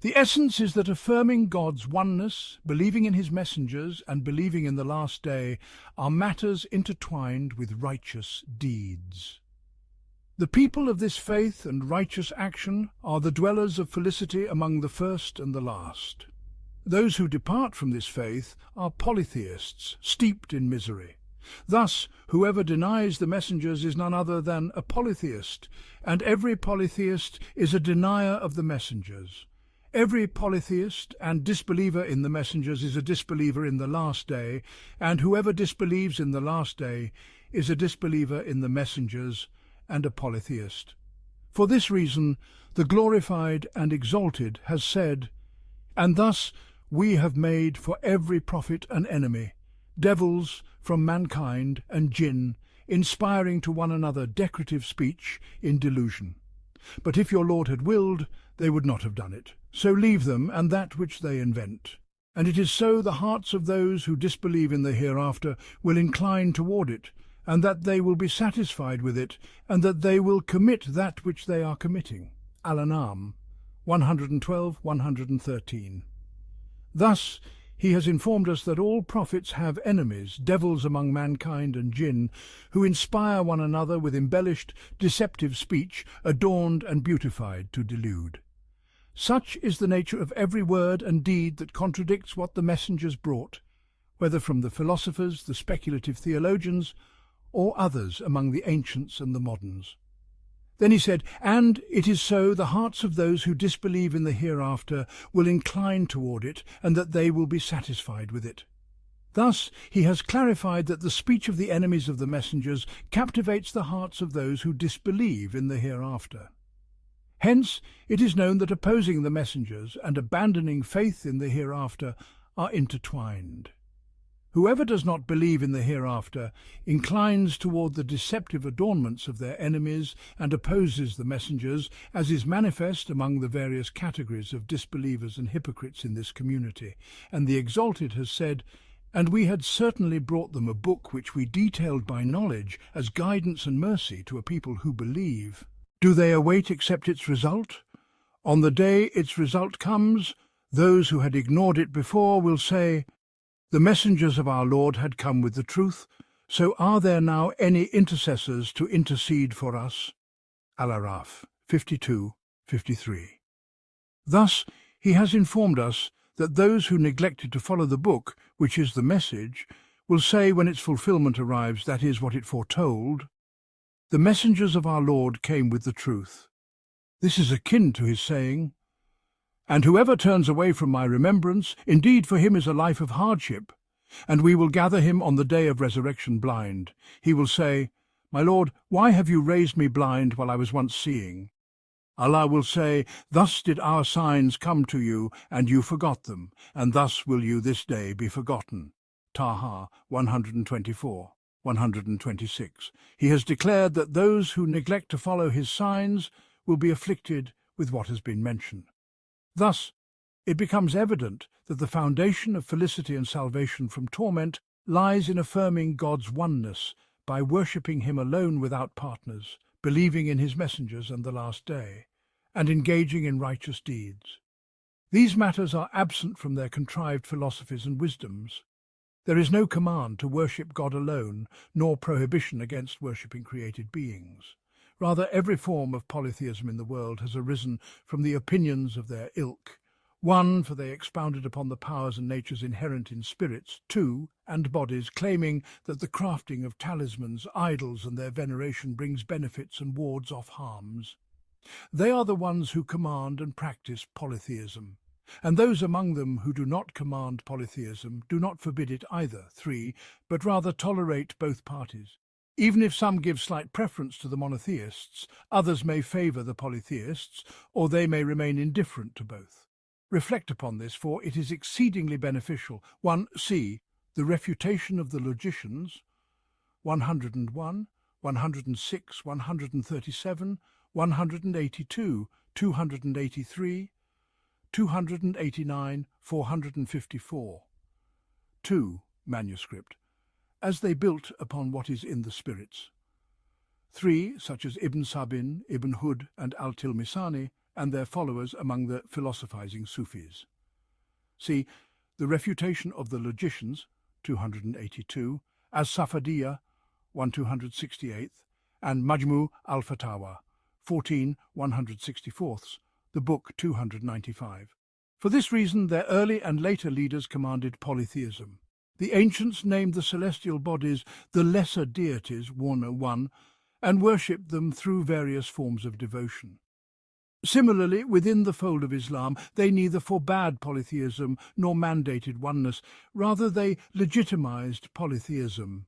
Speaker 1: The essence is that affirming God's oneness, believing in his messengers, and believing in the last day are matters intertwined with righteous deeds. The people of this faith and righteous action are the dwellers of felicity among the first and the last. Those who depart from this faith are polytheists, steeped in misery. Thus, whoever denies the messengers is none other than a polytheist, and every polytheist is a denier of the messengers. Every polytheist and disbeliever in the messengers is a disbeliever in the last day, and whoever disbelieves in the last day is a disbeliever in the messengers and a polytheist. For this reason, the glorified and exalted has said, and thus we have made for every prophet an enemy, devils from mankind and jinn, inspiring to one another decorative speech in delusion. But if your Lord had willed, they would not have done it. So leave them and that which they invent. And it is so the hearts of those who disbelieve in the hereafter will incline toward it, and that they will be satisfied with it, and that they will commit that which they are committing. Al-An'am 112, 113. Thus, he has informed us that all prophets have enemies, devils among mankind and jinn, who inspire one another with embellished, deceptive speech, adorned and beautified to delude. Such is the nature of every word and deed that contradicts what the messengers brought, whether from the philosophers, the speculative theologians, or others among the ancients and the moderns. Then he said, and it is so the hearts of those who disbelieve in the hereafter will incline toward it, and that they will be satisfied with it. Thus he has clarified that the speech of the enemies of the messengers captivates the hearts of those who disbelieve in the hereafter. Hence it is known that opposing the messengers and abandoning faith in the hereafter are intertwined. Whoever does not believe in the hereafter inclines toward the deceptive adornments of their enemies and opposes the messengers, as is manifest among the various categories of disbelievers and hypocrites in this community. And the Exalted has said, and we had certainly brought them a book which we detailed by knowledge as guidance and mercy to a people who believe. Do they await except its result? On the day its result comes, those who had ignored it before will say, the messengers of our Lord had come with the truth, so are there now any intercessors to intercede for us? Al-Araf 52, 53. Thus he has informed us that those who neglected to follow the book, which is the message, will say when its fulfillment arrives, that is, what it foretold, the messengers of our Lord came with the truth. This is akin to his saying, and whoever turns away from my remembrance, indeed for him is a life of hardship, and we will gather him on the day of resurrection blind. He will say, my Lord, why have you raised me blind while I was once seeing? Allah will say, "Thus did our signs come to you, and you forgot them, and thus will you this day be forgotten." Taha 124, 126. He has declared that those who neglect to follow his signs will be afflicted with what has been mentioned. Thus, it becomes evident that the foundation of felicity and salvation from torment lies in affirming God's oneness by worshipping him alone without partners, believing in his messengers and the last day, and engaging in righteous deeds. These matters are absent from their contrived philosophies and wisdoms. There is no command to worship God alone, nor prohibition against worshipping created beings. Rather, every form of polytheism in the world has arisen from the opinions of their ilk. 1, for they expounded upon the powers and natures inherent in spirits. 2, and bodies, claiming that the crafting of talismans, idols, and their veneration brings benefits and wards off harms. They are the ones who command and practice polytheism, and those among them who do not command polytheism do not forbid it either. 3, but rather tolerate both parties. Even if some give slight preference to the monotheists, others may favour the polytheists, or they may remain indifferent to both. Reflect upon this, for it is exceedingly beneficial. 1. See the Refutation of the Logicians, 101, 106, 137, 182, 283, 289, 454. 2. Manuscript. As they built upon what is in the spirits. 3. Such as Ibn Sabin, Ibn Hud, and Al-Tilmisani, and their followers among the philosophizing Sufis. See the Refutation of the Logicians, 282, as Safadiyya, 1268, and Majmu al-Fatawa, 14 164ths, the book 295. For this reason, their early and later leaders commanded polytheism. The ancients named the celestial bodies the lesser deities, Warner 1, and worshipped them through various forms of devotion. Similarly, within the fold of Islam, they neither forbade polytheism nor mandated oneness. Rather, they legitimized polytheism,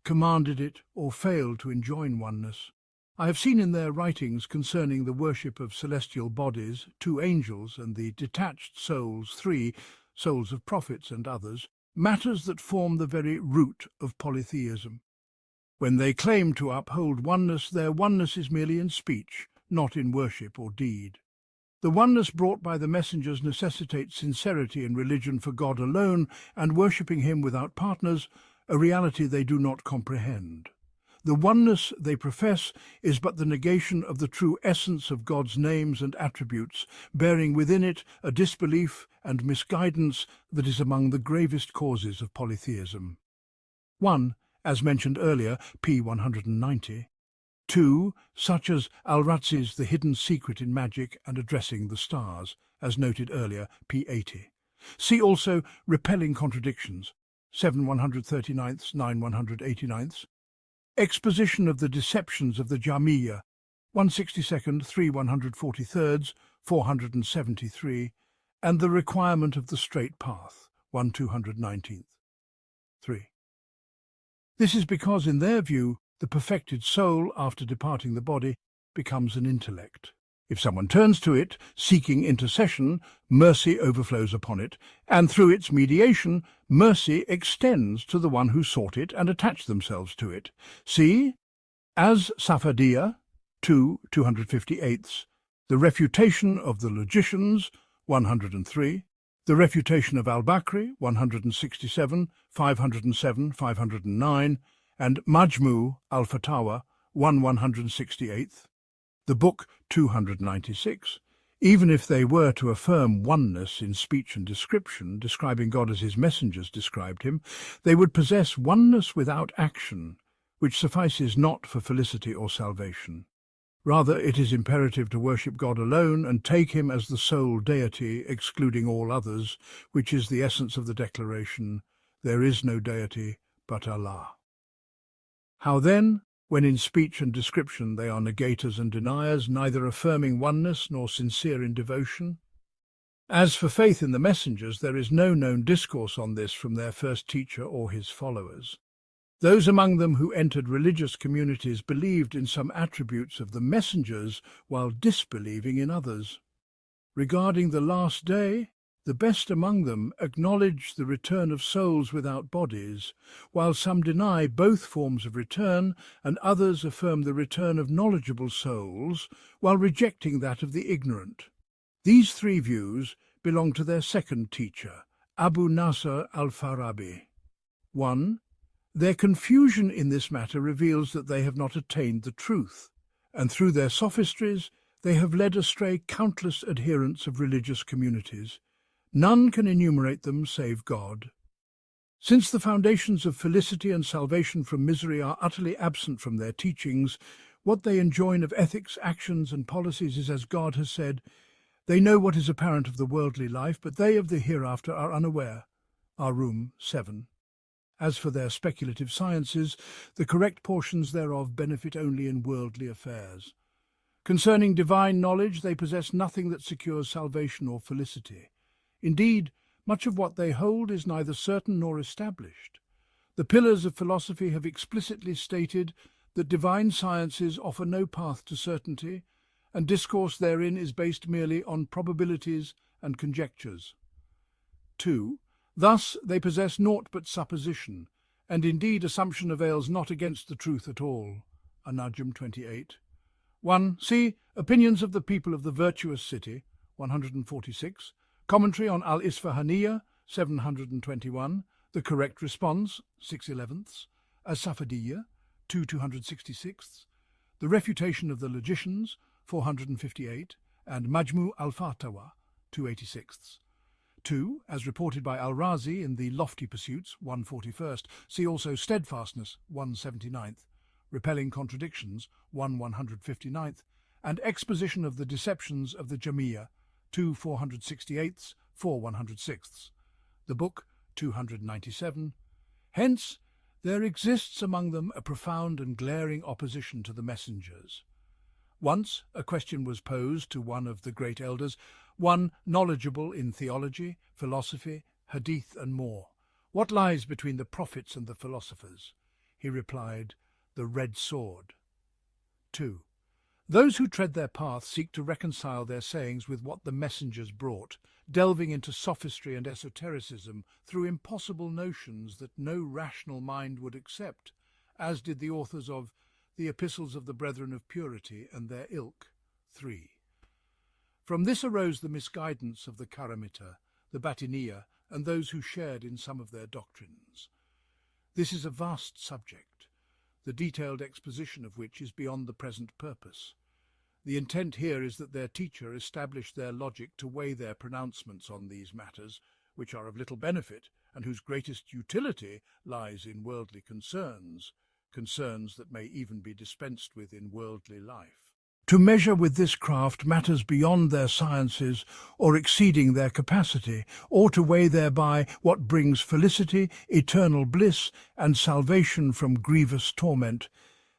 Speaker 1: commanded it, or failed to enjoin oneness. I have seen in their writings concerning the worship of celestial bodies, 2 angels, and the detached souls, 3 souls of prophets and others, matters that form the very root of polytheism. When they claim to uphold oneness, their oneness is merely in speech, not in worship or deed. The oneness brought by the messengers necessitates sincerity in religion for God alone and worshipping him without partners, a reality they do not comprehend. The oneness they profess is but the negation of the true essence of God's names and attributes, bearing within it a disbelief and misguidance that is among the gravest causes of polytheism. 1. As mentioned earlier, p. 190. 2. Such as Al-Razi's The Hidden Secret in Magic and Addressing the Stars, as noted earlier, p. 80. See also Repelling Contradictions, 7 139ths, 9 189ths. Exposition of the Deceptions of the Jahmiyyah, 162nd, 3 143rds, 473, and The Requirement of the Straight Path, 1 219th. 3. This is because, in their view, the perfected soul, after departing the body, becomes an intellect. If someone turns to it, seeking intercession, mercy overflows upon it, and through its mediation, mercy extends to the one who sought it and attached themselves to it. See, as Safadiyya, 2 258ths, the Refutation of the Logicians, 103, the Refutation of Al-Bakri, 167, 507, 509, and Majmu al-Fatawa, 1 168th, the book 296, even if they were to affirm oneness in speech and description, describing God as his messengers described him, they would possess oneness without action, which suffices not for felicity or salvation. Rather, it is imperative to worship God alone and take him as the sole deity, excluding all others, which is the essence of the declaration, "There is no deity but Allah." How then, when in speech and description they are negators and deniers, neither affirming oneness nor sincere in devotion? As for faith in the messengers, there is no known discourse on this from their first teacher or his followers. Those among them who entered religious communities believed in some attributes of the messengers while disbelieving in others. Regarding the last day, the best among them acknowledge the return of souls without bodies, while some deny both forms of return and others affirm the return of knowledgeable souls while rejecting that of the ignorant. These three views belong to their second teacher, Abu Nasr al-Farabi. 1. Their confusion in this matter reveals that they have not attained the truth, and through their sophistries they have led astray countless adherents of religious communities. None can enumerate them save God. Since the foundations of felicity and salvation from misery are utterly absent from their teachings, what they enjoin of ethics, actions, and policies is as God has said, "They know what is apparent of the worldly life, but they of the hereafter are unaware." Ar-Rum 7. As for their speculative sciences, the correct portions thereof benefit only in worldly affairs. Concerning divine knowledge, they possess nothing that secures salvation or felicity. Indeed, much of what they hold is neither certain nor established. The pillars of philosophy have explicitly stated that divine sciences offer no path to certainty, and discourse therein is based merely on probabilities and conjectures. 2. Thus they possess naught but supposition, and indeed assumption avails not against the truth at all. An-Najm 28. 1. See Opinions of the People of the Virtuous City, 146, Commentary on Al-Isfahaniyya, 721, The Correct Response, 6/11, As-Safadiyya, 266, The Refutation of the Logicians, 458, and Majmu al-Fatawa, 286. 2. As reported by Al-Razi in The Lofty Pursuits, 141st. See also Steadfastness, 179th, Repelling Contradictions, 159th, and Exposition of the Deceptions of the Jamiyah, 2/468, 4/106. The Book, 297. Hence, there exists among them a profound and glaring opposition to the messengers. Once a question was posed to one of the great elders, one knowledgeable in theology, philosophy, hadith and more. What lies between the prophets and the philosophers? He replied, the red sword. 2. Those who tread their path seek to reconcile their sayings with what the messengers brought, delving into sophistry and esotericism through impossible notions that no rational mind would accept, as did the authors of the Epistles of the Brethren of Purity and their ilk. 3. From this arose the misguidance of the Karamita, the Batiniya, and those who shared in some of their doctrines. This is a vast subject, the detailed exposition of which is beyond the present purpose. The intent here is that their teacher established their logic to weigh their pronouncements on these matters, which are of little benefit, and whose greatest utility lies in worldly concerns, concerns that may even be dispensed with in worldly life. To measure with this craft matters beyond their sciences or exceeding their capacity, or to weigh thereby what brings felicity, eternal bliss, and salvation from grievous torment,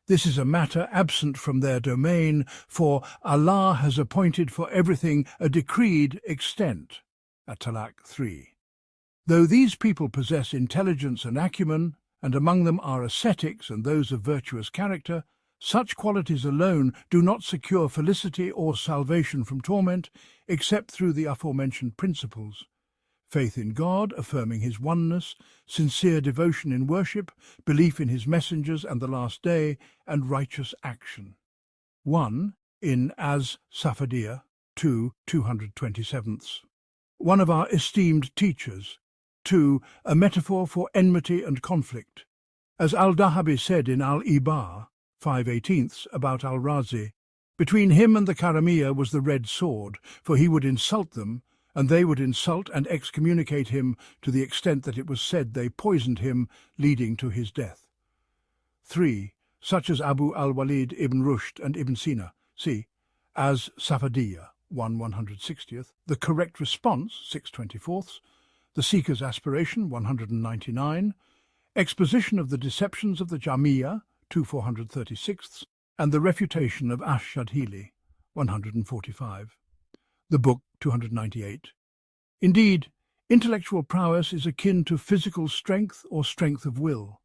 Speaker 1: this is a matter absent from their domain, for Allah has appointed for everything a decreed extent. At-Talaq 3. Though these people possess intelligence and acumen, and among them are ascetics and those of virtuous character, such qualities alone do not secure felicity or salvation from torment, except through the aforementioned principles: faith in God, affirming his oneness, sincere devotion in worship, belief in his messengers and the last day, and righteous action. 1. In As-Safadiyya, 227. One of our esteemed teachers. 2. A metaphor for enmity and conflict. As Al-Dahabi said in Al-Ibar, 5/18 about Al-Razi, between him and the Karamiya was the red sword, for he would insult them, and they would insult and excommunicate him to the extent that it was said they poisoned him, leading to his death. 3. Such as Abu al-Walid ibn Rushd and Ibn Sina. See As-Safadiyya, 1/160, The Correct Response, 6/24, The Seeker's Aspiration, 199, Exposition of the Deceptions of the Jamiyah, 2/436, and The Refutation of Ash-Shadhili, 145. The Book, 298. Indeed, intellectual prowess is akin to physical strength or strength of will.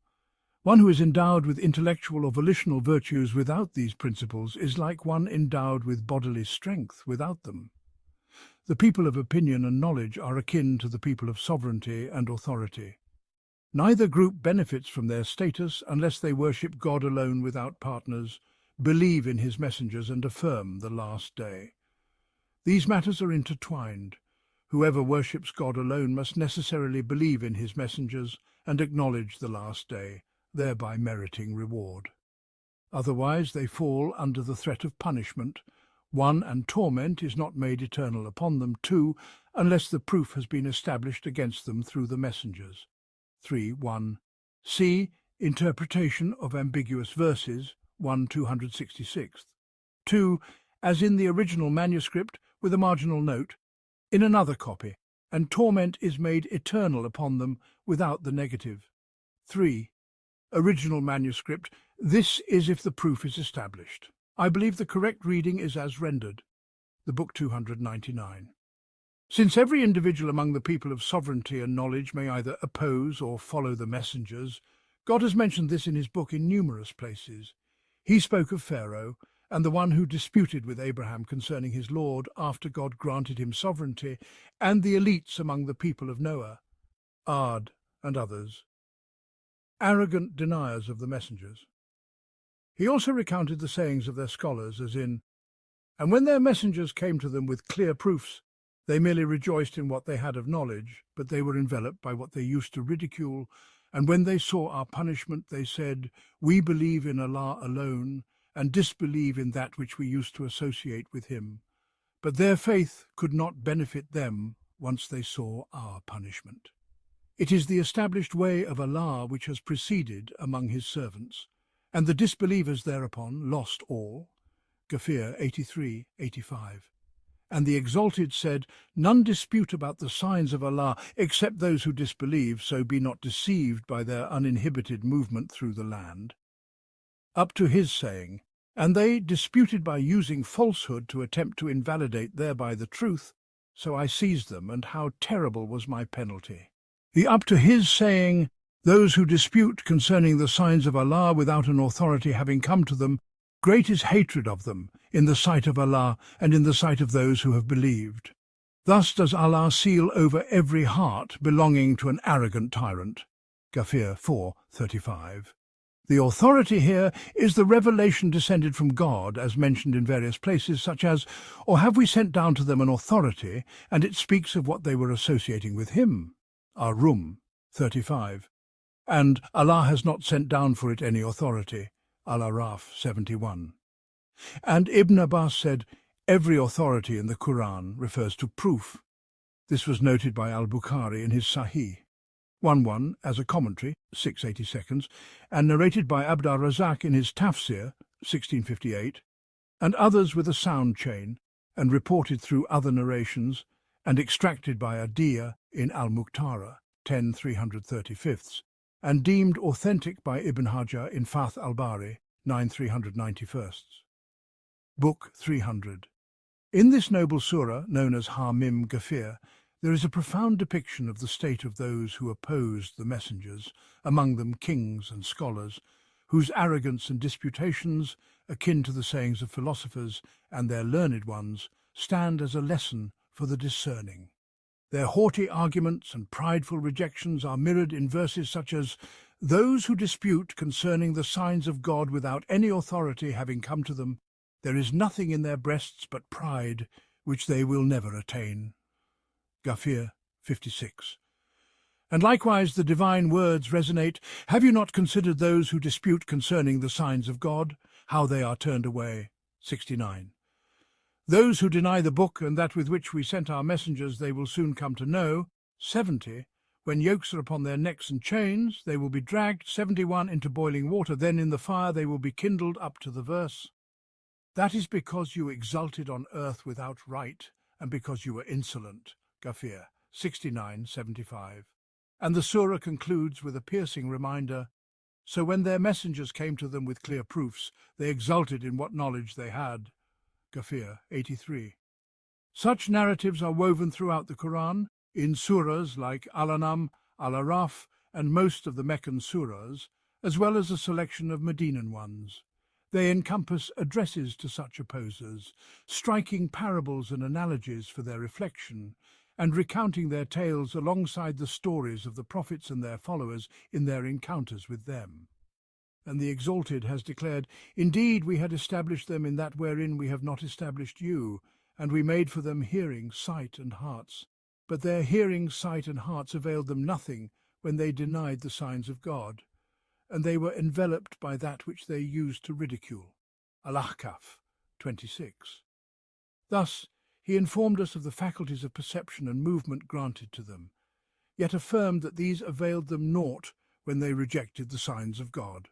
Speaker 1: One who is endowed with intellectual or volitional virtues without these principles is like one endowed with bodily strength without them. The people of opinion and knowledge are akin to the people of sovereignty and authority. Neither group benefits from their status unless they worship God alone without partners, believe in his messengers and affirm the last day. These matters are intertwined. Whoever worships God alone must necessarily believe in his messengers and acknowledge the last day, thereby meriting reward. Otherwise they fall under the threat of punishment. 1. And torment is not made eternal upon them. 2. Unless the proof has been established against them through the messengers. 3.1. C. Interpretation of ambiguous verses, 1 266. 2. As in the original manuscript, with a marginal note, in another copy, and torment is made eternal upon them without the negative. 3. Original manuscript, this is if the proof is established. I believe the correct reading is as rendered. The book 299. Since every individual among the people of sovereignty and knowledge may either oppose or follow the messengers, God has mentioned this in his book in numerous places. He spoke of Pharaoh, and the one who disputed with Abraham concerning his Lord after God granted him sovereignty, and the elites among the people of Noah, Ad, and others, arrogant deniers of the messengers. He also recounted the sayings of their scholars, as in, "And when their messengers came to them with clear proofs, they merely rejoiced in what they had of knowledge, but they were enveloped by what they used to ridicule, and when they saw our punishment, they said, 'We believe in Allah alone, and disbelieve in that which we used to associate with him.' But their faith could not benefit them once they saw our punishment. It is the established way of Allah which has preceded among his servants, and the disbelievers thereupon lost all." Ghafir 83-85. And the Exalted said, "None dispute about the signs of Allah except those who disbelieve, so be not deceived by their uninhibited movement through the land." Up to his saying, "And they disputed by using falsehood to attempt to invalidate thereby the truth, so I seized them, and how terrible was my penalty." The up to his saying, "Those who dispute concerning the signs of Allah without an authority having come to them, great is hatred of them in the sight of Allah and in the sight of those who have believed. Thus does Allah seal over every heart belonging to an arrogant tyrant." Ghafir 4:35. The authority here is the revelation descended from God, as mentioned in various places, such as, "Or have we sent down to them an authority, and it speaks of what they were associating with him?" Ar-Rum 35. And Allah has not sent down for it any authority. Al-Araf 71. And Ibn Abbas said, "Every authority in the Qur'an refers to proof." This was noted by Al-Bukhari in his Sahih. 1.1 as a commentary, 680 seconds, and narrated by Abd al-Razak in his Tafsir, 1658, and others with a sound chain, and reported through other narrations, and extracted by Adiyah in Al-Muqtara, 10 335, and deemed authentic by Ibn Hajar in Fath al-Bari, 9 391. Book 300. In this noble surah, known as Hamim Ghafir, there is a profound depiction of the state of those who opposed the messengers, among them kings and scholars, whose arrogance and disputations, akin to the sayings of philosophers and their learned ones, stand as a lesson for the discerning. Their haughty arguments and prideful rejections are mirrored in verses such as, "Those who dispute concerning the signs of God without any authority having come to them, there is nothing in their breasts but pride, which they will never attain." Ghafir 56. And likewise the divine words resonate, "Have you not considered those who dispute concerning the signs of God, how they are turned away?" 69. "Those who deny the book and that with which we sent our messengers they will soon come to know." 70. "When yokes are upon their necks and chains, they will be dragged." 71. "Into boiling water, then in the fire they will be kindled," up to the verse, "That is because you exulted on earth without right, and because you were insolent." Ghafir 69-75. And the surah concludes with a piercing reminder, "So when their messengers came to them with clear proofs, they exulted in what knowledge they had." Ghafir 83. Such narratives are woven throughout the Qur'an, in surahs like Al-An'am, Al-Araf, and most of the Meccan surahs, as well as a selection of Medinan ones. They encompass addresses to such opposers, striking parables and analogies for their reflection, and recounting their tales alongside the stories of the prophets and their followers in their encounters with them. And the Exalted has declared, "Indeed, we had established them in that wherein we have not established you, and we made for them hearing, sight, and hearts. But their hearing, sight, and hearts availed them nothing when they denied the signs of God, and they were enveloped by that which they used to ridicule." Al-Ahqaf 26. Thus, he informed us of the faculties of perception and movement granted to them, yet affirmed that these availed them naught when they rejected the signs of God,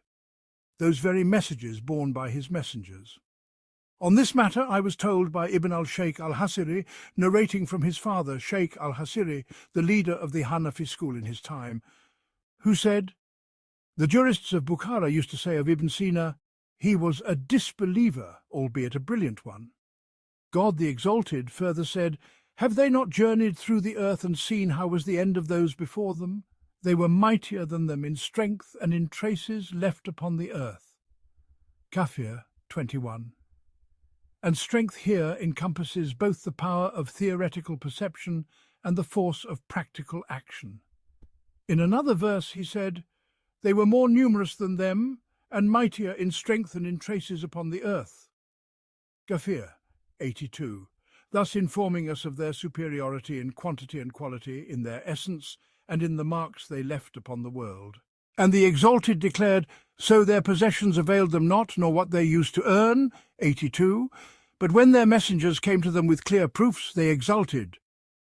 Speaker 1: those very messages borne by his messengers. On this matter I was told by Ibn al-Shaykh al-Hasiri, narrating from his father, Shaykh al-Hasiri, the leader of the Hanafi school in his time, who said, "The jurists of Bukhara used to say of Ibn Sina, he was a disbeliever, albeit a brilliant one." God the Exalted further said, "Have they not journeyed through the earth and seen how was the end of those before them? They were mightier than them in strength and in traces left upon the earth." Kafir 21. And strength here encompasses both the power of theoretical perception and the force of practical action. In another verse he said, "They were more numerous than them, and mightier in strength and in traces upon the earth." Kafir 82, thus informing us of their superiority in quantity and quality, in their essence, and in the marks they left upon the world. And the Exalted declared, "So their possessions availed them not, nor what they used to earn." 82. But when their messengers came to them with clear proofs, they exulted.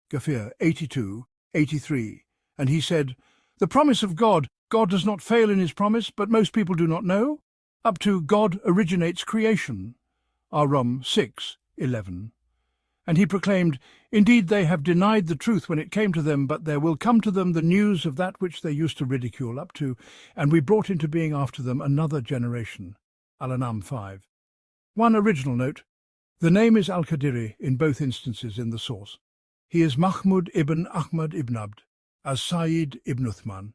Speaker 1: Kafir 82, 83. And he said, "The promise of God, God does not fail in his promise, but most people do not know. Up to God originates creation." Ar-Rum 6, 11. And he proclaimed, "Indeed they have denied the truth when it came to them, but there will come to them the news of that which they used to ridicule up to, and we brought into being after them another generation." Al-An'am 5. One original note. The name is Al-Qadiri in both instances in the source. He is Mahmud ibn Ahmad ibn Abd, as-Sayyid ibn Uthman,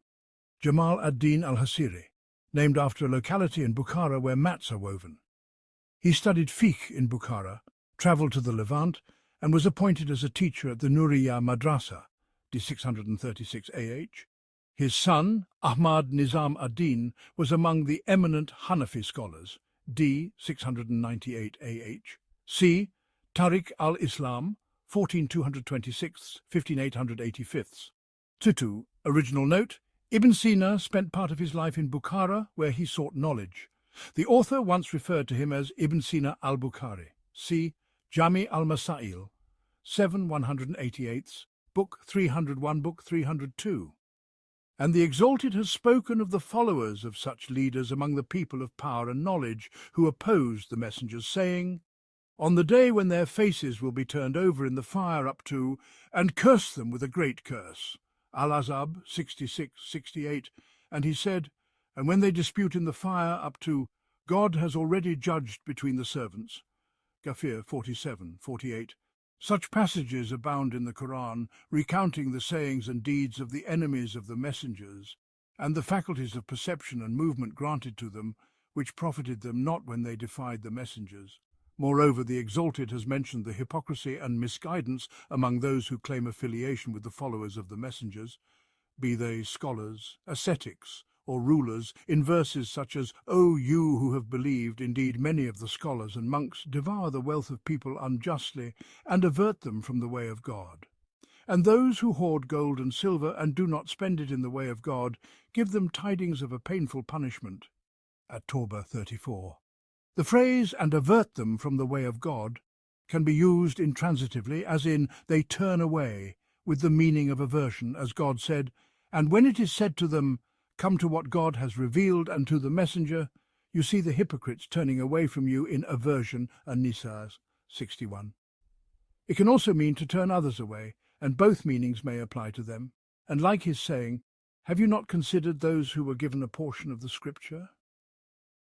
Speaker 1: Jamal ad-Din al-Hasiri, named after a locality in Bukhara where mats are woven. He studied fiqh in Bukhara, travelled to the Levant, and was appointed as a teacher at the Nuriya Madrasa, d. 636 AH. His son, Ahmad Nizam ad-Din, was among the eminent Hanafi scholars, d. 698 AH. C. Tariq al-Islam, 14226, 15885. Tutu, original note, Ibn Sina spent part of his life in Bukhara, where he sought knowledge. The author once referred to him as Ibn Sina al-Bukhari. See Jami al-Masail, 7/188, Book 301, Book 302. And the Exalted has spoken of the followers of such leaders among the people of power and knowledge who opposed the messengers, saying, "On the day when their faces will be turned over in the fire up to, and curse them with a great curse." Al-Azab 66-68, and he said, "And when they dispute in the fire up to, God has already judged between the servants." Kafir 47-48. Such passages abound in the Qur'an, recounting the sayings and deeds of the enemies of the messengers, and the faculties of perception and movement granted to them, which profited them not when they defied the messengers. Moreover, the Exalted has mentioned the hypocrisy and misguidance among those who claim affiliation with the followers of the messengers, be they scholars, ascetics, or rulers, in verses such as, "O you who have believed, indeed many of the scholars and monks devour the wealth of people unjustly and avert them from the way of God. And those who hoard gold and silver and do not spend it in the way of God, give them tidings of a painful punishment." At-Tawbah 34. The phrase, "and avert them from the way of God," can be used intransitively, as in, "they turn away," with the meaning of aversion, as God said, "And when it is said to them, come to what God has revealed and to the messenger, you see the hypocrites turning away from you in aversion." An-Nisa 61. It can also mean to turn others away, and both meanings may apply to them. And like his saying, "Have you not considered those who were given a portion of the scripture?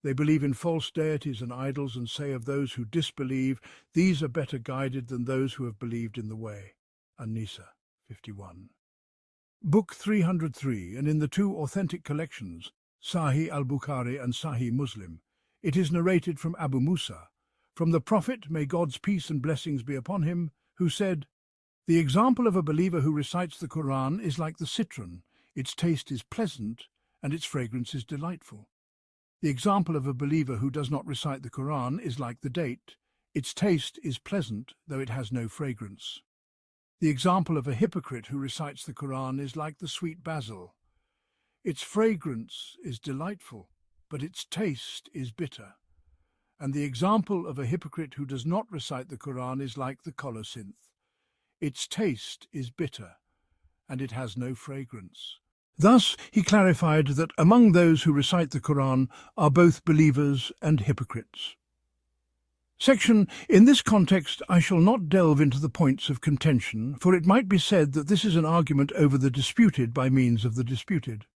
Speaker 1: They believe in false deities and idols, and say of those who disbelieve, these are better guided than those who have believed in the way." An-Nisa 51. Book 303, and in the two authentic collections, Sahih al-Bukhari and Sahih Muslim. It is narrated from Abu Musa, from the Prophet, may God's peace and blessings be upon him, who said, "The example of a believer who recites the Qur'an is like the citron. Its taste is pleasant and its fragrance is delightful. The example of a believer who does not recite the Qur'an is like the date. Its taste is pleasant, though it has no fragrance. The example of a hypocrite who recites the Qur'an is like the sweet basil. Its fragrance is delightful, but its taste is bitter. And the example of a hypocrite who does not recite the Qur'an is like the colocynth. Its taste is bitter, and it has no fragrance." Thus, he clarified that among those who recite the Qur'an are both believers and hypocrites. Section. In this context, I shall not delve into the points of contention, for it might be said that this is an argument over the disputed by means of the disputed.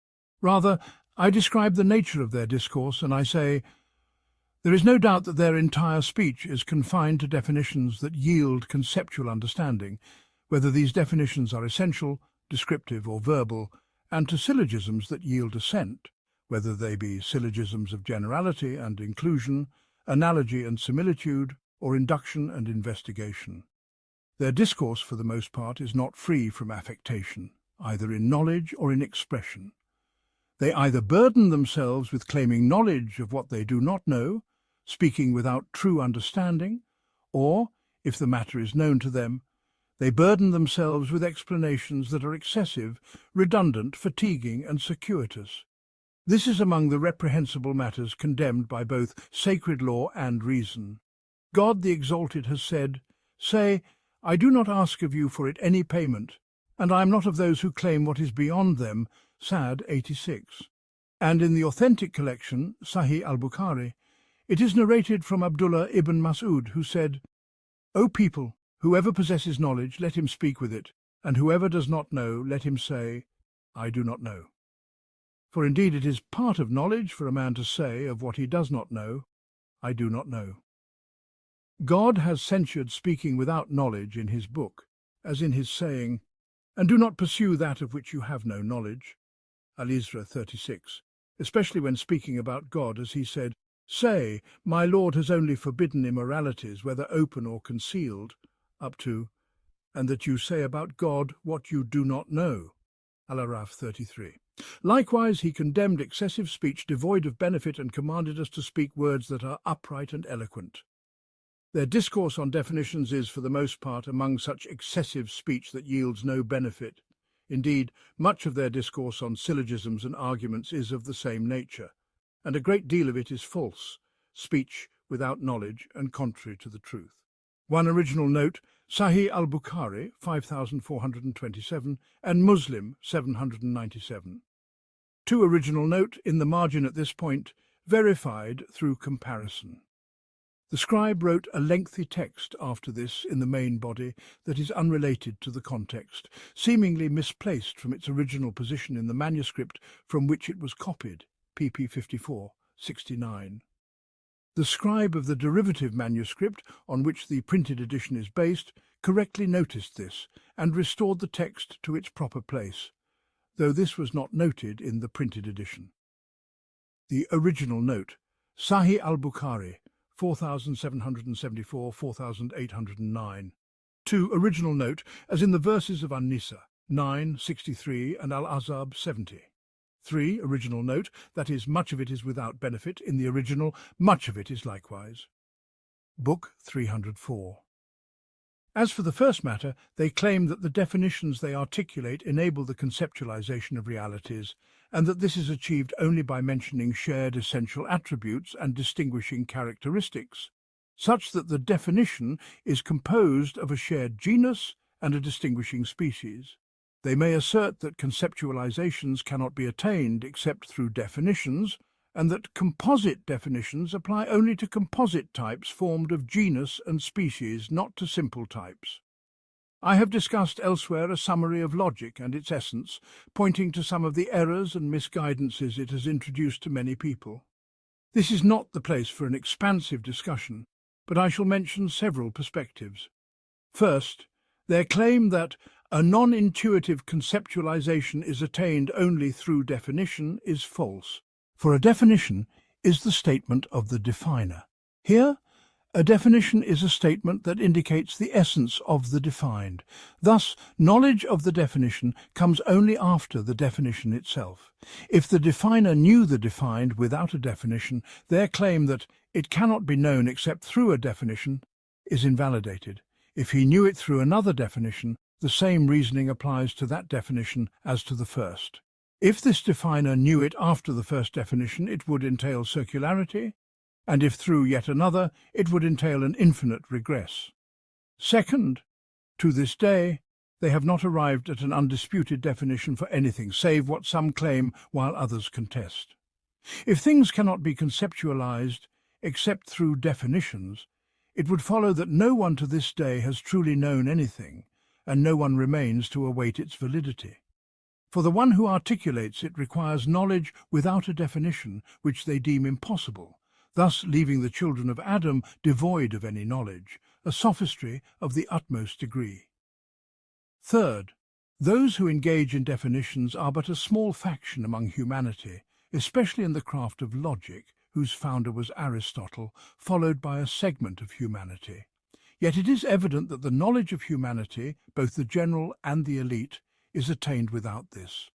Speaker 1: Rather, I describe the nature of their discourse, and I say, there is no doubt that their entire speech is confined to definitions that yield conceptual understanding, whether these definitions are essential, descriptive, or verbal, and to syllogisms that yield assent, whether they be syllogisms of generality and inclusion, analogy and similitude, or induction and investigation. Their discourse, for the most part, is not free from affectation, either in knowledge or in expression. They either burden themselves with claiming knowledge of what they do not know, speaking without true understanding, or, if the matter is known to them, they burden themselves with explanations that are excessive, redundant, fatiguing, and circuitous. This is among the reprehensible matters condemned by both sacred law and reason. God the Exalted has said, "Say, I do not ask of you for it any payment, and I am not of those who claim what is beyond them." Sad 86. And in the authentic collection, Sahih al-Bukhari, it is narrated from Abdullah ibn Mas'ud, who said, "O people, whoever possesses knowledge, let him speak with it, and whoever does not know, let him say, I do not know. For indeed it is part of knowledge for a man to say of what he does not know, I do not know." God has censured speaking without knowledge in his book, as in his saying, "And do not pursue that of which you have no knowledge." Al-Isra 36, especially when speaking about God, as he said, "Say, my Lord has only forbidden immoralities, whether open or concealed," up to, "and that you say about God what you do not know." Al-Araf 33. Likewise, he condemned excessive speech devoid of benefit and commanded us to speak words that are upright and eloquent. Their discourse on definitions is, for the most part, among such excessive speech that yields no benefit. Indeed, much of their discourse on syllogisms and arguments is of the same nature, and a great deal of it is false, speech without knowledge and contrary to the truth. One original note, Sahih al-Bukhari, 5427, and Muslim, 797. Two original note in the margin at this point, verified through comparison. The scribe wrote a lengthy text after this in the main body that is unrelated to the context, seemingly misplaced from its original position in the manuscript from which it was copied, pp. 54, 69. The scribe of the derivative manuscript, on which the printed edition is based, correctly noticed this and restored the text to its proper place, though this was not noted in the printed edition. The original note, Sahih al-Bukhari, 4774, 4809. 2. Original note, as in the verses of An-Nisa, 9, 63, and Al-Azab, 70. 3. Original note, that is, much of it is without benefit. In the original, much of it is likewise. Book 304. As for the first matter, they claim that the definitions they articulate enable the conceptualization of realities, and that this is achieved only by mentioning shared essential attributes and distinguishing characteristics, such that the definition is composed of a shared genus and a distinguishing species. They may assert that conceptualizations cannot be attained except through definitions, and that composite definitions apply only to composite types formed of genus and species, not to simple types. I have discussed elsewhere a summary of logic and its essence, pointing to some of the errors and misguidances it has introduced to many people. This is not the place for an expansive discussion, but I shall mention several perspectives. First, their claim that a non-intuitive conceptualization is attained only through definition is false, For a definition is the statement of the definer. Here, a definition is a statement that indicates the essence of the defined. Thus, knowledge of the definition comes only after the definition itself. If the definer knew the defined without a definition, their claim that it cannot be known except through a definition is invalidated. If he knew it through another definition, the same reasoning applies to that definition as to the first. If this definer knew it after the first definition, it would entail circularity, and if through yet another, it would entail an infinite regress. Second, to this day, they have not arrived at an undisputed definition for anything, save what some claim while others contest. If things cannot be conceptualized except through definitions, it would follow that no one to this day has truly known anything, and no one remains to await its validity. For the one who articulates it requires knowledge without a definition, which they deem impossible, thus leaving the children of Adam devoid of any knowledge, a sophistry of the utmost degree. Third, those who engage in definitions are but a small faction among humanity, especially in the craft of logic, whose founder was Aristotle, followed by a segment of humanity. Yet it is evident that the knowledge of humanity, both the general and the elite, is attained without this.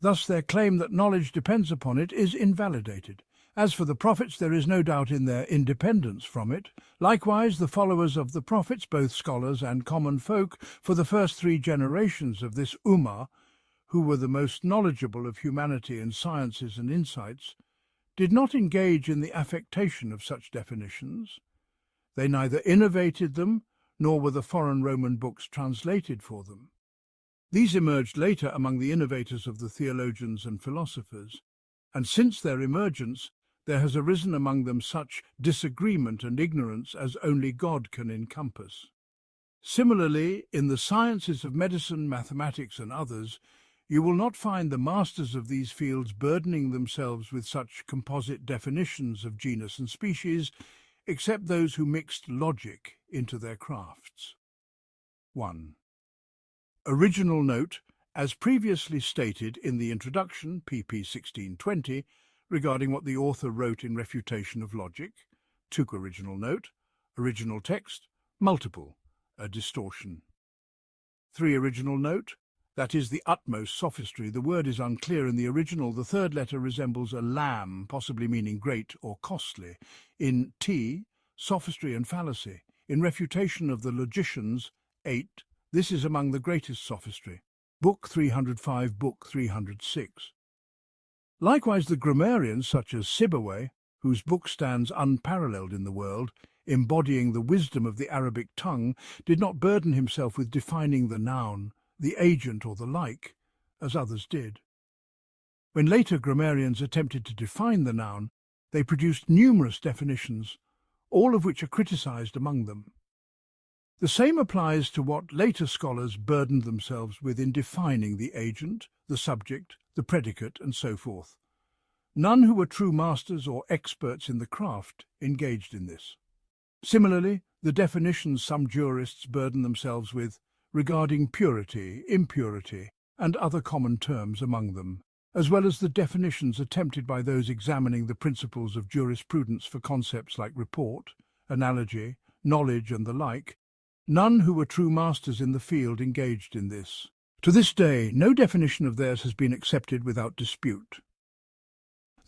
Speaker 1: Thus their claim that knowledge depends upon it is invalidated. As for the prophets, there is no doubt in their independence from it. Likewise, the followers of the prophets, both scholars and common folk, for the first 3 generations of this Ummah, who were the most knowledgeable of humanity in sciences and insights, did not engage in the affectation of such definitions. They neither innovated them, nor were the foreign Roman books translated for them. These emerged later among the innovators of the theologians and philosophers, and since their emergence, there has arisen among them such disagreement and ignorance as only God can encompass. Similarly, in the sciences of medicine, mathematics, and others, you will not find the masters of these fields burdening themselves with such composite definitions of genus and species, except those who mixed logic into their crafts. 1. Original note, as previously stated in the introduction, pp. 1620, regarding what the author wrote in Refutation of Logic. 2. Original note, original text, multiple, a distortion. 3. Original note, that is the utmost sophistry. The word is unclear in the original. The third letter resembles a lamb, possibly meaning great or costly. In T, sophistry and fallacy. In Refutation of the Logicians, 8, this is among the greatest sophistry. Book 305, Book 306. Likewise, the grammarians, such as Sibawayh, whose book stands unparalleled in the world, embodying the wisdom of the Arabic tongue, did not burden himself with defining the noun, the agent, or the like, as others did. When later grammarians attempted to define the noun, they produced numerous definitions, all of which are criticized among them. The same applies to what later scholars burdened themselves with in defining the agent, the subject, the predicate, and so forth. None who were true masters or experts in the craft engaged in this. Similarly, the definitions some jurists burden themselves with regarding purity, impurity, and other common terms among them, as well as the definitions attempted by those examining the principles of jurisprudence for concepts like report, analogy, knowledge, and the like, none who were true masters in the field engaged in this. To this day, no definition of theirs has been accepted without dispute.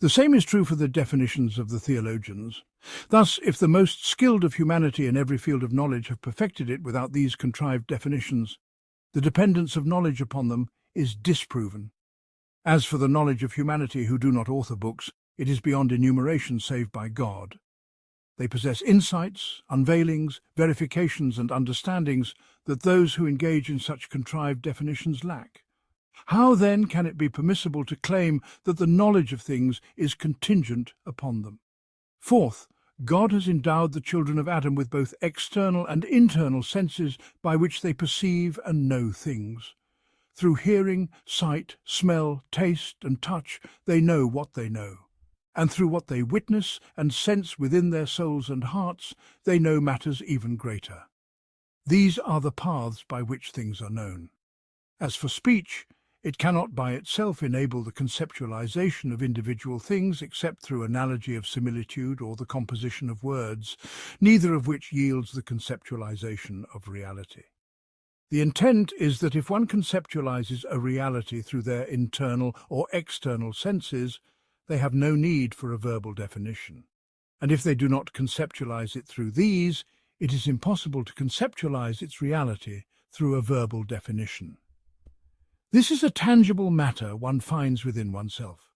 Speaker 1: The same is true for the definitions of the theologians. Thus, if the most skilled of humanity in every field of knowledge have perfected it without these contrived definitions, the dependence of knowledge upon them is disproven. As for the knowledge of humanity who do not author books, it is beyond enumeration save by God. They possess insights, unveilings, verifications, and understandings that those who engage in such contrived definitions lack. How, then, can it be permissible to claim that the knowledge of things is contingent upon them? Fourth, God has endowed the children of Adam with both external and internal senses by which they perceive and know things. Through hearing, sight, smell, taste, and touch, they know what they know. And through what they witness and sense within their souls and hearts, they know matters even greater. These are the paths by which things are known. As for speech, It cannot by itself enable the conceptualization of individual things except through analogy of similitude or the composition of words, neither of which yields the conceptualization of reality. The intent is that if one conceptualizes a reality through their internal or external senses, they have no need for a verbal definition. And if they do not conceptualize it through these, it is impossible to conceptualize its reality through a verbal definition. This is a tangible matter one finds within oneself.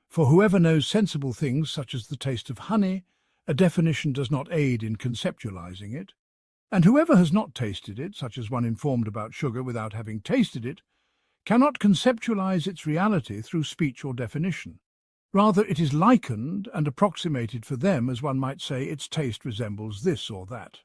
Speaker 1: For whoever knows sensible things, such as the taste of honey, a definition does not aid in conceptualizing it. And whoever has not tasted it, such as one informed about sugar without having tasted it, cannot conceptualize its reality through speech or definition. Rather, it is likened and approximated for them as one might say its taste resembles this or that.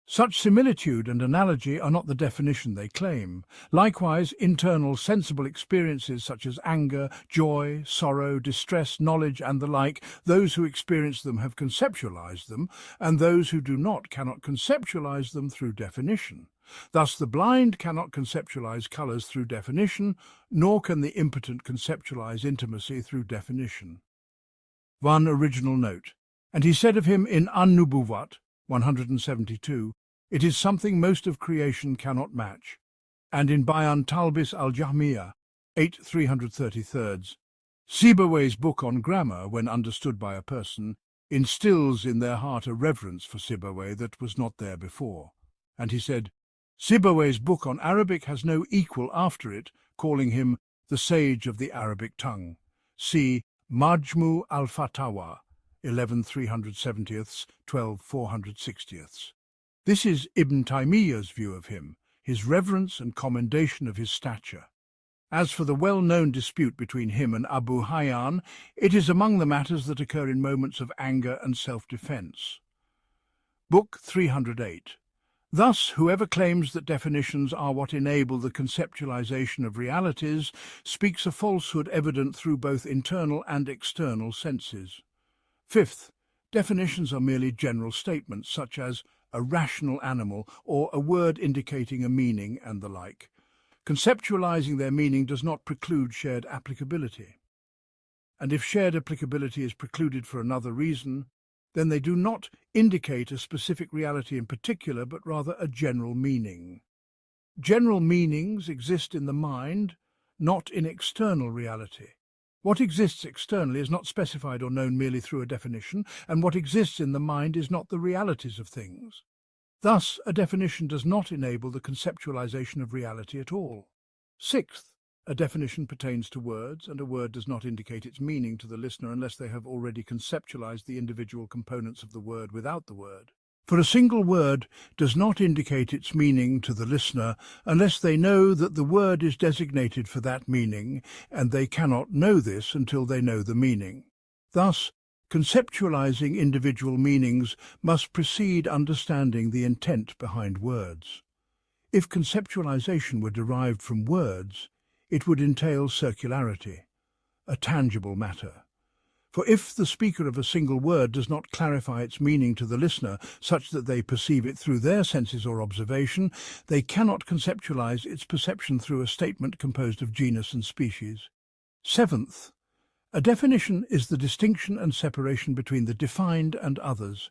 Speaker 1: Such similitude and analogy are not the definition they claim. Likewise, internal sensible experiences such as anger, joy, sorrow, distress, knowledge, and the like, those who experience them have conceptualized them, and those who do not cannot conceptualize them through definition. Thus, the blind cannot conceptualize colors through definition, nor can the impotent conceptualize intimacy through definition. One original note. And he said of him in An-Nubuwat, 172, it is something most of creation cannot match. And in Bayan Talbis al-Jahmiyyah, 8 333, Sibawayh's book on grammar, when understood by a person, instills in their heart a reverence for Sibawayh that was not there before. And he said, Sibawayh's book on Arabic has no equal after it, calling him the sage of the Arabic tongue. See Majmu al-Fatawa, 11 370ths, 12 460ths. This is Ibn Taymiyyah's view of him, his reverence and commendation of his stature. As for the well-known dispute between him and Abu Hayyan, it is among the matters that occur in moments of anger and self-defense. Book 308. Thus, whoever claims that definitions are what enable the conceptualization of realities speaks a falsehood evident through both internal and external senses. Fifth, definitions are merely general statements such as a rational animal or a word indicating a meaning and the like. Conceptualizing their meaning does not preclude shared applicability. And if shared applicability is precluded for another reason, then they do not indicate a specific reality in particular, but rather a general meaning. General meanings exist in the mind, not in external reality. What exists externally is not specified or known merely through a definition, and what exists in the mind is not the realities of things. Thus, a definition does not enable the conceptualization of reality at all. Sixth, a definition pertains to words, and a word does not indicate its meaning to the listener unless they have already conceptualized the individual components of the word without the word. For a single word does not indicate its meaning to the listener unless they know that the word is designated for that meaning, and they cannot know this until they know the meaning. Thus, conceptualizing individual meanings must precede understanding the intent behind words. If conceptualization were derived from words, it would entail circularity, a tangible matter. For if the speaker of a single word does not clarify its meaning to the listener such that they perceive it through their senses or observation, they cannot conceptualize its perception through a statement composed of genus and species. Seventh, a definition is the distinction and separation between the defined and others.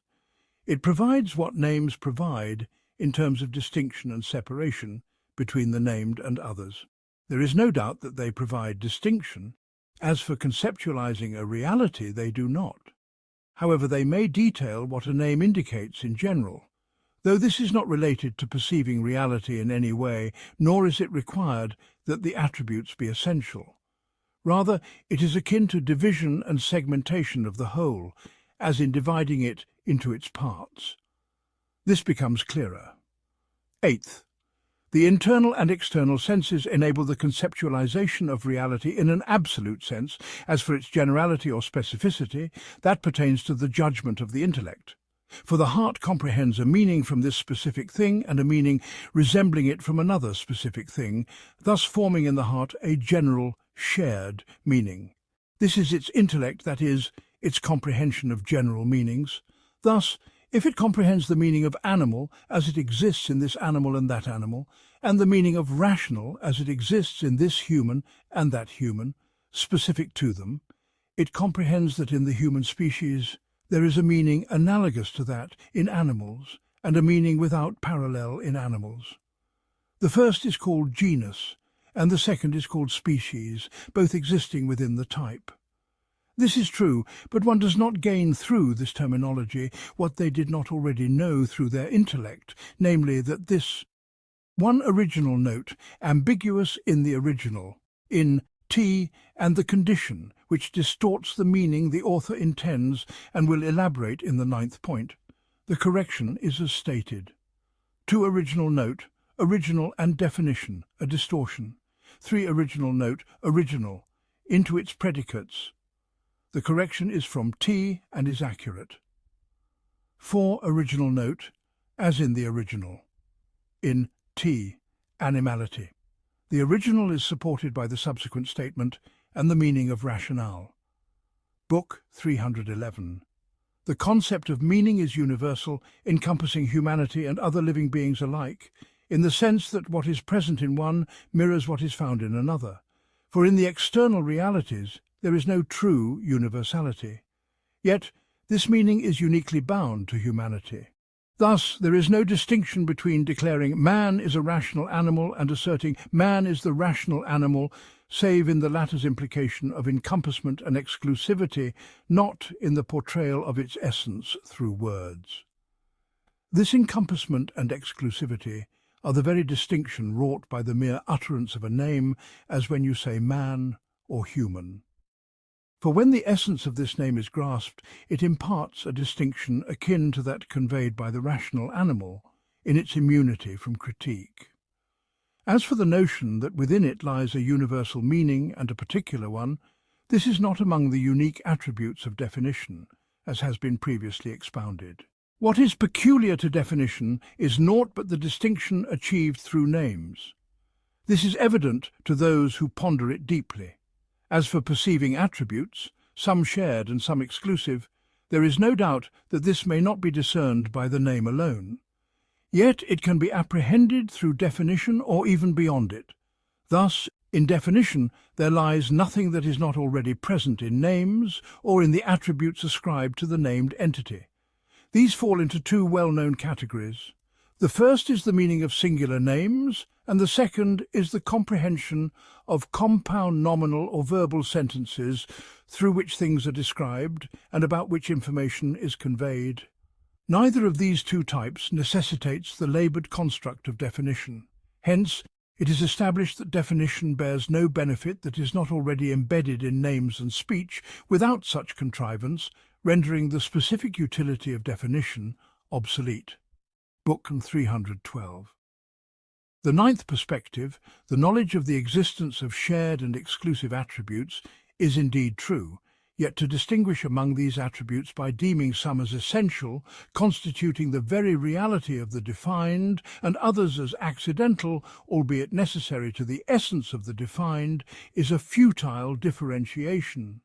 Speaker 1: It provides what names provide in terms of distinction and separation between the named and others. There is no doubt that they provide distinction. As for conceptualizing a reality, they do not. However, they may detail what a name indicates in general, though this is not related to perceiving reality in any way, nor is it required that the attributes be essential. Rather, it is akin to division and segmentation of the whole, as in dividing it into its parts. This becomes clearer. Eighth, the internal and external senses enable the conceptualization of reality in an absolute sense. As for its generality or specificity, that pertains to the judgment of the intellect. For the heart comprehends a meaning from this specific thing and a meaning resembling it from another specific thing, thus forming in the heart a general, shared meaning. This is its intellect, that is, its comprehension of general meanings. Thus, if it comprehends the meaning of animal as it exists in this animal and that animal, and the meaning of rational as it exists in this human and that human, specific to them. It comprehends that in the human species there is a meaning analogous to that in animals, and a meaning without parallel in animals. The first is called genus, and the second is called species, both existing within the type. This is true, but one does not gain through this terminology what they did not already know through their intellect, namely that this one original note, ambiguous in the original, in T, and the condition, which distorts the meaning the author intends and will elaborate in the 9th point. The correction is as stated. 2 original note, original and definition, a distortion. 3 original note, original, into its predicates. The correction is from T and is accurate. 4 original note, as in the original. In T, animality. The original is supported by the subsequent statement and the meaning of rationale. Book 311. The concept of meaning is universal, encompassing humanity and other living beings alike, in the sense that what is present in one mirrors what is found in another. For in the external realities there is no true universality. Yet this meaning is uniquely bound to humanity. Thus, there is no distinction between declaring man is a rational animal and asserting man is the rational animal, save in the latter's implication of encompassment and exclusivity, not in the portrayal of its essence through words. This encompassment and exclusivity are the very distinction wrought by the mere utterance of a name, as when you say man or human. For when the essence of this name is grasped, it imparts a distinction akin to that conveyed by the rational animal in its immunity from critique. As for the notion that within it lies a universal meaning and a particular one, this is not among the unique attributes of definition, as has been previously expounded. What is peculiar to definition is naught but the distinction achieved through names. This is evident to those who ponder it deeply. As for perceiving attributes, some shared and some exclusive, there is no doubt that this may not be discerned by the name alone. Yet it can be apprehended through definition or even beyond it. Thus, in definition, there lies nothing that is not already present in names or in the attributes ascribed to the named entity. These fall into 2 well-known categories. The first is the meaning of singular names, and the second is the comprehension of compound nominal or verbal sentences through which things are described and about which information is conveyed. Neither of these 2 types necessitates the laboured construct of definition. Hence, it is established that definition bears no benefit that is not already embedded in names and speech without such contrivance, rendering the specific utility of definition obsolete. Book 312. The 9th perspective, the knowledge of the existence of shared and exclusive attributes, is indeed true, yet to distinguish among these attributes by deeming some as essential, constituting the very reality of the defined, and others as accidental, albeit necessary to the essence of the defined, is a futile differentiation.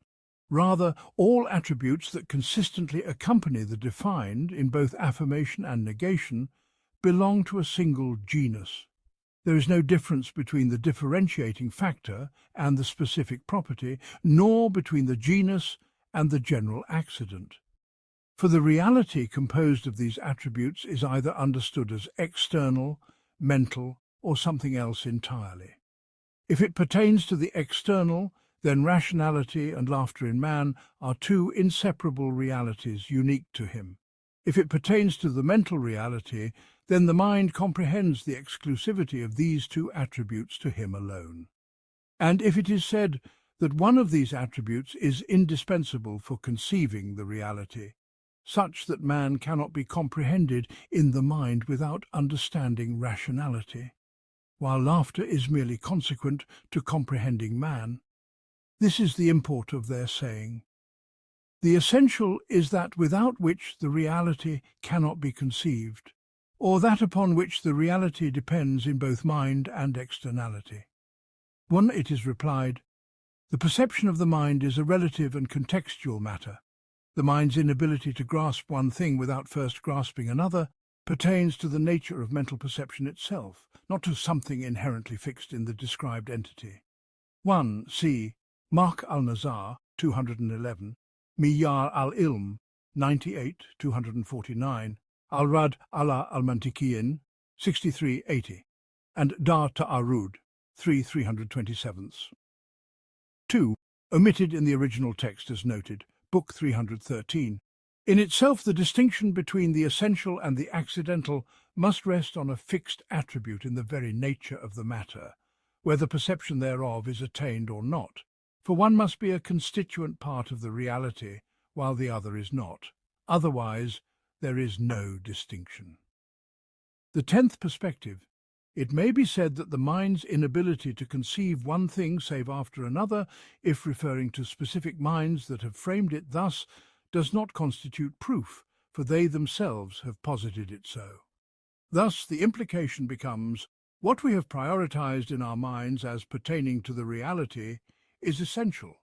Speaker 1: Rather, all attributes that consistently accompany the defined in both affirmation and negation belong to a single genus. There is no difference between the differentiating factor and the specific property, nor between the genus and the general accident. For the reality composed of these attributes is either understood as external, mental, or something else entirely. If it pertains to the external, then rationality and laughter in man are 2 inseparable realities unique to him. If it pertains to the mental reality, then the mind comprehends the exclusivity of these 2 attributes to him alone. And if it is said that one of these attributes is indispensable for conceiving the reality, such that man cannot be comprehended in the mind without understanding rationality, while laughter is merely consequent to comprehending man, this is the import of their saying. The essential is that without which the reality cannot be conceived, or that upon which the reality depends in both mind and externality. One, it is replied, the perception of the mind is a relative and contextual matter. The mind's inability to grasp one thing without first grasping another pertains to the nature of mental perception itself, not to something inherently fixed in the described entity. 1. See Mark al-Nazar, 211, Miyar al-Ilm, 98, 249, Al-Rad ala al-Mantiqiyin, 6380, and Dar Ta'arud, 327. 2. Omitted in the original text as noted, Book 313. In itself, the distinction between the essential and the accidental must rest on a fixed attribute in the very nature of the matter, whether perception thereof is attained or not, for one must be a constituent part of the reality, while the other is not. Otherwise, there is no distinction. The 10th perspective. It may be said that the mind's inability to conceive one thing save after another, if referring to specific minds that have framed it thus, does not constitute proof, for they themselves have posited it so. Thus, the implication becomes, what we have prioritized in our minds as pertaining to the reality is essential,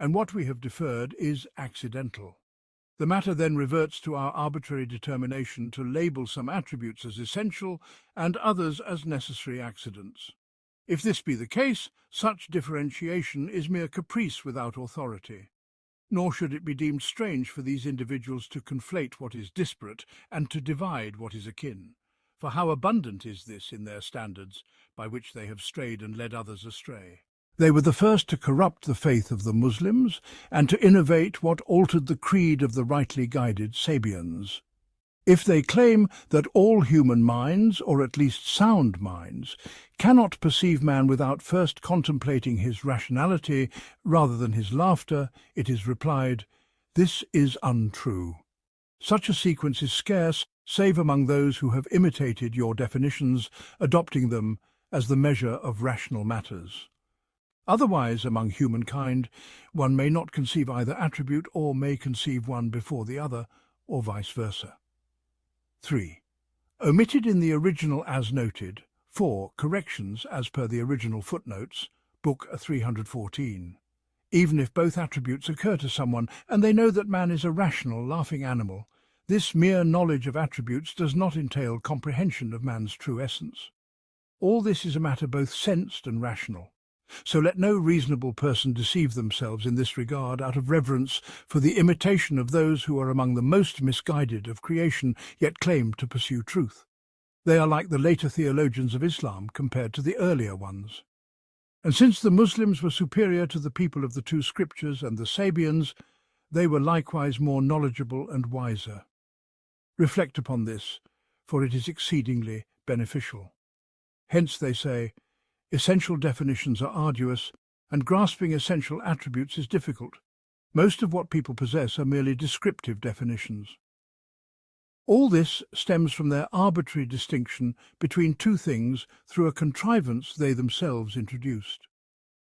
Speaker 1: and what we have deferred is accidental. The matter then reverts to our arbitrary determination to label some attributes as essential and others as necessary accidents. If this be the case, such differentiation is mere caprice without authority. Nor should it be deemed strange for these individuals to conflate what is disparate and to divide what is akin. For how abundant is this in their standards, by which they have strayed and led others astray? They were the first to corrupt the faith of the Muslims and to innovate what altered the creed of the rightly guided Sabians. If they claim that all human minds, or at least sound minds, cannot perceive man without first contemplating his rationality rather than his laughter, it is replied, this is untrue. Such a sequence is scarce, save among those who have imitated your definitions, adopting them as the measure of rational matters. Otherwise, among humankind, one may not conceive either attribute or may conceive one before the other, or vice versa. 3. Omitted in the original as noted, 4. Corrections as per the original footnotes, Book 314. Even if both attributes occur to someone, and they know that man is a rational, laughing animal, this mere knowledge of attributes does not entail comprehension of man's true essence. All this is a matter both sensed and rational. So let no reasonable person deceive themselves in this regard out of reverence for the imitation of those who are among the most misguided of creation, yet claim to pursue truth. They are like the later theologians of Islam compared to the earlier ones. And since the Muslims were superior to the people of the two scriptures and the Sabians, they were likewise more knowledgeable and wiser. Reflect upon this, for it is exceedingly beneficial. Hence, they say, essential definitions are arduous, and grasping essential attributes is difficult. Most of what people possess are merely descriptive definitions. All this stems from their arbitrary distinction between two things through a contrivance they themselves introduced.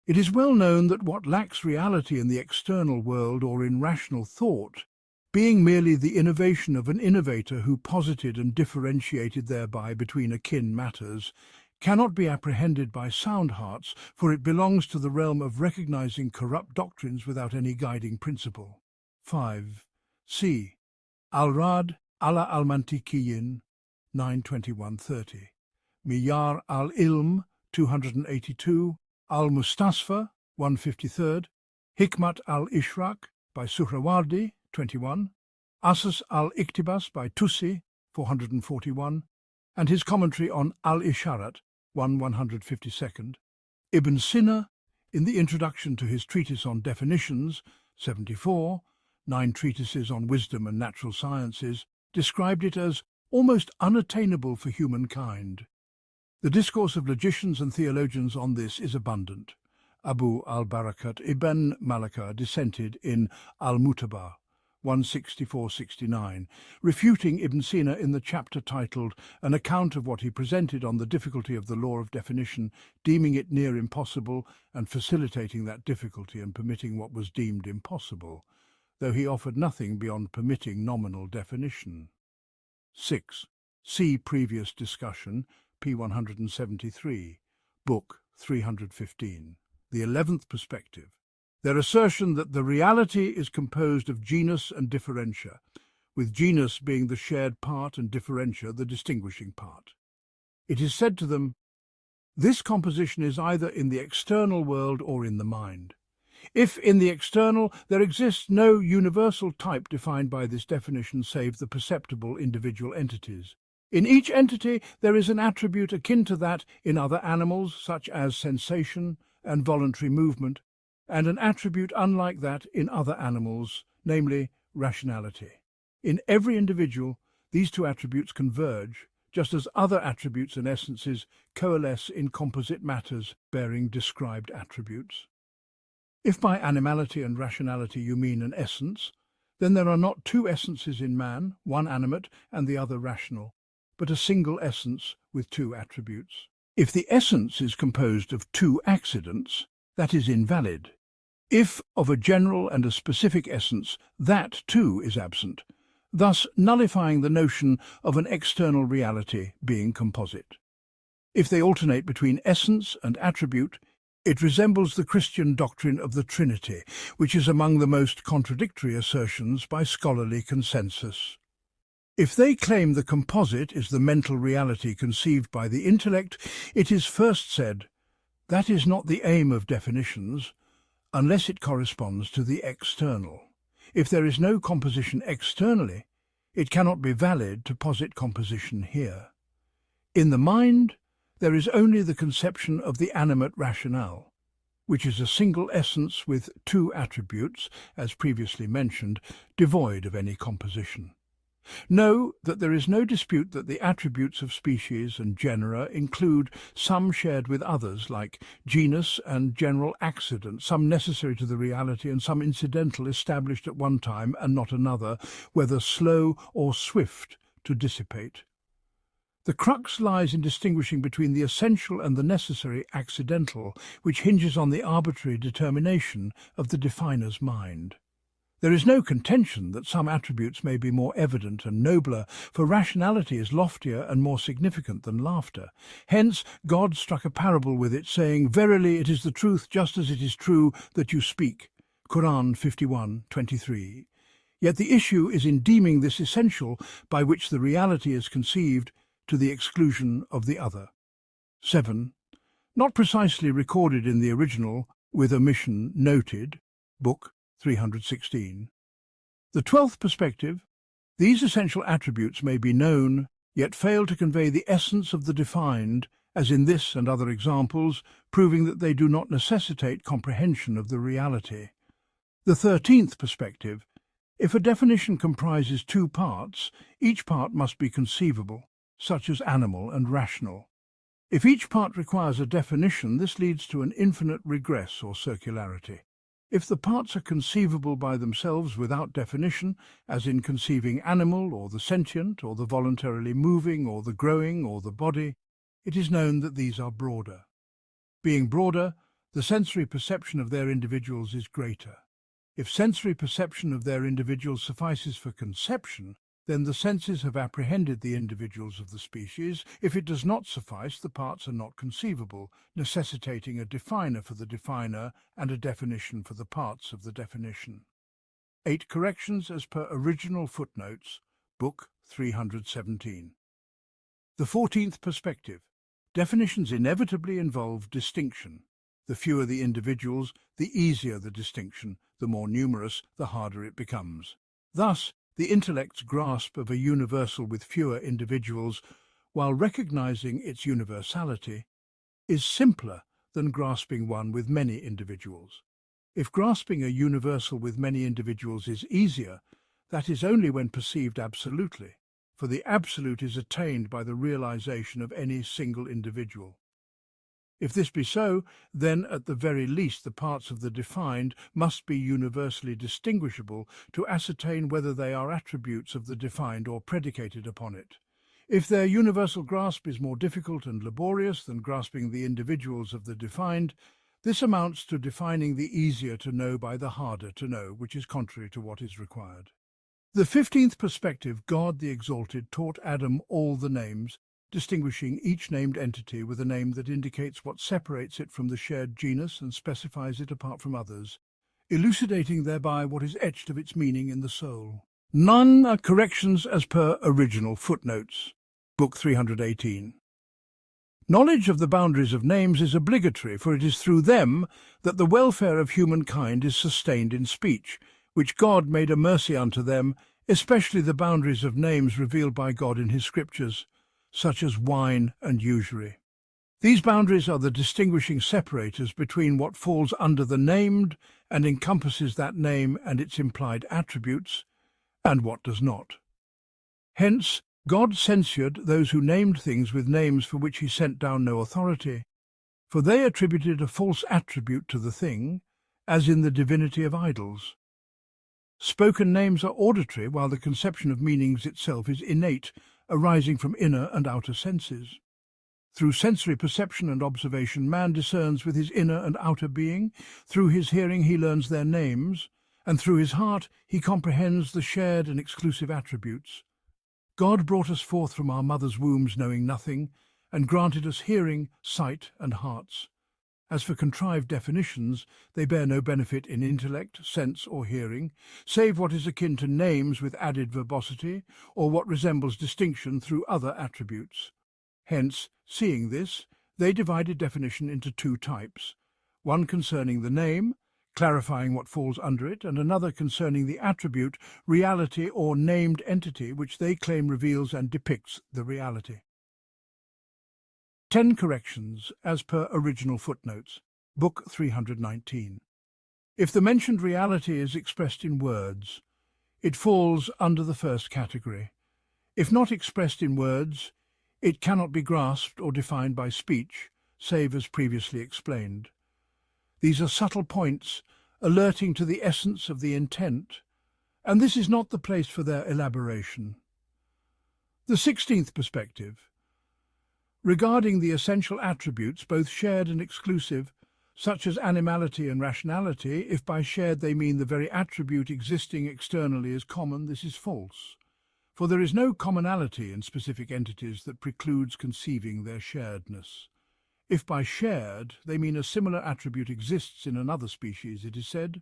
Speaker 1: It is well known that what lacks reality in the external world or in rational thought, being merely the innovation of an innovator who posited and differentiated thereby between akin matters, cannot be apprehended by sound hearts, for it belongs to the realm of recognizing corrupt doctrines without any guiding principle. 5. C. Al-Rad ala al-Mantiqiyin, 921-30. Miyar al-Ilm, 282. Al-Mustasfa, 153rd. Hikmat al-Ishraq by Suhrawardi, 21. Asas al-Iktibas by Tusi, 441. And his commentary on Al-Isharat, 152nd. Ibn Sina, in the introduction to his treatise on definitions, 74, 9 treatises on wisdom and natural sciences, described it as almost unattainable for humankind. The discourse of logicians and theologians on this is abundant. Abu al-Barakat ibn Malaka dissented in Al-Mutabah, 164-69, refuting Ibn Sina in the chapter titled An Account of what he presented on the difficulty of the law of definition, deeming it near impossible and facilitating that difficulty and permitting what was deemed impossible, though he offered nothing beyond permitting nominal definition. 6. See previous discussion, p. 173, Book 315. The 11th perspective. Their assertion that the reality is composed of genus and differentia, with genus being the shared part and differentia the distinguishing part. It is said to them, "This composition is either in the external world or in the mind. If in the external, there exists no universal type defined by this definition save the perceptible individual entities. In each entity, there is an attribute akin to that in other animals, such as sensation and voluntary movement, and an attribute unlike that in other animals, namely rationality. In every individual, these two attributes converge, just as other attributes and essences coalesce in composite matters bearing described attributes. If by animality and rationality you mean an essence, then there are not two essences in man, one animate and the other rational, but a single essence with two attributes. If the essence is composed of two accidents, that is invalid. If of a general and a specific essence, that too is absent, thus nullifying the notion of an external reality being composite. If they alternate between essence and attribute, it resembles the Christian doctrine of the Trinity, which is among the most contradictory assertions by scholarly consensus. If they claim the composite is the mental reality conceived by the intellect, it is first said, that is not the aim of definitions, unless it corresponds to the external. If there is no composition externally, it cannot be valid to posit composition here. In the mind, there is only the conception of the animate rationale, which is a single essence with two attributes, as previously mentioned, devoid of any composition. Know that there is no dispute that the attributes of species and genera include some shared with others, like genus and general accident, some necessary to the reality and some incidental established at one time and not another, whether slow or swift to dissipate. The crux lies in distinguishing between the essential and the necessary accidental, which hinges on the arbitrary determination of the definer's mind. There is no contention that some attributes may be more evident and nobler, for rationality is loftier and more significant than laughter. Hence, God struck a parable with it, saying, "Verily it is the truth, just as it is true that you speak." Qur'an 51:23. Yet the issue is in deeming this essential by which the reality is conceived to the exclusion of the other. 7. Not precisely recorded in the original, with omission noted, Book 316. The 12th perspective, these essential attributes may be known, yet fail to convey the essence of the defined, as in this and other examples, proving that they do not necessitate comprehension of the reality. The 13th perspective, if a definition comprises two parts, each part must be conceivable, such as animal and rational. If each part requires a definition, this leads to an infinite regress or circularity. If the parts are conceivable by themselves without definition, as in conceiving animal or the sentient or the voluntarily moving or the growing or the body, it is known that these are broader. Being broader, the sensory perception of their individuals is greater. If sensory perception of their individuals suffices for conception, then the senses have apprehended the individuals of the species. If it does not suffice, the parts are not conceivable, necessitating a definer for the definer and a definition for the parts of the definition. 8 corrections as per original footnotes, Book 317. The 14th perspective. Definitions inevitably involve distinction. The fewer the individuals, the easier the distinction. The more numerous, the harder it becomes. Thus, the intellect's grasp of a universal with fewer individuals, while recognizing its universality, is simpler than grasping one with many individuals. If grasping a universal with many individuals is easier, that is only when perceived absolutely, for the absolute is attained by the realization of any single individual. If this be so, then at the very least the parts of the defined must be universally distinguishable to ascertain whether they are attributes of the defined or predicated upon it. If their universal grasp is more difficult and laborious than grasping the individuals of the defined, this amounts to defining the easier to know by the harder to know, which is contrary to what is required. The 15th perspective, God the Exalted taught Adam all the names, distinguishing each named entity with a name that indicates what separates it from the shared genus and specifies it apart from others, elucidating thereby what is etched of its meaning in the soul. None are corrections as per original footnotes. Book 318. Knowledge of the boundaries of names is obligatory, for it is through them that the welfare of humankind is sustained in speech, which God made a mercy unto them, especially the boundaries of names revealed by God in his scriptures, such as wine and usury. These boundaries are the distinguishing separators between what falls under the named and encompasses that name and its implied attributes, and what does not. Hence, God censured those who named things with names for which he sent down no authority, for they attributed a false attribute to the thing, as in the divinity of idols. Spoken names are auditory, while the conception of meanings itself is innate, arising from inner and outer senses. Through sensory perception and observation, man discerns with his inner and outer being. Through his hearing he learns their names, and through his heart he comprehends the shared and exclusive attributes. God brought us forth from our mother's wombs knowing nothing, and granted us hearing, sight, and hearts. As for contrived definitions, they bear no benefit in intellect, sense, or hearing, save what is akin to names with added verbosity, or what resembles distinction through other attributes. Hence, seeing this, they divided definition into two types, one concerning the name, clarifying what falls under it, and another concerning the attribute, reality, or named entity, which they claim reveals and depicts the reality. 10 corrections as per original footnotes. Book 319. If the mentioned reality is expressed in words, it falls under the first category. If not expressed in words, it cannot be grasped or defined by speech, save as previously explained. These are subtle points, alerting to the essence of the intent, and this is not the place for their elaboration. The 16th perspective. Regarding the essential attributes, both shared and exclusive, such as animality and rationality, if by shared they mean the very attribute existing externally as common, this is false. For there is no commonality in specific entities that precludes conceiving their sharedness. If by shared they mean a similar attribute exists in another species, it is said,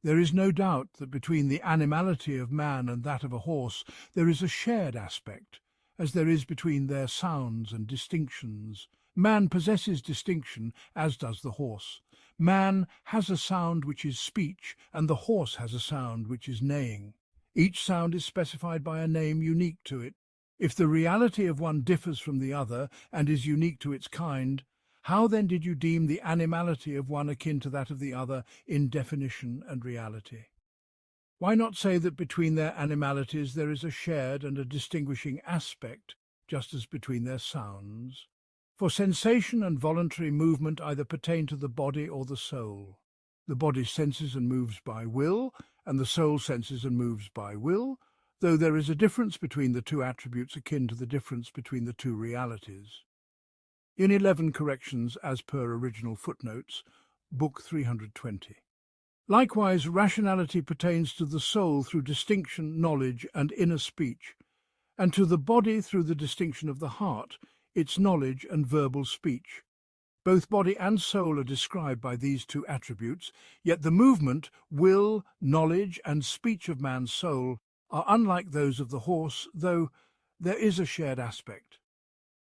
Speaker 1: there is no doubt that between the animality of man and that of a horse there is a shared aspect, as there is between their sounds and distinctions. Man possesses distinction, as does the horse. Man has a sound which is speech, and the horse has a sound which is neighing. Each sound is specified by a name unique to it. If the reality of one differs from the other and is unique to its kind, how then did you deem the animality of one akin to that of the other in definition and reality? Why not say that between their animalities there is a shared and a distinguishing aspect, just as between their sounds? For sensation and voluntary movement either pertain to the body or the soul. The body senses and moves by will, and the soul senses and moves by will, though there is a difference between the two attributes akin to the difference between the two realities. In 11 corrections as per original footnotes, Book 320. Likewise, rationality pertains to the soul through distinction, knowledge, and inner speech, and to the body through the distinction of the heart, its knowledge and verbal speech. Both body and soul are described by these two attributes, yet the movement, will, knowledge, and speech of man's soul are unlike those of the horse, though there is a shared aspect.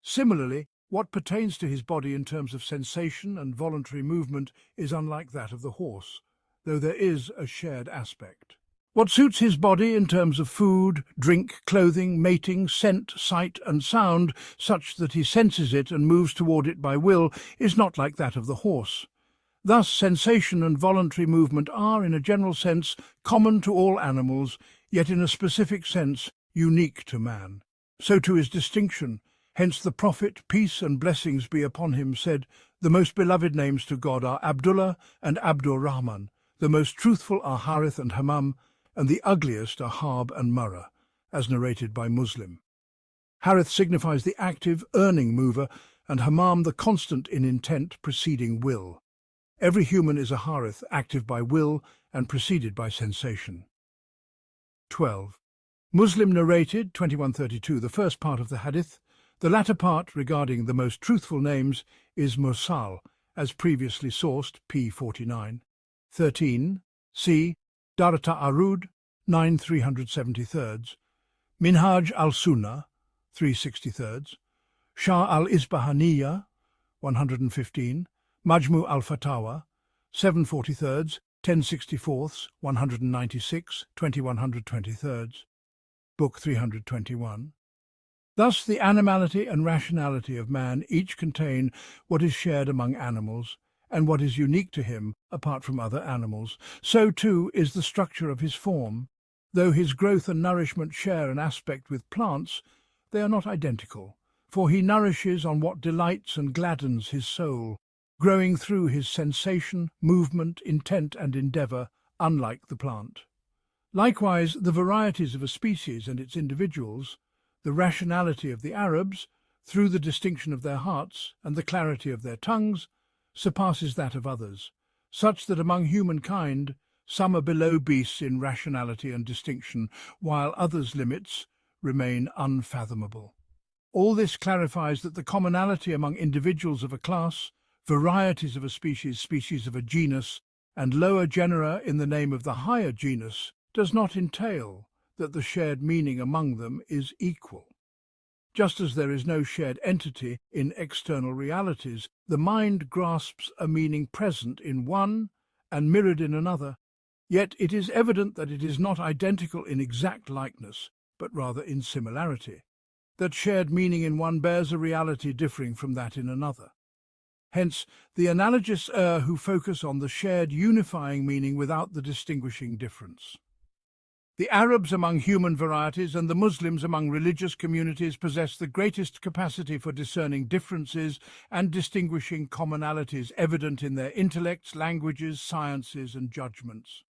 Speaker 1: Similarly, what pertains to his body in terms of sensation and voluntary movement is unlike that of the horse, though there is a shared aspect. What suits his body in terms of food, drink, clothing, mating, scent, sight, and sound, such that he senses it and moves toward it by will, is not like that of the horse. Thus, sensation and voluntary movement are, in a general sense, common to all animals, yet in a specific sense, unique to man. So too is distinction. Hence the Prophet, peace and blessings be upon him, said, "The most beloved names to God are Abdullah and Abdur Rahman. The most truthful are Harith and Hammam, and the ugliest are Harb and Murrah," as narrated by Muslim. Harith signifies the active, earning mover, and Hammam the constant in intent, preceding will. Every human is a Harith, active by will and preceded by sensation. 12. Muslim narrated, 2132, the first part of the hadith. The latter part, regarding the most truthful names, is Mursal, as previously sourced, p. 49. 13. C. Darata Arud, 9 373, Minhaj al-Sunnah, 363, Shah al-Isbahaniyya, 115, Majmu al-Fatawa, 743, 1064, 196, 2123, Book 321. Thus the animality and rationality of man each contain what is shared among animals, and what is unique to him apart from other animals. So too is the structure of his form. Though his growth and nourishment share an aspect with plants, they are not identical, for he nourishes on what delights and gladdens his soul, growing through his sensation, movement, intent and endeavour, unlike the plant. Likewise, the varieties of a species and its individuals, the rationality of the Arabs, through the distinction of their hearts and the clarity of their tongues, surpasses that of others, such that among humankind some are below beasts in rationality and distinction, while others' limits remain unfathomable. All this clarifies that the commonality among individuals of a class, varieties of a species, species of a genus, and lower genera in the name of the higher genus does not entail that the shared meaning among them is equal. Just as there is no shared entity in external realities, the mind grasps a meaning present in one and mirrored in another, yet it is evident that it is not identical in exact likeness, but rather in similarity, that shared meaning in one bears a reality differing from that in another. Hence, the analogists err who focus on the shared unifying meaning without the distinguishing difference. The Arabs among human varieties and the Muslims among religious communities possess the greatest capacity for discerning differences and distinguishing commonalities evident in their intellects, languages, sciences, and judgments.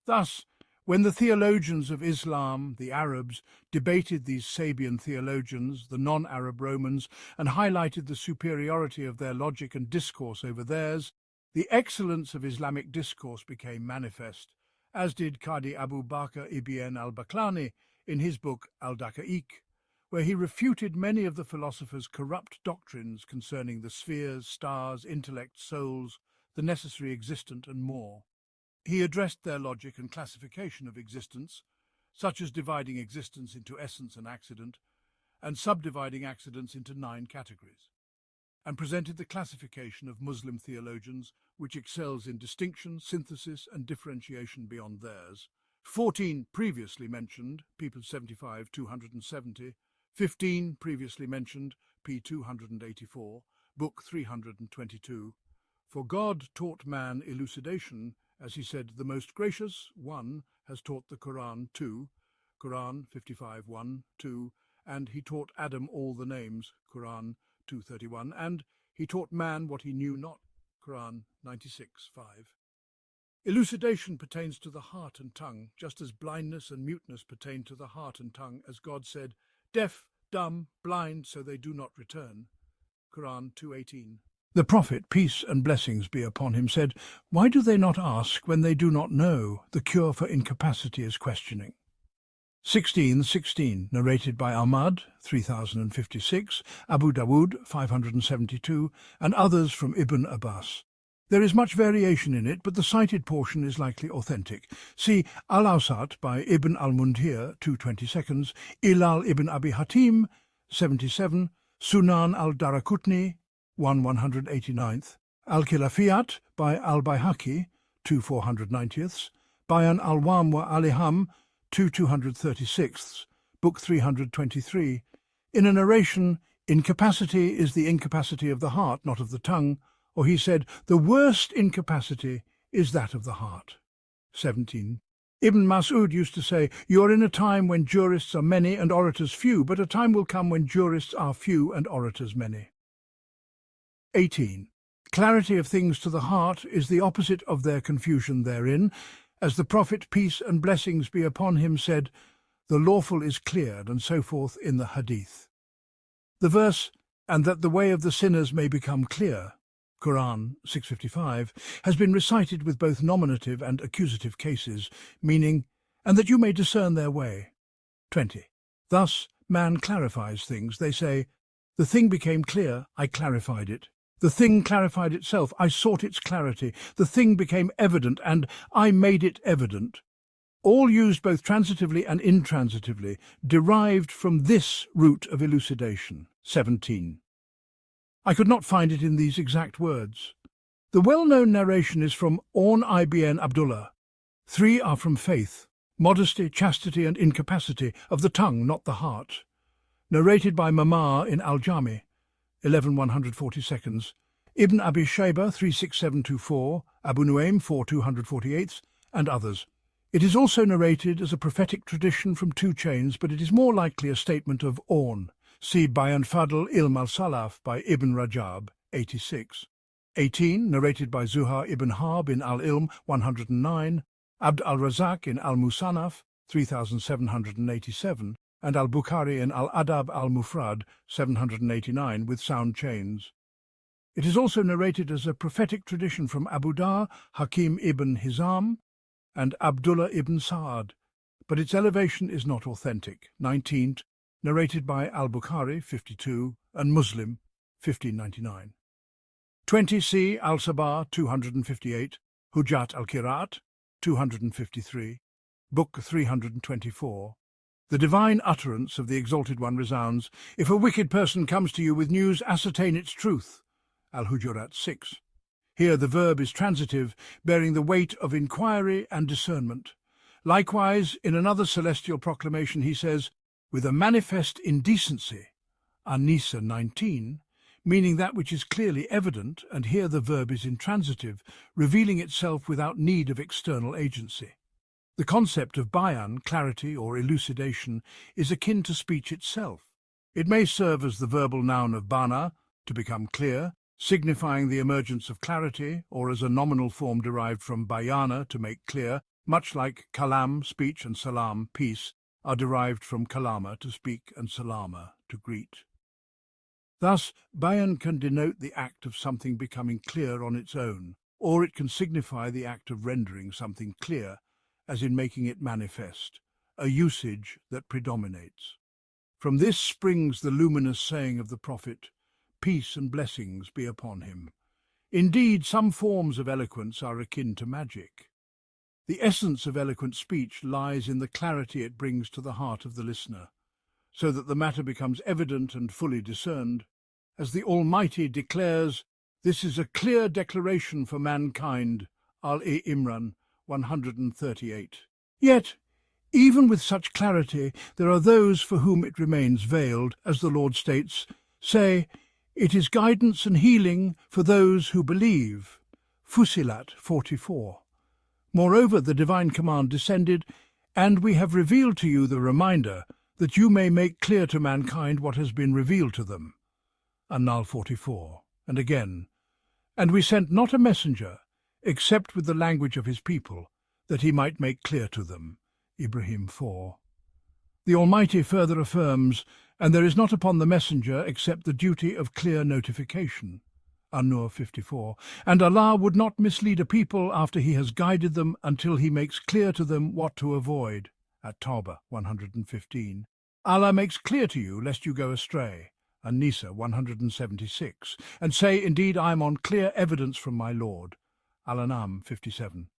Speaker 1: Thus, when the theologians of Islam, the Arabs, debated these Sabian theologians, the non-Arab Romans, and highlighted the superiority of their logic and discourse over theirs, the excellence of Islamic discourse became manifest, as did Qadi Abu Bakr ibn al-Baklani in his book Al-Daqa'iq, where he refuted many of the philosophers' corrupt doctrines concerning the spheres, stars, intellect, souls, the necessary existent, and more. He addressed their logic and classification of existence, such as dividing existence into essence and accident, and subdividing accidents into 9 categories, and presented the classification of Muslim theologians, which excels in distinction, synthesis, and differentiation beyond theirs. 14 previously mentioned, p. 75, 270, 15 previously mentioned, p. 284, book 322. For God taught man elucidation, as he said, the most gracious, 1, has taught the Qur'an, 2, Qur'an 55, 1, 2, and he taught Adam all the names, Qur'an 231, and he taught man what he knew not, Qur'an 96, 5. Elucidation pertains to the heart and tongue, just as blindness and muteness pertain to the heart and tongue, as God said, deaf, dumb, blind, so they do not return, Qur'an 2:18. The Prophet, peace and blessings be upon him, said, "Why do they not ask when they do not know? The cure for incapacity is questioning." 1616, narrated by Ahmad, 3056, Abu Dawood, 572, and others from Ibn Abbas. There is much variation in it, but the cited portion is likely authentic. See Al-Awsat by Ibn al-Mundhir, 222, Ilal ibn Abi Hatim, 77, Sunan al-Darakutni, 189th, Al-Khilafiyat by Al-Bayhaqi, 2490ths, Bayan al-Wam wa Aliham, 236, book 323. In a narration, incapacity is the incapacity of the heart, not of the tongue, or he said, the worst incapacity is that of the heart. 17. Ibn Mas'ud used to say, you are in a time when jurists are many and orators few, but a time will come when jurists are few and orators many. 18. Clarity of things to the heart is the opposite of their confusion therein, as the Prophet, peace and blessings be upon him, said, the lawful is cleared, and so forth in the Hadith. The verse, and that the way of the sinners may become clear, Qur'an 655, has been recited with both nominative and accusative cases, meaning, and that you may discern their way. 20. Thus, man clarifies things. They say, the thing became clear, I clarified it. The thing clarified itself, I sought its clarity. The thing became evident, and I made it evident. all used both transitively and intransitively, derived from this root of elucidation. 17. I could not find it in these exact words. The well-known narration is from Aun ibn Abdullah. 3 are from faith, modesty, chastity and incapacity, of the tongue, not the heart. Narrated by Mamar in Al-Jami, 11/140, Ibn Abi Shayba 36724, Abu Nuaym 4248, and others. It is also narrated as a prophetic tradition from 2 chains, but it is more likely a statement of Aun. See Bayan Fadl Ilm al-Salaf by Ibn Rajab, 86. 18, narrated by Zuhair ibn Harb in Al-Ilm, 109, Abd al-Razak in Al-Musannaf, 3787, and Al-Bukhari in Al-Adab al-Mufrad, 789, with sound chains. It is also narrated as a prophetic tradition from Abu Dar, Hakim ibn Hizam, and Abdullah ibn Sa'ad, but its elevation is not authentic. 19, narrated by Al-Bukhari, 52, and Muslim, 1599. 20c Al-Sabah, 258, Hujjat al-Qiraat, 253, Book 324. The divine utterance of the Exalted One resounds, "If a wicked person comes to you with news, ascertain its truth." Al-Hujurat 6. Here the verb is transitive, bearing the weight of inquiry and discernment. Likewise, in another celestial proclamation he says, "with a manifest indecency," An-Nisa 19, meaning that which is clearly evident, and here the verb is intransitive, revealing itself without need of external agency. The concept of bayan, clarity or elucidation, is akin to speech itself. It may serve as the verbal noun of bana, to become clear, signifying the emergence of clarity, or as a nominal form derived from bayana, to make clear, much like kalam, speech, and salam, peace, are derived from kalama, to speak, and salama, to greet. Thus, bayan can denote the act of something becoming clear on its own, or it can signify the act of rendering something clear, as in making it manifest, a usage that predominates. From this springs the luminous saying of the Prophet, "Peace and blessings be upon him." Indeed, some forms of eloquence are akin to magic. The essence of eloquent speech lies in the clarity it brings to the heart of the listener, so that the matter becomes evident and fully discerned. As the Almighty declares, "This is a clear declaration for mankind," Al-Imran 138. Yet, even with such clarity, there are those for whom it remains veiled, as the Lord states, "Say, it is guidance and healing for those who believe." Fussilat 44. Moreover, the divine command descended, "And we have revealed to you the reminder, that you may make clear to mankind what has been revealed to them." An-Nahl 44. And again, "And we sent not a messenger, except with the language of his people, that he might make clear to them." Ibrahim 4. The Almighty further affirms, "And there is not upon the messenger except the duty of clear notification." An-Nur 54. "And Allah would not mislead a people after he has guided them until he makes clear to them what to avoid." At-Tawbah 115. "Allah makes clear to you lest you go astray." An-Nisa 176. "And say, indeed, I am on clear evidence from my Lord." Al-An'am 57.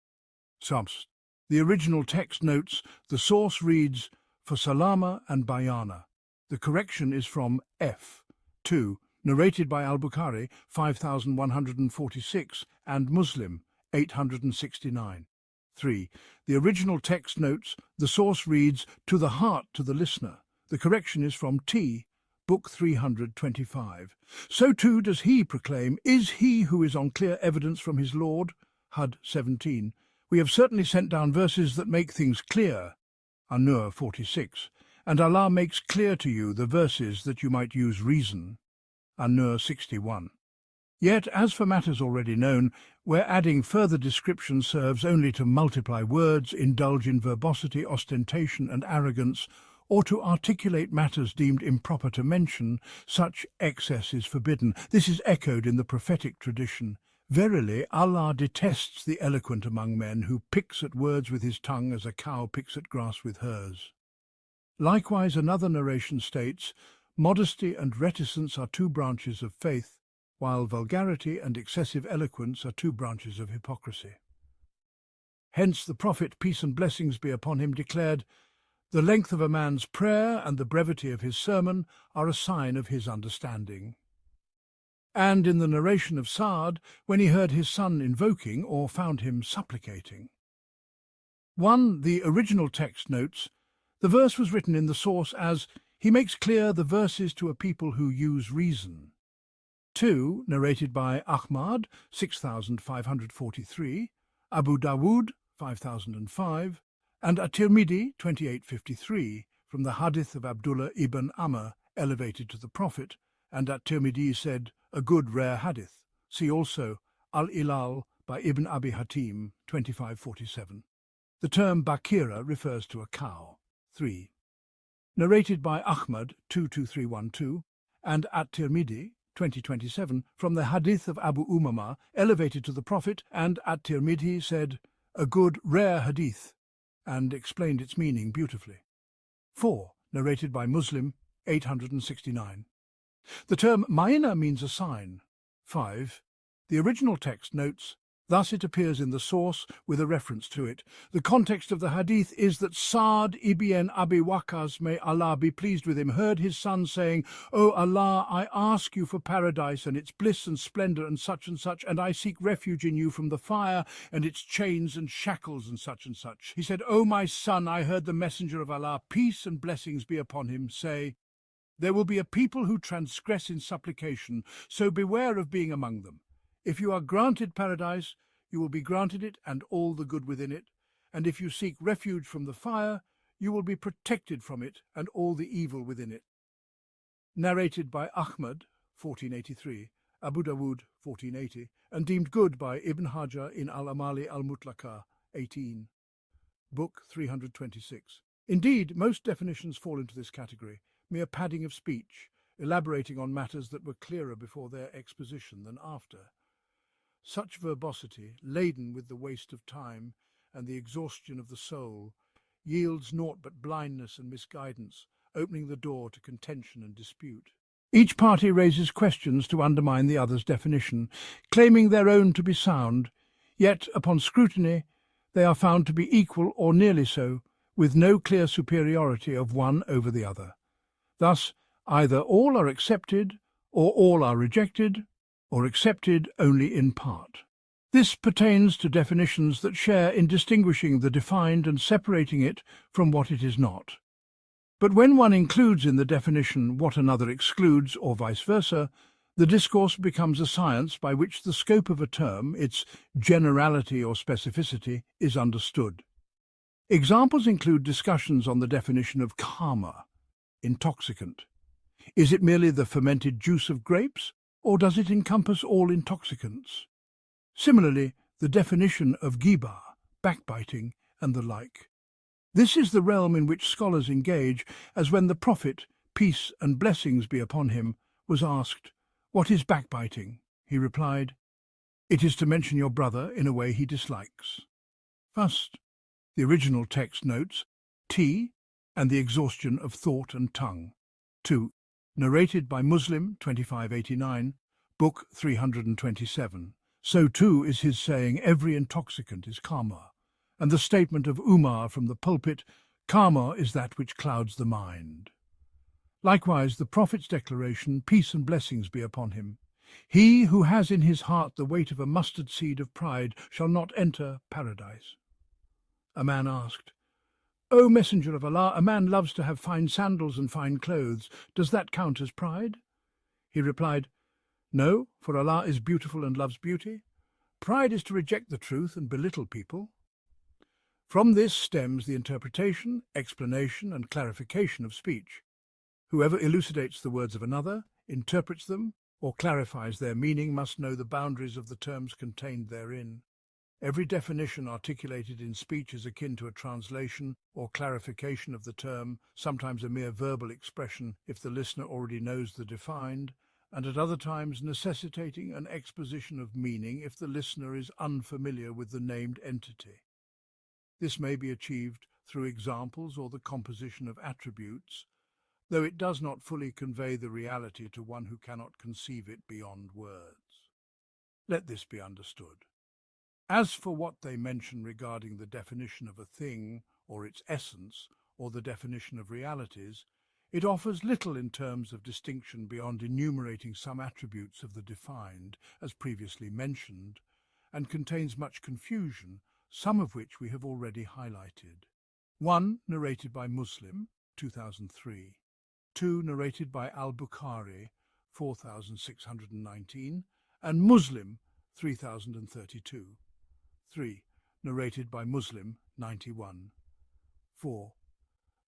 Speaker 1: Subs. The original text notes, the source reads, "for salama and bayana." The correction is from F. 2, narrated by Al-Bukhari 5146 and Muslim 869. 3. The original text notes, the source reads, "to the heart to the listener." The correction is from T, Book 325. So too does he proclaim, "Is he who is on clear evidence from his Lord?" Hud 17. "We have certainly sent down verses that make things clear." An-Nur 46. "And Allah makes clear to you the verses that you might use reason." An-Nur 61. Yet, as for matters already known, where adding further description serves only to multiply words, indulge in verbosity, ostentation, and arrogance, or to articulate matters deemed improper to mention, such excess is forbidden. This is echoed in the prophetic tradition. Verily, Allah detests the eloquent among men who picks at words with his tongue as a cow picks at grass with hers. Likewise, another narration states, "Modesty and reticence are 2 branches of faith, while vulgarity and excessive eloquence are 2 branches of hypocrisy." Hence the Prophet, peace and blessings be upon him, declared, "The length of a man's prayer and the brevity of his sermon are a sign of his understanding." And in the narration of Sa'd, when he heard his son invoking or found him supplicating. 1. The original text notes, the verse was written in the source as, "He makes clear the verses to a people who use reason." 2. Narrated by Ahmad, 6543, Abu Dawood, 5005, and At-Tirmidhi, 2853, from the hadith of Abdullah ibn Amr, elevated to the Prophet, and At-Tirmidhi said, "A good rare hadith." See also Al-Ilal by Ibn Abi Hatim, 2547. The term Bakira refers to a cow. 3. Narrated by Ahmad, 22312, and At-Tirmidhi, 2027, from the hadith of Abu Umama, elevated to the Prophet, and At-Tirmidhi said, "A good rare hadith," and explained its meaning beautifully. 4. Narrated by Muslim, 869. The term ma'ina means a sign. 5. The original text notes, thus it appears in the source with a reference to it. The context of the hadith is that Sa'd ibn Abi Waqqas, may Allah be pleased with him, heard his son saying, "O Allah, I ask you for paradise and its bliss and splendor and such, and I seek refuge in you from the fire and its chains and shackles and such." He said, "O my son, I heard the Messenger of Allah, peace and blessings be upon him, say, there will be a people who transgress in supplication, so beware of being among them. If you are granted paradise, you will be granted it and all the good within it, and if you seek refuge from the fire, you will be protected from it and all the evil within it." Narrated by Ahmad, 1483, Abu Dawood, 1480, and deemed good by Ibn Hajar in Al-Amali al-Mutlaqah, 18, Book 326. Indeed, most definitions fall into this category, mere padding of speech, elaborating on matters that were clearer before their exposition than after. Such verbosity, laden with the waste of time and the exhaustion of the soul, yields naught but blindness and misguidance, opening the door to contention and dispute. Each party raises questions to undermine the other's definition, claiming their own to be sound, yet, upon scrutiny, they are found to be equal or nearly so, with no clear superiority of one over the other. Thus, either all are accepted, or all are rejected, or accepted only in part. This pertains to definitions that share in distinguishing the defined and separating it from what it is not. But when one includes in the definition what another excludes, or vice versa, the discourse becomes a science by which the scope of a term, its generality or specificity, is understood. Examples include discussions on the definition of khamr, intoxicant. Is it merely the fermented juice of grapes, or does it encompass all intoxicants? Similarly, the definition of ghibah, backbiting, and the like. This is the realm in which scholars engage, as when the Prophet, peace and blessings be upon him, was asked, "What is backbiting?" He replied, "It is to mention your brother in a way he dislikes." First, the original text notes, tea and the exhaustion of thought and tongue. 2. Narrated by Muslim, 2589, Book 327. So too is his saying, "Every intoxicant is khamr," and the statement of Umar from the pulpit, "Khamr is that which clouds the mind." Likewise, the Prophet's declaration, "Peace and blessings be upon him," "He who has in his heart the weight of a mustard seed of pride shall not enter paradise." A man asked, "O Messenger of Allah, a man loves to have fine sandals and fine clothes. Does that count as pride?" He replied, "No, for Allah is beautiful and loves beauty. Pride is to reject the truth and belittle people." From this stems the interpretation, explanation, and clarification of speech. Whoever elucidates the words of another, interprets them, or clarifies their meaning must know the boundaries of the terms contained therein. Every definition articulated in speech is akin to a translation or clarification of the term, sometimes a mere verbal expression if the listener already knows the defined, and at other times necessitating an exposition of meaning if the listener is unfamiliar with the named entity. This may be achieved through examples or the composition of attributes, though it does not fully convey the reality to one who cannot conceive it beyond words. Let this be understood. As for what they mention regarding the definition of a thing or its essence, or the definition of realities, it offers little in terms of distinction beyond enumerating some attributes of the defined, as previously mentioned, and contains much confusion, some of which we have already highlighted. 1. Narrated by Muslim, 2003. 2. Narrated by Al-Bukhari, 4619, and Muslim, 3032. 3. Narrated by Muslim, 91. 4.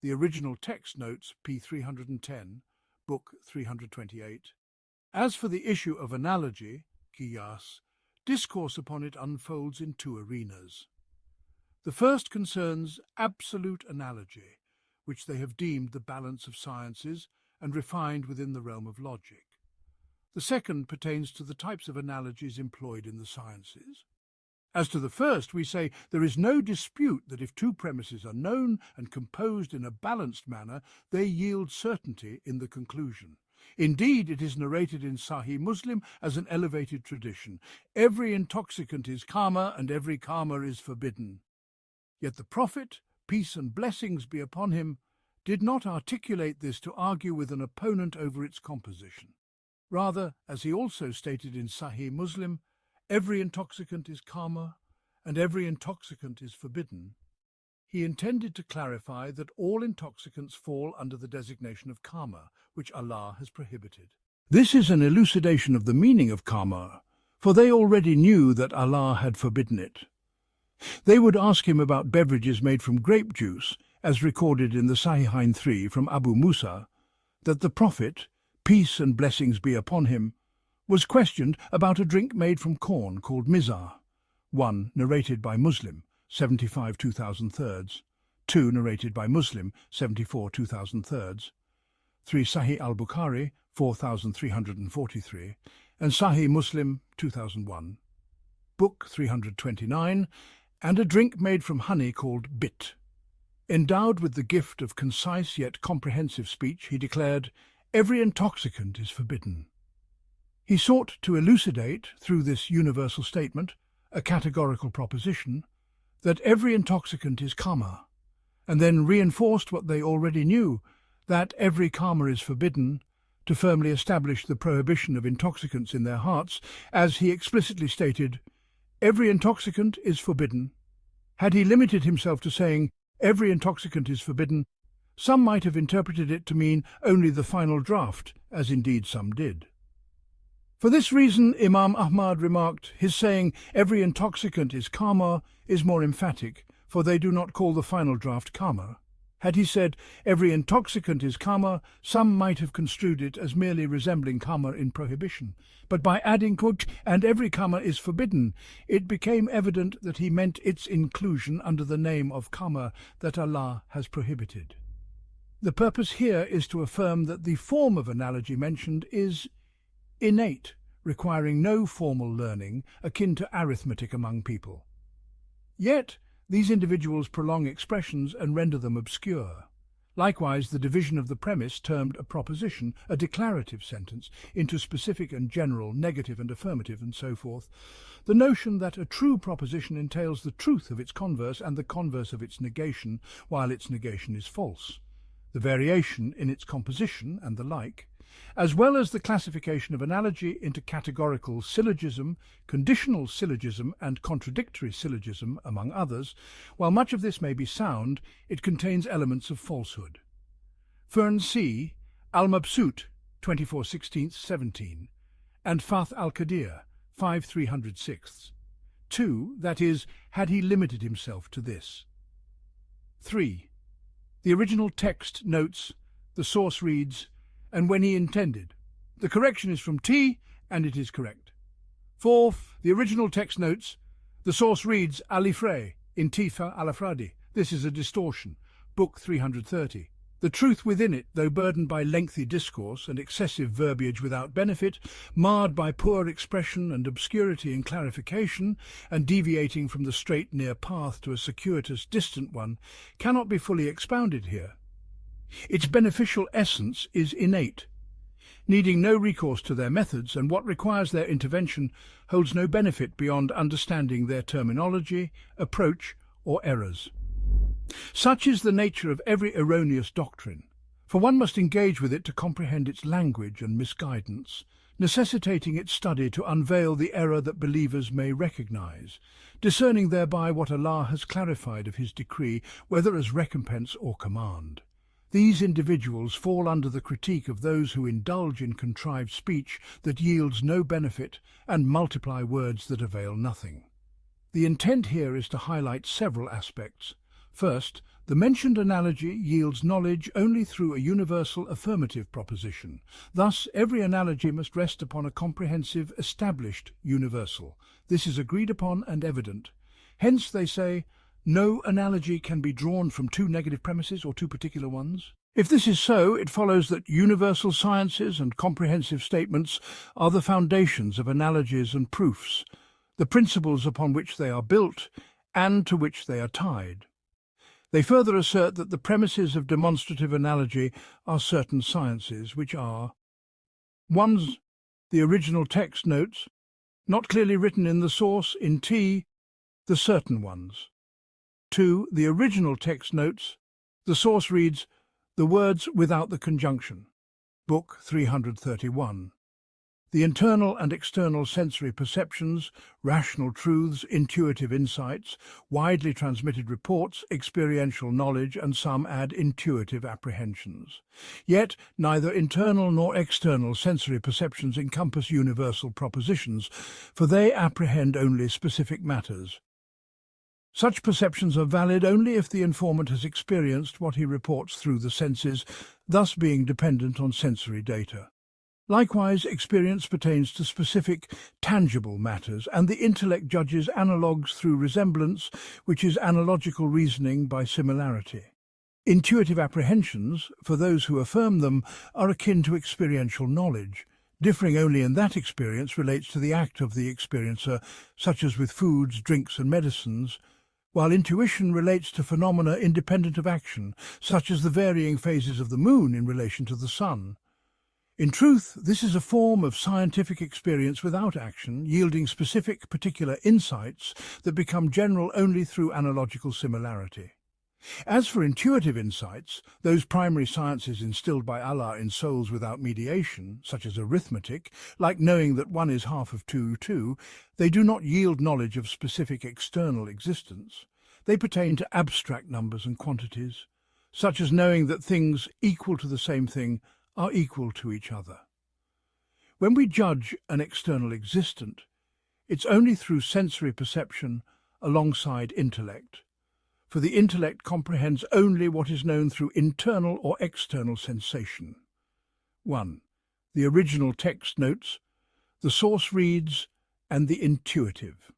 Speaker 1: The original text notes, p. 310, book 328. As for the issue of analogy, qiyas, discourse upon it unfolds in two arenas. The first concerns absolute analogy, which they have deemed the balance of sciences and refined within the realm of logic. The second pertains to the types of analogies employed in the sciences. As to the first, we say there is no dispute that if two premises are known and composed in a balanced manner, they yield certainty in the conclusion. Indeed, it is narrated in Sahih Muslim as an elevated tradition. Every intoxicant is karma and every karma is forbidden. Yet the Prophet, peace and blessings be upon him, did not articulate this to argue with an opponent over its composition. Rather, as he also stated in Sahih Muslim, every intoxicant is karma and every intoxicant is forbidden. He intended to clarify that all intoxicants fall under the designation of karma, which Allah has prohibited. This is an elucidation of the meaning of karma, for they already knew that Allah had forbidden it. They would ask him about beverages made from grape juice, as recorded in the Sahihain 3 from Abu Musa, that the Prophet, peace and blessings be upon him, was questioned about a drink made from corn called mizar. 1. Narrated by Muslim, 75 2003. 2. Narrated by Muslim, 74 2003. 3. Sahih al-Bukhari, 4343, and Sahih Muslim, 2001. Book 329, and a drink made from honey called bit. Endowed with the gift of concise yet comprehensive speech, he declared, "Every intoxicant is forbidden." He sought to elucidate, through this universal statement, a categorical proposition, that every intoxicant is karma, and then reinforced what they already knew, that every karma is forbidden, to firmly establish the prohibition of intoxicants in their hearts, as he explicitly stated, "Every intoxicant is forbidden." Had he limited himself to saying, "Every intoxicant is forbidden," some might have interpreted it to mean only the final draught, as indeed some did. For this reason, Imam Ahmad remarked, his saying, "Every intoxicant is karma," is more emphatic, for they do not call the final draught karma. Had he said, "Every intoxicant is karma," some might have construed it as merely resembling karma in prohibition. But by adding, "and every karma is forbidden," it became evident that he meant its inclusion under the name of karma that Allah has prohibited. The purpose here is to affirm that the form of analogy mentioned is innate, requiring no formal learning, akin to arithmetic among people. Yet, these individuals prolong expressions and render them obscure. Likewise, the division of the premise termed a proposition, a declarative sentence, into specific and general, negative and affirmative, and so forth. The notion that a true proposition entails the truth of its converse and the converse of its negation, while its negation is false. The variation in its composition and the like, as well as the classification of analogy into categorical syllogism, conditional syllogism, and contradictory syllogism, among others. While much of this may be sound, it contains elements of falsehood. Fern C. Al-Mabsut, 24/16-17, and Fath al-Qadir, 5/306. 2. That is, had he limited himself to this. 3. The original text notes, the source reads, "and when he intended." The correction is from T, and it is correct. 4. The original text notes, the source reads Alifre in Tifa al-Afradi. This is a distortion. Book 330. The truth within it, though burdened by lengthy discourse and excessive verbiage without benefit, marred by poor expression and obscurity in clarification, and deviating from the straight near path to a circuitous distant one, cannot be fully expounded here. Its beneficial essence is innate. needing no recourse to their methods, and what requires their intervention holds no benefit beyond understanding their terminology, approach, or errors. Such is the nature of every erroneous doctrine, for one must engage with it to comprehend its language and misguidance, necessitating its study to unveil the error that believers may recognize, discerning thereby what Allah has clarified of His decree, whether as recompense or command. These individuals fall under the critique of those who indulge in contrived speech that yields no benefit and multiply words that avail nothing. The intent here is to highlight several aspects. First, the mentioned analogy yields knowledge only through a universal affirmative proposition. Thus, every analogy must rest upon a comprehensive, established universal. This is agreed upon and evident. Hence, they say, no analogy can be drawn from two negative premises or two particular ones. If this is so, it follows that universal sciences and comprehensive statements are the foundations of analogies and proofs, the principles upon which they are built and to which they are tied. They further assert that the premises of demonstrative analogy are certain sciences, which are 1. The original text notes, not clearly written in the source, in T, the certain ones. 2. The original text notes, the source reads, the words without the conjunction. Book 331. The internal and external sensory perceptions, rational truths, intuitive insights, widely transmitted reports, experiential knowledge, and some add intuitive apprehensions. Yet neither internal nor external sensory perceptions encompass universal propositions, for they apprehend only specific matters. Such perceptions are valid only if the informant has experienced what he reports through the senses, thus being dependent on sensory data. Likewise, experience pertains to specific, tangible matters, and the intellect judges analogues through resemblance, which is analogical reasoning by similarity. Intuitive apprehensions, for those who affirm them, are akin to experiential knowledge, differing only in that experience relates to the act of the experiencer, such as with foods, drinks, and medicines, while intuition relates to phenomena independent of action, such as the varying phases of the moon in relation to the sun. In truth, this is a form of scientific experience without action, yielding specific, particular insights that become general only through analogical similarity. As for intuitive insights, those primary sciences instilled by Allah in souls without mediation, such as arithmetic, like knowing that 1 is half of 2, they do not yield knowledge of specific external existence. They pertain to abstract numbers and quantities, such as knowing that things equal to the same thing are equal to each other. When we judge an external existent, it's only through sensory perception alongside intellect, for the intellect comprehends only what is known through internal or external sensation. 1. The original text notes, the source reads, and the intuitive.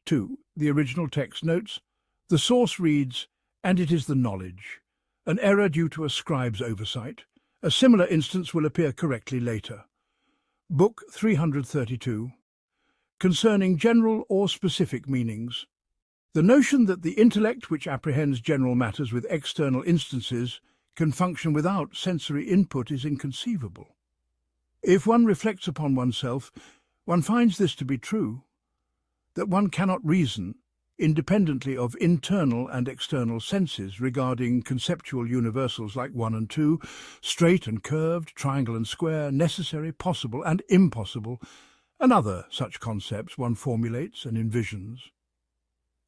Speaker 1: 2. The original text notes, the source reads, and it is the knowledge, an error due to a scribe's oversight. A similar instance will appear correctly later. Book 332. Concerning general or specific meanings. The notion that the intellect which apprehends general matters with external instances can function without sensory input is inconceivable. If one reflects upon oneself, one finds this to be true, that one cannot reason independently of internal and external senses regarding conceptual universals like 1 and 2, straight and curved, triangle and square, necessary, possible and impossible, and other such concepts one formulates and envisions.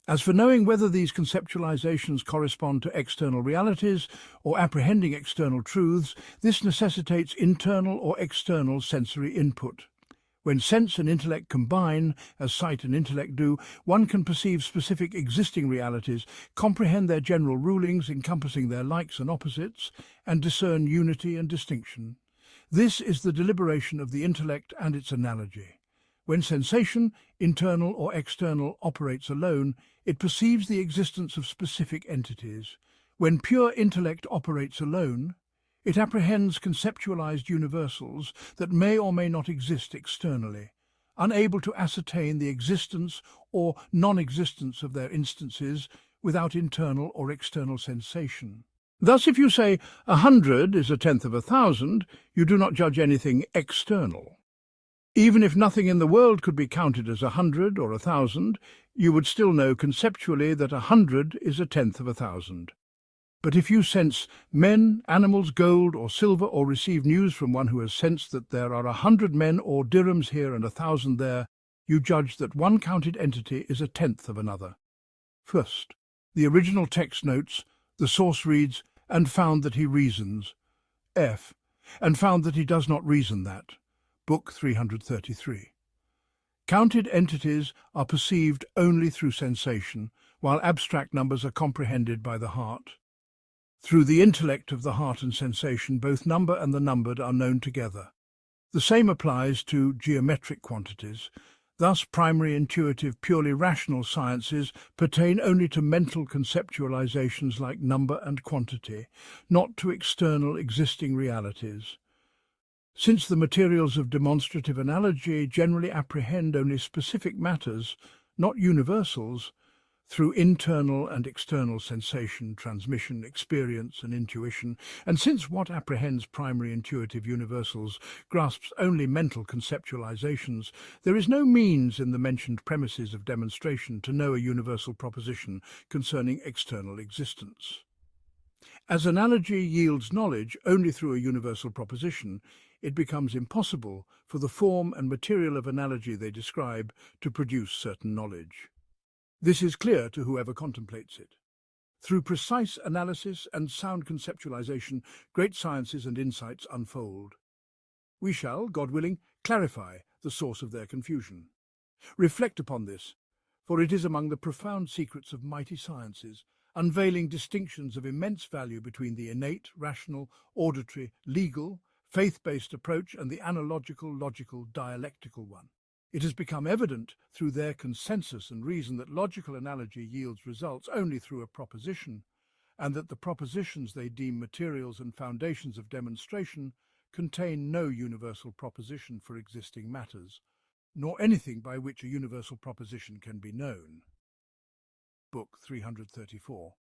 Speaker 1: As for knowing whether these conceptualizations correspond to external realities or apprehending external truths, this necessitates internal or external sensory input. When sense and intellect combine, as sight and intellect do, one can perceive specific existing realities, comprehend their general rulings encompassing their likes and opposites, and discern unity and distinction. This is the deliberation of the intellect and its analogy. When sensation, internal or external, operates alone, it perceives the existence of specific entities. When pure intellect operates alone, it apprehends conceptualized universals that may or may not exist externally, unable to ascertain the existence or non-existence of their instances without internal or external sensation. Thus, if you say 100 is a tenth of 1,000, you do not judge anything external. Even if nothing in the world could be counted as 100 or 1,000, you would still know conceptually that 100 is a tenth of 1,000. But if you sense men, animals, gold or silver, or receive news from one who has sensed that there are 100 men or dirhams here and 1,000 there, you judge that one counted entity is a tenth of another. First, the original text notes, the source reads, and found that he reasons. F. And found that he does not reason that. Book 333. Counted entities are perceived only through sensation, while abstract numbers are comprehended by the heart. Through the intellect of the heart and sensation, both number and the numbered are known together. The same applies to geometric quantities. Thus, primary intuitive, purely rational sciences pertain only to mental conceptualizations like number and quantity, not to external existing realities. Since the materials of demonstrative analogy generally apprehend only specific matters, not universals, through internal and external sensation, transmission, experience and intuition, and since what apprehends primary intuitive universals grasps only mental conceptualizations, there is no means in the mentioned premises of demonstration to know a universal proposition concerning external existence. As analogy yields knowledge only through a universal proposition, it becomes impossible for the form and material of analogy they describe to produce certain knowledge. This is clear to whoever contemplates it. Through precise analysis and sound conceptualization, great sciences and insights unfold. We shall, God willing, clarify the source of their confusion. Reflect upon this, for it is among the profound secrets of mighty sciences, unveiling distinctions of immense value between the innate, rational, auditory, legal, faith-based approach and the analogical, logical, dialectical one. It has become evident through their consensus and reason that logical analogy yields results only through a proposition, and that the propositions they deem materials and foundations of demonstration contain no universal proposition for existing matters, nor anything by which a universal proposition can be known. Book 334.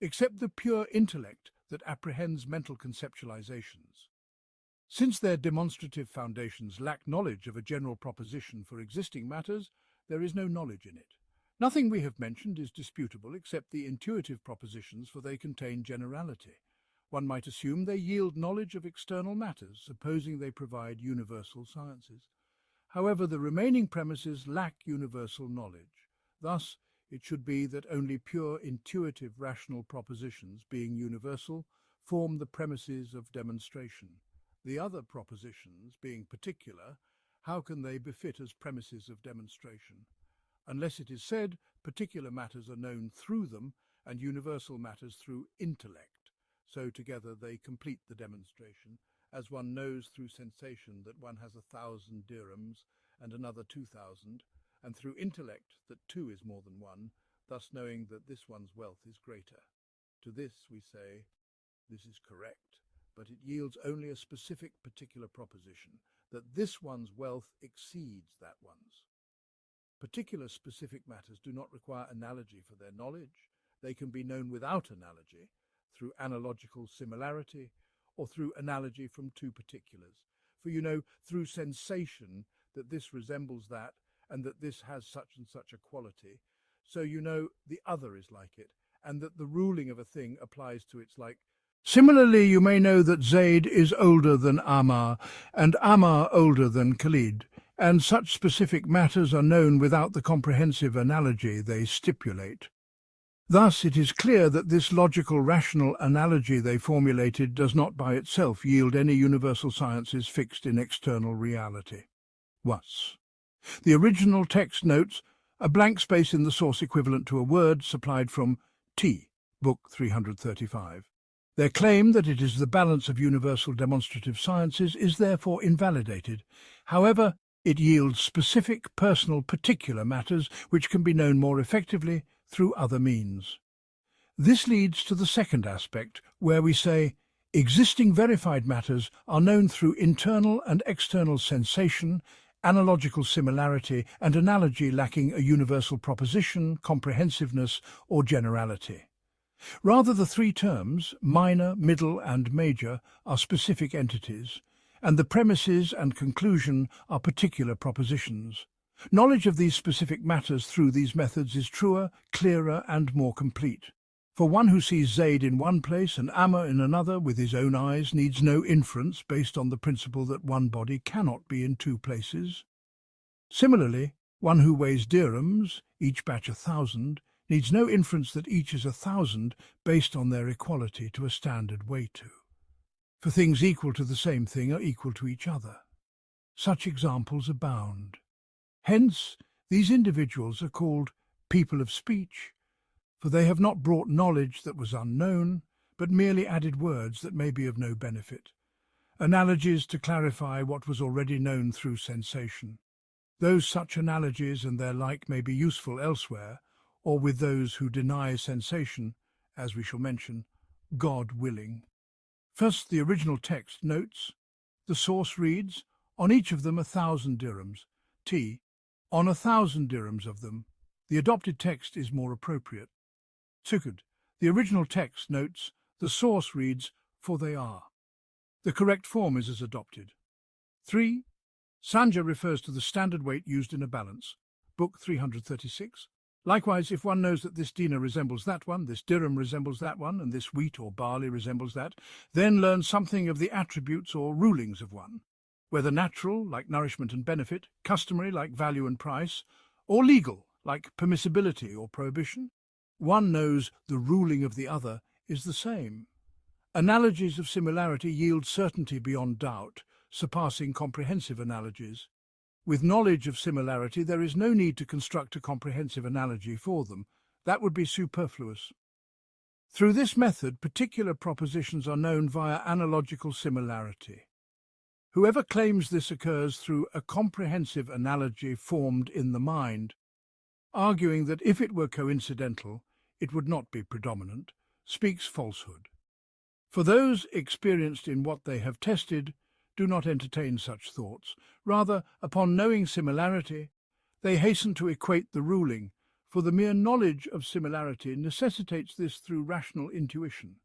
Speaker 1: Except the pure intellect that apprehends mental conceptualizations. Since their demonstrative foundations lack knowledge of a general proposition for existing matters, there is no knowledge in it. Nothing we have mentioned is disputable except the intuitive propositions, for they contain generality. One might assume they yield knowledge of external matters, supposing they provide universal sciences. However, the remaining premises lack universal knowledge. Thus, it should be that only pure intuitive rational propositions, being universal, form the premises of demonstration. The other propositions, being particular, how can they befit as premises of demonstration? Unless it is said, particular matters are known through them, and universal matters through intellect. So together they complete the demonstration, as one knows through sensation that one has 1,000 dirhams and another 2,000, and through intellect that two is more than one, thus knowing that this one's wealth is greater. To this we say, this is correct. But it yields only a specific particular proposition, that this one's wealth exceeds that one's. Particular specific matters do not require analogy for their knowledge. They can be known without analogy, through analogical similarity, or through analogy from two particulars. For you know through sensation that this resembles that, and that this has such and such a quality, so you know the other is like it, and that the ruling of a thing applies to its like. Similarly, you may know that Zayd is older than Ammar, and Ammar older than Khalid, and such specific matters are known without the comprehensive analogy they stipulate. Thus, it is clear that this logical, rational analogy they formulated does not by itself yield any universal sciences fixed in external reality. Thus, the original text notes a blank space in the source equivalent to a word supplied from T, Book 335. Their claim that it is the balance of universal demonstrative sciences is therefore invalidated. However, it yields specific, personal, particular matters which can be known more effectively through other means. This leads to the second aspect, where we say, existing verified matters are known through internal and external sensation, analogical similarity, and analogy lacking a universal proposition, comprehensiveness, or generality. Rather, the three terms, minor, middle, and major, are specific entities, and the premises and conclusion are particular propositions. Knowledge of these specific matters through these methods is truer, clearer, and more complete. For one who sees Zayd in one place and Amr in another with his own eyes needs no inference based on the principle that one body cannot be in two places. Similarly, one who weighs dirhams, each batch 1,000, needs no inference that each is 1,000 based on their equality to a standard weight to. For things equal to the same thing are equal to each other. Such examples abound. Hence, these individuals are called people of speech, for they have not brought knowledge that was unknown, but merely added words that may be of no benefit, analogies to clarify what was already known through sensation. Though such analogies and their like may be useful elsewhere, or with those who deny sensation, as we shall mention, God willing. First, the original text notes, the source reads, on each of them 1,000 dirhams, on 1,000 dirhams of them. The adopted text is more appropriate. Second, the original text notes, the source reads, for they are. The correct form is as adopted. 3. Sanja refers to the standard weight used in a balance, book 336. Likewise, if one knows that this dinar resembles that one, this dirham resembles that one, and this wheat or barley resembles that, then learn something of the attributes or rulings of one, whether natural, like nourishment and benefit, customary, like value and price, or legal, like permissibility or prohibition. One knows the ruling of the other is the same. Analogies of similarity yield certainty beyond doubt, surpassing comprehensive analogies. With knowledge of similarity, there is no need to construct a comprehensive analogy for them. That would be superfluous. Through this method, particular propositions are known via analogical similarity. Whoever claims this occurs through a comprehensive analogy formed in the mind, arguing that if it were coincidental, it would not be predominant, speaks falsehood. For those experienced in what they have tested, do not entertain such thoughts. Rather, upon knowing similarity, they hasten to equate the ruling, for the mere knowledge of similarity necessitates this through rational intuition.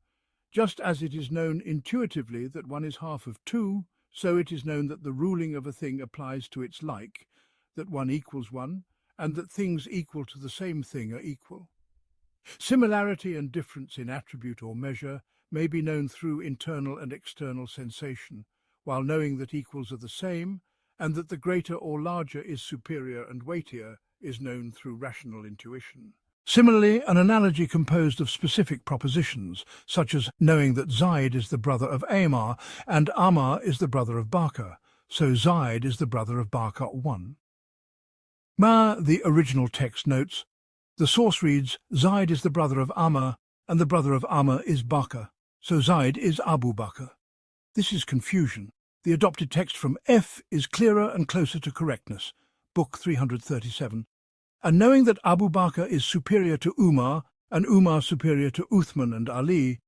Speaker 1: Just as it is known intuitively that one is half of two, so it is known that the ruling of a thing applies to its like, that one equals one, and that things equal to the same thing are equal. Similarity and difference in attribute or measure may be known through internal and external sensation, while knowing that equals are the same, and that the greater or larger is superior and weightier is known through rational intuition. Similarly, an analogy composed of specific propositions, such as knowing that Zayd is the brother of Amar and Amar is the brother of Bakr, so Zayd is the brother of Bakr 1. The original text notes, the source reads, Zayd is the brother of Amr and the brother of Amr is Bakr, so Zayd is Abu Bakr. This is confusion. The adopted text from F is clearer and closer to correctness, book 337. And knowing that Abu Bakr is superior to Umar and Umar superior to Uthman and Ali,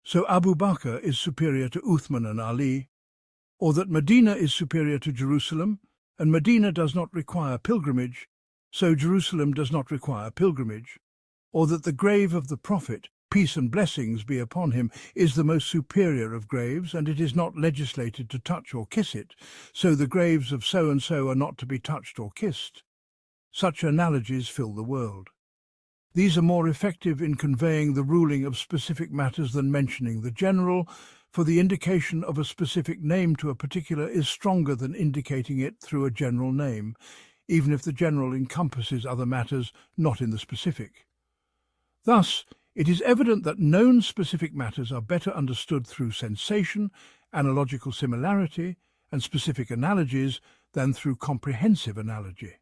Speaker 1: so Abu Bakr is superior to Uthman and Ali, or that Medina is superior to Jerusalem and Medina does not require pilgrimage, so Jerusalem does not require pilgrimage, or that the grave of the Prophet, peace and blessings be upon him, is the most superior of graves, and it is not legislated to touch or kiss it, so the graves of so-and-so are not to be touched or kissed. Such analogies fill the world. These are more effective in conveying the ruling of specific matters than mentioning the general, for the indication of a specific name to a particular is stronger than indicating it through a general name, even if the general encompasses other matters not in the specific. Thus, it is evident that known specific matters are better understood through sensation, analogical similarity, and specific analogies than through comprehensive analogy.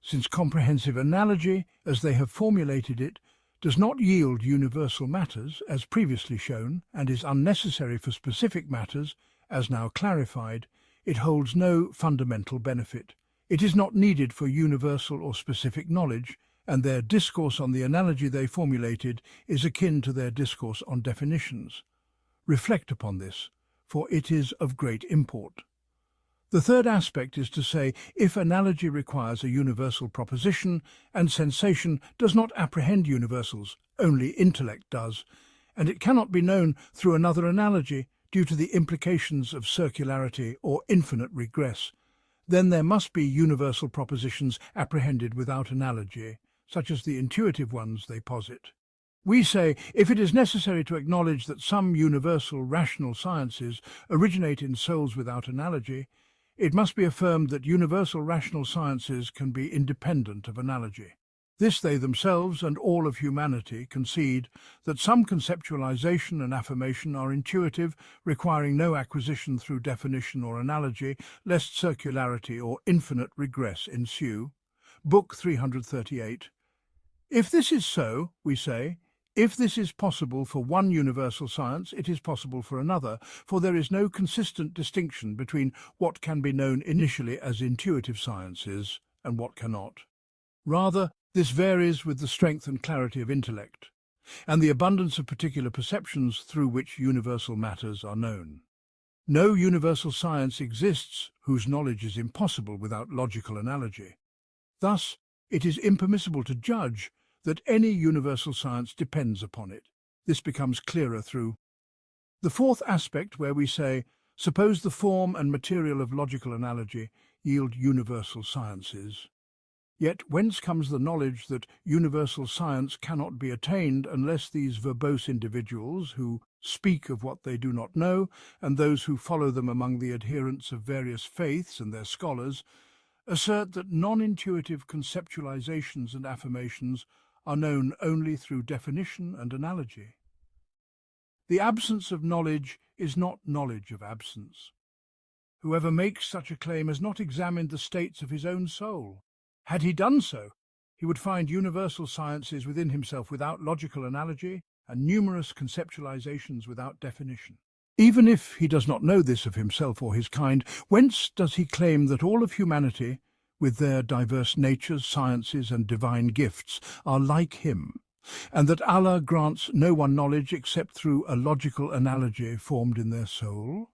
Speaker 1: Since comprehensive analogy, as they have formulated it, does not yield universal matters, as previously shown, and is unnecessary for specific matters, as now clarified, it holds no fundamental benefit. It is not needed for universal or specific knowledge, and their discourse on the analogy they formulated is akin to their discourse on definitions. Reflect upon this, for it is of great import. The third aspect is to say, if analogy requires a universal proposition and sensation does not apprehend universals, only intellect does, and it cannot be known through another analogy due to the implications of circularity or infinite regress, then there must be universal propositions apprehended without analogy, such as the intuitive ones they posit. We say, if it is necessary to acknowledge that some universal rational sciences originate in souls without analogy, it must be affirmed that universal rational sciences can be independent of analogy. This they themselves and all of humanity concede, that some conceptualization and affirmation are intuitive, requiring no acquisition through definition or analogy, lest circularity or infinite regress ensue. Book 338. If this is so, we say, if this is possible for one universal science, it is possible for another, for there is no consistent distinction between what can be known initially as intuitive sciences and what cannot. Rather, this varies with the strength and clarity of intellect, and the abundance of particular perceptions through which universal matters are known. No universal science exists whose knowledge is impossible without logical analogy. Thus, it is impermissible to judge that any universal science depends upon it. This becomes clearer through the fourth aspect, where we say, suppose the form and material of logical analogy yield universal sciences. Yet whence comes the knowledge that universal science cannot be attained unless these verbose individuals, who speak of what they do not know, and those who follow them among the adherents of various faiths and their scholars, assert that non-intuitive conceptualizations and affirmations are known only through definition and analogy? The absence of knowledge is not knowledge of absence. Whoever makes such a claim has not examined the states of his own soul. Had he done so, he would find universal sciences within himself without logical analogy and numerous conceptualizations without definition. Even if he does not know this of himself or his kind, whence does he claim that all of humanity, with their diverse natures, sciences, and divine gifts, are like him, and that Allah grants no one knowledge except through a logical analogy formed in their soul?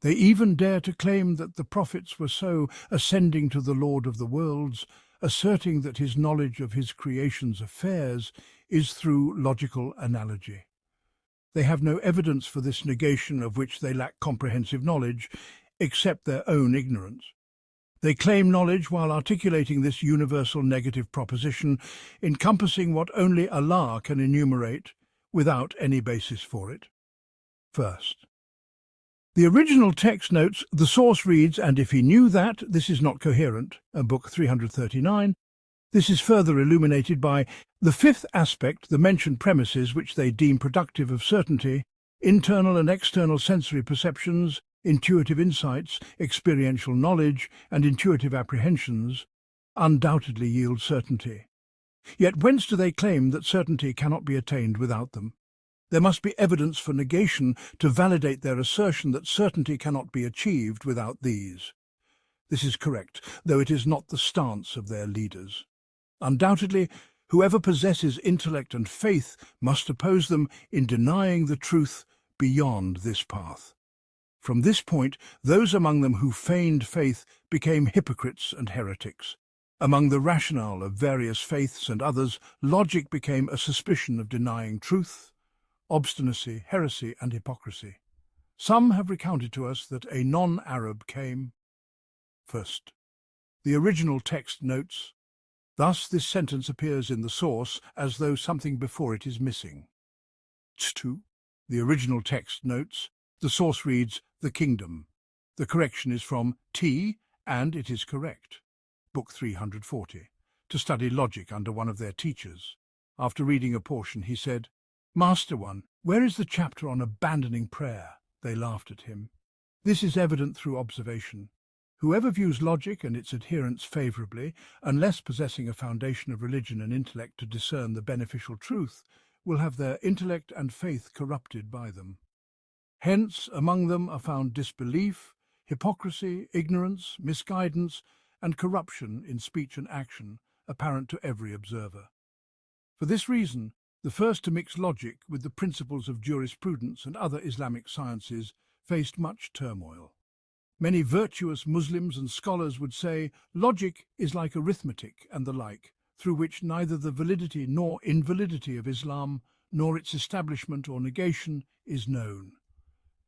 Speaker 1: They even dare to claim that the prophets were so, ascending to the Lord of the worlds, asserting that his knowledge of his creation's affairs is through logical analogy. They have no evidence for this negation, of which they lack comprehensive knowledge, except their own ignorance. They claim knowledge while articulating this universal negative proposition, encompassing what only Allah can enumerate, without any basis for it. First, the original text notes, the source reads, and if he knew that, this is not coherent, book 339. This is further illuminated by the fifth aspect, the mentioned premises which they deem productive of certainty, internal and external sensory perceptions, intuitive insights, experiential knowledge, and intuitive apprehensions, undoubtedly yield certainty. Yet whence do they claim that certainty cannot be attained without them? There must be evidence for negation to validate their assertion that certainty cannot be achieved without these. This is correct, though it is not the stance of their leaders. Undoubtedly, whoever possesses intellect and faith must oppose them in denying the truth beyond this path. From this point, those among them who feigned faith became hypocrites and heretics. Among the rationale of various faiths and others, logic became a suspicion of denying truth, obstinacy, heresy, and hypocrisy. Some have recounted to us that a non-Arab came first. The original text notes, thus this sentence appears in the source as though something before it is missing. 2. The original text notes, the source reads, the kingdom. The correction is from T, and it is correct. Book 340. To study logic under one of their teachers. After reading a portion, he said, Master One, where is the chapter on abandoning prayer? They laughed at him. This is evident through observation. Whoever views logic and its adherents favourably, unless possessing a foundation of religion and intellect to discern the beneficial truth, will have their intellect and faith corrupted by them. Hence, among them are found disbelief, hypocrisy, ignorance, misguidance, and corruption in speech and action, apparent to every observer. For this reason, the first to mix logic with the principles of jurisprudence and other Islamic sciences faced much turmoil. Many virtuous Muslims and scholars would say logic is like arithmetic and the like, through which neither the validity nor invalidity of Islam, nor its establishment or negation, is known.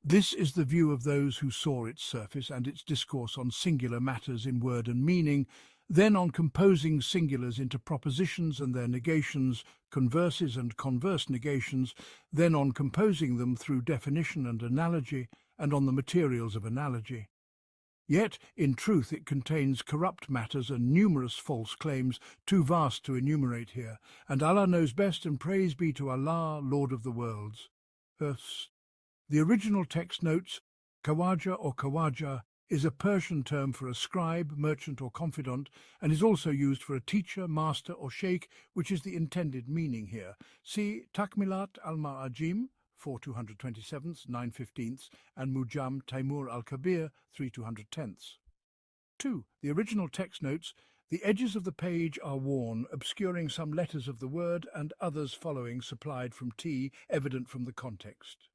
Speaker 1: This is the view of those who saw its surface and its discourse on singular matters in word and meaning, then on composing singulars into propositions and their negations, converses and converse negations, then on composing them through definition and analogy, and on the materials of analogy. Yet, in truth, it contains corrupt matters and numerous false claims, too vast to enumerate here, and Allah knows best, and praise be to Allah, Lord of the worlds. The original text notes, Khawaja or Khawaja is a Persian term for a scribe, merchant or confidant, and is also used for a teacher, master or sheikh, which is the intended meaning here. See Takmilat al-Ma'ajim, 4/227, 9/15, and Mujam Taimur al-Kabir, 3/210. 2. The original text notes, the edges of the page are worn, obscuring some letters of the word and others following supplied from T, evident from the context.